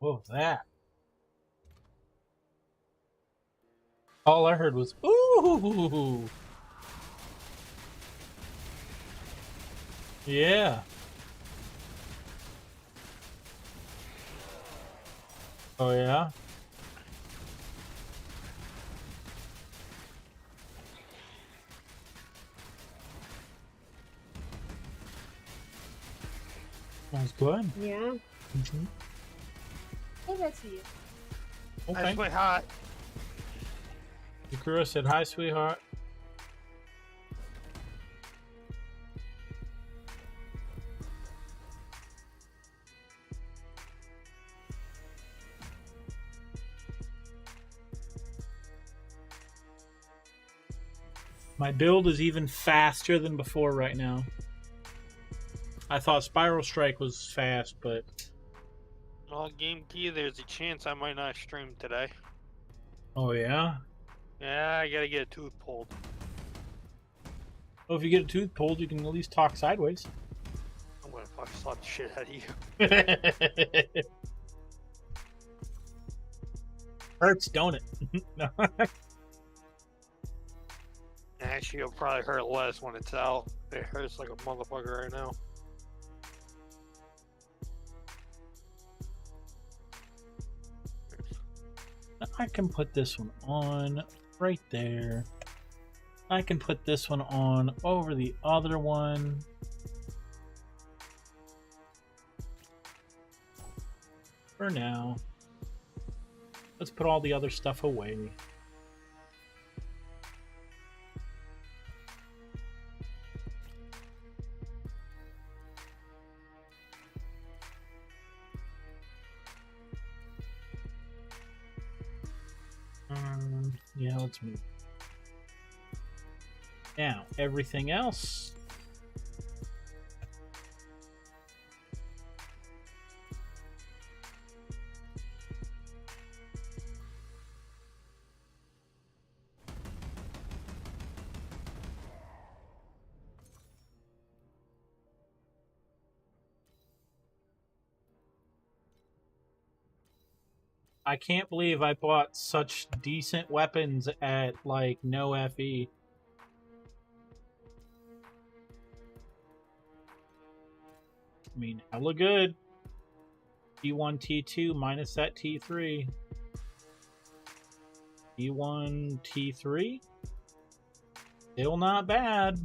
What was that? All I heard was ooh. Yeah. Oh yeah. That's good. Yeah. Mhm. Hey, that's you. Okay. That's way hot. Yakura said hi, sweetheart. My build is even faster than before right now. I thought Spiral Strike was fast, but Well, Game Key, there's a chance I might not stream today. oh yeah. Yeah, I gotta get a tooth pulled. Well, if you get a tooth pulled, you can at least talk sideways. I'm gonna fucking slap the shit out of you. Hurts, don't it? No. Actually, it'll probably hurt less when it's out. It hurts like a motherfucker right now. I can put this one on right there. I can put this one on over the other one. For now. Let's put all the other stuff away. Yeah, let's move. Now, everything else. I can't believe I bought such decent weapons at, like, no FE. I mean, hella good. T1, T2 minus that T3. T1, T3. Still not bad.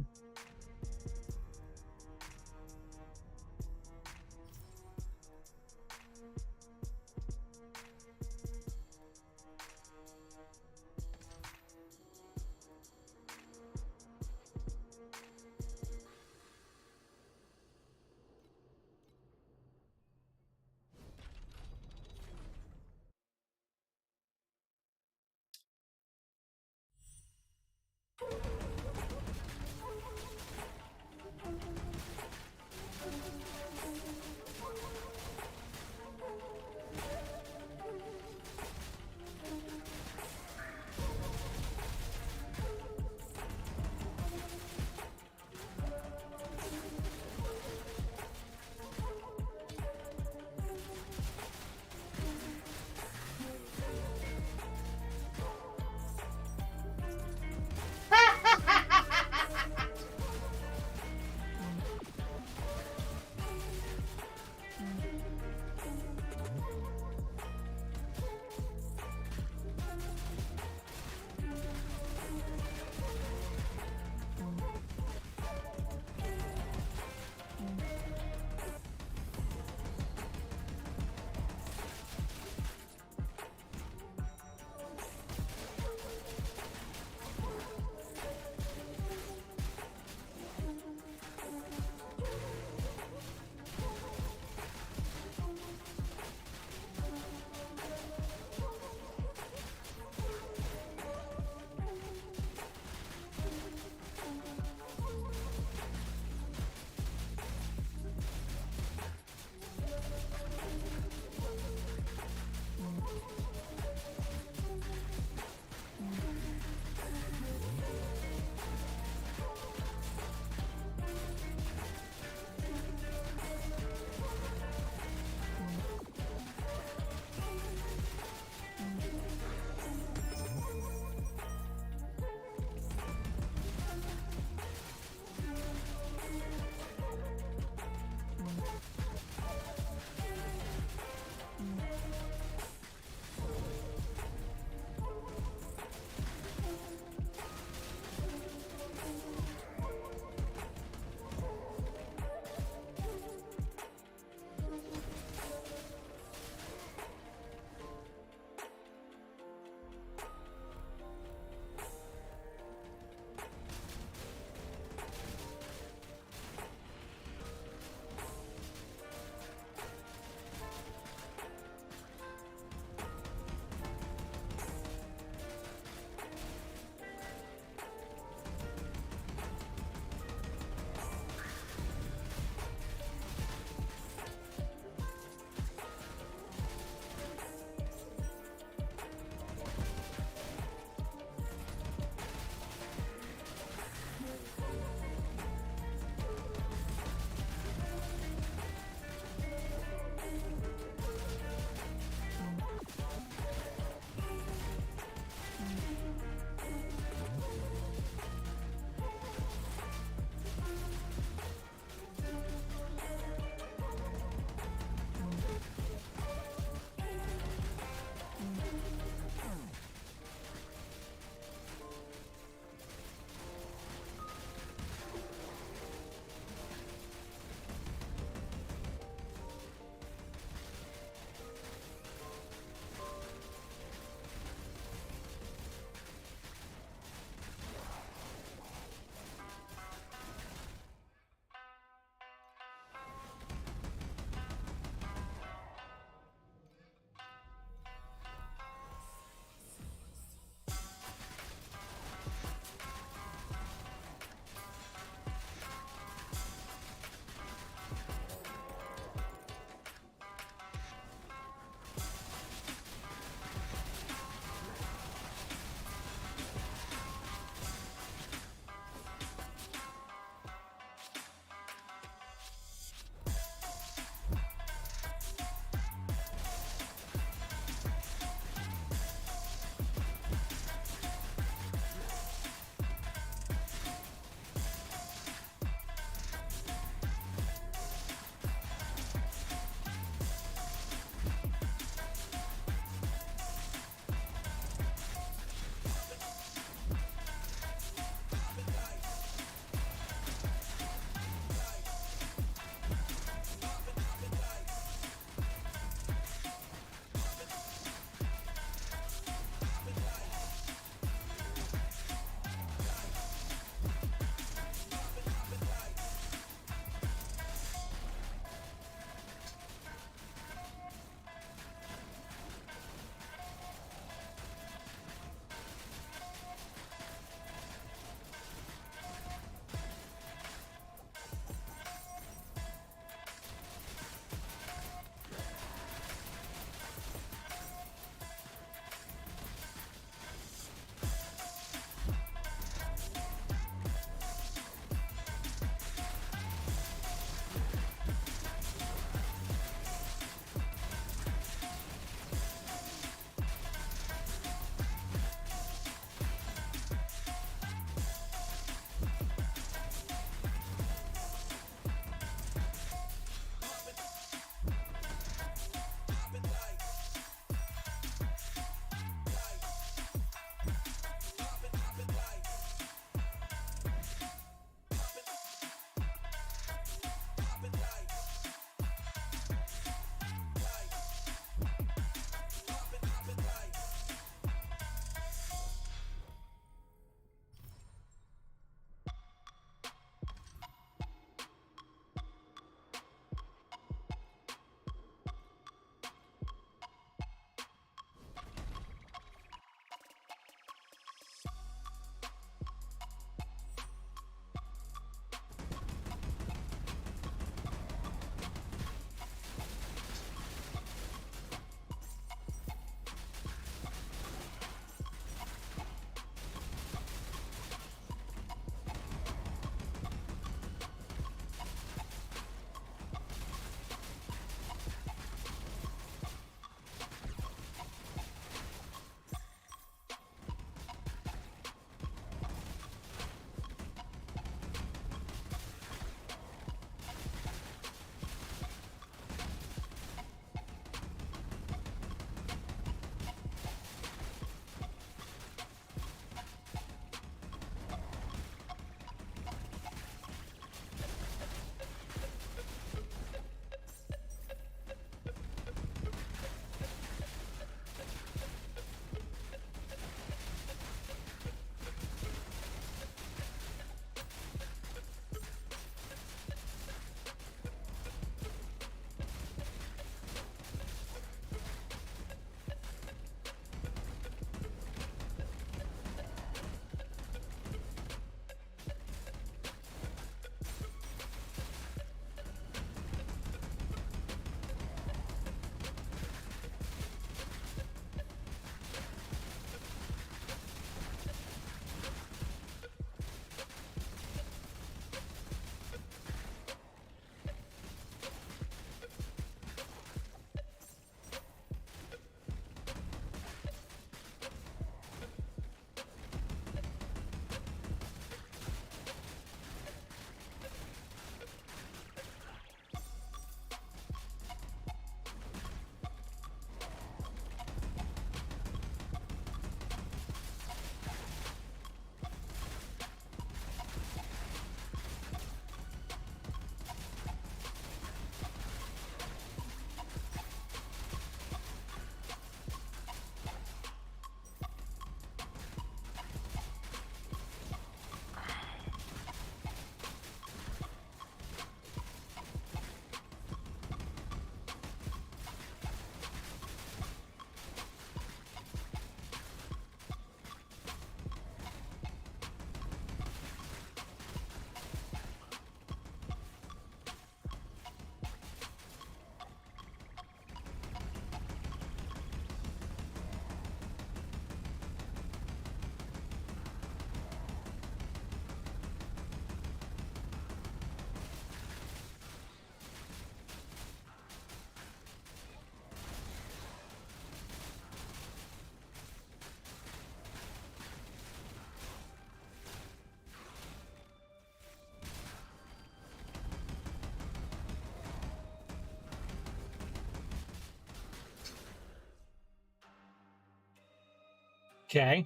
Okay.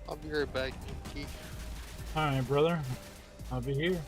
I'll be right back, Keith. All right, brother. I'll be here.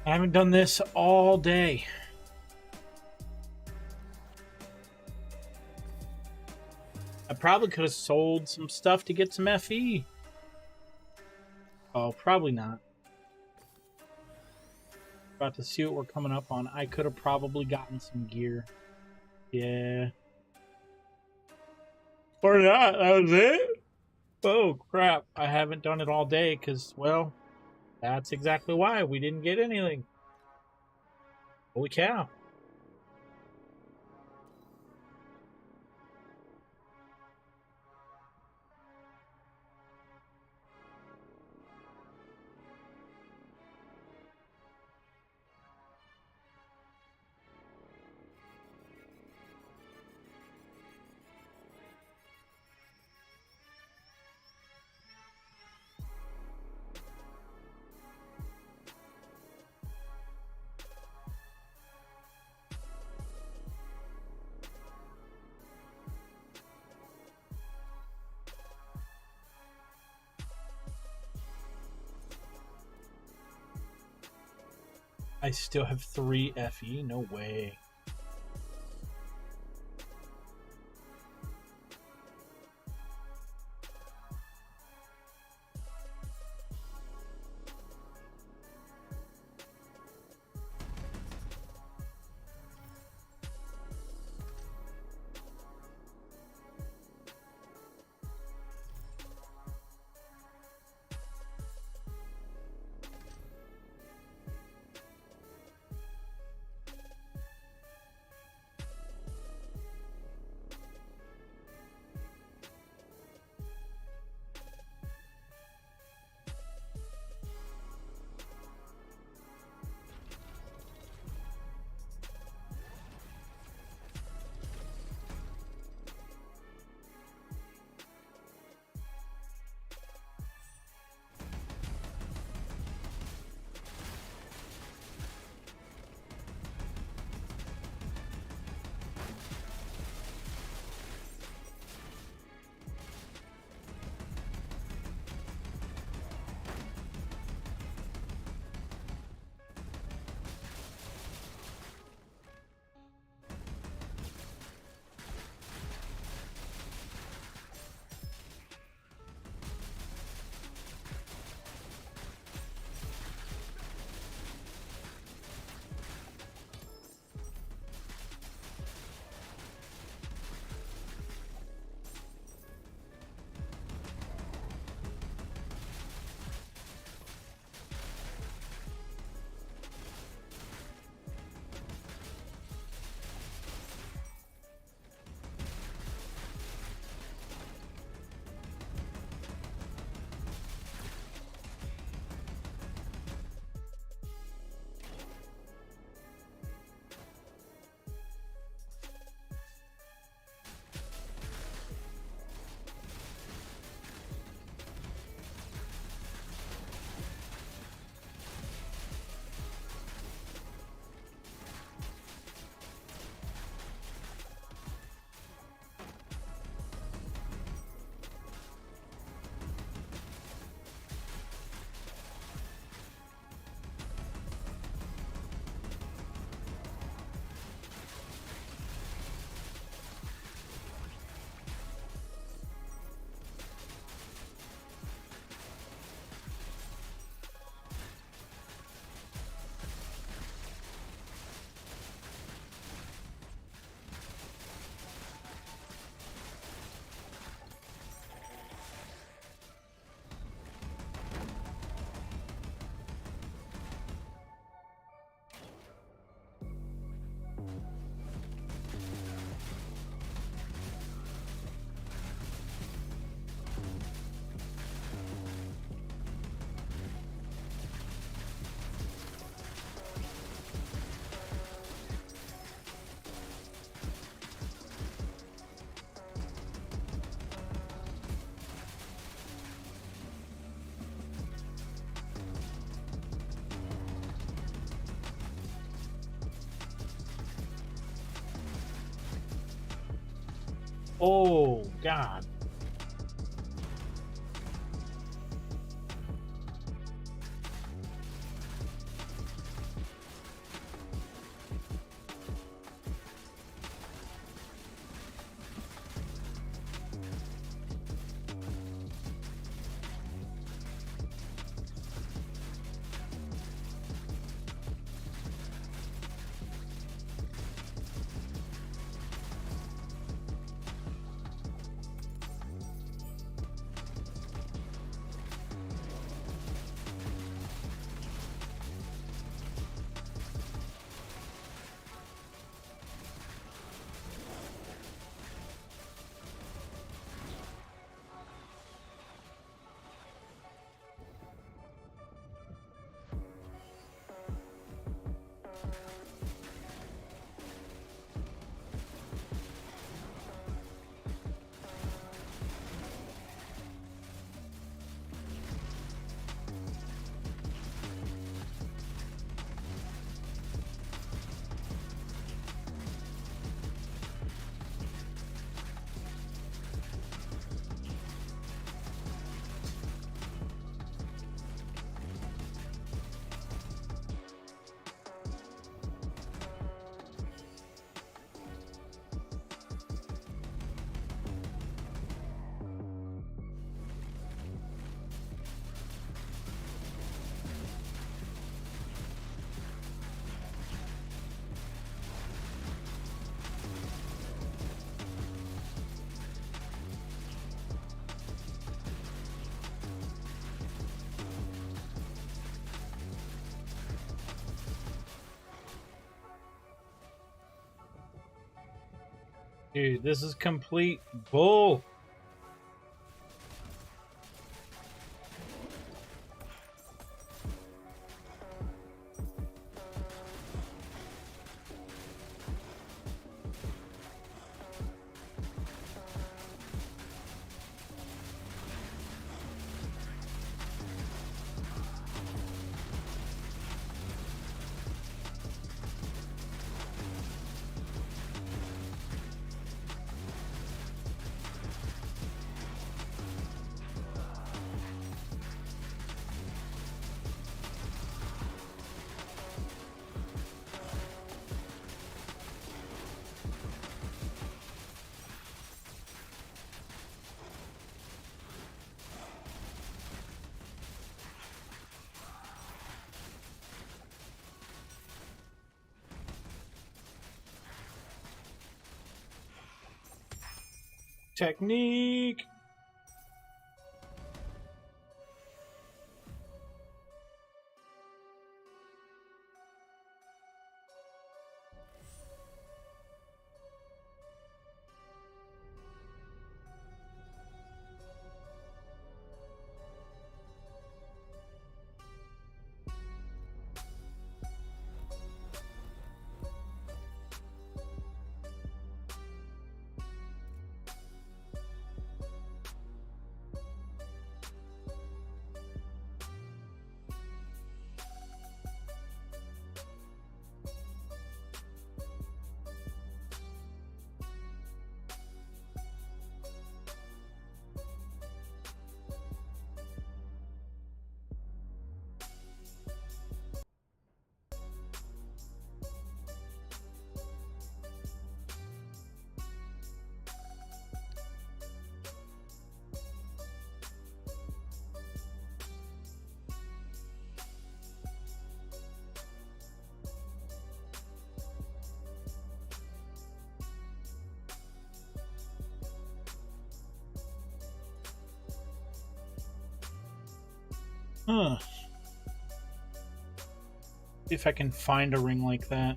I haven't done this all day. I probably could have sold some stuff to get some FE. Oh, probably not. About to see what we're coming up on. I could have probably gotten some gear. Yeah. Or not. That was it? Oh, crap. I haven't done it all day because, well, that's exactly why we didn't get anything. Holy cow. I still have 3 FE? No way. Oh, God. Dude, this is complete bull. Technique. Huh. See if I can find a ring like that.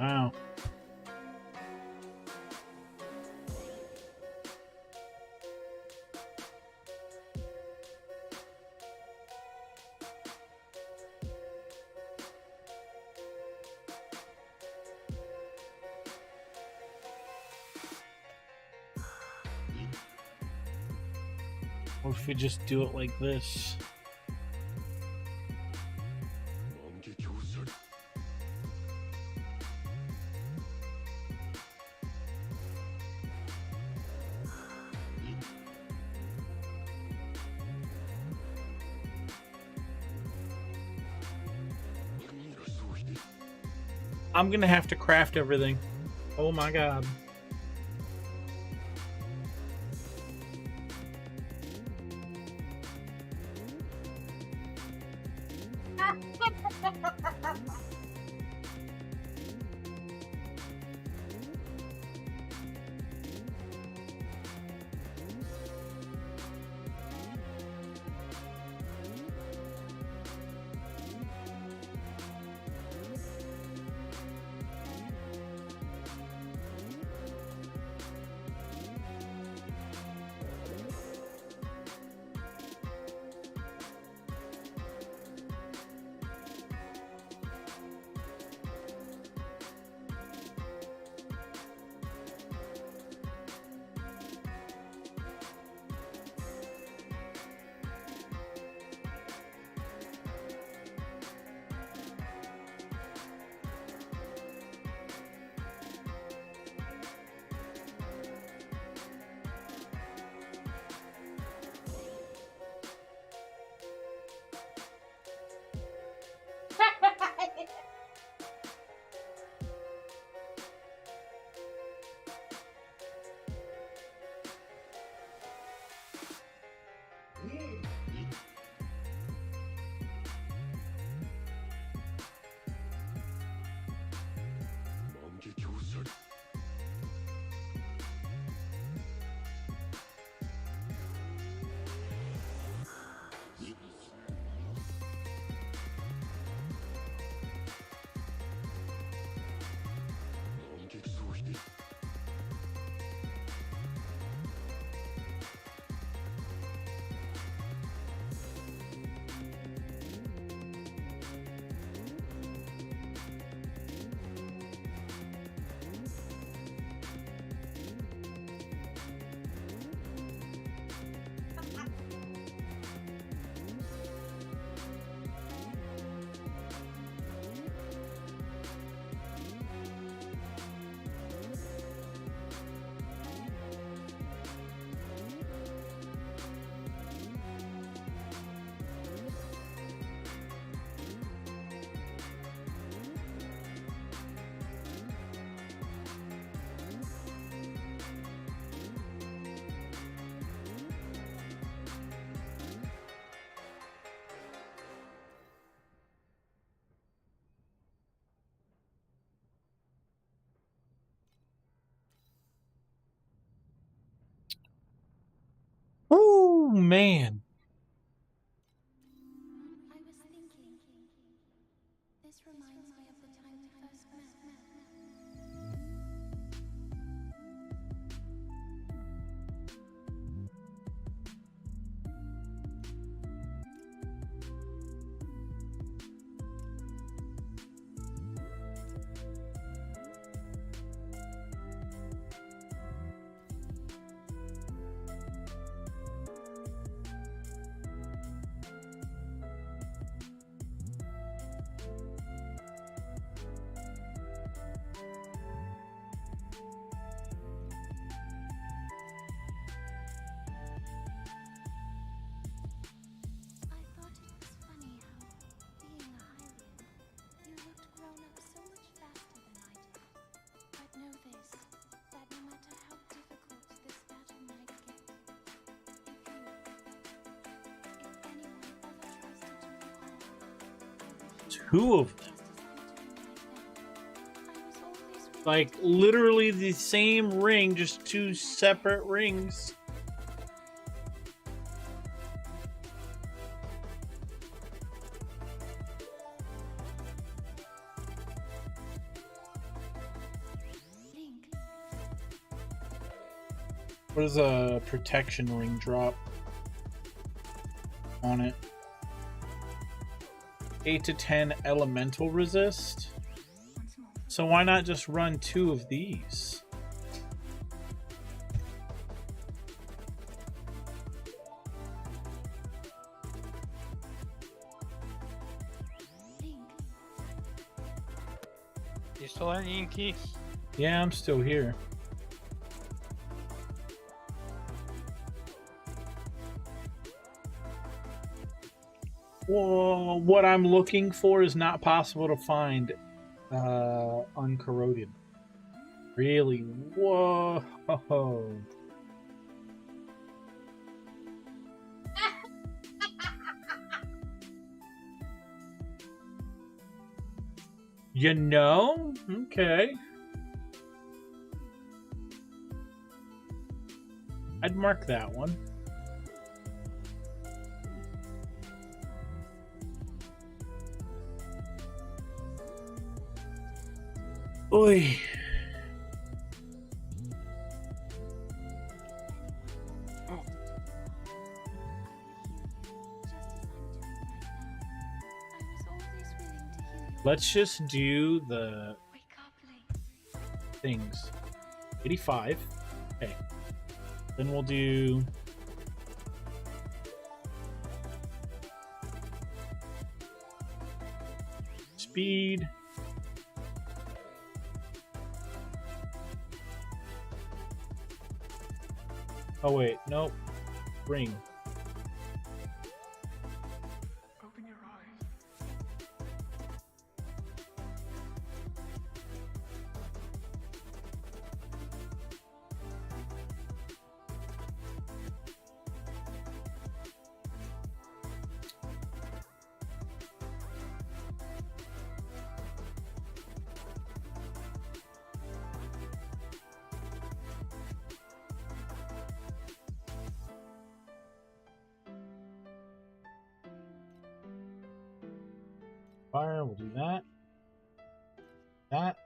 Wow. What if we just do it like this? I'm gonna have to craft everything. Oh my god. Oh man. I was thinking. This reminds me of the time we first met. I thought it was funny how, being a Hylian, you looked grown up so much faster than I did. But know this, that no matter how difficult this battle might get, if anyone ever tries to do you harm, Two of them. just as I'm doing right now, I was always ready Like literally the same ring, just two separate rings. What is a protection ring drop on it? 8 to 10 elemental resist. So why not just run 2 of these? You still at Inky? Yeah, I'm still here. Well, what I'm looking for is not possible to find uncorroded. Really? Whoa. You know? Okay. I'd mark that one. Oi. Let's just do the things. 85. Okay. Then we'll do speed. Oh wait, nope. Ring. Open your eyes. Fire, we'll do that. That.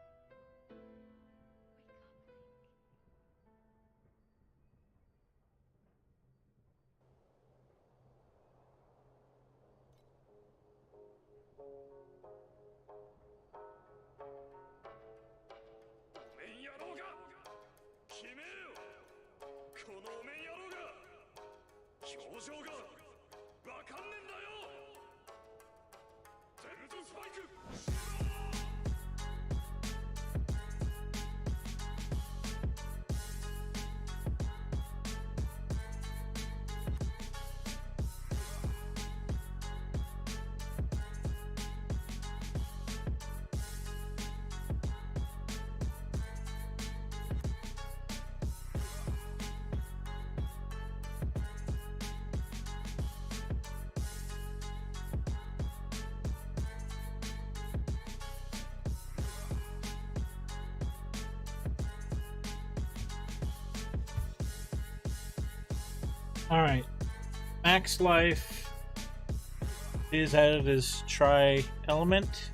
Alright. Max life is added as tri-element.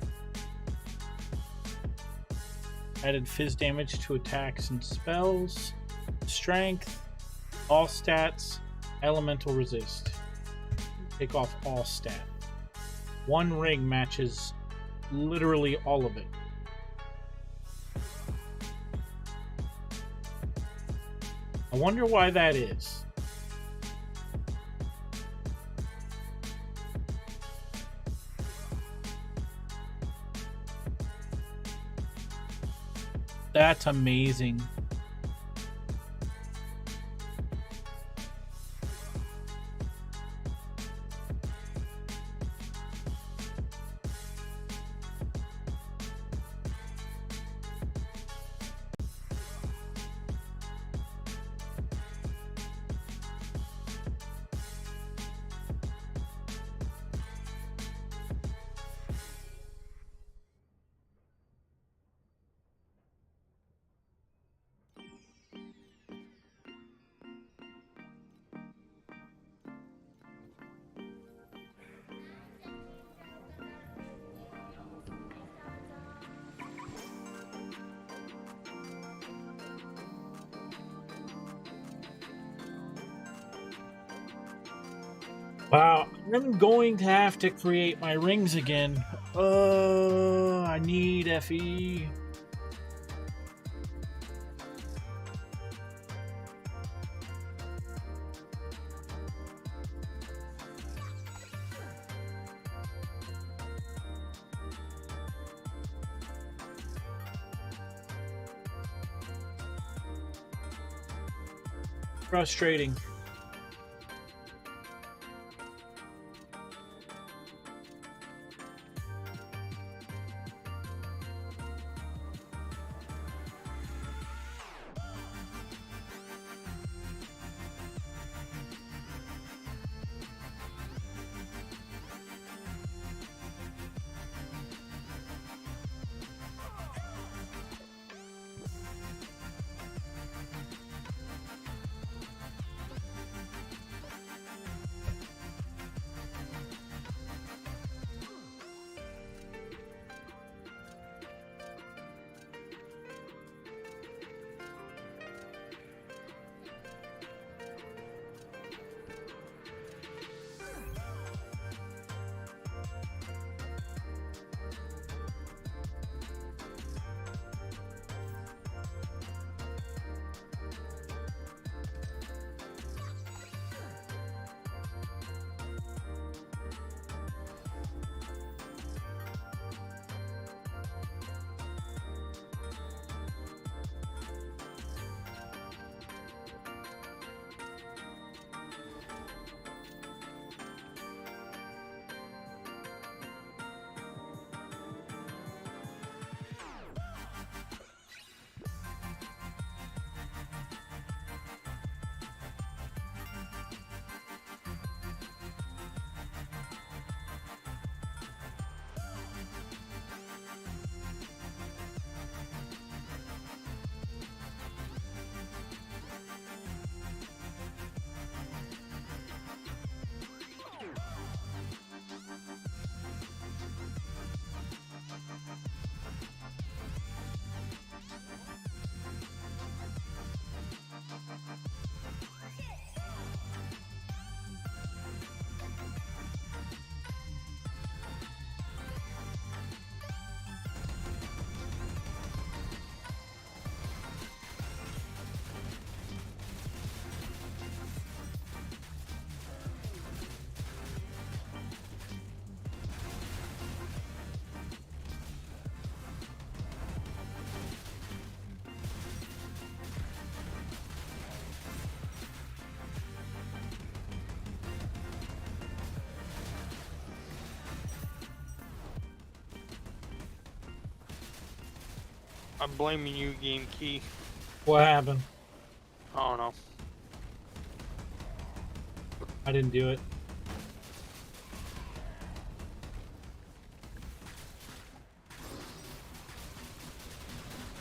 Added fizz damage to attacks and spells. Strength. All stats. Elemental resist. Take off all stat. One ring matches literally all of it. I wonder why that is. That's amazing. Wow, I'm going to have to create my rings again. I need FE. Frustrating. I'm blaming you, Game Key. What happened? I don't know. I didn't do it.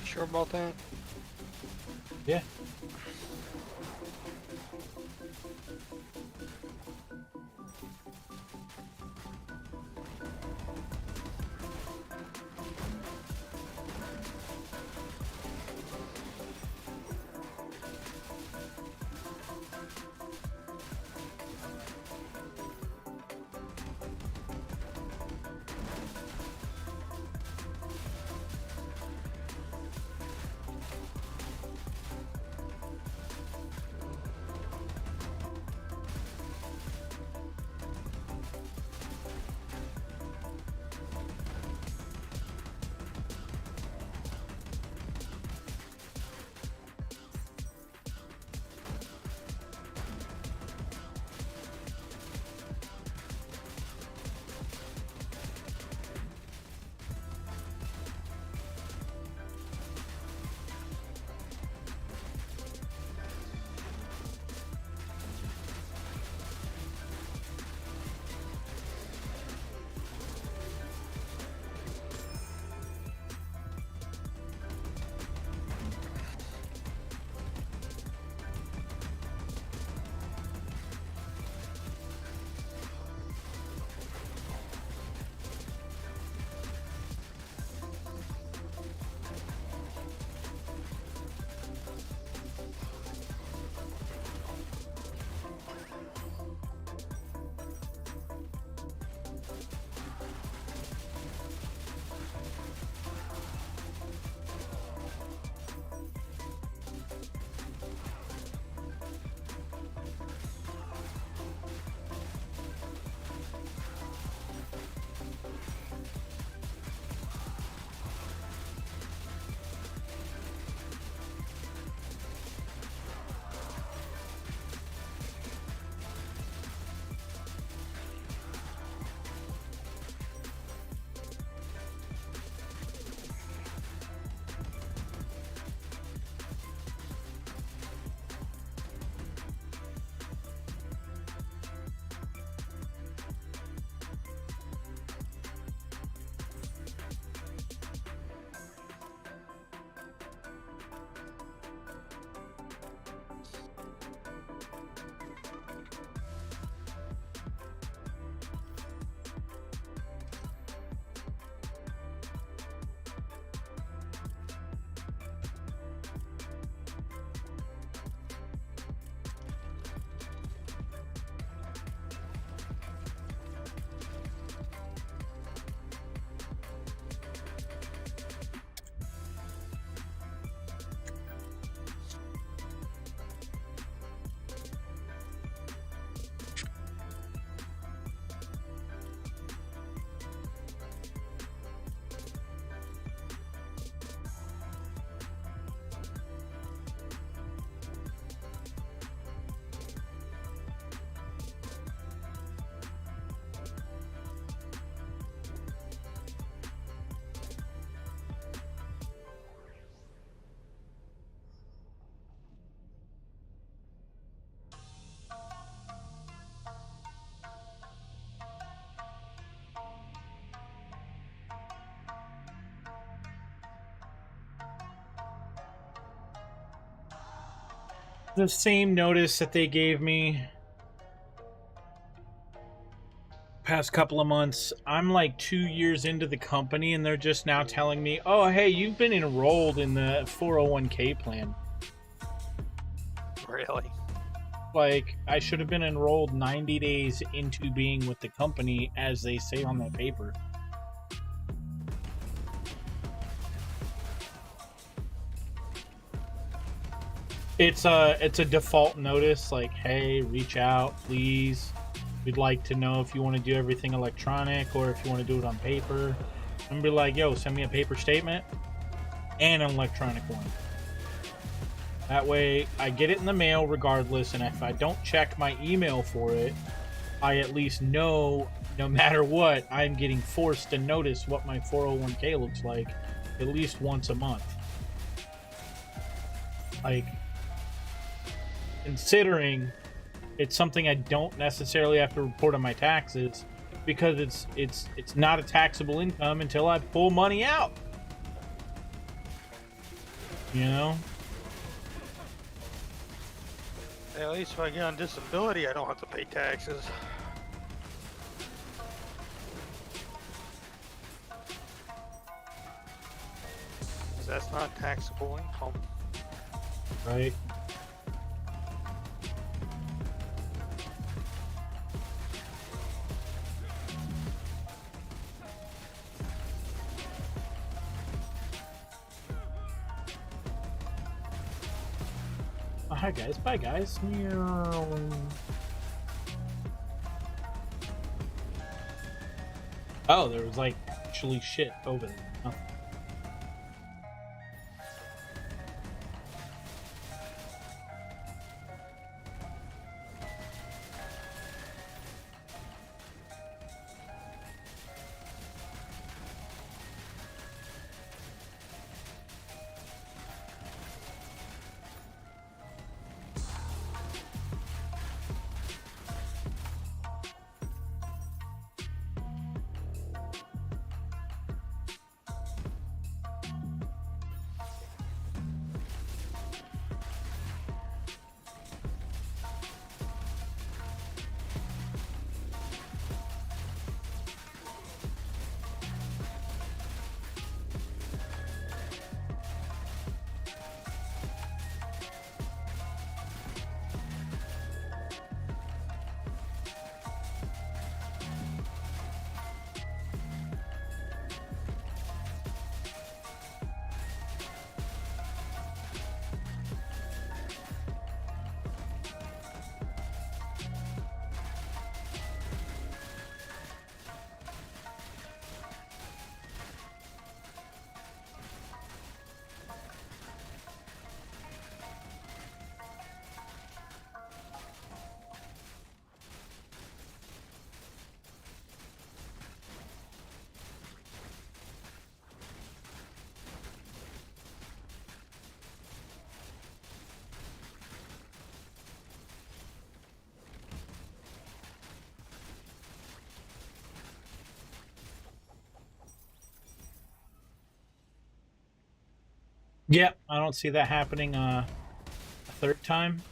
You sure about that? Yeah. The same notice that they gave me past couple of months. I'm like 2 years into the company and they're just now telling me, oh, hey, you've been enrolled in the 401k plan. Really? Like, I should have been enrolled 90 days into being with the company, as they say on that paper. It's a default notice, like, hey, reach out, please. We'd like to know if you want to do everything electronic or if you want to do it on paper. And be like, yo, send me a paper statement and an electronic one. That way, I get it in the mail regardless, and if I don't check my email for it, I at least know, no matter what, I'm getting forced to notice what my 401k looks like at least once a month. Like, considering it's something I don't necessarily have to report on my taxes, because it's not a taxable income until I pull money out. You know? At least if I get on disability, I don't have to pay taxes. 'Cause that's not taxable income. Right? Oh, hi guys. Bye guys. Meow. Oh, there was like actually shit over there. Oh. Yep, I don't see that happening a third time.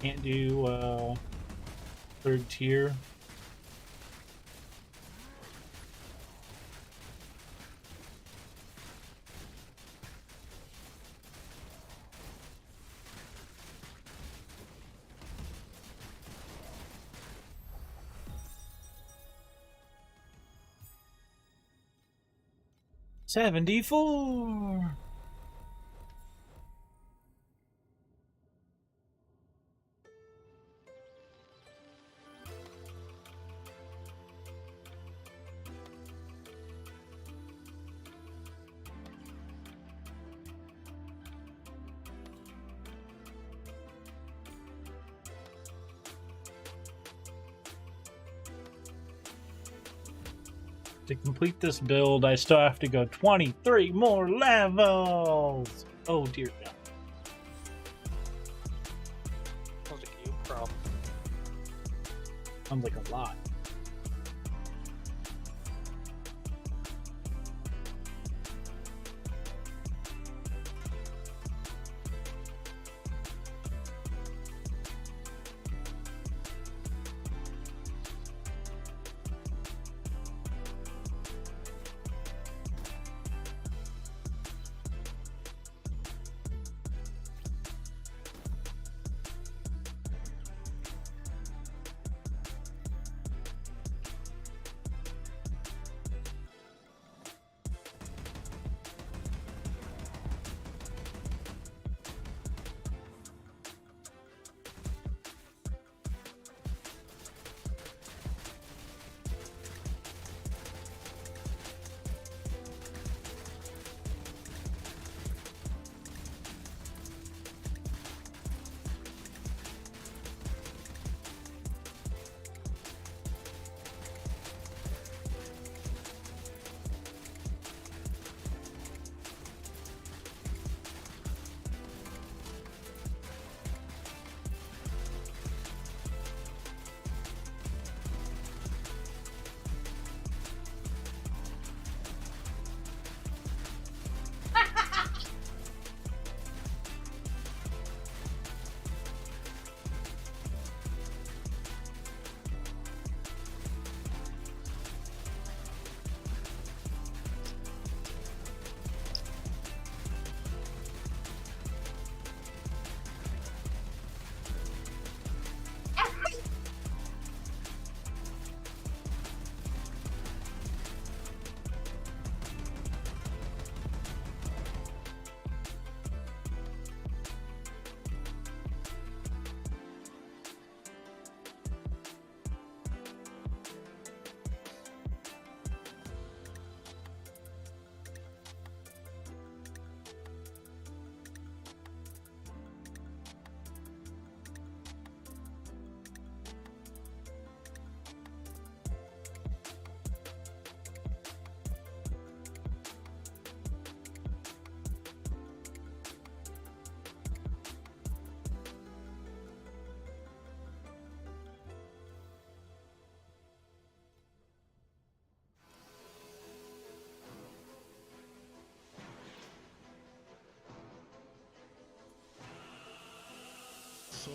Can't do third tier. $74. To complete this build, I still have to go 23 more levels. Oh dear God. Sounds like a you problem. Sounds like a lot.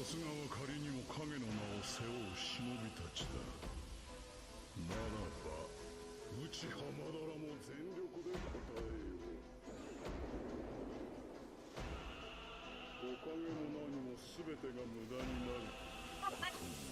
すがは仮にも影の名を背負う忍びたちだ。ならば内浜田らも全力で答えよう。おかげも何も全てが無駄になることに。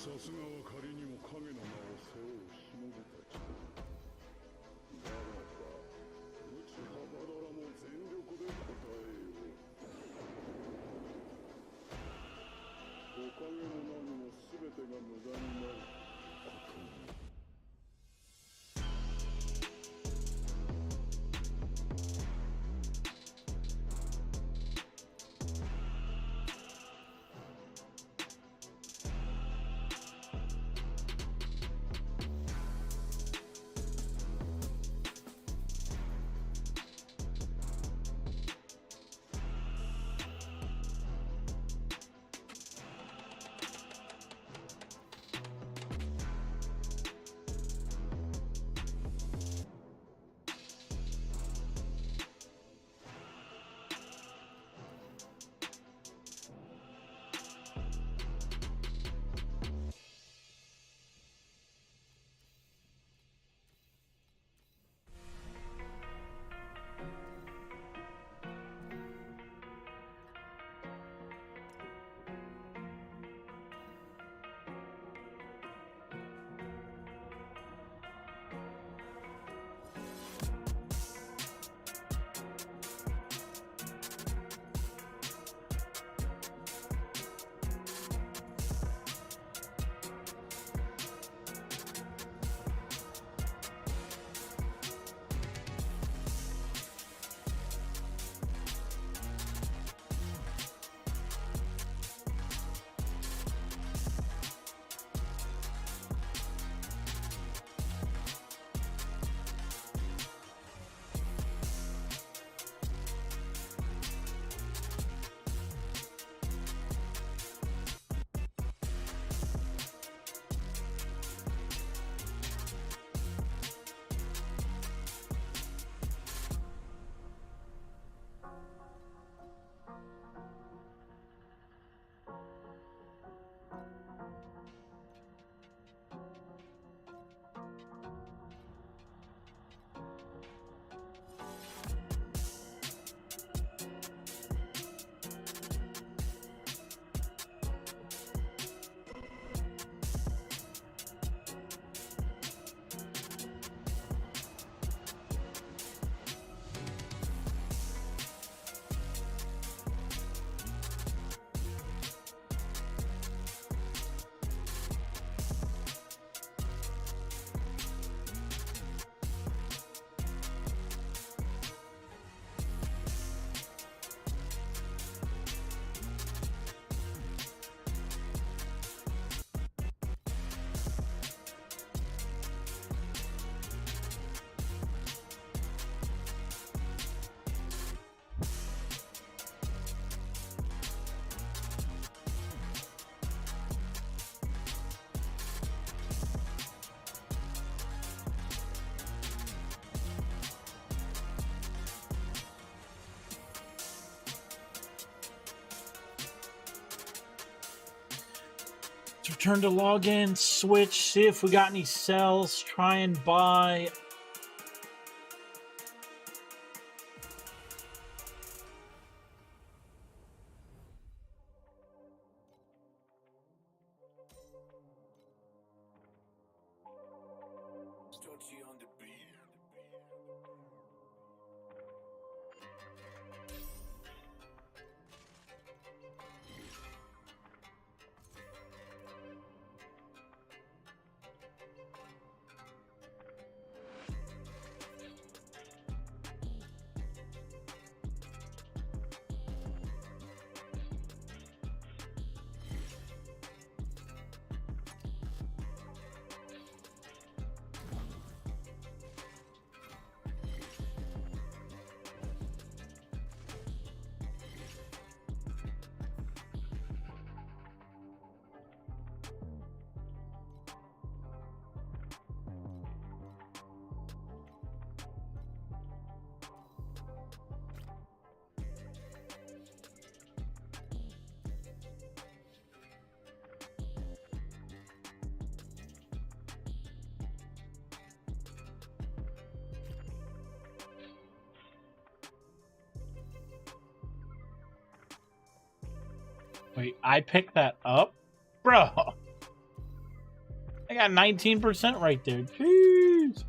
さすがは仮にも影の名を背負う忍びたちだ。ならば内浜田らも全力で答えよう。おかげも何も全てが無駄になることに。Let's return to login, switch, see if we got any sells, try and buy. Wait, I picked that up? Bro! I got 19% right there. Jeez!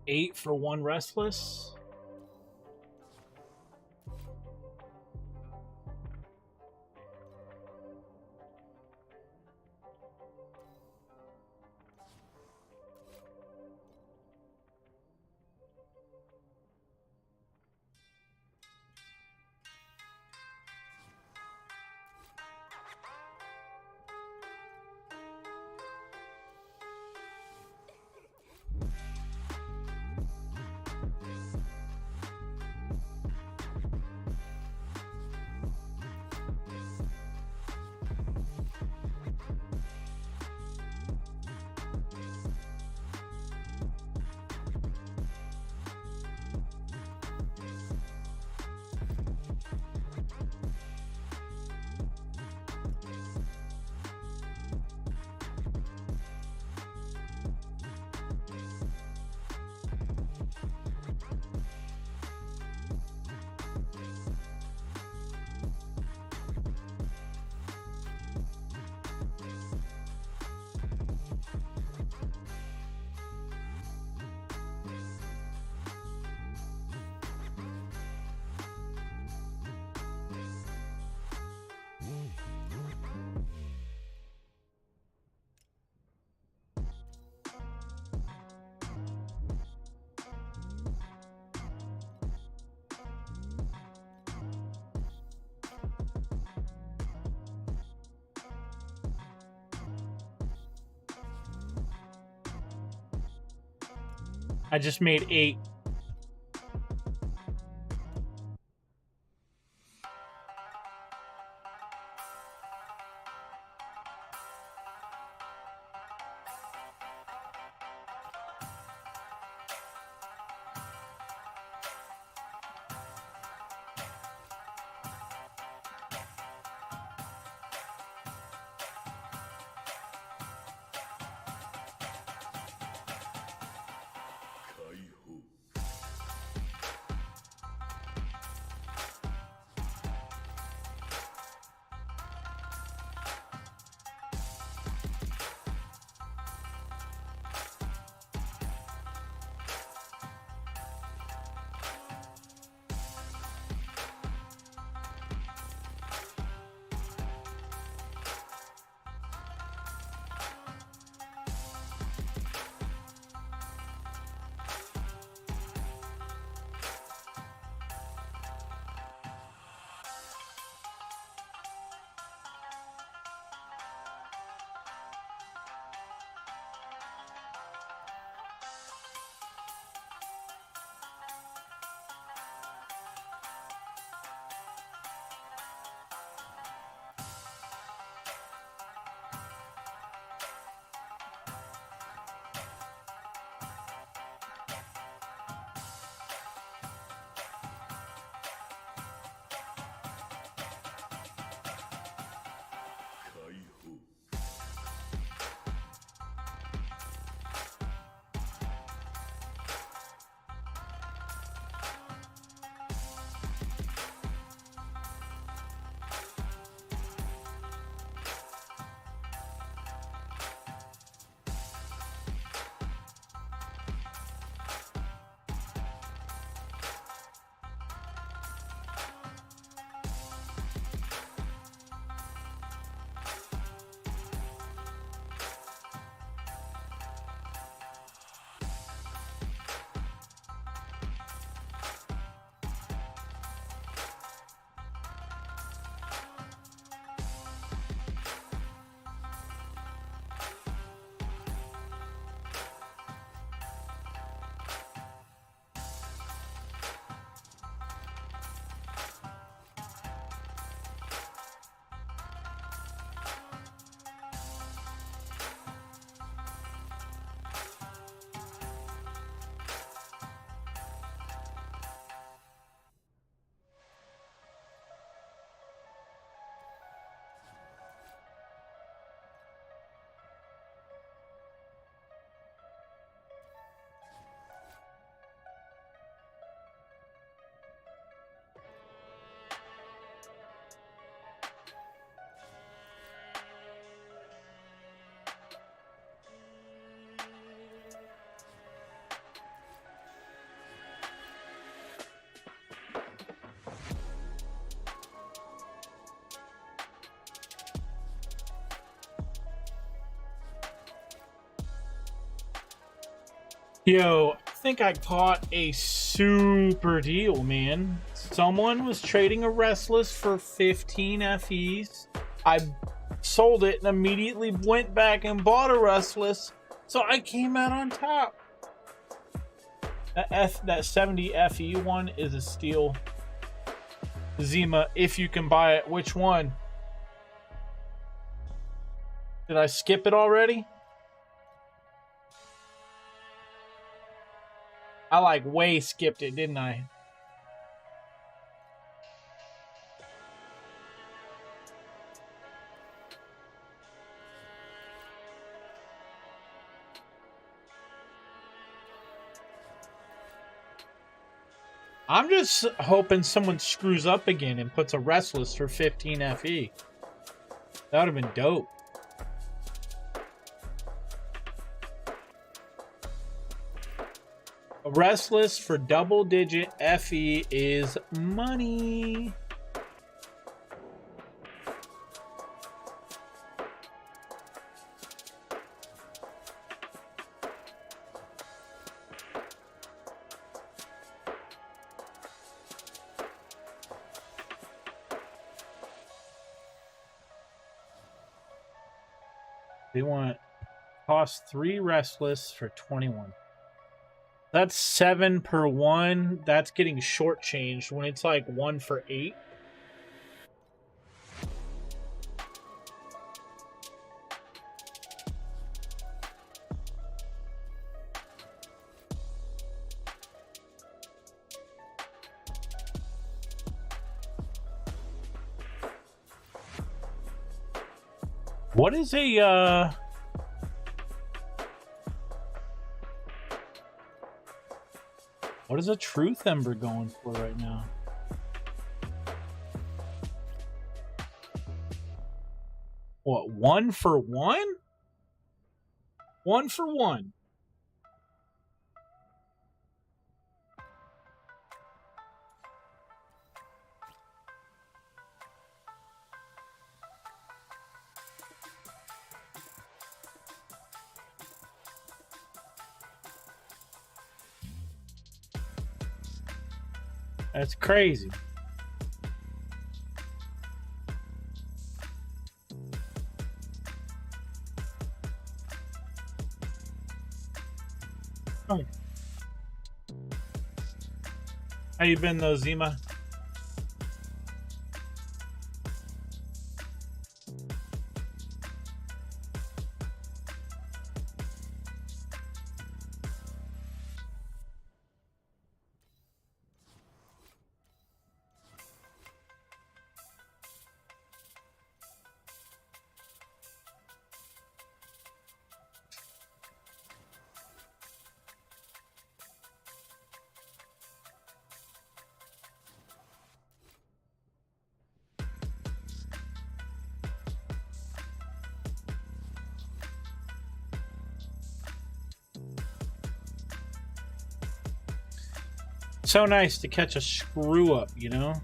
Eight for one restless. I just made 8. Yo, I think I caught a super deal, man. Someone was trading a Restless for 15 FEs. I sold it and immediately went back and bought a Restless, so I came out on top. That 70 FE one is a steal. Zima, if you can buy it, which one? Did I skip it already? I like way skipped it, didn't I? I'm just hoping someone screws up again and puts a Restless for 15 FE. That would have been dope. A Restless for double-digit FE is money. They want cost 3 Restless for 21. That's 7 per one. That's getting shortchanged when it's like 1 for 8. What is a what is a Truth Ember going for right now? What, 1 for 1? 1 for 1. That's crazy. Oh. How you been though, Zima? So nice to catch a screw up, you know?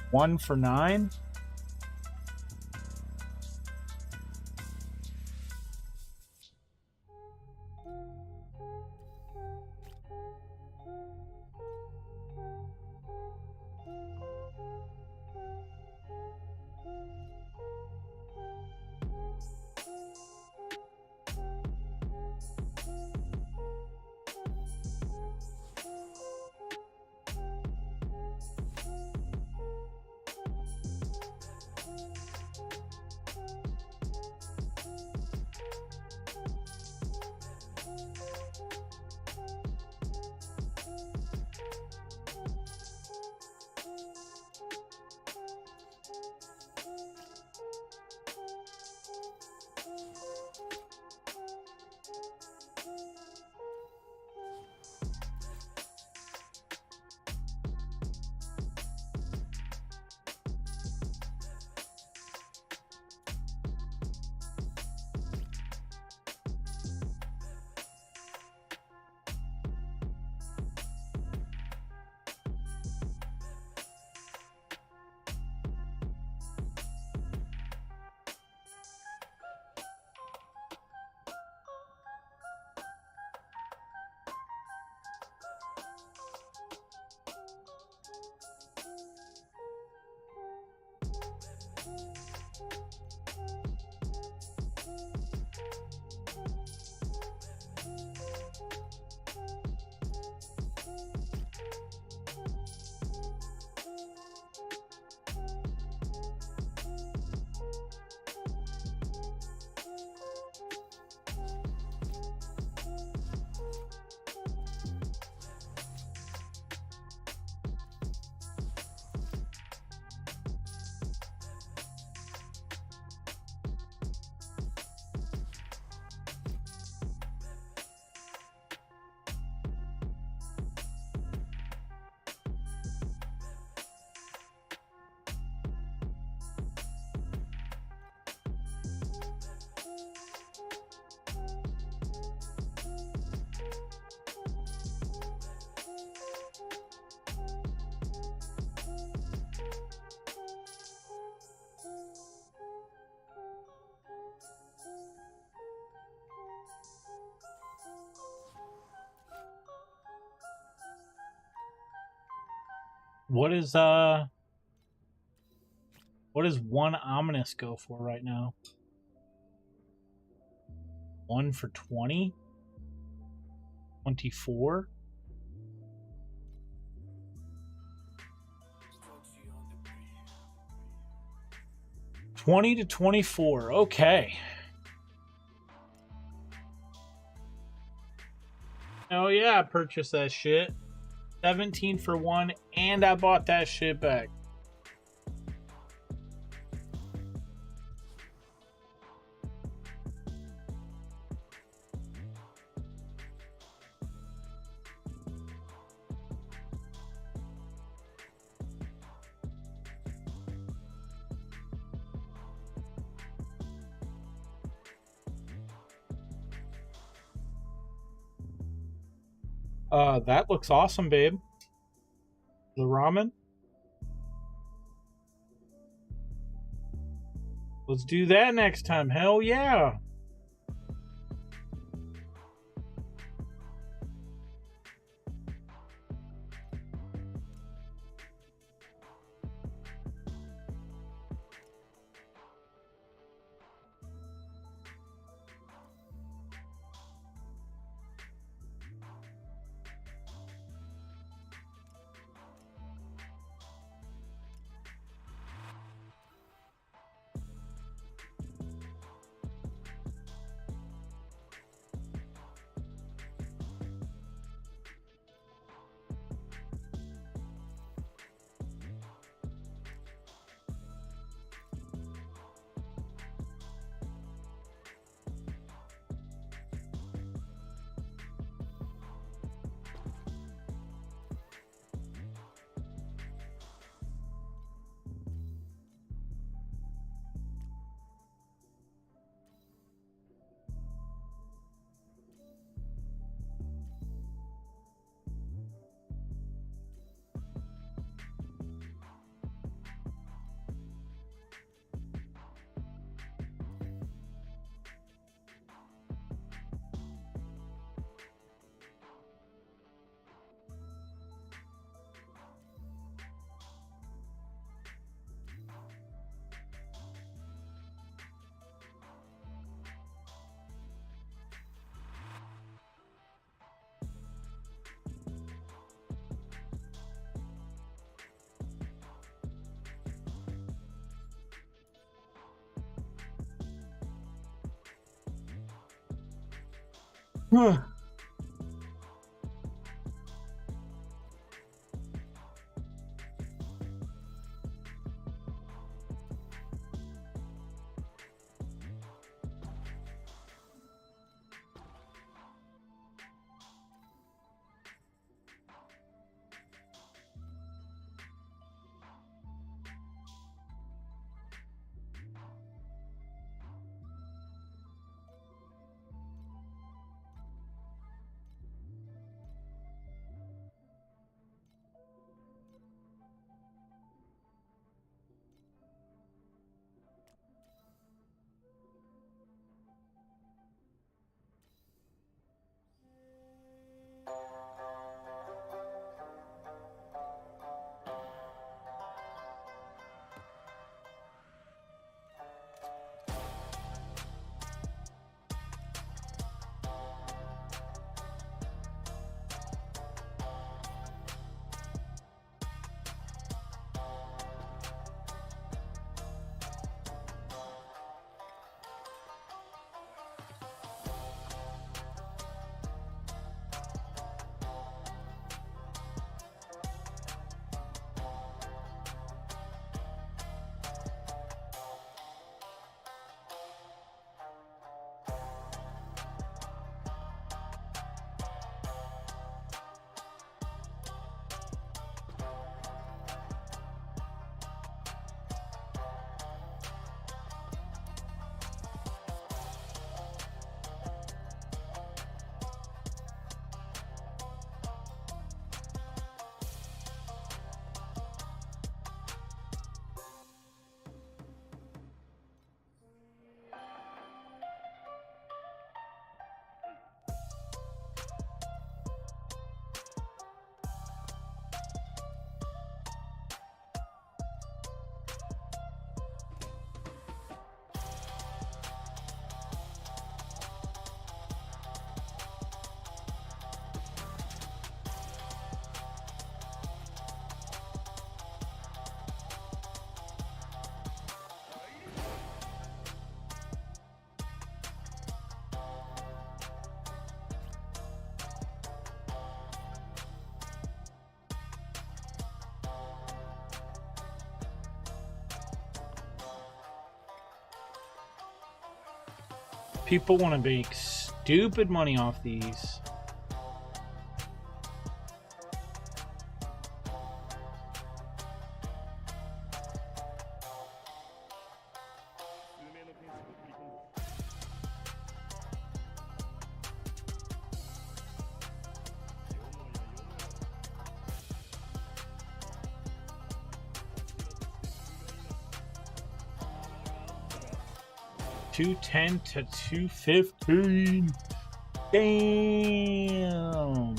One for 9. What is what does one ominous go for right now? 1 for 20? 24? $20 to $24. Okay. Oh yeah, I purchased that shit. 17 for 1, and I bought that shit back. That looks awesome, babe. The ramen. Let's do that next time. Hell yeah. Huh. People want to make stupid money off these. $210 to $215. Damn.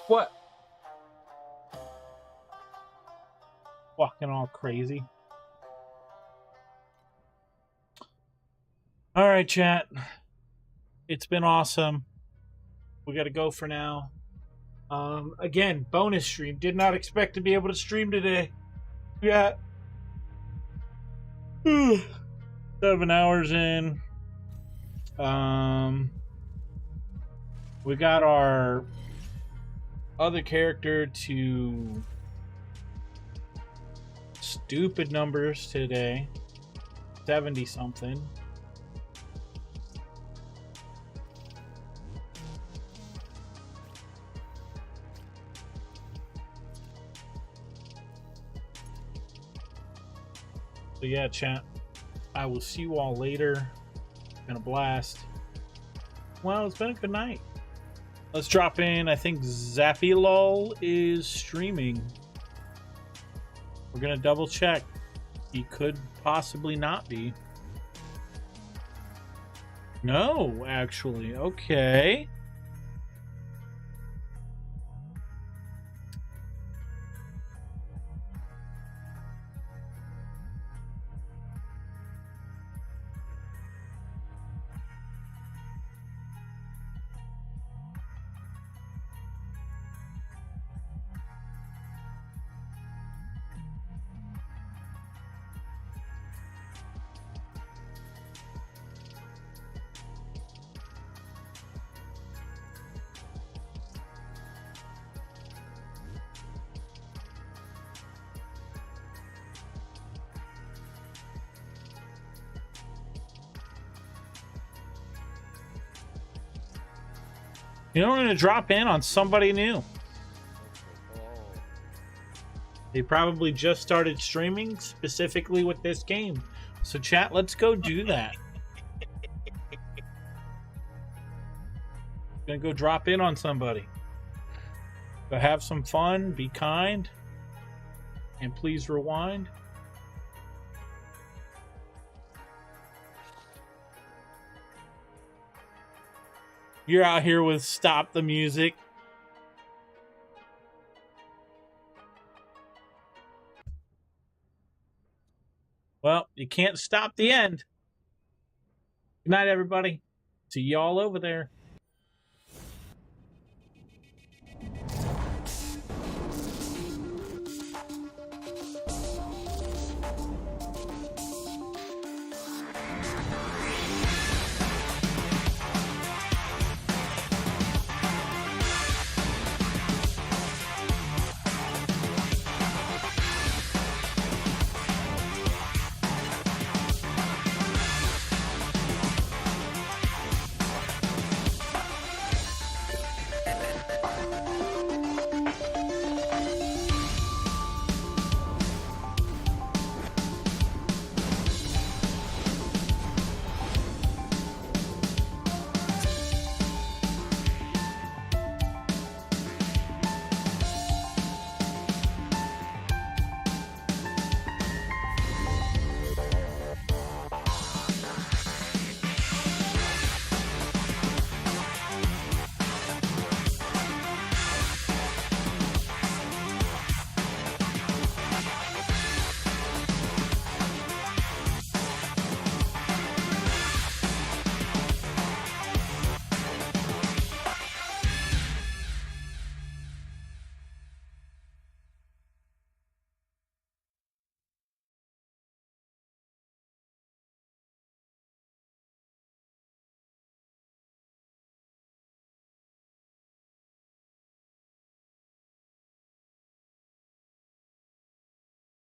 What? Walking all crazy. All right, chat. It's been awesome. We got to go for now. Again, bonus stream. Did not expect to be able to stream today. Yeah. 7 hours in. We got our other character to stupid numbers today. 70 something. So yeah, chat. I will see you all later. It's been a blast. Well, it's been a good night. Let's drop in. I think Zappylol is streaming. We're gonna double check. He could possibly not be. No, actually. Okay. You know, we're going to drop in on somebody new. They probably just started streaming specifically with this game. So, chat, let's go do that. Gonna go drop in on somebody. Go have some fun, be kind, and please rewind. You're out here with Stop the Music. Well, you can't stop the end. Good night, everybody. See y'all over there.